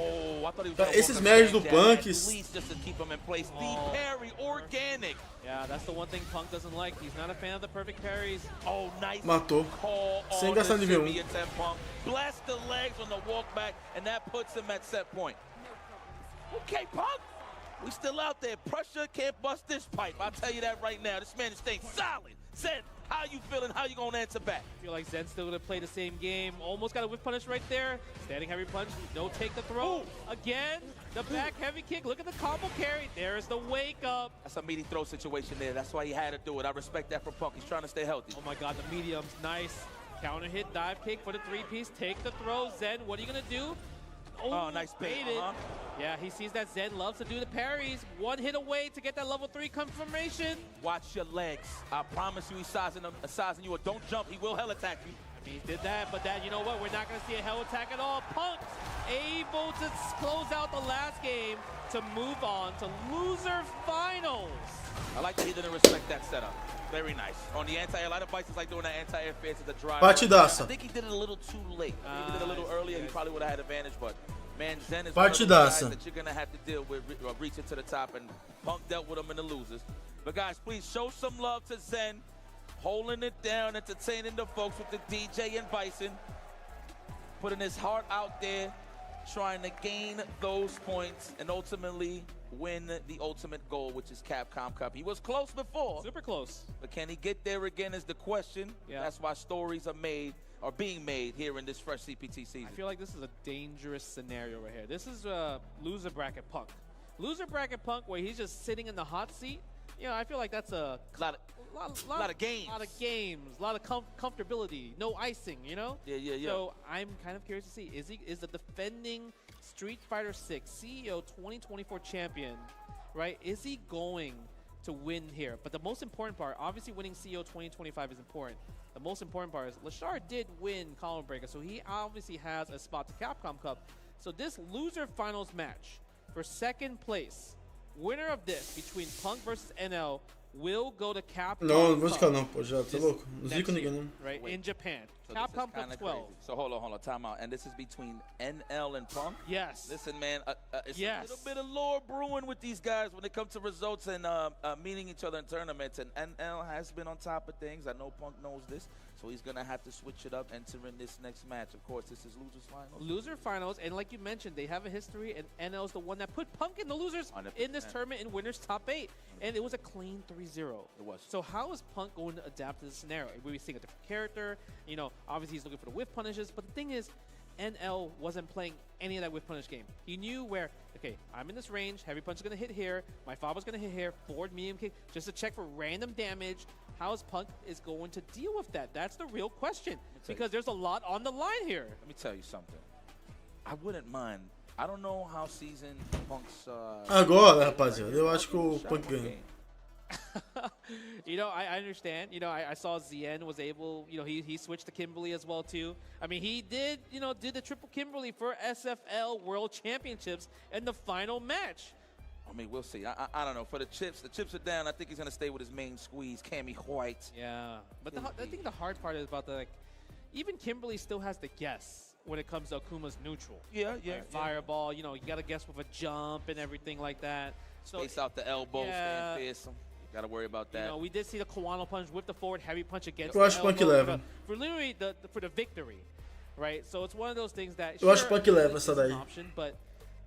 I thought he was Tá, gonna esses walk merges up do and Punk. at least just to keep him in place. The parry, organic. Yeah, that's the one thing Punk doesn't like. He's not a fan of the perfect parries. Oh, nice. Matou. Call Sem on gastar the nível shimmy attempt, Punk. Blast the legs on the walk back, and that puts him at set point. Okay, Punk. We still out there. Pressure can't bust this pipe. I'll tell you that right now. This man is staying solid. Zen, how you feeling? How you gonna answer back? I feel like Zen's still gonna play the same game. Almost got a whiff punish right there. Standing heavy punch. No take the throw. Again, the back heavy kick. Look at the combo carry. There's the wake up. That's a meaty throw situation there. That's why he had to do it. I respect that from Punk. He's trying to stay healthy. Oh my God, the medium's nice. Counter hit, dive kick for the 3-piece. Take the throw. Zen, what are you gonna do? Oh, nice bait. Yeah, he sees that Zen loves to do the parries. One hit away to get that level 3 confirmation. Watch your legs. I promise you he's sizing you. Don't jump. He will hell attack you. I mean, he did that, but you know what? We're not going to see a hell attack at all. Punk able to close out the last game to move on to loser finals. I like that he didn't respect that setup. Very nice. On the anti-air, a lot of Bisons like doing that anti-air fence at the drive. Partidaça. I think he did it a little too late. If he did it a little earlier, he probably would have had advantage, but man, Zen is one of those guys that you're going to have to deal with reaching to the top, and Punk dealt with him in the losers. But guys, please show some love to Zen, holding it down, entertaining the folks with the DJ and Bison, putting his heart out there, trying to gain those points and ultimately win the ultimate goal, which is Capcom Cup. He was close before. Super close. But can he get there again is the question. Yeah. That's why stories are being made here in this fresh CPT season. I feel like this is a dangerous scenario right here. This is loser bracket Punk. Loser bracket Punk where he's just sitting in the hot seat. You know, I feel like that's a lot of games. A lot of comfortability. No icing, you know? Yeah. So I'm kind of curious to see, is the defending Street Fighter 6 CEO 2024 champion, right? Is he going to win here? But the most important part, obviously winning CEO 2025 is important. The most important part is Leshar did win Column Breaker, so he obviously has a spot to Capcom Cup. So this loser finals match for second place, winner of this between Punk versus NL will go to Capcom Não vou Cup zicar não, pô, já, tá louco? Não next zico ninguém year, não. right, in Japan. So Capcom Cup 12. Crazy. So hold on, time out. And this is between NL and Punk? Yes. Listen, man, it's a little bit of lore brewing with these guys when it comes to results and meeting each other in tournaments. And NL has been on top of things. I know Punk knows this. So he's going to have to switch it up entering this next match. Of course, this is losers finals. Loser finals, and like you mentioned, they have a history, and NL is the one that put Punk in the losers 100%. in this tournament in winners top 8. And it was a clean 3-0. It was. So how is Punk going to adapt to this scenario? We're seeing a different character. You know, obviously he's looking for the whiff punishes, but the thing is, NL wasn't playing any of that whiff punish game. He knew where, okay, I'm in this range, heavy punch is going to hit here, my fob is going to hit here, forward medium kick, just to check for random damage. How is Punk is going to deal with that? That's the real question, because there's a lot on the line here. Let me tell you something. I wouldn't mind. I don't know how season Punk's... Agora, rapaziada, eu acho que o Punk ganha. You know, I understand. You know, I saw Xian was able, you know, he switched to Kimberly as well too. I mean, he did, you know, did the triple Kimberly for SFL World Championships in the final match. I mean, we'll see. I don't know. For the chips are down. I think he's going to stay with his main squeeze, Cammy White. Yeah. But I think the hard part is about the, like, even Kimberly still has to guess when it comes to Akuma's neutral. Yeah. Like fireball, you know, you got to guess with a jump and everything like that. So Space out the elbow, stand fearsome. Gotta worry about that. You know, we did see the Kawano punch with the forward heavy punch against Eu acho que o Punk leva. for literally for the victory, right? So it's one of those things that Eu acho que o Punk leva essa daí. But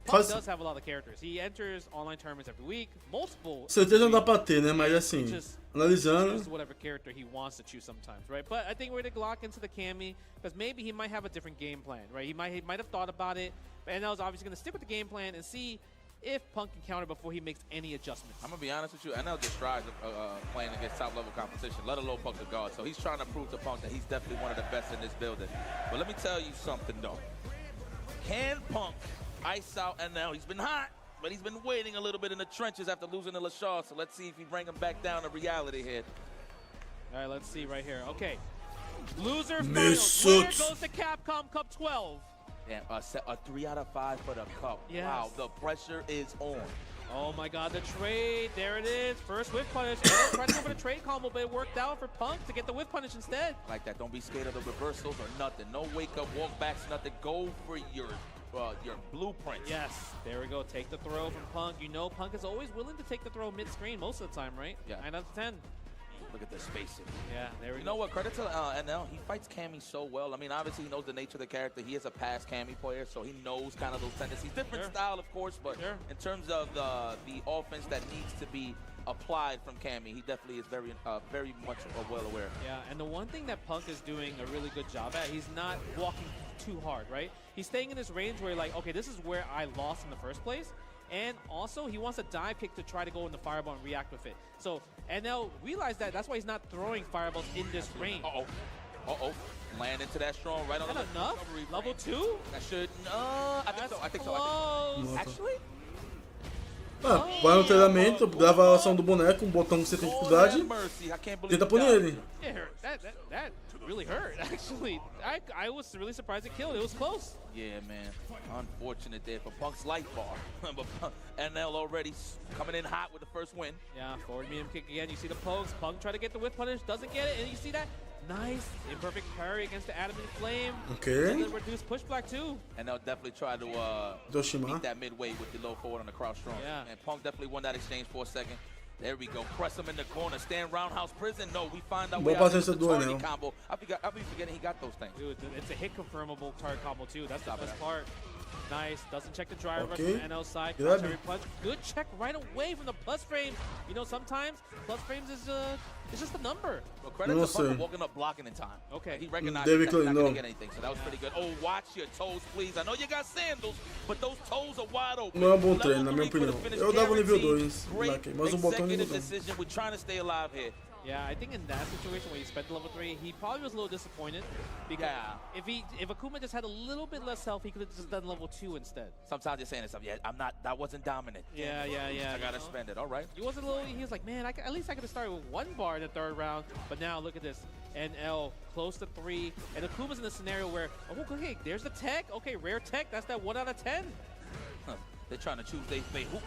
Punk does have a lot of characters. He enters online tournaments every week, multiple. Certeza não dá pra ter, né? Mas assim, analisando. Choose whatever character he wants to choose sometimes, right? But I think we're gonna lock into the Cammy because maybe he might have a different game plan, right? He might have thought about it, and I was obviously gonna stick with the game plan and see if Punk can counter before he makes any adjustments. I'm gonna be honest with you, NL just strives playing against top level competition, let alone Punk the guard. So he's trying to prove to Punk that he's definitely one of the best in this building. But let me tell you something though. Can Punk ice out NL? He's been hot, but he's been waiting a little bit in the trenches after losing to Leshar. So let's see if he bring him back down to reality here. All right, let's see right here. Okay, loser finals. Winner goes to Capcom Cup 12. Yeah, a 3 out of 5 for the cup. Yes. Wow, the pressure is on. Oh my God, the trade, there it is. First whiff punish. Trying to go for the trade combo, but it worked out for Punk to get the whiff punish instead. Like that, don't be scared of the reversals or nothing. No wake up, walk backs, nothing. Go for your blueprint. Yes, there we go. Take the throw from Punk. You know Punk is always willing to take the throw mid-screen most of the time, right? Yeah. 9 out of 10. Look at the spacing. Yeah, there we go. You know what? Credit to NL. He fights Cammy so well. I mean, obviously he knows the nature of the character. He is a past Cammy player, so he knows kind of those tendencies. Different style, of course, but in terms of the offense that needs to be applied from Cammy, he definitely is very much well aware. Yeah, and the one thing that Punk is doing a really good job at, he's not walking too hard, right? He's staying in this range where you're like, okay, this is where I lost in the first place. And also, he wants a dive kick to try to go in the fireball and react with it. So, NL realized that. That's why he's not throwing fireballs in this range. Uh-oh. Land into that strong right on the enough? Level 2? That should... I think so. Actually? Vai no treinamento, grava a ação do boneco, um botão que você tem dificuldade, tenta punir ele. That really hurt, actually. I was really surprised it killed. It was close. Yeah, man. Unfortunate there for Punk's life bar. But NL already coming in hot with the first win. Yeah, forward medium kick again. You see the pokes. Punk try to get the whip punish, doesn't get it, and you see that nice imperfect parry against the adamant flame. Okay. And then reduce pushback too. And they'll definitely try to meet that midway with the low forward on the crouch strong. Yeah. And Punk definitely won that exchange for a second. There we go. Press him in the corner. Stand roundhouse prison. No, we find out we have the target combo. I'll be forgetting he got those things. Dude, it's a hit confirmable target combo too. That's the best part. Nice. Doesn't check the drive rush from the NL side. Contrary punch. Good check right away from the plus frames. You know, sometimes plus frames is just a number. Well, credit to Punk for walking up blocking in time. Okay. He recognized he's not going to get anything, so that was pretty good. Oh, watch your toes, please. I know you got sandals, but those toes are wide open. Não é um bom treino, na minha opinião. Eu dava o nível 2, mas o botão é nível 2. We're trying to stay alive here. Yeah, I think in that situation where he spent the level 3, he probably was a little disappointed because if Akuma just had a little bit less health, he could have just done level 2 instead. Sometimes you're saying this stuff. Yeah, that wasn't dominant. Yeah. I gotta spend it. All right. He was like, man, at least I could have started with 1 bar in the 3rd round. But now look at this. NL close to 3, and Akuma's in a scenario where okay, there's the tech. Okay, rare tech. That's that 1 out of 10. They're trying to choose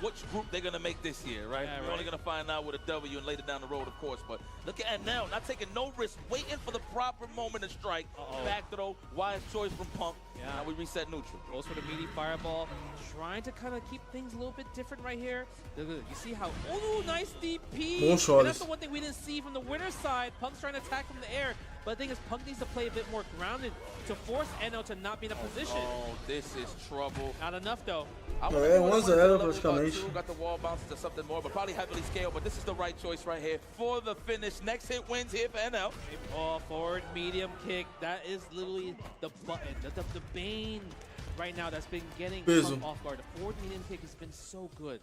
which group they're going to make this year, right? Yeah, We're only going to find out with a W and later down the road, of course. But look at now, not taking no risk, waiting for the proper moment to strike. Back throw, wise choice from Punk. Yeah. Now we reset neutral. Goes for the meaty fireball, trying to kind of keep things a little bit different right here. You see how, nice DP. And that's the one thing we didn't see from the winner's side. Punk's trying to attack from the air. But the thing is, Punk needs to play a bit more grounded to force NL to not be in a position. Oh, this is trouble. Not enough, though. É 1-0 praticamente. Got the wall bounces to something more, but probably heavily scaled. But this is the right choice right here for the finish. Next hit wins here for NL. Forward medium kick. That is literally the button, the bane right now that's been getting Punk off guard. The forward medium kick has been so good,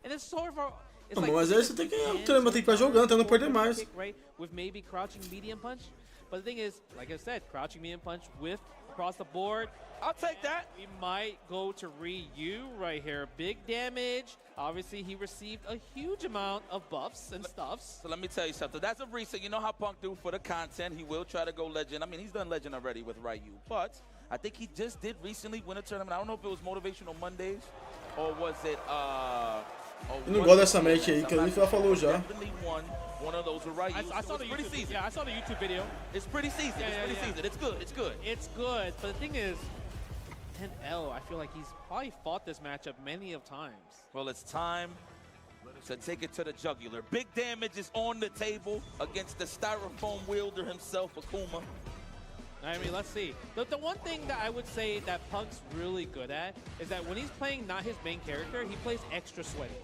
and it's sort of mas aí você tem que ficar jogando, tentando perder mais. Right, with maybe crouching medium punch. But the thing is, like I said, crouching medium punch with across the board. I'll take that. We might go to Ryu right here. Big damage. Obviously, he received a huge amount of buffs and stuffs. So let me tell you something. That's a reset. You know how Punk do for the content. He will try to go legend. I mean, he's done legend already with Ryu. But I think he just did recently win a tournament. I don't know if it was Motivational Mondays or was it... Eu não gosto dessa match aí, que ele já falou já. One of those with Ryu. I saw the YouTube. Seasoned. Yeah, I saw the YouTube video. It's pretty seasoned. Seasoned. It's good. It's good. But the thing is, 10L, I feel like he's probably fought this matchup many of times. Well, it's time to take it to the jugular. Big damage is on the table against the styrofoam wielder himself, Akuma. I mean, let's see. The one thing that I would say that Punk's really good at is that when he's playing not his main character, he plays extra sweaty.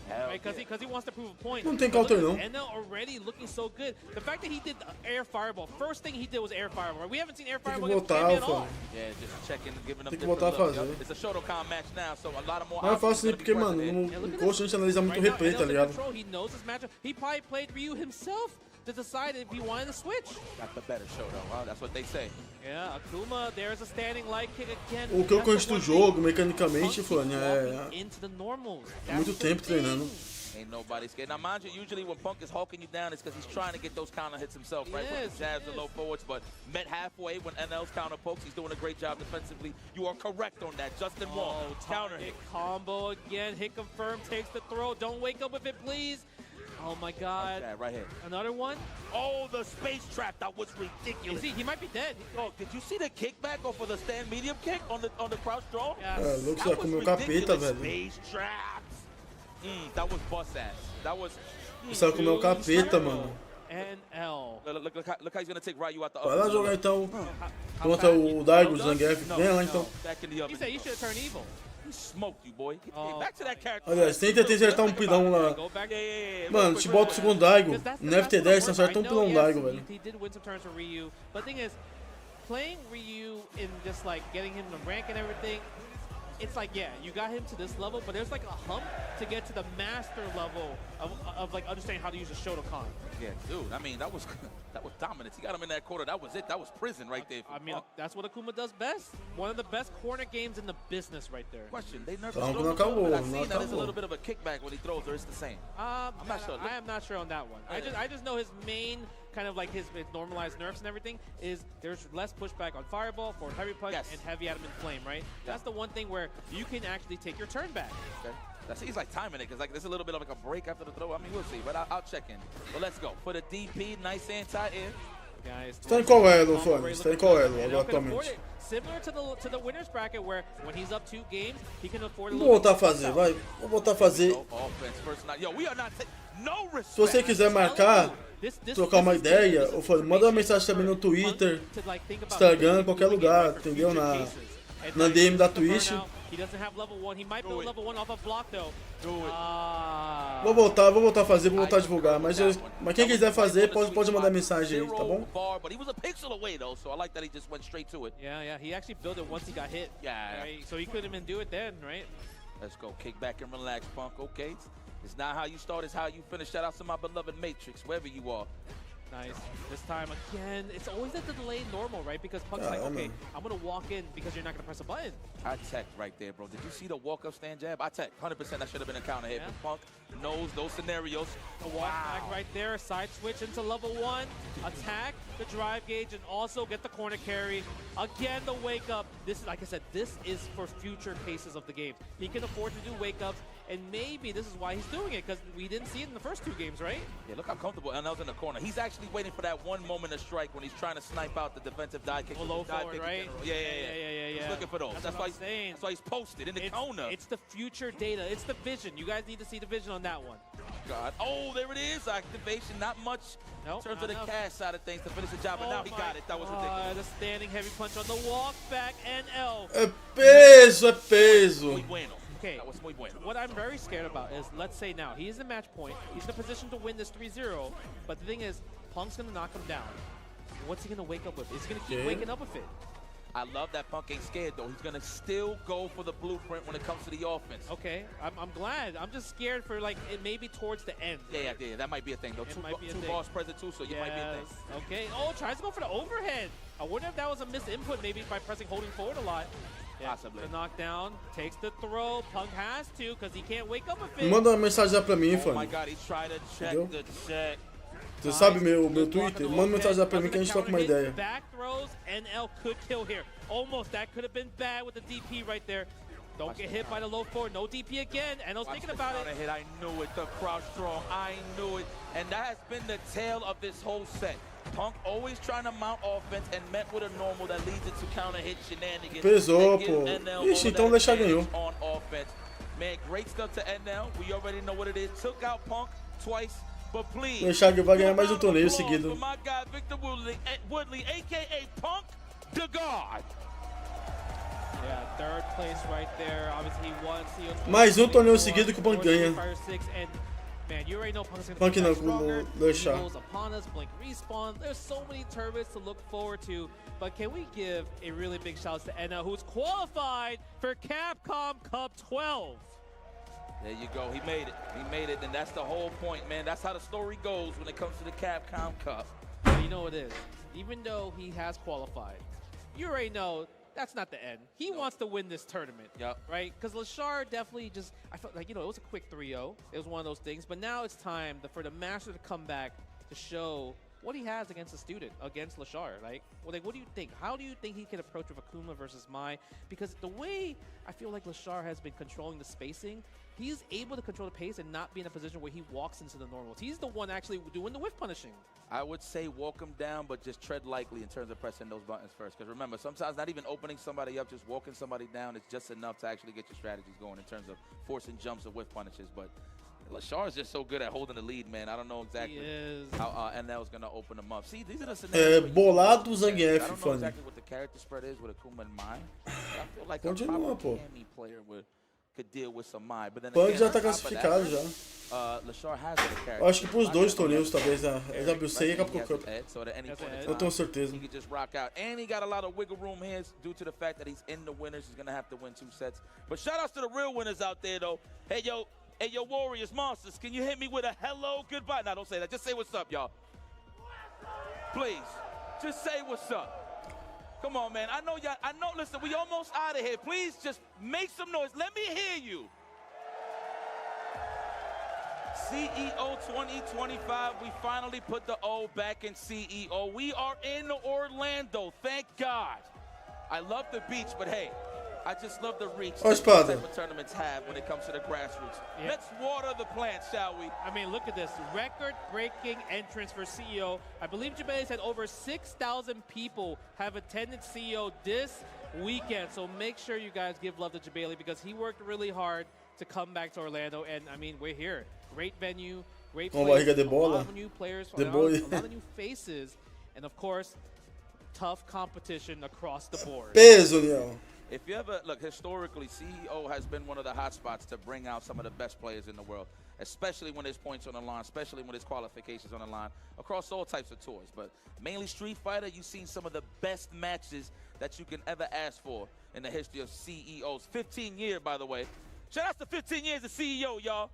Right? Because he wants to prove a point. Não tem counter, não. And they're already looking so good. The fact that he did air fireball, first thing he did was air fireball. We haven't seen air fireball at all. Yeah, just checking, giving them Tem que voltar a fazer. It's a Shotokan match now, so a lot of more. Não é fácil porque, mano, no Ghost a gente analisa muito replay, tá ligado? He knows his matchup. He probably played Ryu himself to decide if he wanted to switch. Got the better show though, huh? That's what they say. Yeah, Akuma, there's a standing light kick again. O que eu conheço do jogo, mecanicamente, Fone, é muito tempo treinando. Ain't nobody scared. Now, mind you, usually when Punk is hulking you down, it's because he's trying to get those counter hits himself, right? With the jabs and low forwards, but met halfway when NL's counter pokes. He's doing a great job defensively. You are correct on that. Justin Wong, counter hit. Combo again. Hit confirmed, takes the throw. Don't wake up with it, please. Oh my God. Okay, right here. Another one. Oh, the space trap. That was ridiculous. He might be dead. Oh, did you see the kickback off of the stand medium kick on the crouch draw? Yes. Looks like comeu capeta, velho. Space traps. That was bust ass. That was. Só comeu capeta, mano. NL. Look how he's gonna take Ryu out the. Vai lá jogar então contra o Daigo do Zangief. Vem lá então. He said you should turn evil. He smoked you, boy. Back to that character. Aliás, tenta acertar um pilão lá. Mano, te bota o segundo Daigo. No FT10, você acerta um pilão Daigo, velho. He did win some turns for Ryu, but the thing is, playing Ryu in just like getting him to rank and everything, it's like, yeah, you got him to this level, but there's like a hump to get to the master level of like understanding how to use a Shotokan. Yeah, dude. I mean, that was dominance. He got him in that corner. That was it. That was prison right there. I mean, that's what Akuma does best. One of the best corner games in the business right there. Question: they nerfed Não the acabou, I've não seen that there's a acabou. little bit of a kickback when he throws, or it's the same. I'm not sure. I am not sure on that one. I just know his main kind of like his normalized nerfs and everything is there's less pushback on fireball, forward heavy punch, and heavy adamant flame, right? That's the one thing where you can actually take your turn back. Okay. He's like timing it because like there's a little bit of like a break after the throw. I mean, we'll see, but I'll check in. But let's go for the DP. Nice anti-air. Guys, Está em qual elo, Fone? Está em qual elo agora atualmente? Similar to the winners bracket where when he's up 2 games, he can afford a Vou voltar a fazer, vai. Vou voltar a fazer. Se você quiser marcar, trocar uma ideia, ou manda uma mensagem também no Twitter, Instagram, qualquer lugar, entendeu? Na DM da Twitch. He doesn't have level 1. He might build level 1 off a block though. Vou voltar a fazer, vou voltar a divulgar. Mas quem quiser fazer, pode mandar mensagem aí, tá bom? But he was a pixel away though, so I like that he just went straight to it. Yeah. He actually built it once he got hit. Yeah. Right? So he couldn't even do it then, right? Let's go. Kick back and relax, Punk. Okay. It's not how you start, it's how you finish. Shout out to my beloved Matrix, wherever you are. Nice. This time again, it's always at the delayed normal, right? Because Punk's like, okay, I'm gonna walk in because you're not gonna press a button. I tech right there, bro. Did you see the walk-up stand jab? I tech. 100% that should have been a counter hit. But Punk knows those scenarios. The walk back right there, side switch into level 1, attack the drive gauge, and also get the corner carry. Again, the wake up. This is, like I said, this is for future cases of the game. He can afford to do wake ups, and maybe this is why he's doing it, because we didn't see it in the first 2 games, right? Yeah, look how comfortable NL's in the corner. He's actually waiting for that one moment of strike when he's trying to snipe out the defensive dive kick. Low forward, right? Yeah. He's looking for those. That's why he's posted in the corner. It's the future data. It's the vision. You guys need to see the vision on that one. God. Oh, there it is. Activation. Not much in terms of the cash side of things to finish the job, but now he got it. That was ridiculous. The standing heavy punch on the walk back, NL. É peso. Muy bueno. Okay, that was muy bueno. What I'm very scared about is, let's say now, he is in match point. He's in a position to win this 3-0, but the thing is, Punk's going to knock him down. What's he going to wake up with? Is he going to keep waking up with it? I love that Punk ain't scared, though. He's going to still go for the blueprint when it comes to the offense. Okay, I'm glad. I'm just scared for, like, it maybe towards the end. Yeah, that might be a thing, though. Two bars present, too, so you might be a thing. Okay. Oh, tries to go for the overhead. I wonder if that was a missed input, maybe by pressing holding forward a lot. Yeah, possibly. The knockdown, takes the throw. Punk has to, because he can't wake up with it. Manda uma mensagem lá pra mim, Fone. Oh my God, he tried to check the check. Você sabe meu Twitter? Manda mensagem lá pra mim que a gente troca uma ideia. Back throws, NL could kill here. Almost, that could have been bad with the DP right there. Don't get hit by the low forward. No DP again. And I was thinking about it. Hit. I knew it. The crouch strong. I knew it. And that has been the tale of this whole set. Punk always trying to mount offense and met with a normal that leads it to counter hit shenanigans. Pesou, pô. Ixi, então o Leshar ganhou. On offense. Man, great stuff to NL. We already know what it is. Took out Punk twice, but please. Leshar vai ganhar mais um torneio seguido. My guy Victor Woodley, aka Punk the God. Yeah, third place right there. Obviously, he won CO2. Mais um torneio seguido que o Punk ganha. Man, you already know Punk's gonna Punk be não, stronger. com o Leshar. He goes upon us, Blink respawn. There's so many turbines to look forward to. But can we give a really big shout out to Enna, who's qualified for Capcom Cup 12? There you go. He made it. He made it, and that's the whole point, man. That's how the story goes when it comes to the Capcom Cup. But you know what it is. Even though he has qualified, you already know that's not the end. He wants to win this tournament, right? Because Leshar definitely just, I felt like, you know, it was a quick 3-0. It was one of those things. But now it's time for the Master to come back to show what he has against the student, against Leshar. Like, what do you think? How do you think he can approach with Akuma versus Mai? Because the way I feel like Leshar has been controlling the spacing, he's able to control the pace and not be in a position where he walks into the normals. He's the one actually doing the whiff punishing. I would say walk him down, but just tread lightly in terms of pressing those buttons first. Because remember, sometimes not even opening somebody up, just walking somebody down is just enough to actually get your strategies going in terms of forcing jumps or whiff punishes. But Leshar is just so good at holding the lead, man. I don't know exactly how NL is going to open them up. See, these are the scenarios. BoladoZangief, I don't know exactly what the character spread is with Akuma and Mai. I feel like a proper player could deal with some Mai. But then Punk já tá classificado já. Leshar has the character. Eu acho que pros dois torneios, talvez, a WC e a Capcom Cup. Eu tenho certeza. He could just rock out. And he got a lot of wiggle room here due to the fact that he's in the winners. He's going to have to win 2 sets. But shout outs to the real winners out there, though. Hey, yo, Warriors, Monsters, can you hit me with a hello, goodbye? No, don't say that. Just say what's up, y'all. Please, just say what's up. Come on, man. I know, listen, we almost out of here. Please just make some noise. Let me hear you. CEO 2025, we finally put the O back in CEO. We are in Orlando, thank God. I love the beach, but hey, I just love the reach that type of tournaments have when it comes to the grassroots. Yep. Let's water the plants, shall we? I mean, look at this. Record-breaking entrance for CEO. I believe Jabali said over 6,000 people have attended CEO this weekend. So make sure you guys give love to Jabali because he worked really hard to come back to Orlando. And, I mean, we're here. Great venue, great players, a lot of new players, a lot of new faces. And, of course, tough competition across the board. Peso, Leão. If you ever look historically, CEO has been one of the hot spots to bring out some of the best players in the world, especially when there's points on the line, especially when there's qualifications on the line, across all types of tours. But mainly Street Fighter, you've seen some of the best matches that you can ever ask for in the history of CEOs. 15-year, by the way. Shout out to 15 years of CEO, y'all.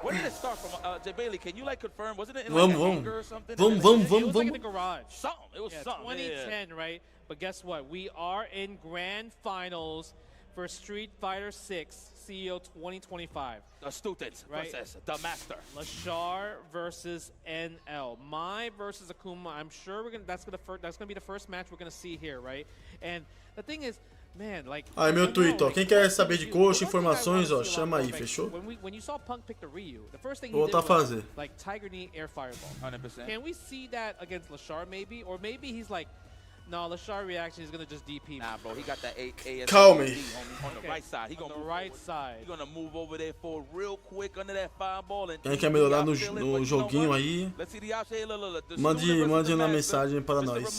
Where did it start from? Jay Bailey, can you confirm? Wasn't it in a hangar or something? It was like in the garage. Something. It was something. 2010, right? But guess what? We are in grand finals for Street Fighter 6 CEO 2025. The student, right? The master. Leshar versus NL. Mai versus Akuma. I'm sure that's gonna be the first match we're gonna see here, right? And the thing is, man, aí meu tweet, ó. Quem quer saber de coach, informações, ó, chama aí, fechou? When you saw Punk pick the Ryu, the first thing he Vou did was fazer. Tiger Knee Air Fireball. 100%. Can we see that against Leshar maybe? Or maybe he's like, no, Leshar reaction is gonna just DP me. Nah, bro, he got that AS Calm me. On the right side. He gonna move right side. He's gonna move over there for real quick under that fireball. Quem quer melhorar no joguinho aí, mande na mensagem para nós.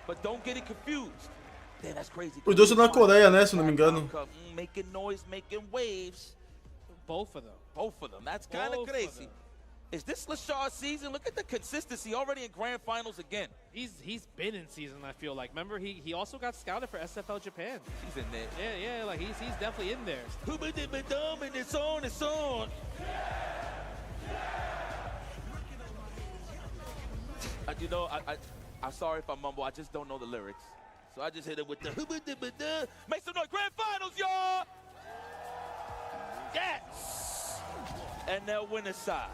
But don't get it confused. Damn, that's crazy. Os dois são na Coreia, né, se não me engano. Making noise, making waves. Both of them. Both of them. That's kind of crazy. Is this Leshar's season? Look at the consistency already in grand finals again. He's been in season, I feel like. Remember, he also got scouted for SFL Japan. He's in there. Yeah, like he's definitely in there. It's on, it's on. You know, I'm sorry if I mumble. I just don't know the lyrics. So I just hit it with the make some noise. Grand finals, y'all! Yes! NL winner side.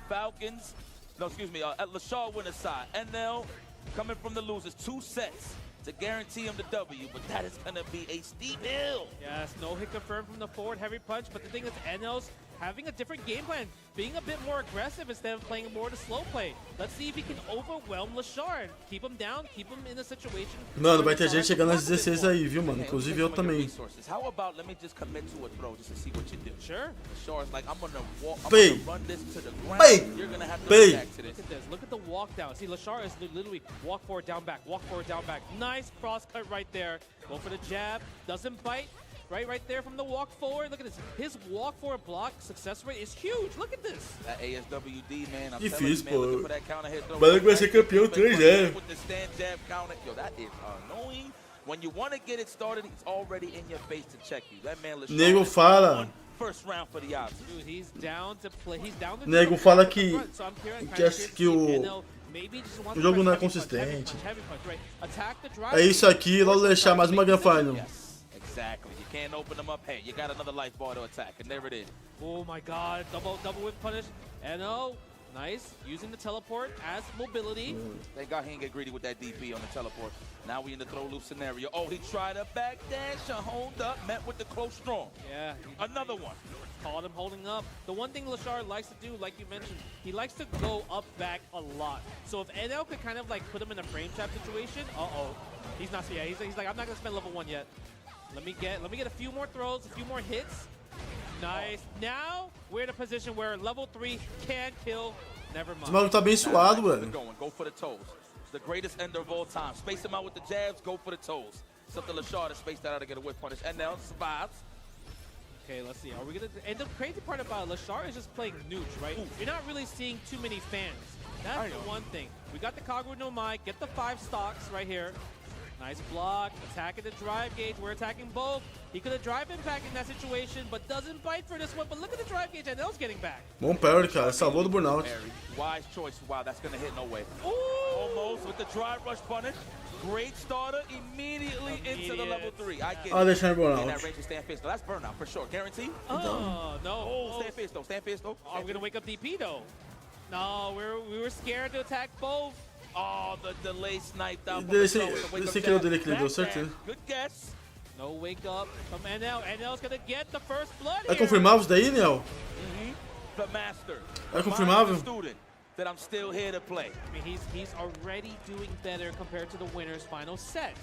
Falcons, no, excuse me, Leshar winner side. NL coming from the losers, 2 sets to guarantee him the W, but that is going to be a steep hill. Yes, no hit confirmed from the forward heavy punch, but the thing is, NL's having a different game plan, being a bit more aggressive instead of playing more to slow play. Let's see if he can overwhelm Leshar, keep him down, keep him in a situation. Mano, vai ter gente chegando às 16 aí, viu, mano? Inclusive eu também. How about let me just commit to a throw just to see what you do? Sure. Leshar's like, I'm gonna run this to the ground. Bait. You're gonna have to Bait. react to this. Look at this. Look at the walk down. See, Leshar is literally walk forward, down, back, walk forward, down, back. Nice cross cut right there. Go for the jab. Doesn't bite. Right there from the walk forward. Look at this. His walk forward block success rate is huge. Look at this. That ASWD, man. I'm Difícil, telling you, man, pô. looking for that counter hit throw. Vai vai ser campeão 3-0. With the stand jab counter. Yo, that is annoying. When you want to get it started, he's already in your face to check you. That man, Leshar, Nego fala. First round for the odds. Dude, he's down to play. He's down to Nego fala que o jogo não é consistente. É isso aqui, lá o Leshar mais uma Grand Final. Exactly. You can't open them up. Hey, you got another life bar to attack, and there it is. Oh my God! Double whip punish. No, nice. Using the teleport as mobility. Thank God he didn't get greedy with that DP on the teleport. Now we in the throw loop scenario. Oh, he tried a backdash, a hold up, met with the close strong. Yeah. Another one. Caught him holding up. The one thing Leshar likes to do, like you mentioned, he likes to go up back a lot. So if NL could kind of like put him in a frame trap situation, he's not. Yeah, he's like, I'm not gonna spend level 1 yet. Let me get a few more throws, a few more hits. Nice. Now we're in a position where level 3 can kill. Never mind. Esse maluco tá bem suado, velho. Go for the toes. The greatest ender of all time. Space him out with the jabs. Go for the toes. Something Leshar to space that out to get a whip punish. And now survives. Okay, let's see. Are we gonna? And the crazy part about Leshar is just playing nooch, right? Ooh. You're not really seeing too many fans. That's the one thing. We got the Kagura no Mai. Get the 5 stocks right here. Nice block, attacking the drive gauge. We're attacking both. He could have drive impact in that situation, but doesn't bite for this one. But look at the drive gauge, and L's getting back. Bom parry, cara. Salvou do burnout. Wise choice. Wow, that's going to hit no way. Almost with the drive rush punish. Great starter immediately into the level 3. I get it. Deixa ele burnout. In that range of stand face. No, that's burnout for sure. Guaranteed? Oh, no. Oh, stand face though. Stand face though. Are we going to wake up DP though? No, we were scared to attack both. Oh, the delay sniped out. Esse aqui é o dele que ele deu, certeza. Good guess. No wake up from NL. NL's gonna get the first blood. É confirmável isso daí, Nel? The master. É confirmável? Student that I'm still here to play. I mean, he's already doing better compared to the winner's final set.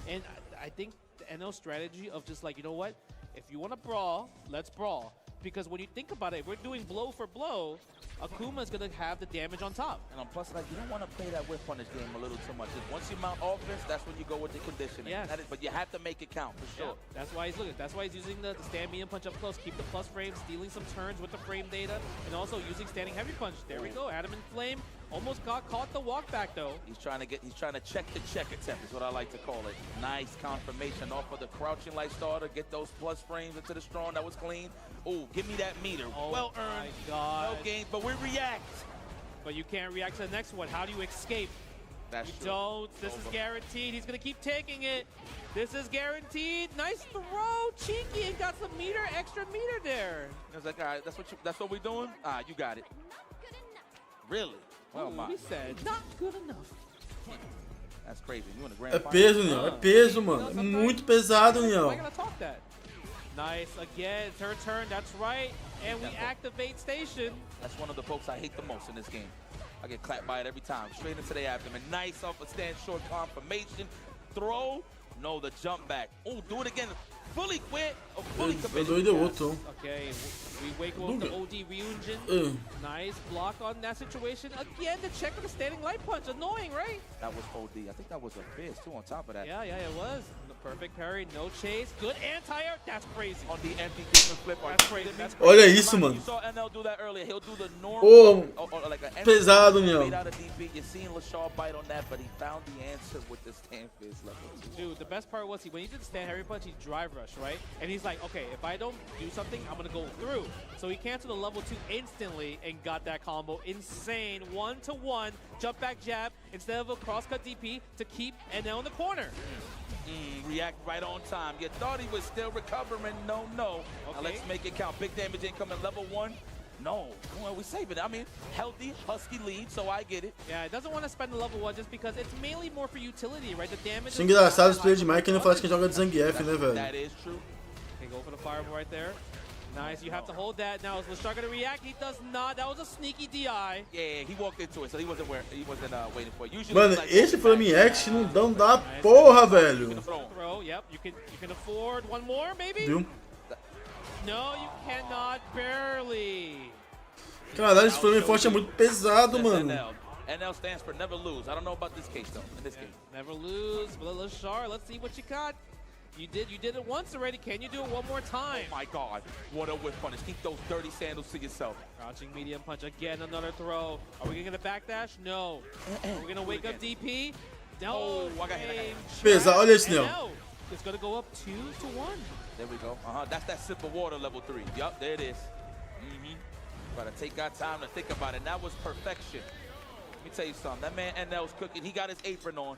And I think the NL strategy of just like, you know what? If you want to brawl, let's brawl. Because when you think about it, if we're doing blow for blow, Akuma's going to have the damage on top. And on plus, like, you don't want to play that whip punish game a little too much. Once you mount offense, that's when you go with the conditioning. Yes. But you have to make it count, for sure. Yeah, that's why he's looking. That's why he's using the stand medium punch up close, keep the plus frame, stealing some turns with the frame data, and also using standing heavy punch. There we go, Adam in flame. Almost got caught the walk back though. He's trying to check the check attempt is what I like to call it. Nice confirmation off of the crouching light starter. Get those plus frames into the strong. That was clean. Ooh, give me that meter. Well earned. My God. No game, but we react. But you can't react to the next one. How do you escape? That's you true. Don't. This is guaranteed. He's gonna keep taking it. This is guaranteed. Nice throw, cheeky, and got some extra meter there. I was like, all right, that's what we're doing. You got it. Really? Oh my. He said, not good enough. That's crazy. You in the grand É peso, Niel. É peso, mano. É muito pesado, Niel. I gotta talk that. Nice. Again, it's her turn. That's right. And we activate station. That's one of the folks I hate the most in this game. I get clapped by it every time. Straight into the abdomen. Nice off a stand short confirmation. Throw. No, the jump back. Oh, do it again. Fully quit. Fully committed. Okay, we wake up the OD Ryujin. Nice block on that situation. Again, the check with the standing light punch. Annoying, right? That was OD. I think that was a fizz too on top of that. Yeah, it was. The perfect parry, no chase. Good anti-air. That's crazy. On the empty demon flip. That's crazy. Olha isso, mano. You saw NL do that earlier. He'll do the normal. Like an pesado, Niel. Out of DP. You're seeing Leshar bite on that, but he found the answer with the stand fizz level 2. Dude, the best part was when he did stand heavy punch, he drive rush, right? And he's like, okay, if I don't do something, I'm gonna go through. So he canceled the level 2 instantly and got that combo. Insane. 1-to-1 jump back jab instead of a crosscut DP to keep NL in the corner. React right on time. You thought he was still recovering. No. Okay. Now let's make it count. Big damage incoming level 1. No, well, we save it. I mean, healthy, husky lead, so I get it. Yeah, it doesn't want to spend the level 1 just because it's mainly more for utility, right? The damage. Isso é engraçado esse player demais que não fala que joga de Zangief, né, velho? That is true. Okay, go for the fireball right there. Nice, you have to hold that. Now is Leshar gonna react? He does not. That was a sneaky DI. Yeah, he walked into it, so he wasn't waiting for it. Usually, Mano, like, esse frame act não dá porra, velho. Throw, yep. You can afford one more, maybe? Viu? No, you cannot. Barely. Caralho, esse frame forte é muito pesado, mano. NL stands for never lose. I don't know about this case though. In this case, never lose. But Leshar, let's see what you got. You did it once already. Can you do it one more time? Oh my God! What a whip punish. Keep those dirty sandals to yourself. Crouching medium punch again. Another throw. Are we gonna backdash? No. Are we gonna wake up DP? No. Oh, I got hit. Pesado, olha esse Neo. It's gonna go up 2-1. There we go. That's that sip of water level 3. Yup, there it is. Gotta take our time to think about it. That was perfection. Let me tell you something. That man NL's cooking. He got his apron on.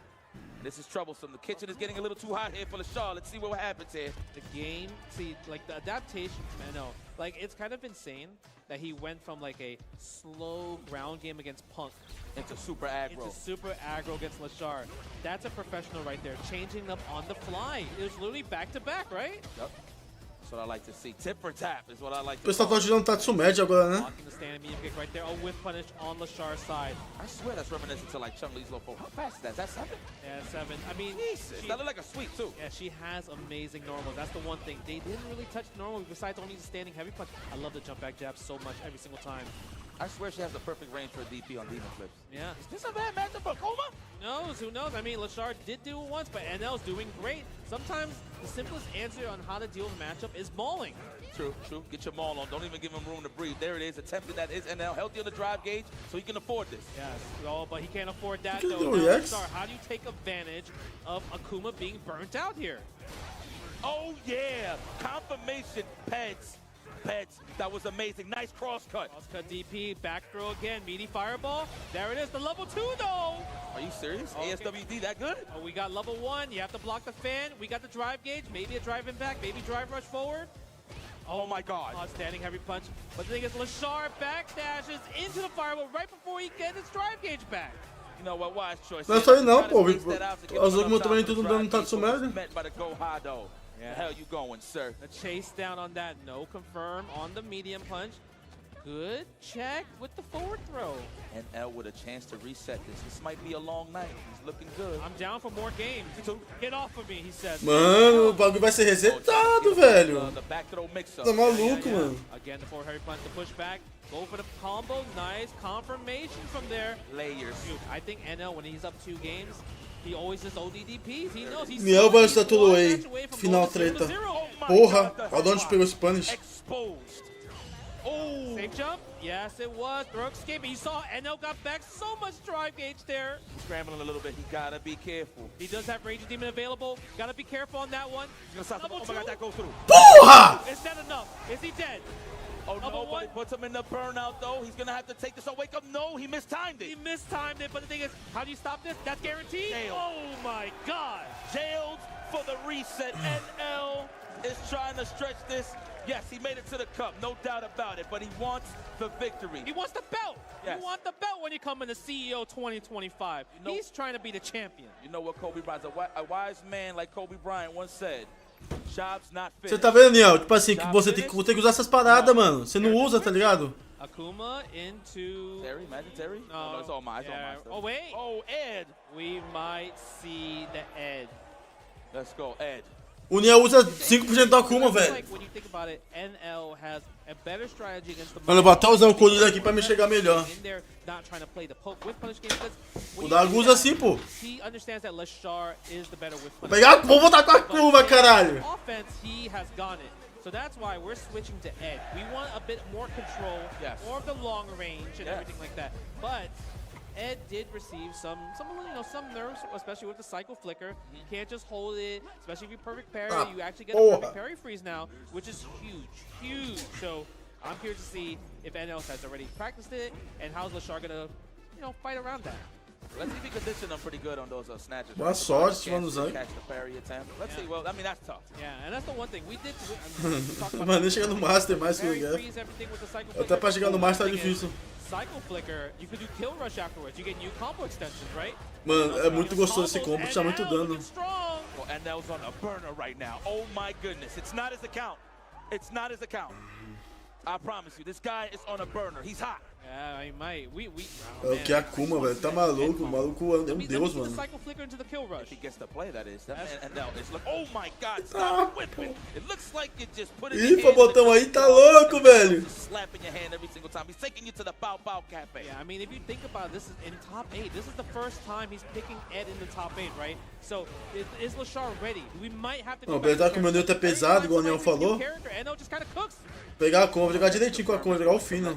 This is troublesome. The kitchen is getting a little too hot here for Leshar. Let's see what happens here. The game, see, like the adaptation from NL, like it's kind of insane that he went from like a slow ground game against Punk into super aggro. Into super aggro against Leshar. That's a professional right there, changing them on the fly. It was literally back to back, right? Yep. That's what I like to see. Tip for tap is what I like O to see. pessoal tá tirando Tatsumete agora, né? Blocking the stand medium kick right there. A whiff punish on Leshar's side. I swear that's reminiscent to like Chun-Li's low four. How fast is that? Is that 7? Yeah, 7. I mean, Jesus, that looked like a sweep too. Yeah, she has amazing normals. That's the one thing. They didn't really touch normal besides only the standing heavy punch. I love the jump back jab so much every single time. I swear she has the perfect range for a DP on demon flips. Yeah. Is this a bad matchup for Koma? Who knows? I mean, Leshar did do it once, but NL's doing great. Sometimes the simplest answer on how to deal with a matchup is mauling. True. Get your maul on. Don't even give him room to breathe. There it is. Attempted that is NL. Healthy on the drive gauge, so he can afford this. Yes. Oh, but he can't afford that, He though. can do Now, it, yes. Leshar, how do you take advantage of Akuma being burnt out here? Oh, yeah. Confirmation. Peds. That was amazing. Nice cross cut. Cross cut DP. Back throw again. Meaty fireball. There it is. The level 2, though. Are you serious? Okay. ASWD that good? Oh, we got level 1. You have to block the fan. We got the drive gauge. Maybe a drive impact. Maybe drive rush forward. Oh my God. Standing heavy punch. But the thing is, Leshar backdashes into the fireball right before he gets his drive gauge back. You know what? Wise choice. Não é só aí não, pô. As outras também tudo dando Tatsumete. Met by the go high though. Yeah. The hell you going, sir? The chase down on that. No confirm on the medium punch. Good check with the forward throw. And L with a chance to reset this. This might be a long night. He's looking good. I'm down for more games. Get off of me, he says. Mano, o bagulho vai ser resetado, velho. The back throw mix-up. Tá maluco, mano. Again, the forward heavy punch, the push back. Go for the combo. Nice confirmation from there. Layers. Dude, I think NL, when he's up 2 games, he always just ODDPs. He knows he's Miel versus Tatuloei. Final treta. Porra, olha de onde pegou esse punish. Exposed. Oh. Safe jump? Yes, it was. Throw escape. You saw NL got back so much drive gauge there. Scrambling a little bit. He gotta be careful. He does have Ranger Demon available. Gotta be careful on that one. Oh my God, that goes through. Porra! Is that enough? Is he dead? Oh no, but he puts him in the burnout though. He's gonna have to take this. Oh, wake up. No, he mistimed it. He mistimed it, but the thing is, how do you stop this? That's guaranteed. Jailed. Oh my God. Jailed for the reset. NL is trying to stretch this. Yes, he made it to the cup, no doubt about it, but he wants the victory. He wants the belt. Yes. You want the belt when you come in the CEO 2025. You know, he's trying to be the champion. You know what Kobe Bryant, a wise man like Kobe Bryant once said, job's not Você finished. tá vendo, Niel? Tipo assim, que você tem que usar essas paradas, mano. Você não usa, tá ligado? Akuma into... Terry, imagine Terry? No, it's all mine. yeah. It's all mine. Oh, wait. Oh, Ed. We might see the Ed. Let's go, Ed. O Niel usa 5% do Akuma, velho. Like, when you think about it, NL has a better strategy against the... Mano, eu vou até usar o código aqui pra me chegar melhor. In there, not trying to play the poke with punish game, because O Dago usa assim, pô. he understands that Leshar is the better with Vou punish. pegar, vou voltar com a curva, caralho. Offense, he has got it. So that's why we're switching to Ed. We want a bit more control, more of the long range and everything like that. But Ed did receive some nerves, especially with the cycle flicker. You can't just hold it, especially if you perfect parry. You actually get a perfect parry freeze now, which is huge. So I'm curious to see if NL has already practiced it and how's Leshar gonna, fight around that. Let's see if we condition them pretty good on those snatches. Boa sorte, mano, Zang. Catch the parry attempt. Let's see. Well, I mean, that's tough. Yeah, and that's the one thing we did. Mano, nem chegar no Master mais que eu quero. Até pra chegar no Master tá difícil. Cycle flicker, you could do kill rush afterwards. You get new combo extensions, right? Mano, é muito gostoso esse combo, tá muito dano. Well, NL's on a burner right now. Oh my goodness, it's not his account. It's not his account. I promise you, this guy is on a burner. He's hot. Yeah, I might. É o que Akuma, velho. Tá maluco. O maluco é um deus, mano. If he gets to play, that is. And now it's like, oh my God, stop whipping. It looks like you just put it in Ih, botão aí tá louco, velho. Slapping your hand every single time. He's taking you to the Bow Bow Cafe. Yeah, I mean, if you think about it, this is in top 8. This is the first time he's picking Ed in the top 8, right? So, is Leshar ready? We might have to Não, apesar que o meu neutro é pesado, igual o Neon falou. Pegar a combo, jogar direitinho com a combo, jogar o fim, né?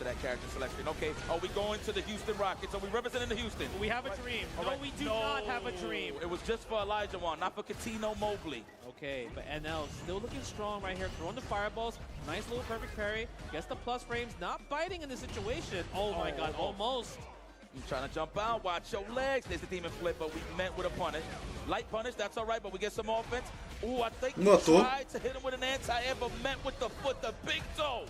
That character selection. Okay, are we going to the Houston Rockets? Are we representing the Houston? We have a dream. No, we do not have a dream. It was just for Elijah Wan, not for Katino Mobley. Okay, but NL still looking strong right here, throwing the fireballs. Nice little perfect parry. Gets the plus frames, not biting in this situation. Oh my God, almost. He's trying to jump out, watch your legs. There's the demon flip, but we met with a punish. Light punish, that's all right, but we get some offense. Ooh, I think he tried to hit him with an anti-air, but met with the foot, the big toe.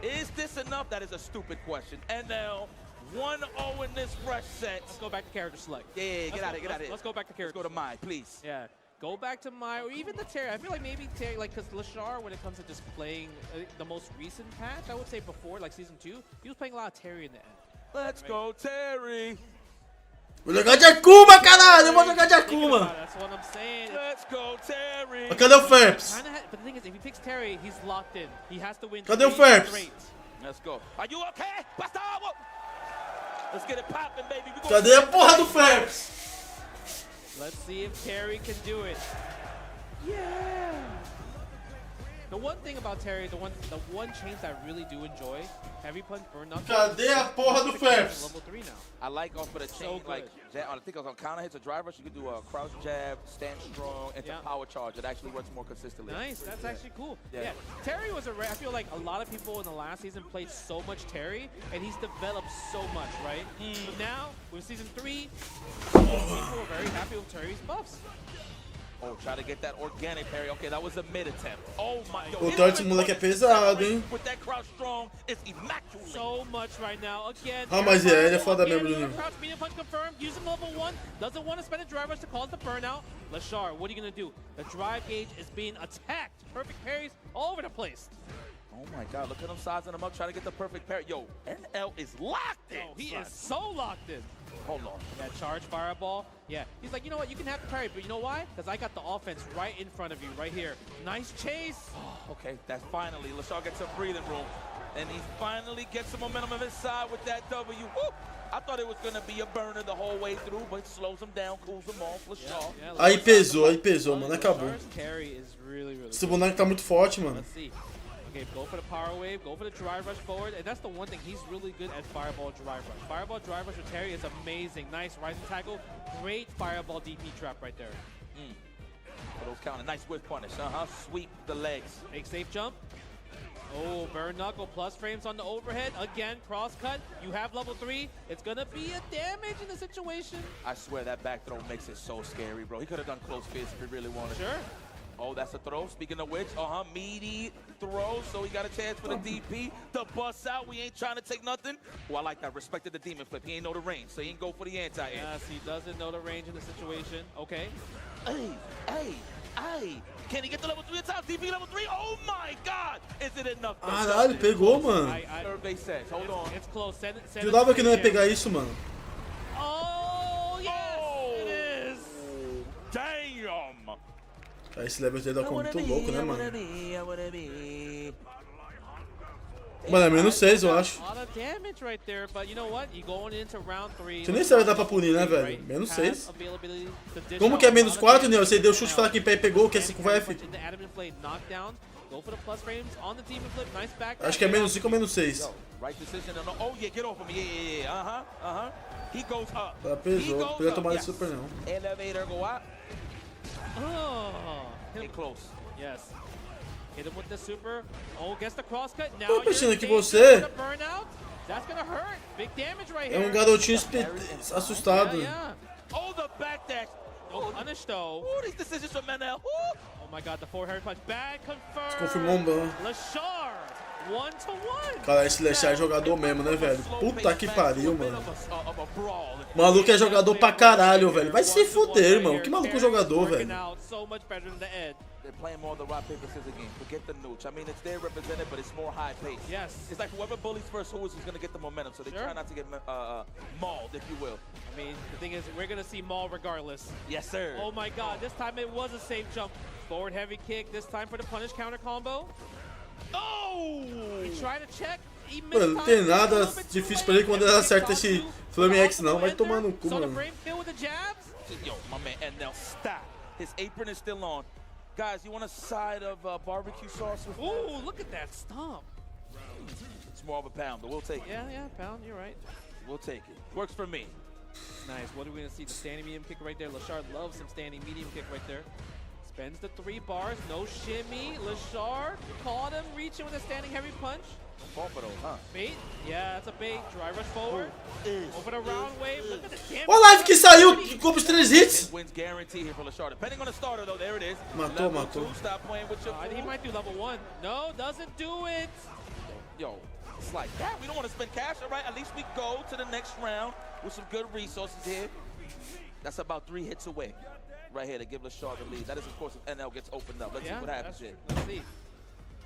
Is this enough? That is a stupid question. And now, 1-0 in this fresh set. Let's go back to character select. Yeah, get out of here, Let's go back to character. Let's go to Mai, please. Yeah, go back to Mai, or even the Terry. I feel like maybe Terry, like, because Leshar, when it comes to just playing the most recent patch, I would say before, like Season 2, he was playing a lot of Terry in the end. Let's go, Terry. Vou jogar de Akuma, caralho! Eu vou jogar de Akuma! That's what I'm saying. Let's go, Terry! Cadê o Ferps? But the thing is, if he picks Terry, he's locked in. He has to win. Cadê o Ferps? Let's go. Are you okay? Bastardo! Let's get it popping, baby. Cadê a porra do Ferps? Let's see if Terry can do it. Yeah! The one thing about Terry, the one change that I really do enjoy, heavy punch, burn knuckle. Cadê a porra do Ferps? Level 3 now. I like off of the chain, like I think on counter hits or drive rush, you can do a crouch jab, stand strong, and power charge. It actually works more consistently. Nice, that's actually cool. Yeah, Terry was I feel like a lot of people in the last season played so much Terry, and he's developed so much, right? But now, with Season 3, people are very happy with Terry's buffs. Oh, try to get that organic parry. Okay, that was a mid attempt. Oh my God. O torte moleque é pesado, hein? With that crouch strong, it's immaculate. So much right now. Again. Ah, mas ele é foda mesmo, Juninho. Crouch medium punch confirmed. Using level 1. Doesn't want to spend a drive rush to cause the burnout. Leshar, what are you going to do? The drive gauge is being attacked. Perfect parries all over the place. Oh my God, look at him sizing him up, trying to get the perfect parry. Yo, NL is locked in. Oh, he is so locked in. Hold on. Yeah, charge fireball. Yeah, he's like, you know what, you can have the parry, but you know why? Because I got the offense right in front of you, right here. Nice chase. Oh, okay, that's finally, Leshar gets some breathing room. And he finally gets some momentum on his side with that W. Woo! I thought it was going to be a burner the whole way through, but it slows him down, cools him off. Leshar. Aí pesou, mano, acabou. Esse boneco tá muito forte, mano. Let's see. Okay, go for the power wave, go for the drive rush forward, and that's the one thing, he's really good at fireball drive rush. Fireball drive rush with Terry is amazing. Nice rising tackle, great fireball DP trap right there. For those counter, nice whip punish, sweep the legs. Make safe jump. Oh, burn knuckle, plus frames on the overhead. Again, cross cut, you have level 3. It's gonna be a damage in the situation. I swear that back throw makes it so scary, bro. He could have done close fist if he really wanted. Sure. Oh, that's a throw. Speaking of which, meaty throw, so he got a chance for the DP. The bust out, we ain't trying to take nothing. Oh, I like that. Respected the demon flip. He ain't know the range, so he ain't go for the anti-air. Yes, he doesn't know the range in the situation. Okay. Hey. Can he get to level 3 at top? DP level 3? Oh my God! Is it enough? Caralho, pegou, mano. Survey says, hold on. It's close. Jurava que não ia pegar isso, mano. Oh, yes, it is. Damn! Esse level dele é muito louco, né, mano? Mano, é menos 6, eu acho. Você nem sabe dar pra punir, né, velho? Menos 6. Como que é menos 4, Neo? Você deu chute, falar que pé pegou, que é 5F. Acho que é menos 5 ou menos 6. Tá pesou, não podia tomar esse super, não. Hit close. Yes. Hit him with the super. Oh, gets the cross cut. Now tô pensando que você That's gonna hurt. Big damage right é here. um garotinho assustado. Oh, the back dash. No punish though. These decisions from NL. Oh my God, the forward punch. Bad confirmed. Confirmou um ban. Leshar. 1-to-1. Cara, esse Leshar é jogador mesmo, né, velho? Puta que pariu, mano. Maluco é jogador pra caralho, velho. Vai se fuder, irmão. Que maluco jogador, velho. They're playing more of the rock, paper, scissors game. Forget the nooch. I mean, it's there represented, but it's more high pace. Yes. It's like whoever bullies first, who's going to get the momentum. So they try not to get mauled, if you will. I mean, the thing is, we're going to see maul regardless. Yes, sir. Oh my god, this time it was a safe jump. Forward heavy kick, this time for the punish counter combo. Oh! He tried to check. Mano, não tem nada difícil pra ele quando ele acerta esse Flame X, não. Vai tomar no cu, mano. Yo, my man, and now stop. His apron is still on. Guys, you want a side of barbecue sauce with Ooh, look at that stomp. It's more of a pound, but we'll take it. Yeah, pound, you're right. We'll take it. Works for me. Nice. What are we going to see? The standing medium kick right there. Leshar loves some standing medium kick right there. Spends the 3 bars. No shimmy. Leshar caught him. Reaching with a standing heavy punch. Fall for those, huh? Bait? Yeah, that's a bait. Dry rush forward. Over the round wave. Look at the damage. Olha a live que saiu, ficou pros 3 hits. Wins guarantee here for Leshar. Depending on the starter, though, there it is. Matou. Stop playing with your he might do level 1. No, doesn't do it. Yo, it's like that. We don't want to spend cash, all right? At least we go to the next round with some good resources here. That's about 3 hits away right here to give Leshar the lead. That is, of course, if NL gets opened up. Let's see what happens here. Let's see.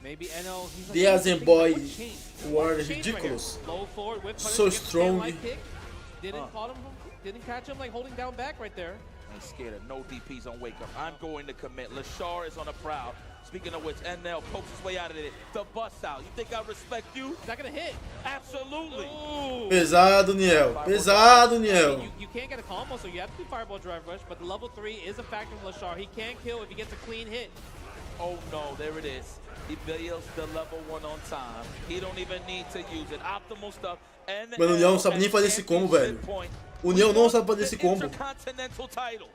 Maybe NL. The Asian boy were ridiculous. Low forward, whip punish, so strong. Didn't catch him like holding down back right there. Ain't scared of no DPs on wake up. I'm going to commit. Leshar is on the prowl. Speaking of which, NL pokes his way out of it. The bust out. You think I respect you? Is that gonna hit? Absolutely. Ooh. Pesado, Niel. Pesado, Niel. You can't get a combo, so you have to do fireball drive rush. But the level 3 is a factor for Leshar. He can kill if he gets a clean hit. Oh no, there it is. He builds the level 1 on time. He don't even need to use it. Optimal stuff. Mano, o União não sabe nem fazer esse combo, velho. O União não sabe fazer esse combo. Intercontinental title.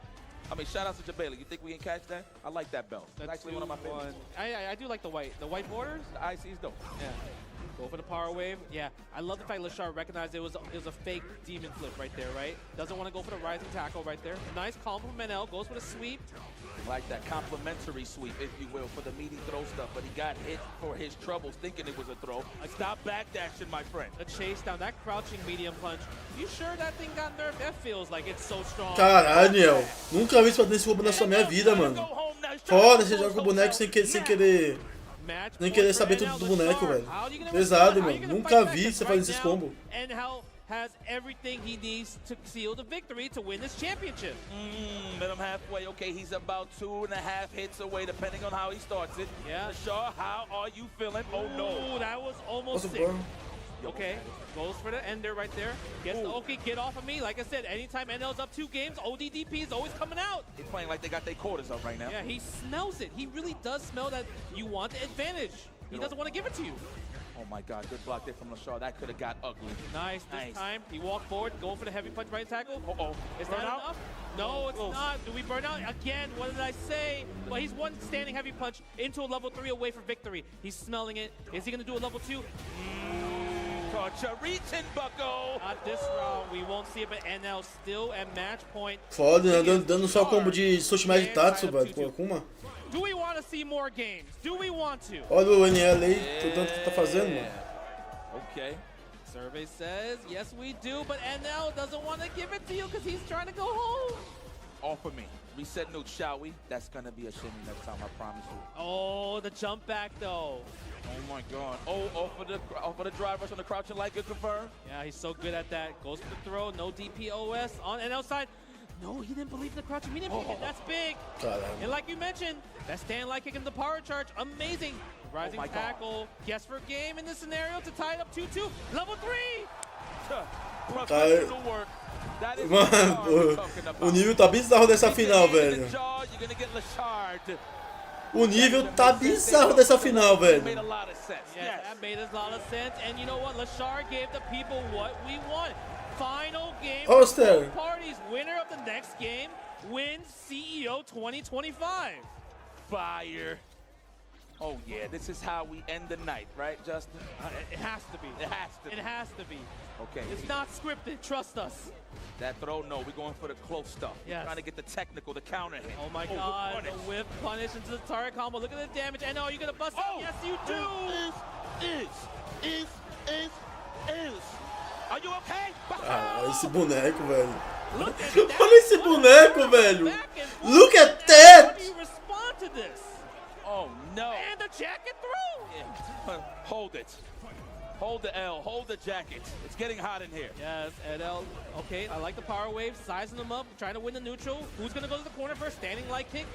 I mean, shout out to Jabela. You think we can catch that? I like that belt. It's actually one of my favorites. I do like the white. The white borders? The IC is dope. Yeah. Go for the power wave. Yeah, I love the fact Leshar recognized it was a fake demon flip right there, right? Doesn't want to go for the rising tackle right there. Nice combo from NL. Goes for the sweep. Like that complimentary sweep, if you will, for the meaty throw stuff. But he got hit for his troubles thinking it was a throw. Stop backdashing, my friend. The chase down, that crouching medium punch. You sure that thing got nerfed? That feels like it's so strong. Caralho, Niel. Nunca vi isso fazer esse combo na sua minha vida, mano. Foda, você joga com o boneco sem querer. Nem querer saber tudo do boneco, velho. Pesado, mano. Nunca vi você fazer esses combos. Has everything he needs to seal the victory to win this championship. Met him halfway. Okay, he's about 2.5 hits away, depending on how he starts it. Yeah. Leshar, how are you feeling? Oh no. Ooh, that was almost sick. Okay, goes for the ender right there. Gets the okay, get off of me. Like I said, anytime NL's up 2 games, ODDP is always coming out. He's playing like they got their quarters up right now. Yeah, he smells it. He really does smell that you want the advantage. He doesn't want to give it to you. Oh my God, good block there from Leshar. That could have got ugly. Nice. This time, he walked forward, going for the heavy punch right tackle. Is that enough? No, it's not. Do we burn out? Again, what did I say? Well, he's one standing heavy punch into a level 3 away for victory. He's smelling it. Is he going to do a level 2? Caught you reaching, bucko. Not this round. We won't see it, but NL still at match point. Foda, né? Dando só combo de Sociais de Tatsu, velho, com Akuma. Do we want to see more games? Do we want to? Olha o NL aí, tanto que tá fazendo, mano. Okay. Survey says, yes we do, but NL doesn't want to give it to you because he's trying to go home. Offer me. Reset note, shall we? That's gonna be a shimmy next time, I promise you. Oh, the jump back though. Oh my God. Oh, off for the drive rush on the crouching like a confirm. Yeah, he's so good at that. Goes for the throw, no DPOS on NL side. No, he didn't believe in the crouching medium kick. That's big. And like you mentioned, that stand like kick in the power charge, amazing. Rising tackle, guess for game in this scenario to tie it up 2-2. Level 3. Professional work. That is Mano, o nível tá bizarro dessa final, velho. O nível tá bizarro dessa final, velho. Yeah, that made a lot of sense. And you know what? Leshar gave the people what we want. Final game for both parties. Winner of the next game wins CEO 2025. Fire. Oh yeah, this is how we end the night, right, Justin? It has to be. It has to be. It has to be. Okay. It's not scripted, trust us. That throw, no, we're going for the close stuff. Yes. Trying to get the technical, the counter hit. Oh my God, the whip punish into the target combo. Look at the damage. And no, you're gonna bust out. Yes, you do. Are you okay? Ah, esse boneco, velho. Olha esse boneco, velho. Look at that. How do you respond to this? Oh, no. And the jacket through. Yeah. Hold it. Hold the L. Hold the jacket. It's getting hot in here. Yes, NL. Okay, I like the power wave, sizing them up, trying to win the neutral. Who's going to go to the corner first? Standing light kick.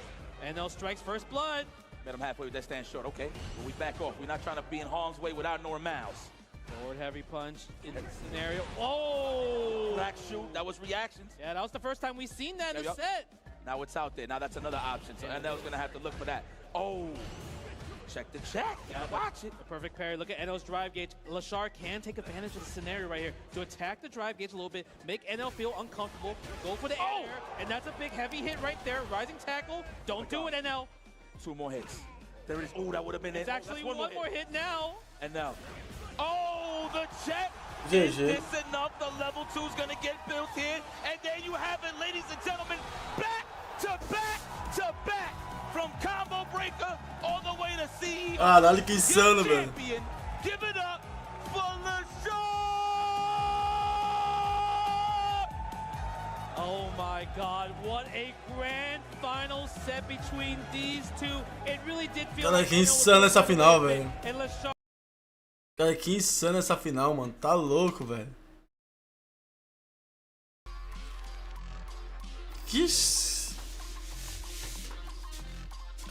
NL strikes first blood. Met him halfway with that stand short. Okay, well, we back off. We're not trying to be in harm's way without no mouse. Forward heavy punch in the scenario. Oh! Black shoot. That was reactions. Yeah, that was the first time we've seen that in the set. Now it's out there. Now that's another option. So NL's going to have to look for that. Oh! Check the check. Watch it. A perfect parry. Look at NL's drive gauge. Leshar can take advantage of the scenario right here to attack the drive gauge a little bit, make NL feel uncomfortable, go for the air, and that's a big heavy hit right there. Rising tackle. Don't do it, NL. 2 more hits. There it is. Oh, that would have been it. It's actually one more hit now. And now. Oh, the check. GG. Is this enough? The level 2 is going to get built here. And there you have it, ladies and gentlemen. Back to back to back. From combo breaker all the way to CEO. Caralho, que insano, velho. Give it up for Leshar! Oh my God, what a grand final set between these two. It really did feel Cara, like que insano essa final, velho. And Leshar. Cara, que insano essa final, mano. Tá louco, velho. Que...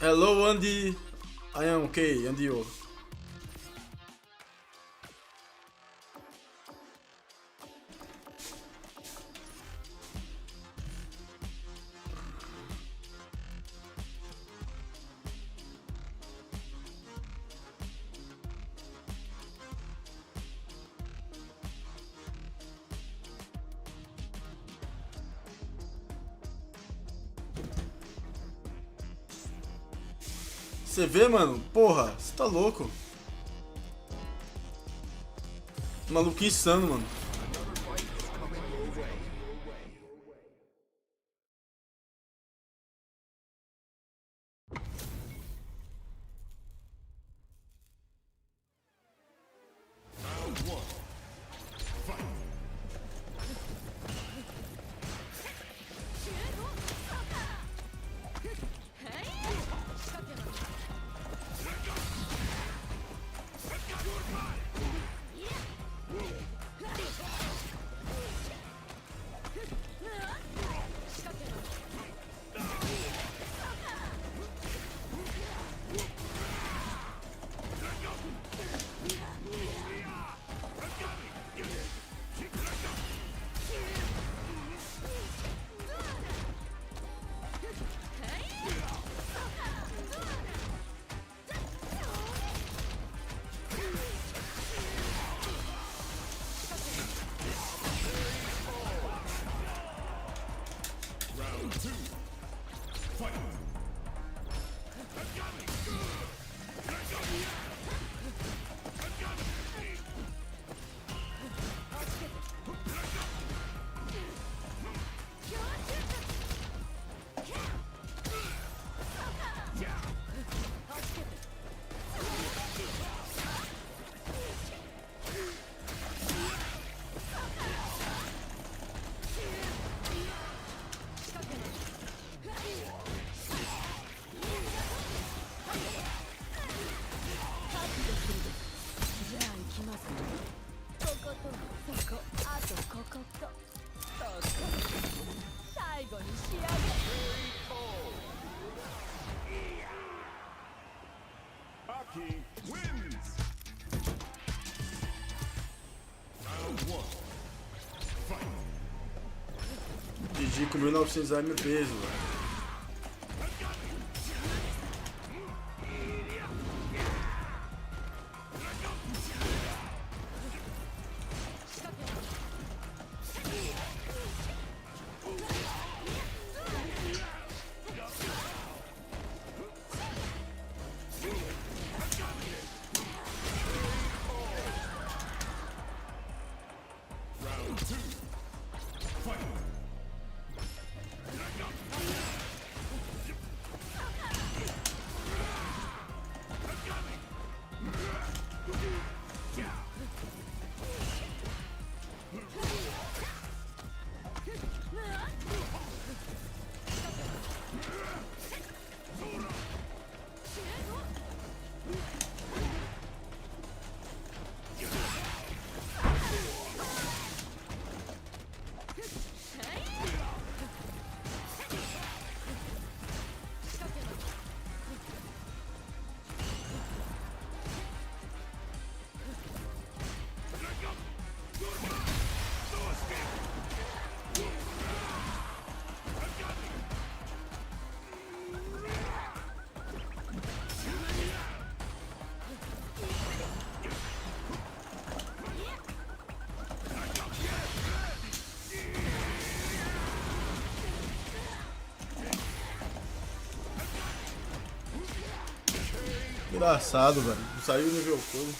Hello, Andy. I am okay, and you? Você vê, mano? Porra, você tá louco. Maluco insano, mano. GG com 1900 MP, velho. Engraçado, velho. Saiu o nível todo.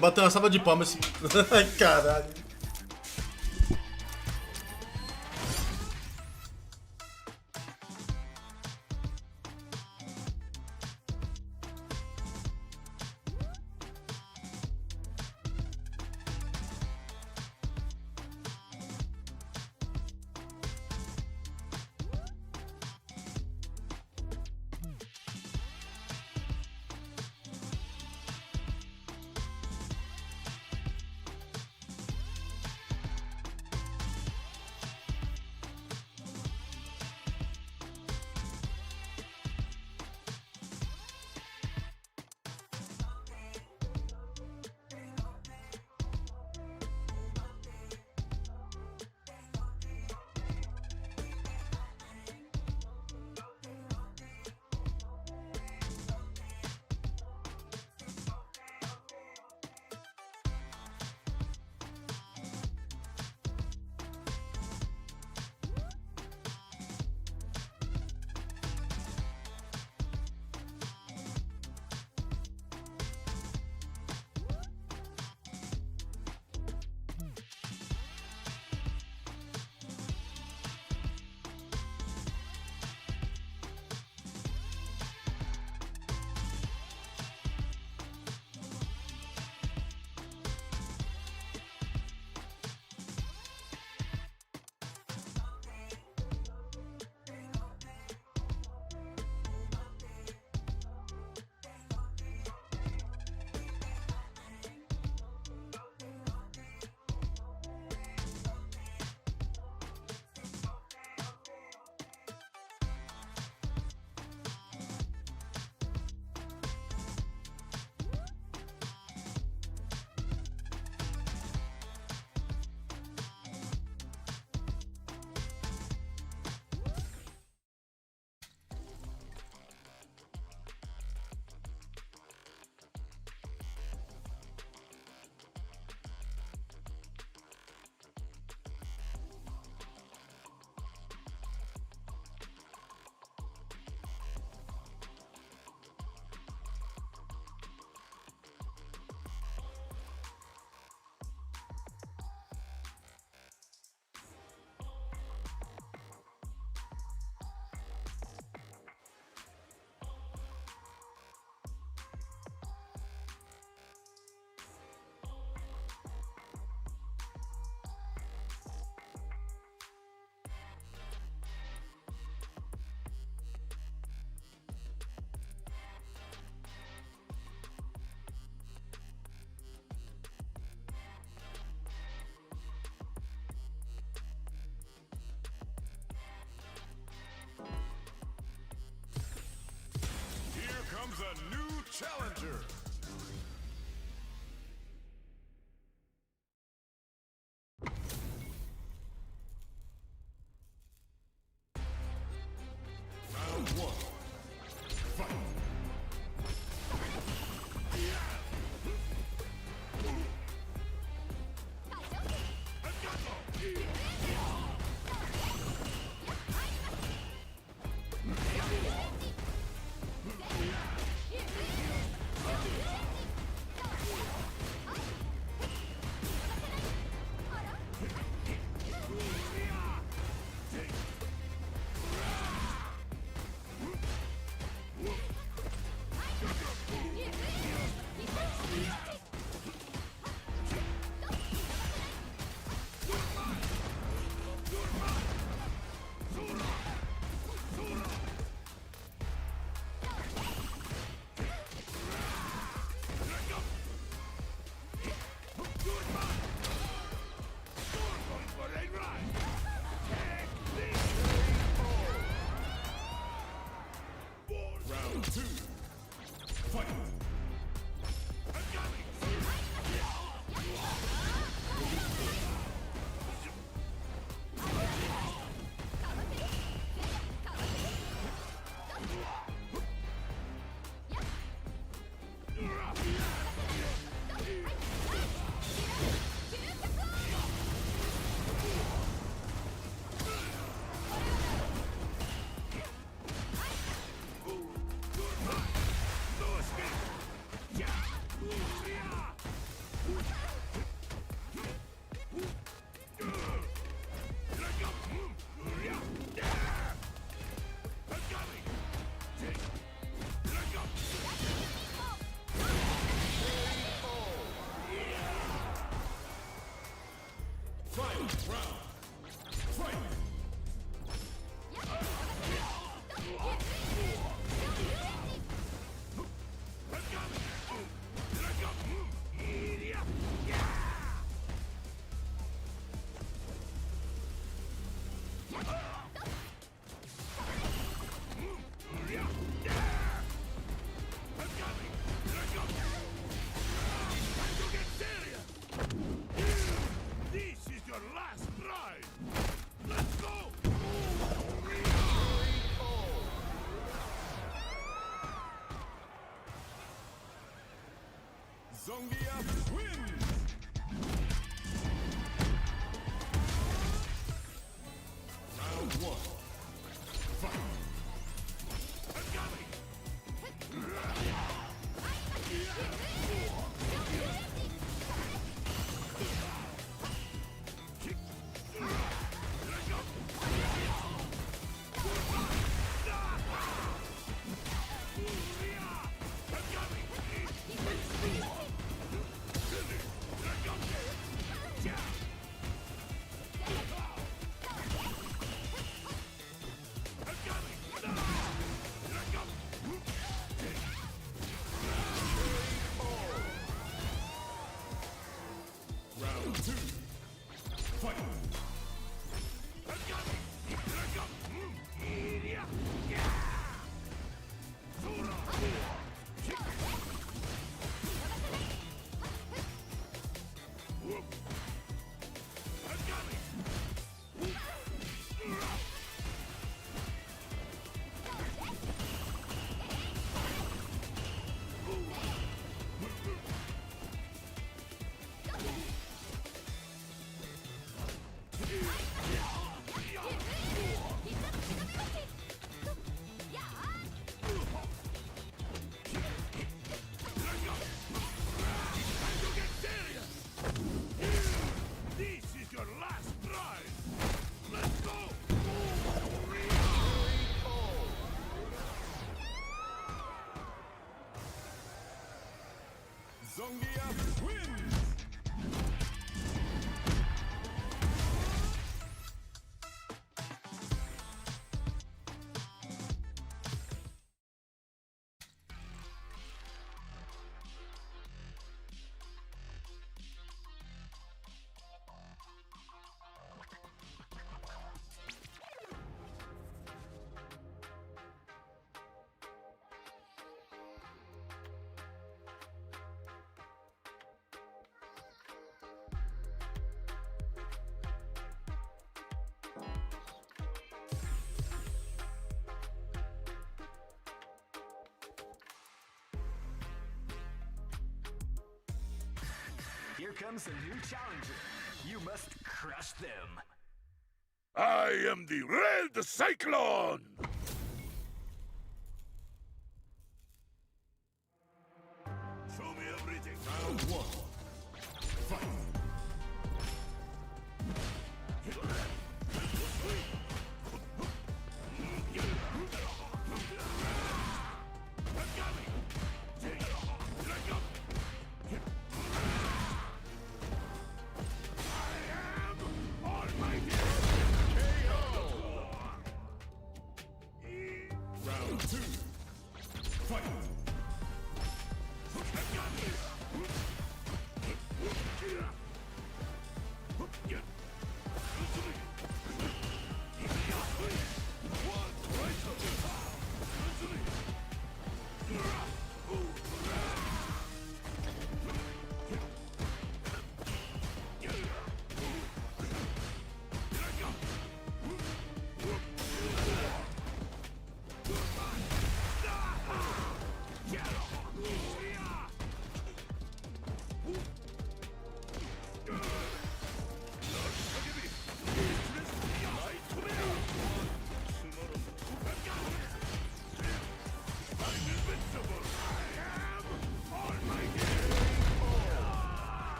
Bateu uma salva de palmas. Ai, caralho. challenger. Round one. Fight. Two. Fight. Zangief wins! Round one. Fight! Two. Fight! Zangief wins! Here comes a new challenger. You must crush them. I am the Red Cyclone! Show me everything. Round 1. Fight.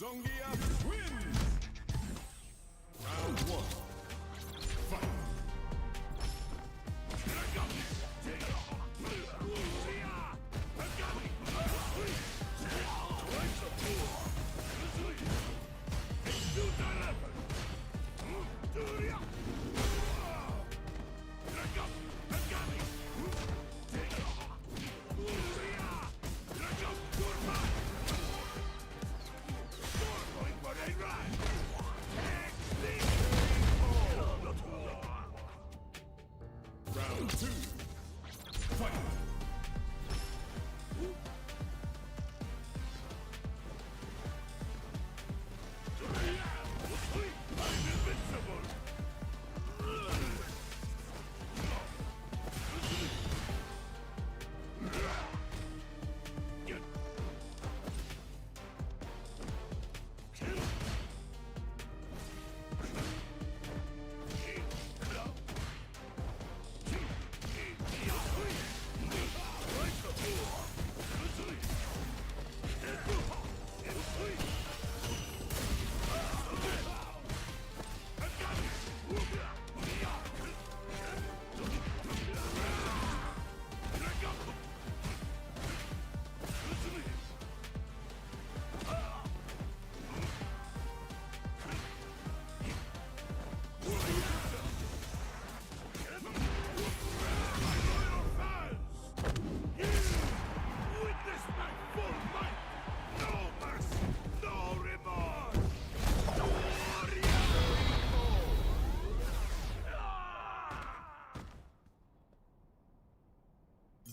Zangief wins! Round 1. Fight! Round 2. Fight! I'm invincible!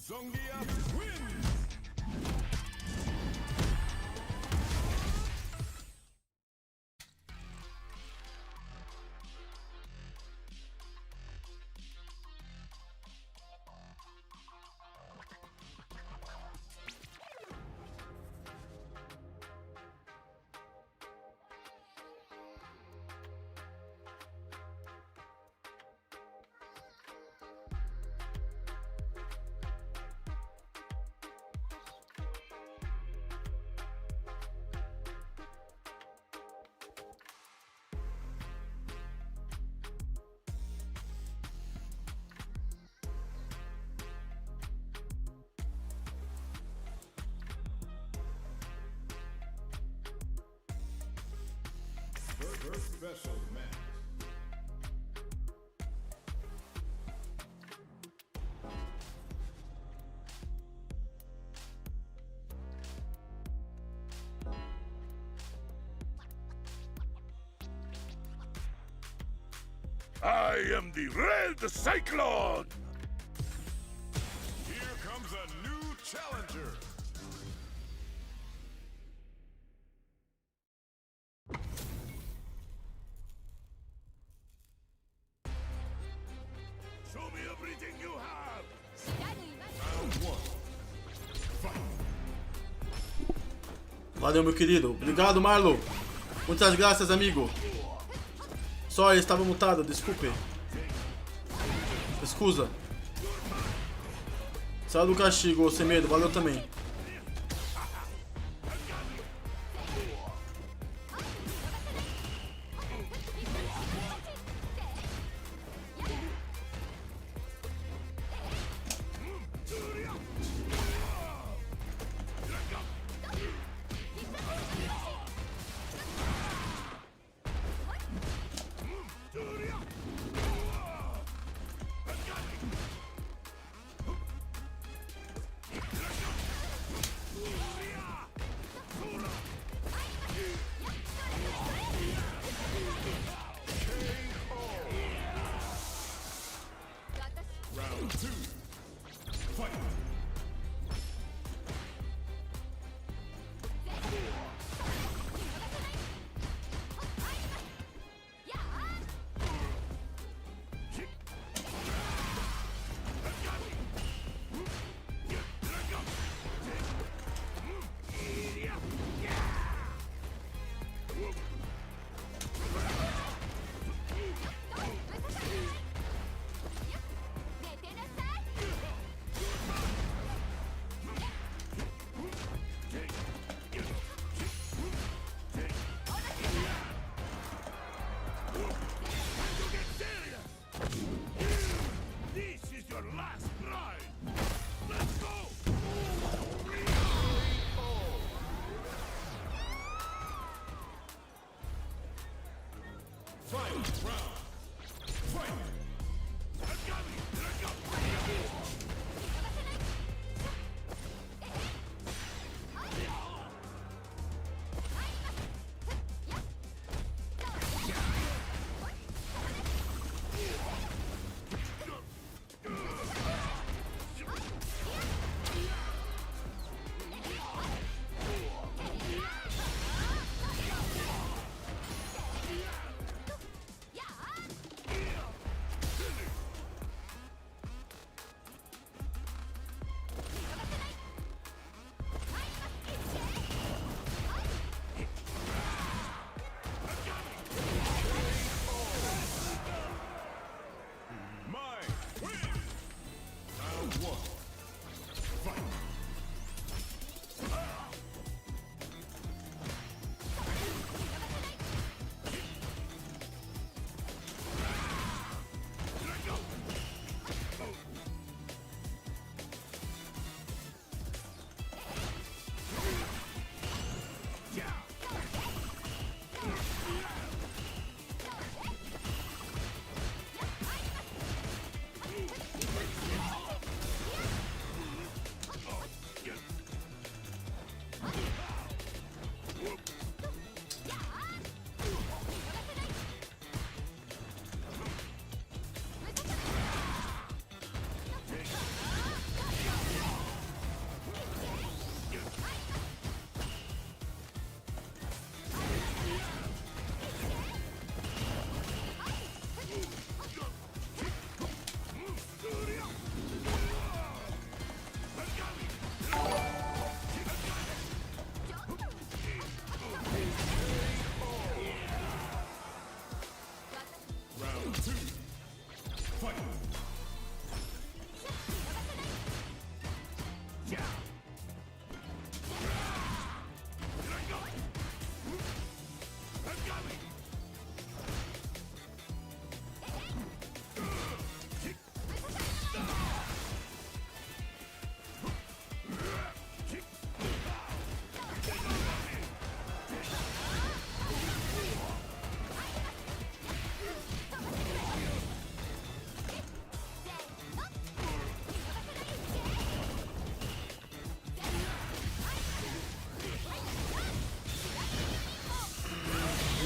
Zangief wins! First special match. I am the Red Cyclone! Here comes a new challenger! Show me everything you have! Round 1. Fight! Valeu, meu querido. Obrigado, Marlo. Muitas graças, amigo. Só ele estava mutado, desculpe. Escusa. Saiu do castigo, sem medo. Valeu também.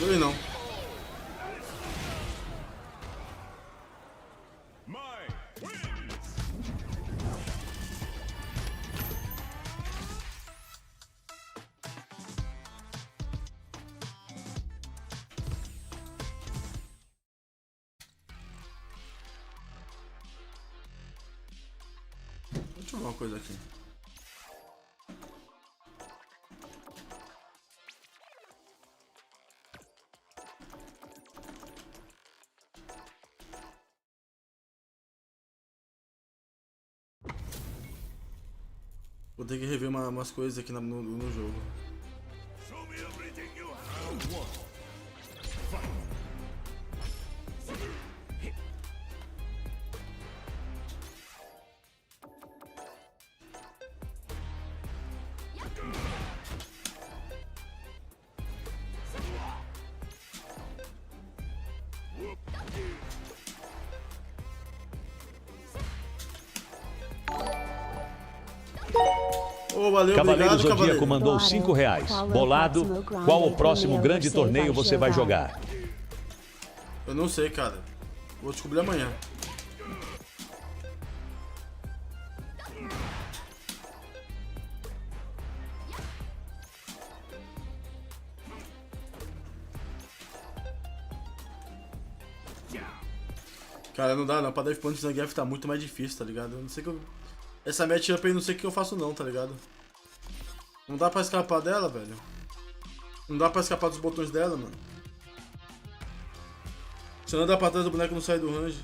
Ele não. Deixa eu ver uma coisa aqui. Vou ter que rever umas coisas aqui no jogo. Show me everything you have. Round 1. Fight. Oh, valeu, Cavaleiro obrigado, Zodíaco mandou R$5. Bolado, qual o próximo grande torneio você vai jogar? Eu não sei, cara. Vou descobrir amanhã. Cara, não dá não. Pra dar ponto de Zangief tá muito mais difícil, tá ligado? Eu não sei que eu... Essa matchup aí não sei o que eu faço não, tá ligado? Não dá pra escapar dela, velho. Não dá pra escapar dos botões dela, mano. Se não andar pra trás, o boneco não sai do range.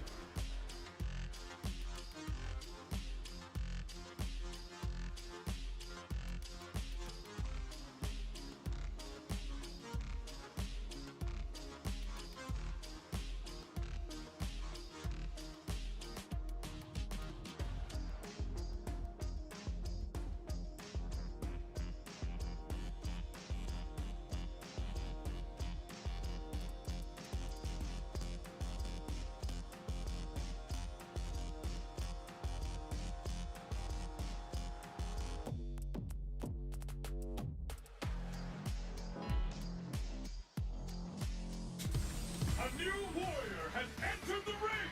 A new warrior has entered the ring.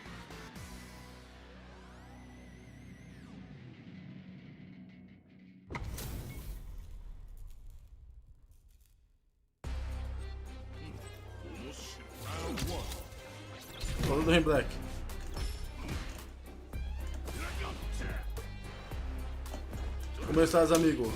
Round 1. Falando do Rain Black. Começar, amigos.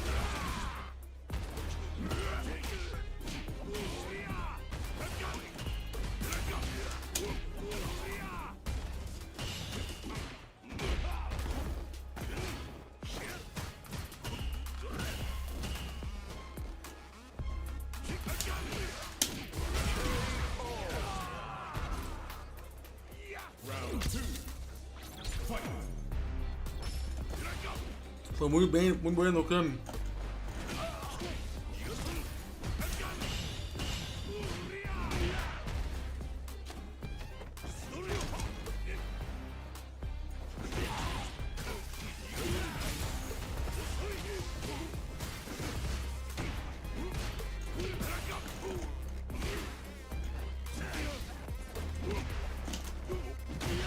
Foi muito bem no craime.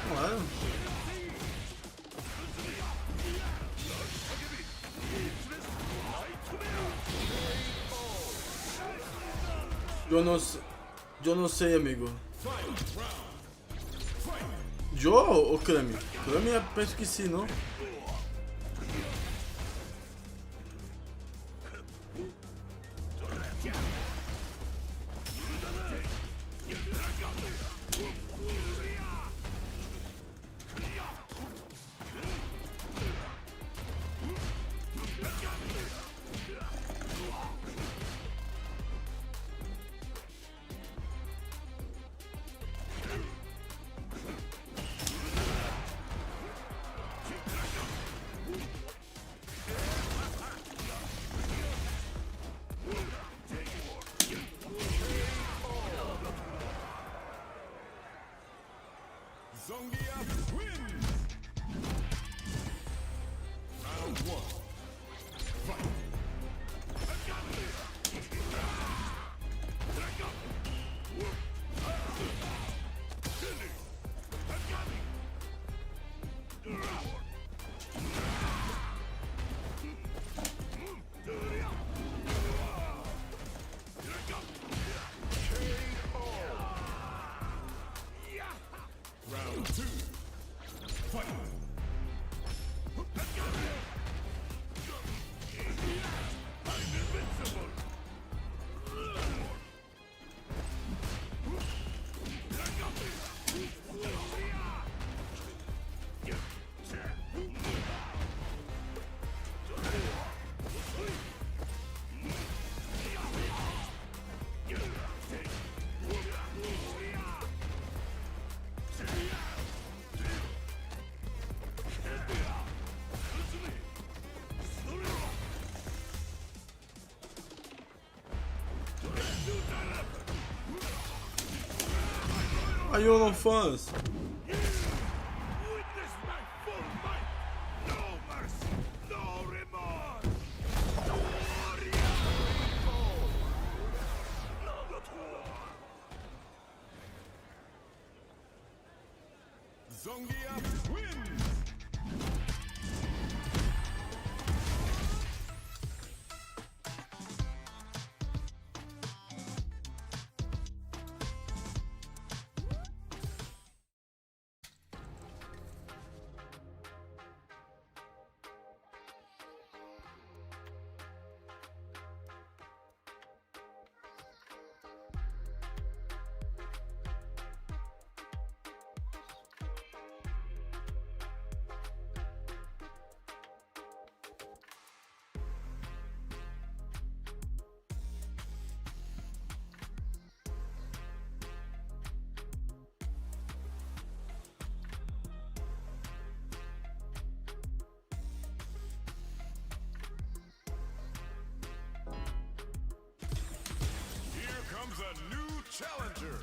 Claro. Eu não sei, amigo. Joe ou Craime? Craime penso que sim, não? Aí eu não fãs. Zangief wins! A new challenger.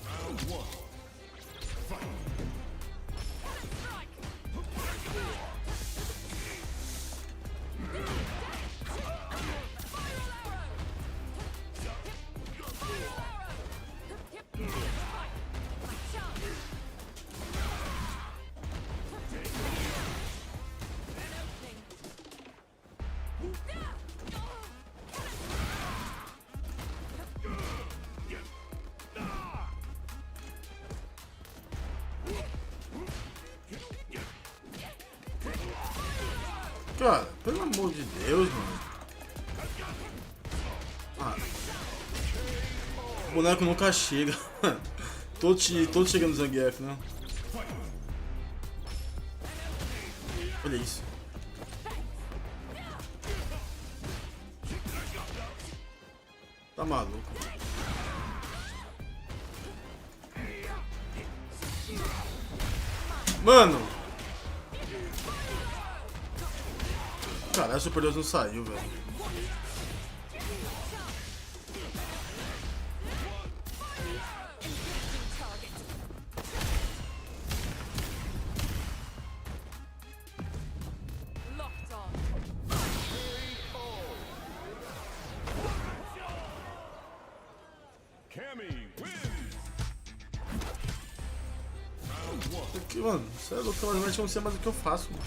Round one. Fight. Cara, pelo amor de Deus, mano. Ah, o boneco nunca chega. Todo chegando no Zangief, né? Olha isso. Tá maluco. Mano! Caralho, o Super Deus não saiu, velho. Aqui, mano, você é louco, eu não sei mais o que eu faço, mano.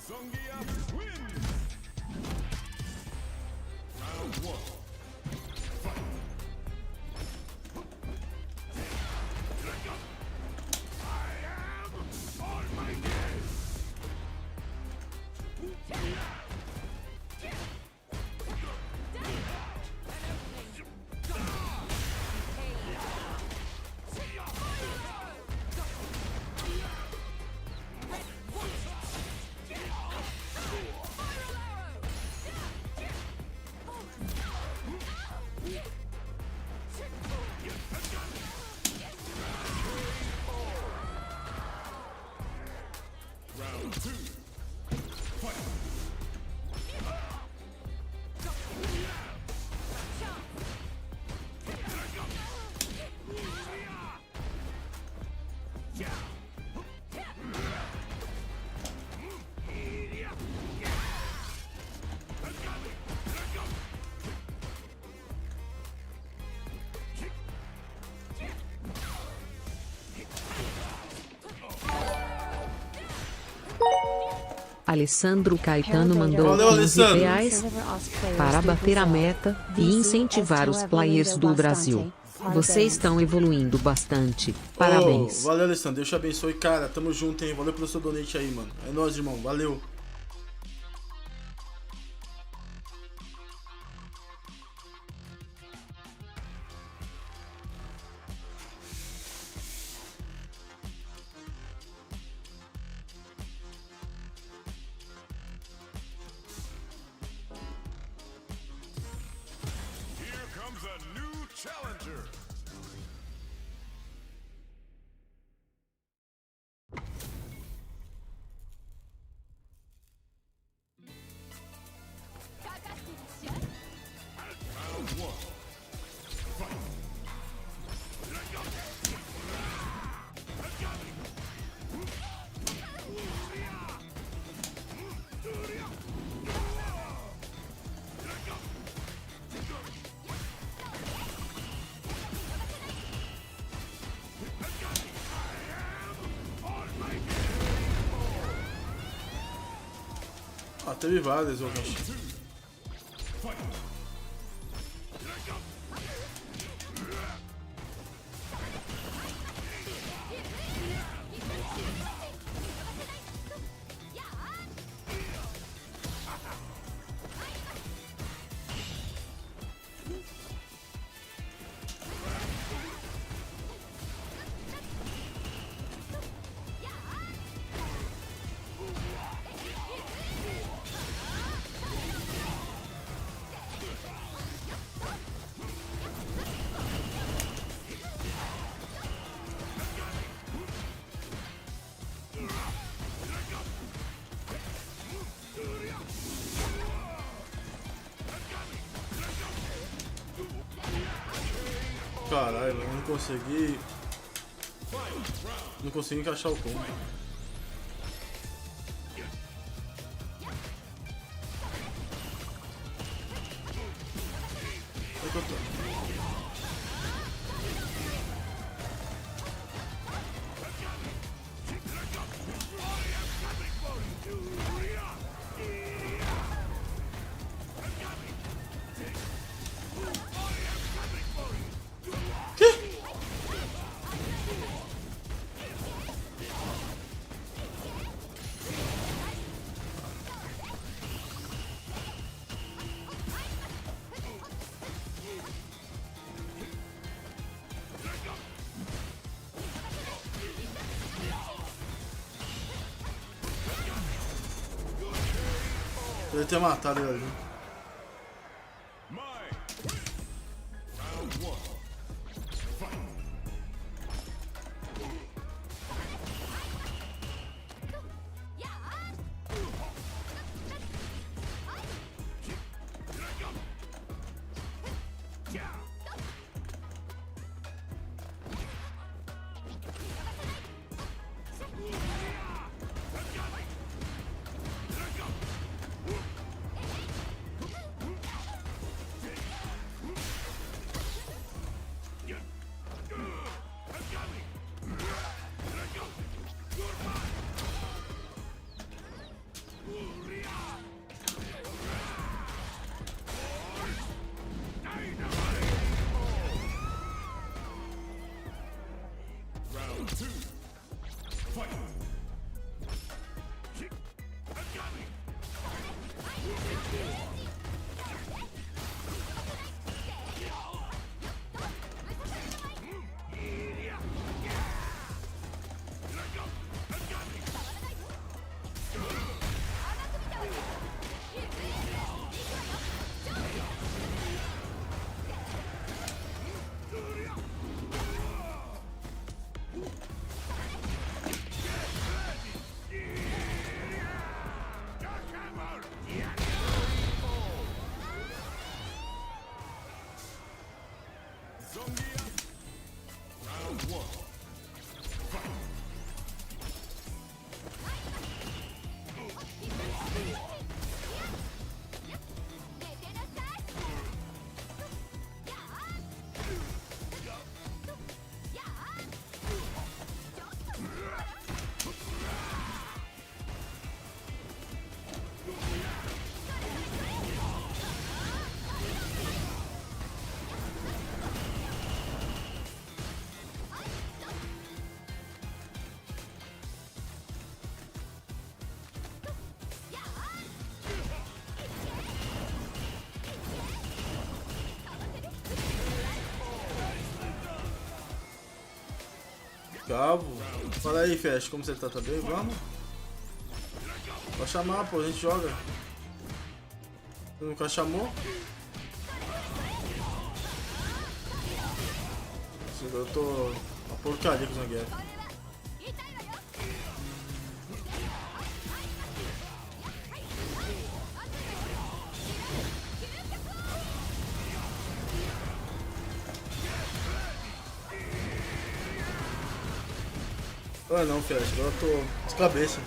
Zangief wins! Round one. Fight! Alessandro Caetano mandou Valeu, 15 Alessandro. reais para bater a meta e incentivar os players do Brasil. Vocês estão evoluindo bastante. Parabéns. Valeu, Alessandro. Deus te abençoe, cara. Tamo junto, hein? Valeu pelo seu donate aí, mano. É nóis, irmão. Valeu. Here comes a new challenger. Round one. Fight. Ah, teve várias, eu acho. Caralho, eu não consegui. Não consegui encaixar o combo. Onde que eu tô? Eu ia ter matado ele ali. Round one. Fight. Calvo. Fala aí, Flash, como você tá? Tá bem? Vamos? Pode chamar, pô, a gente joga. Você nunca chamou? Eu tô uma porcaria com o Zangief. Ah não, Flash, agora eu tô sem cabeça.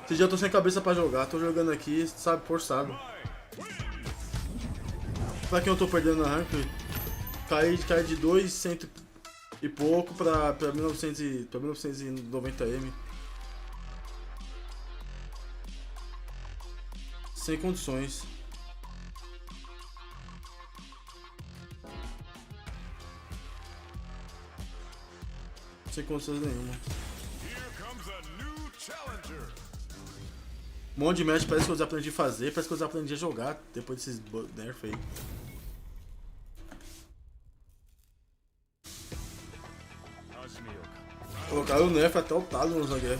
Esse dia eu tô sem cabeça pra jogar, tô jogando aqui, sabe, forçado. Pra quem eu tô perdendo na rank, caí de 200 e pouco pra 1990M. Sem condições. Sem condições nenhuma. Um monte de match parece que eu desaprendi a fazer, parece que eu desaprendi a jogar depois desses nerf aí. Colocaram o nerf até o talo no Zangief.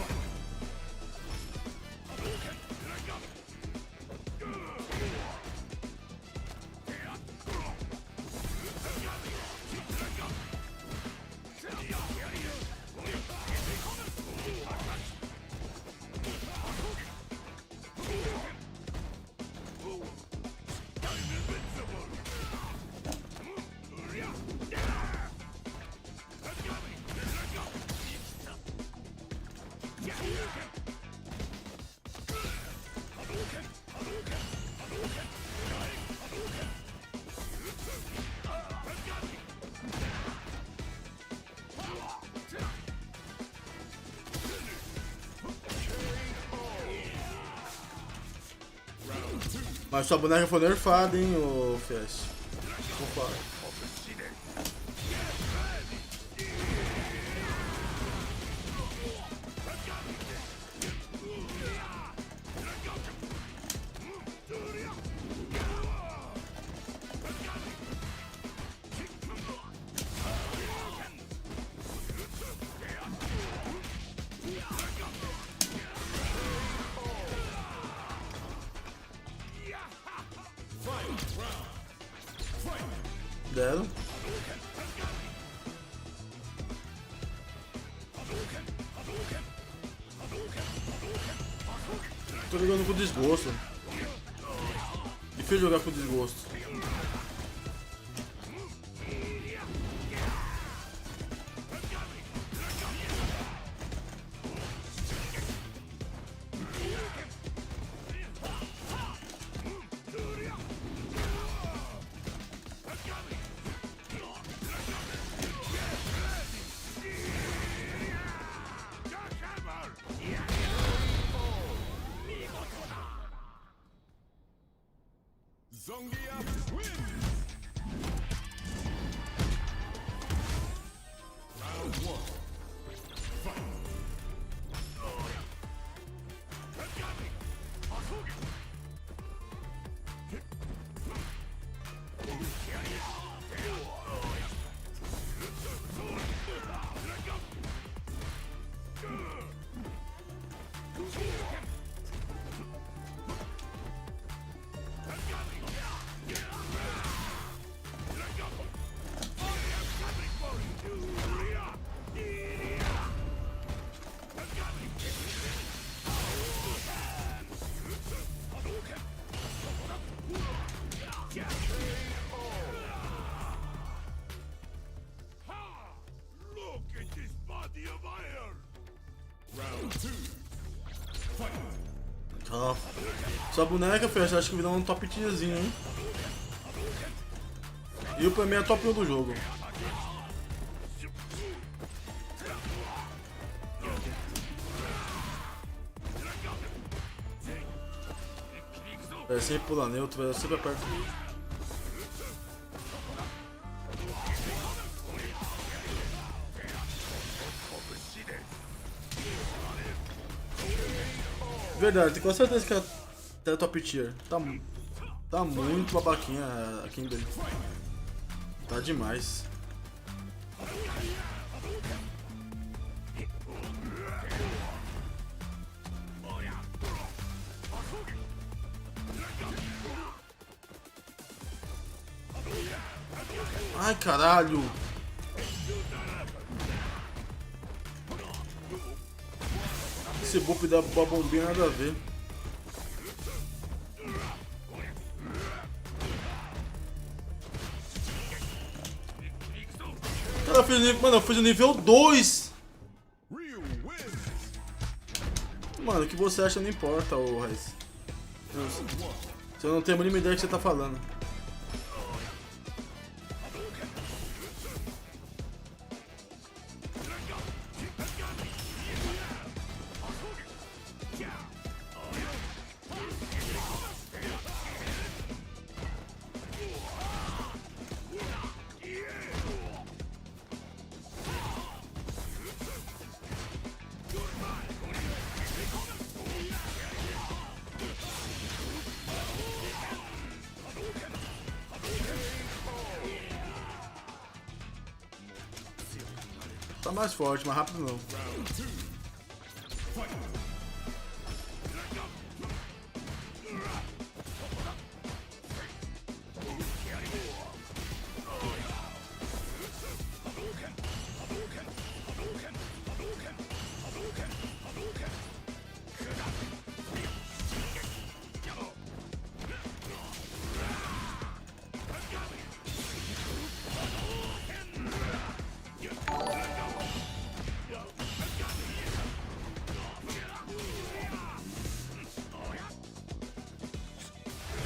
Mas sua boneca foi nerfada, hein, ô Flash. Opa. Deram. Tô jogando com desgosto. Difícil jogar com desgosto. Zangief wins! Round 1. Fight! Ah, sua boneca, Flash, acho que virou um top tierzinho, hein? E o pra mim é top 1 do jogo. É sempre pula neutro, é sempre perto. Verdade, tenho certeza que é top tier. Tá muito babaquinha a Kimberly. Tá demais. Ai, caralho. Esse buff da bombinha nada a ver. Cara, eu fiz o nível 2. Mano, o que você acha não importa, ô Raiz. Você não tem a mínima ideia do que você tá falando. Tá mais forte, mais rápido não.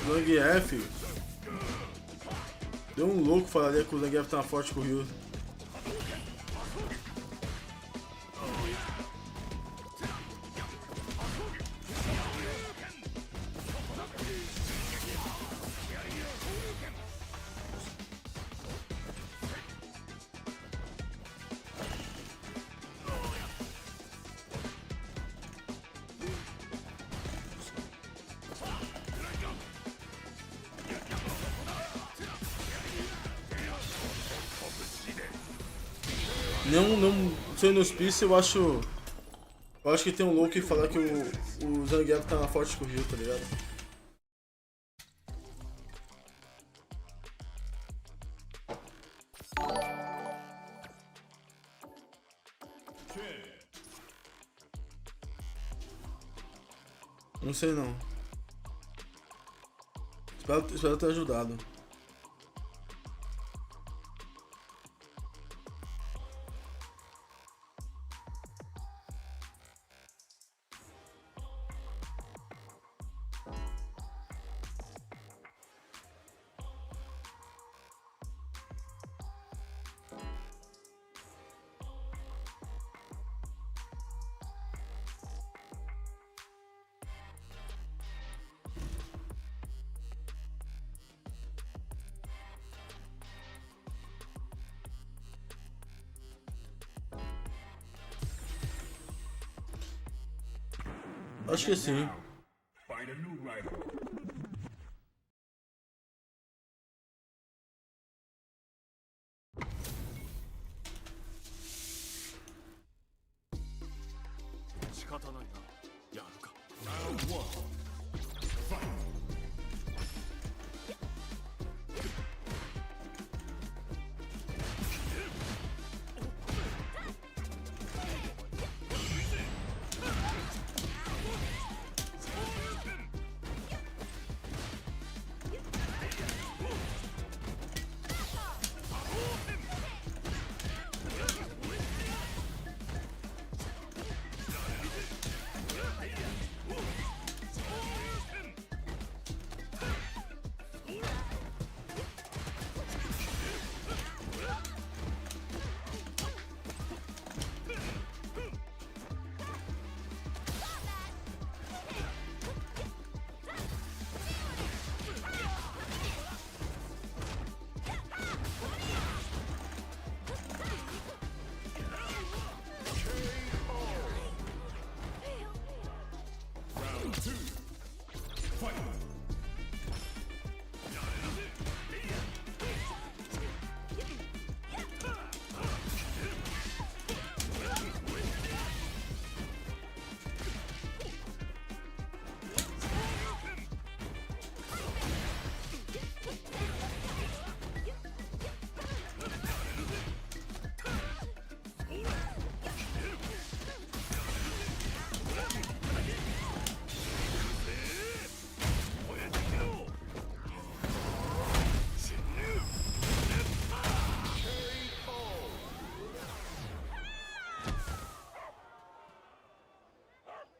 Zangief. Deu um louco falaria que o Zangief tá forte com o Ryu. Não sei no hospício, eu acho que tem um louco que falar que o Zangief tá forte com o Ryu, tá ligado? Não sei não. Espero ter ajudado. Acho que sim. Find a new rival. Round 1. Fight.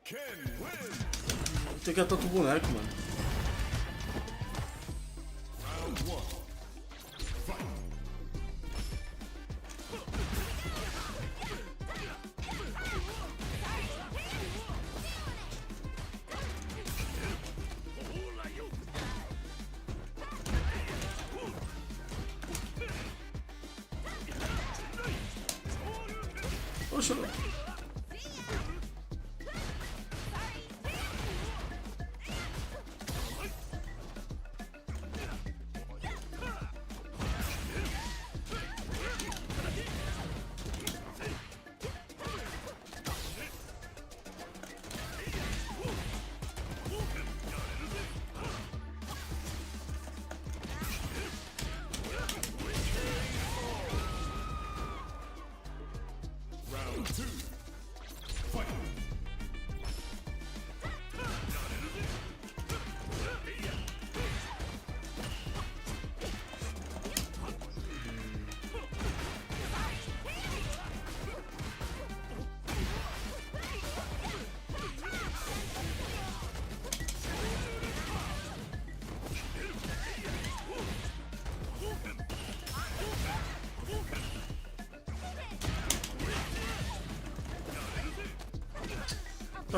Tem que atar o boneco, mano. Oxe,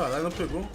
caralho, não pegou.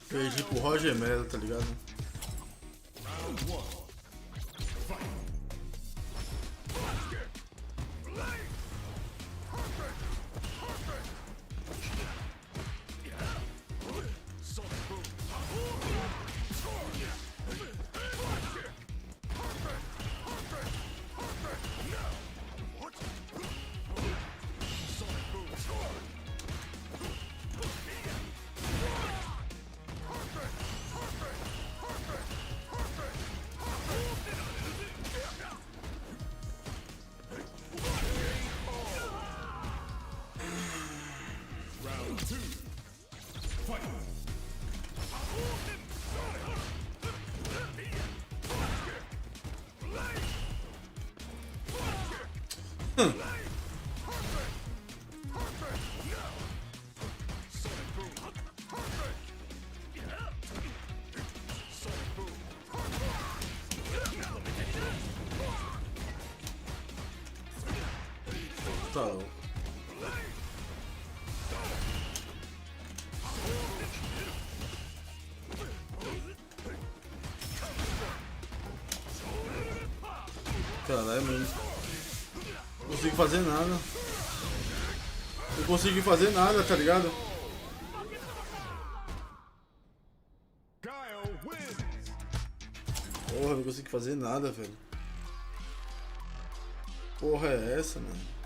Perdi pro Roger Mello, tá ligado? Tá. Caralho, mano. Não consigo fazer nada. Não consegui fazer nada, tá ligado? Porra, não consigo fazer nada, velho. Porra é essa, mano?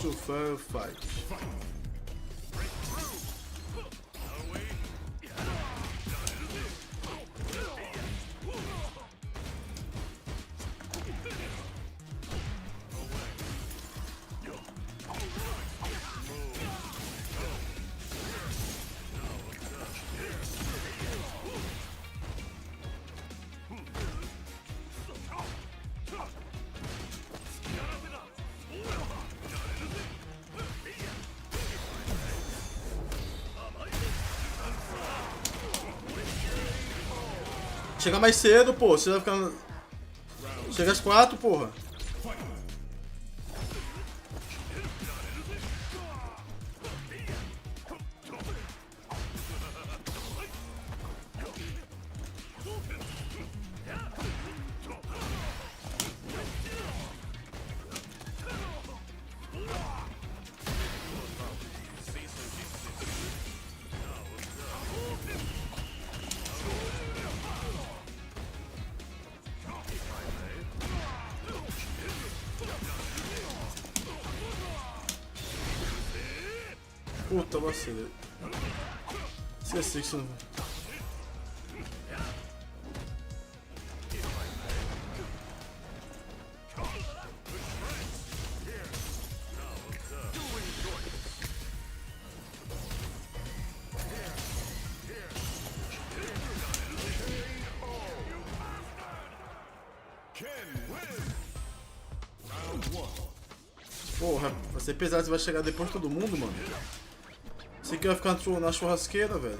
To a fair fight. Chega mais cedo, pô. Você vai ficar... Chega às 4, porra. Puta, vacilei. Esqueci que isso não... Porra, vai ser pesado, você vai chegar depois de todo mundo, mano. Você que vai ficar na churrasqueira, velho.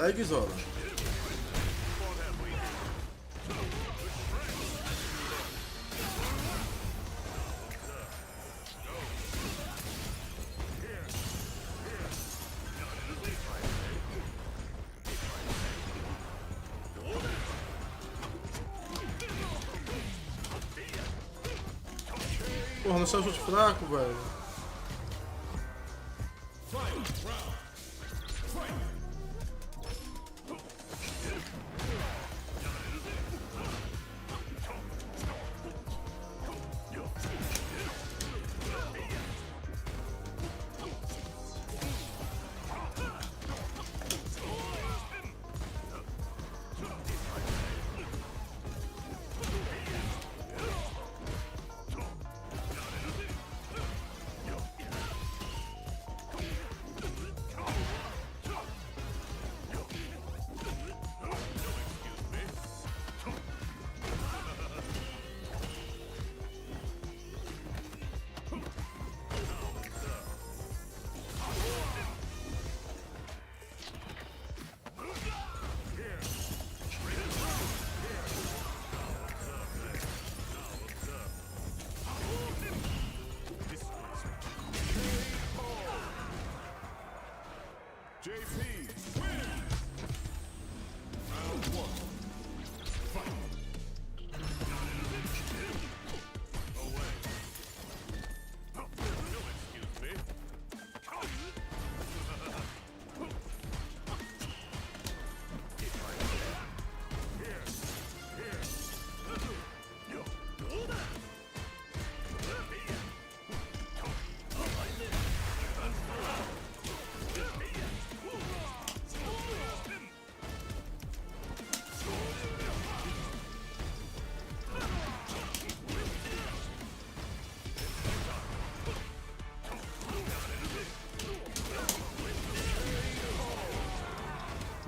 Caralho, que zola. Porra, não saiu chute fraco, velho.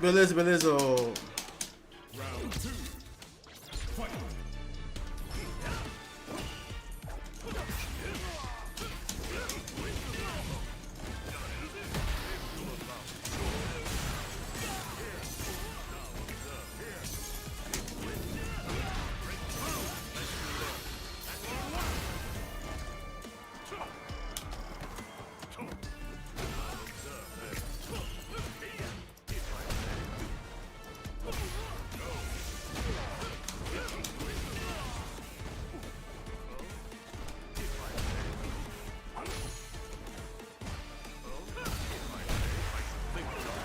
Beleza, beleza.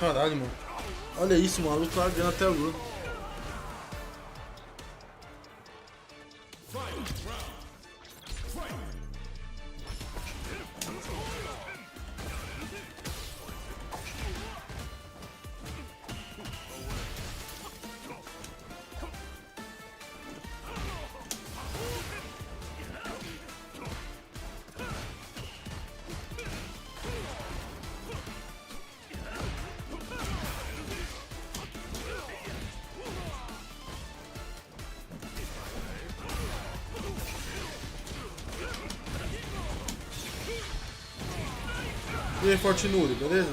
Caralho, mano. Olha isso, mano. O maluco tá ganhando até a lua. E aí, Fortinuri, beleza?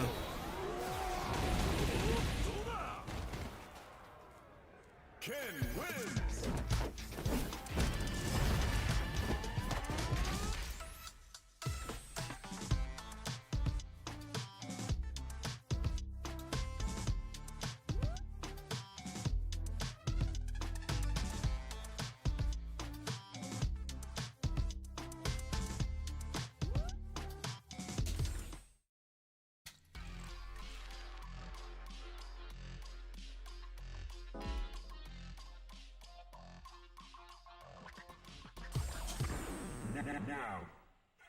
Now,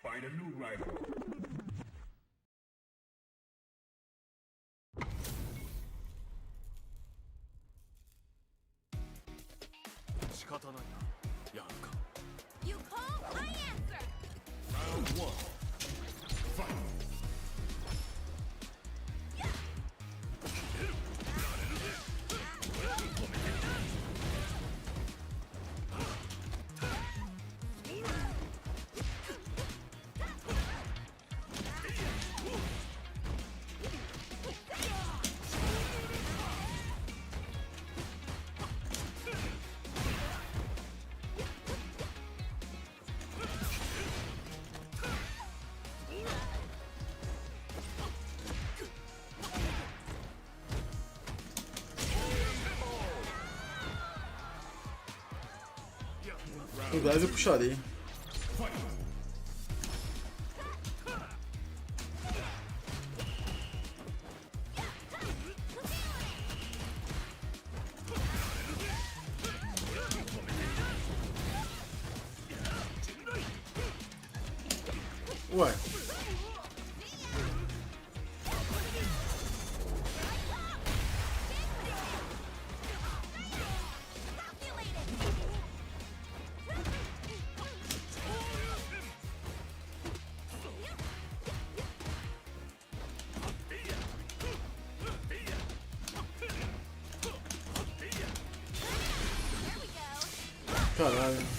find a new rival. You call, I answer. Round one. Fight. O blaz eu puxarei. Ué. Caralho.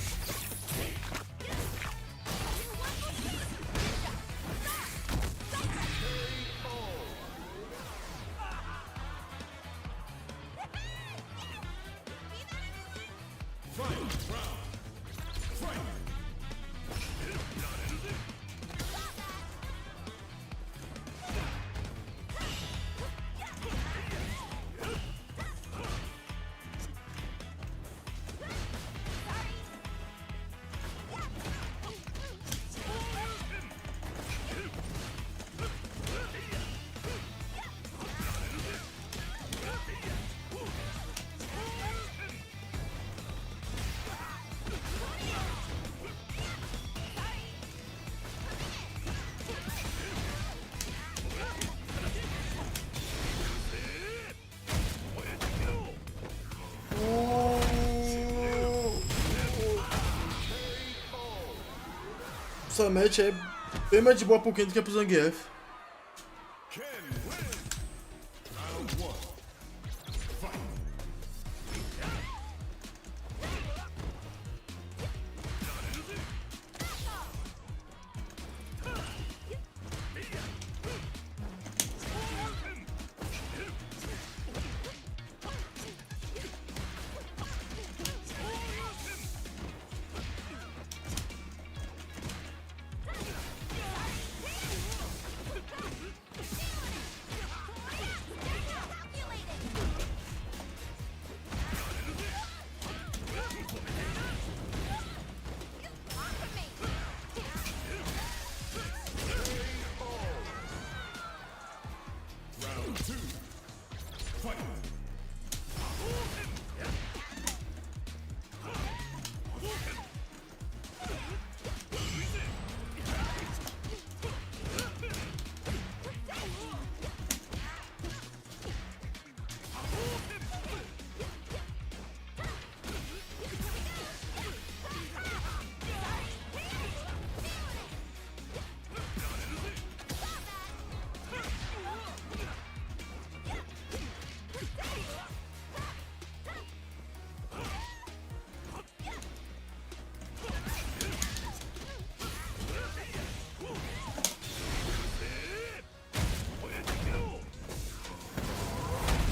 Essa match é bem mais de boa pro Ken do que pro Zangief.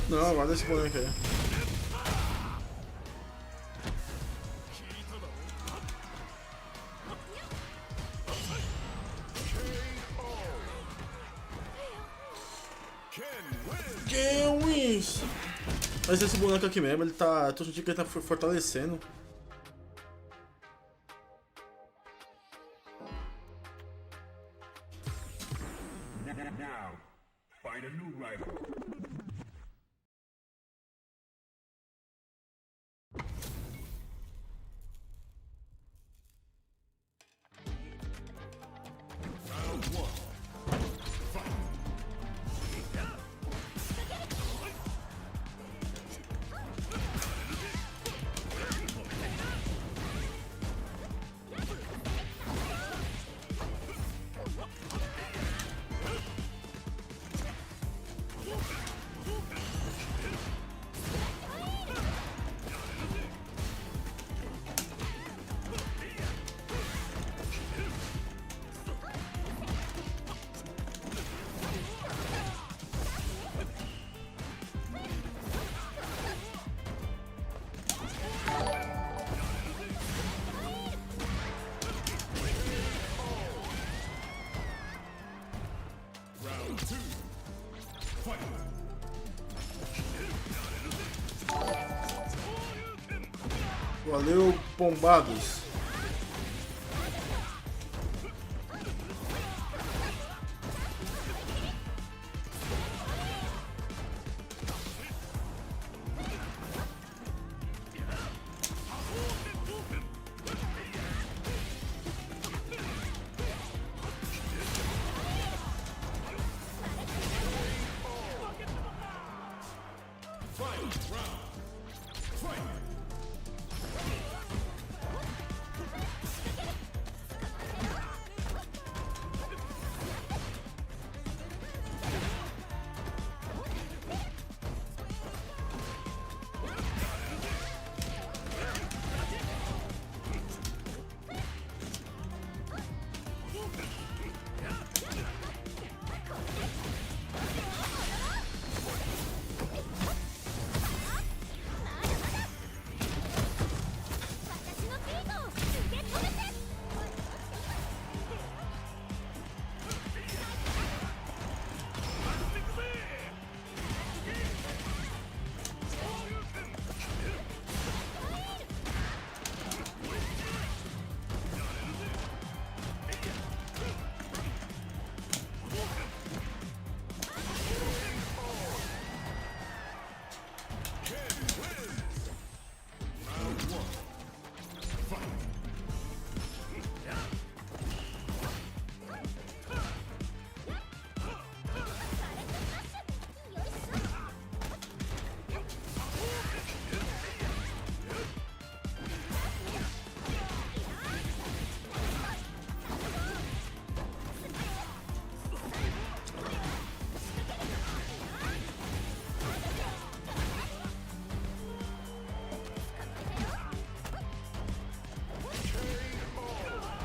Não, guarda esse boneco aí. Quem wins? Mas esse boneco aqui mesmo, ele tá. Tô sentindo que ele tá fortalecendo. Now, find a new rival. Valeu, pombados.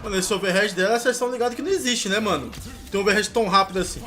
Mano, esse overhead dela, vocês estão ligados que não existe, né, mano? Tem um overhead tão rápido assim.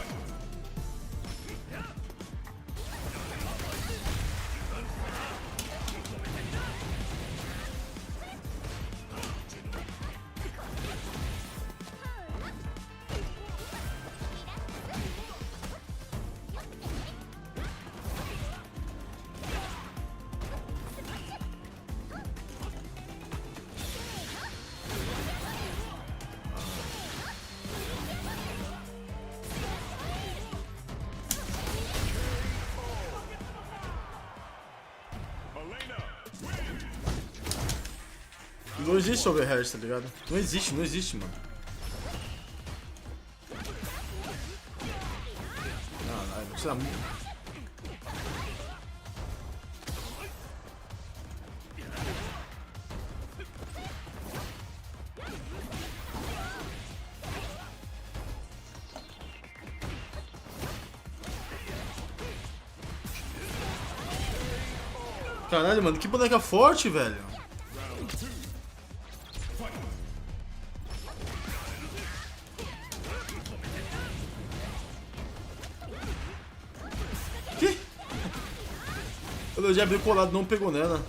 Não existe overhead, tá ligado? Não existe, mano. Não precisa muito. Caralho, mano, que boneca forte, velho. Eu já abri colado, não pegou nela.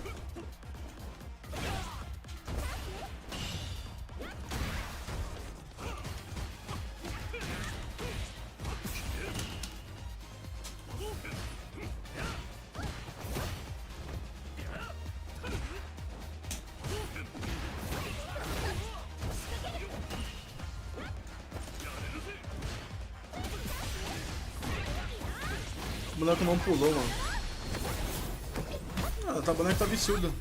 O boneco não pulou, mano. Ah, tá, o boneco tá viciudo.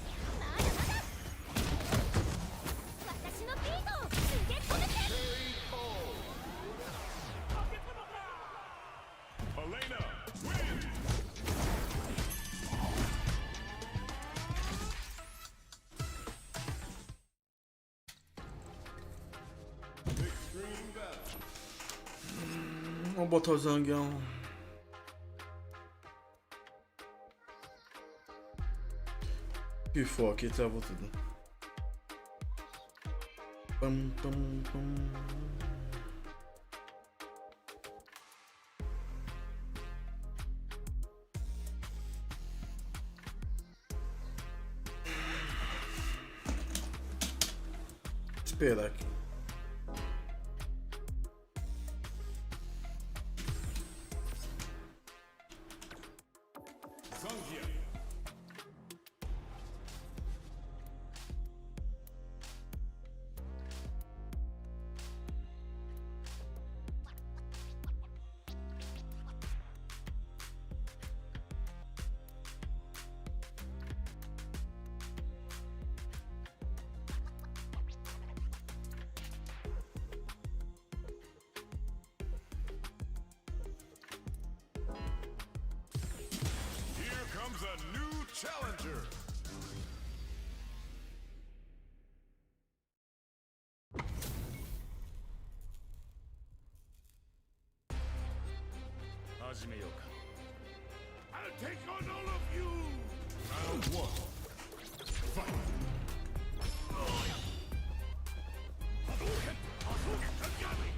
Vamos botar o Zangião. Que for, aqui travou tudo. Pam, pam, pam. Esperar aqui. A new challenger. I'll take on all of you. Round one. Fight. Hadouken! Hadouken! Kagami!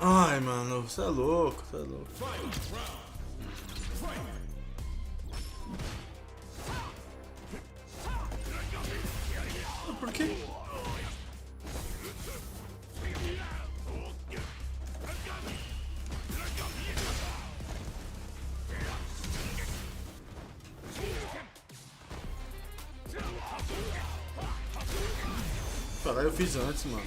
Ai, mano, você é louco, você é louco. Por quê? Caralho, eu fiz antes, mano.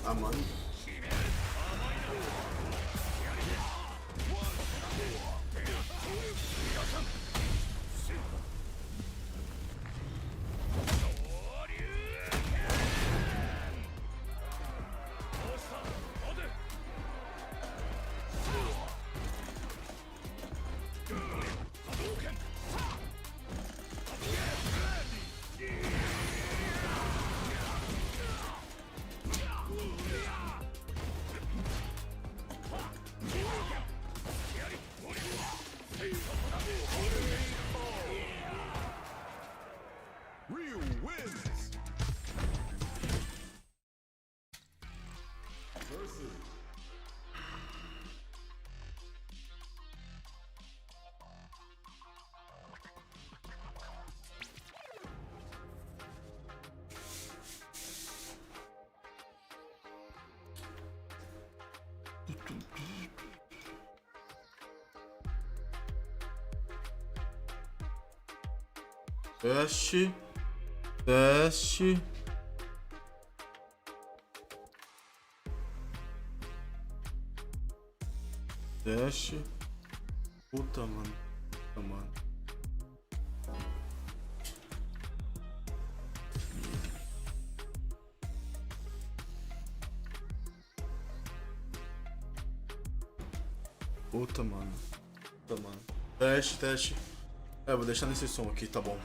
Ah, mano. Teste. Teste. Teste. Puta, mano. Puta, mano. Puta, mano. Puta, mano. Teste, teste. É, vou deixar nesse som aqui, tá bom.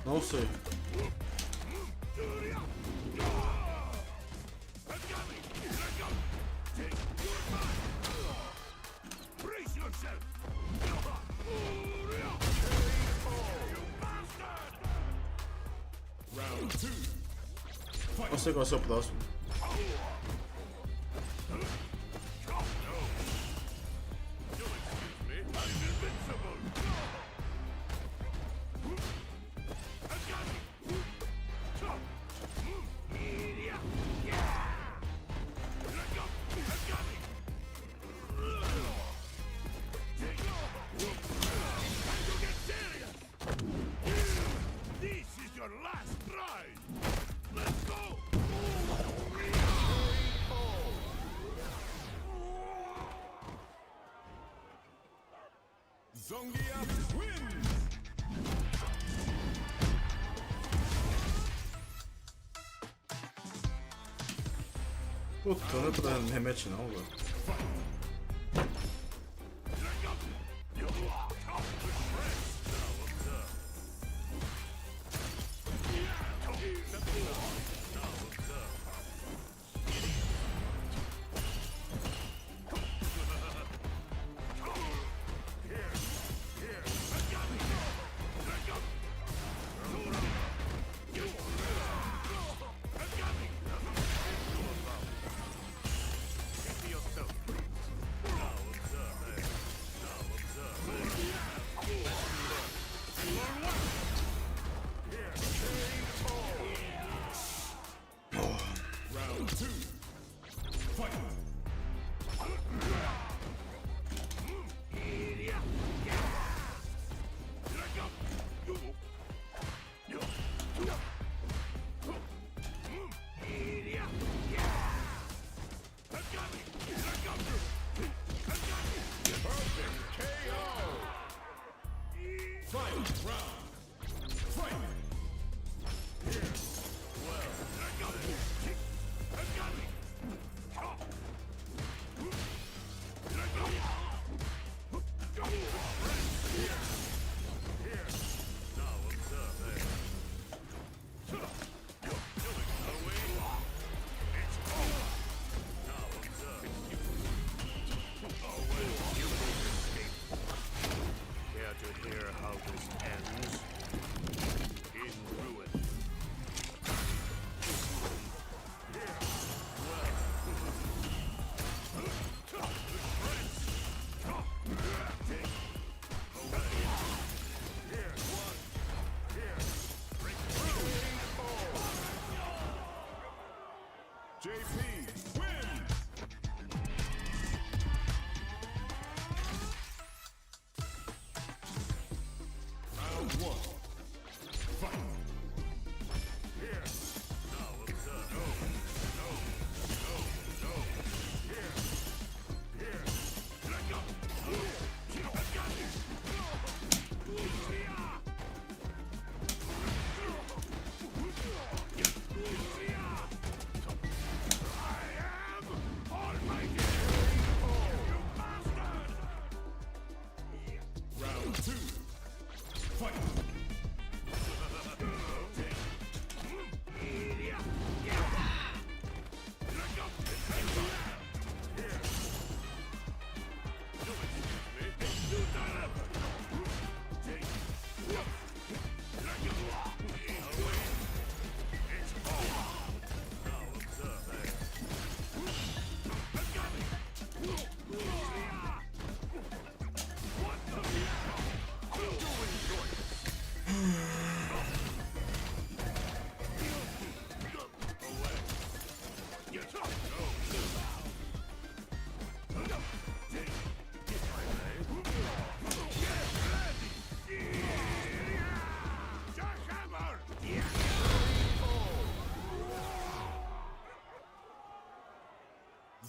Não sei. Não sei qual vai ser o próximo. Zangief wins! Puta, não é pra remete não, velho.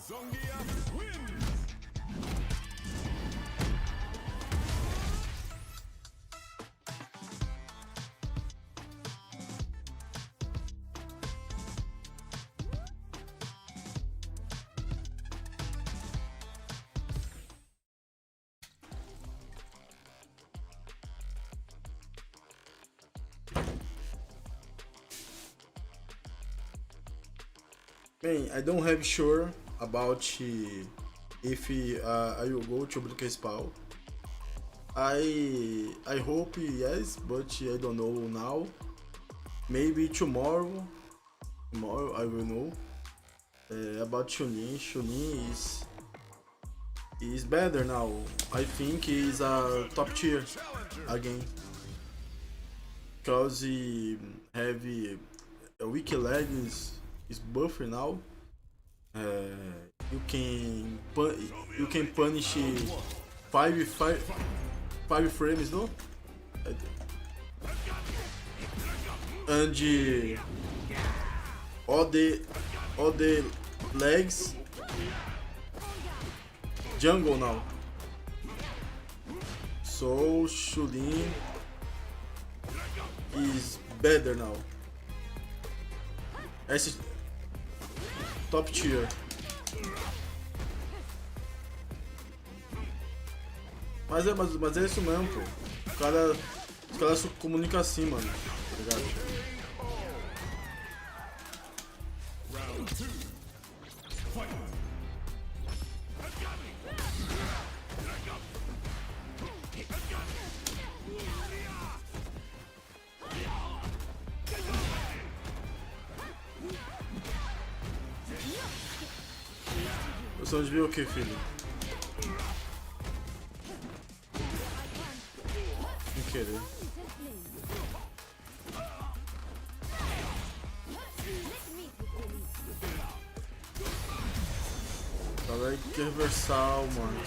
Zangief wins! Bem, I don't have sure about if I will go to Blue Spawn. I hope yes, but I don't know now. Maybe tomorrow Tomorrow I will know. About Chun-Li. Chun-Li is better now. I think he's a top tier again. Because he have a weak leg is buffer now. You can punish five frames, no? And all the legs jungle now. So Chun-Li is better now. Esse top tier. Mas é isso mesmo, pô. Os caras se comunicam assim, mano. Tá ligado? Você onde viu o que, filho? Sem querer. Cara, que reversal, mano.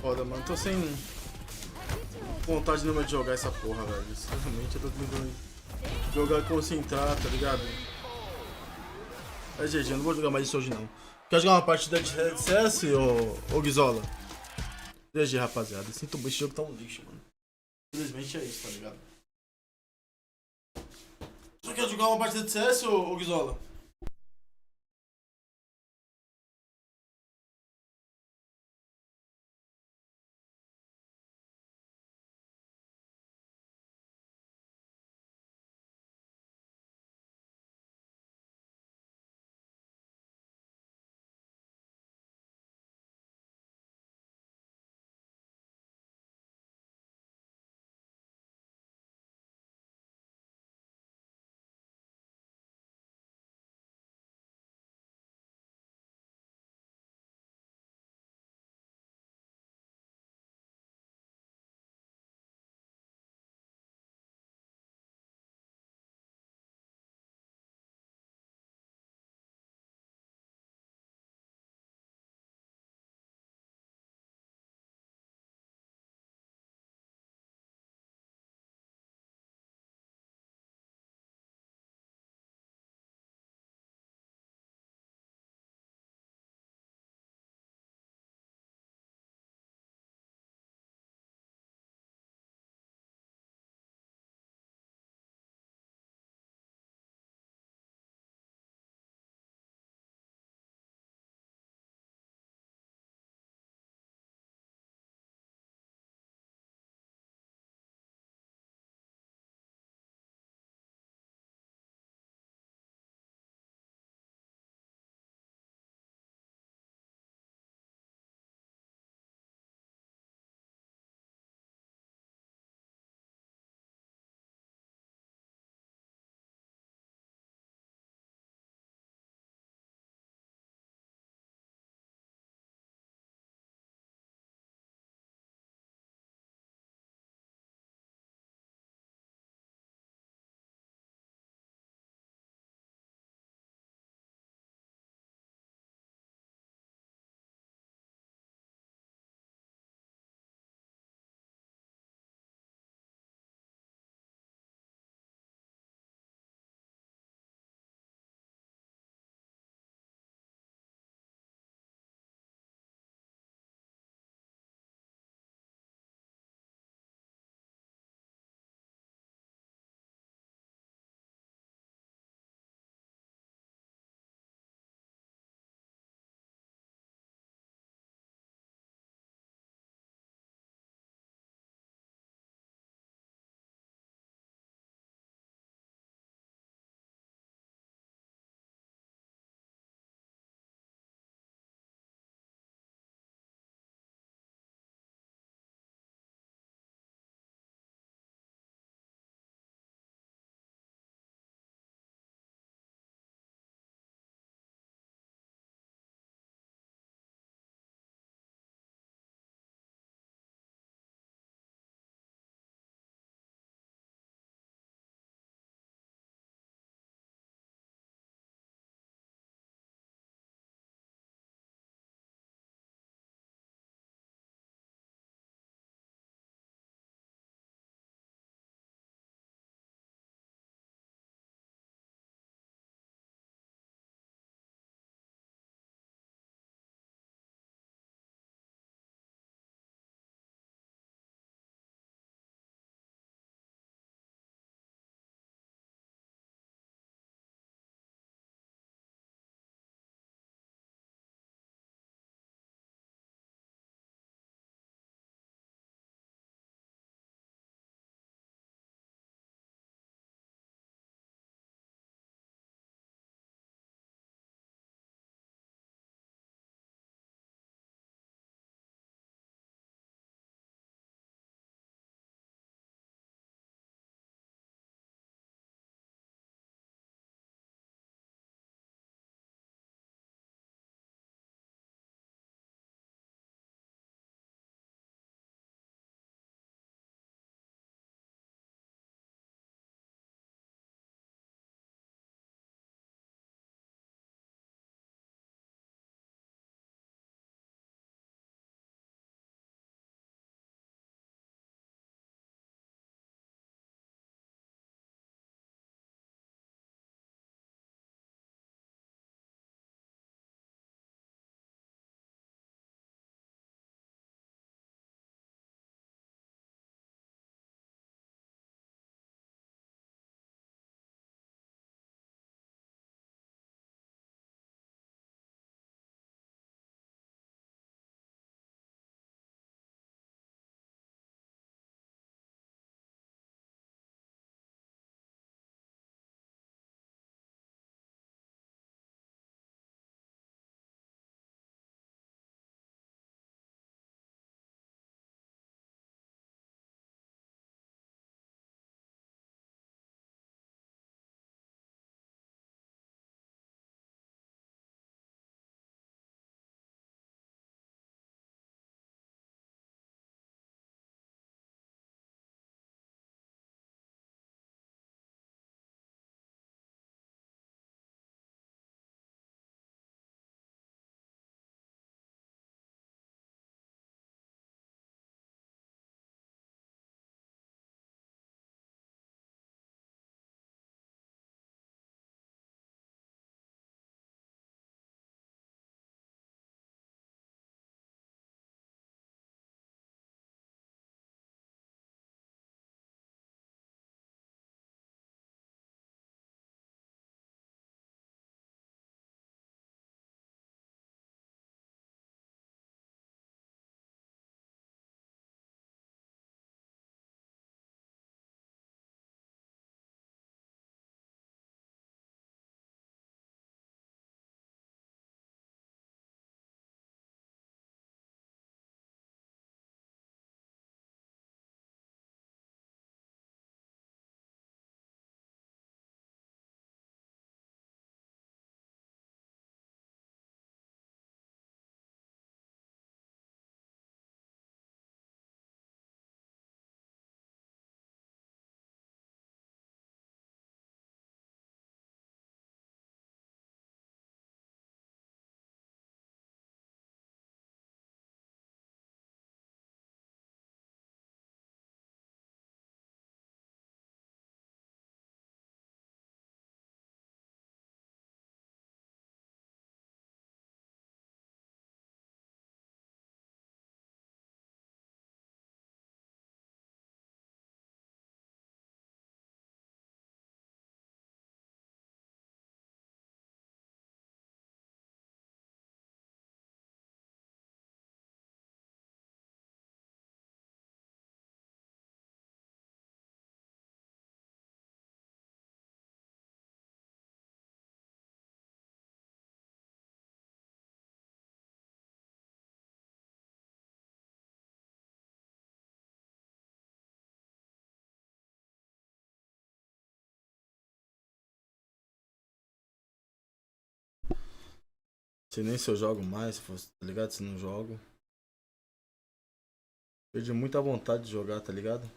Foda, mano, tô sem vontade nenhuma de jogar essa porra, velho. Sinceramente, eu tô tentando jogar concentrado, tá ligado? É GG, eu não vou jogar mais isso hoje não. Quer jogar uma partida de Acesse, ô Guizola? GG, rapaziada. Sinto muito, esse jogo tá um lixo, mano. Infelizmente é isso, tá ligado? Você quer jogar uma partida de CS, ô Guizola? Sei nem se eu jogo mais, se fosse, tá ligado? Se não jogo. Perdi muita vontade de jogar, tá ligado?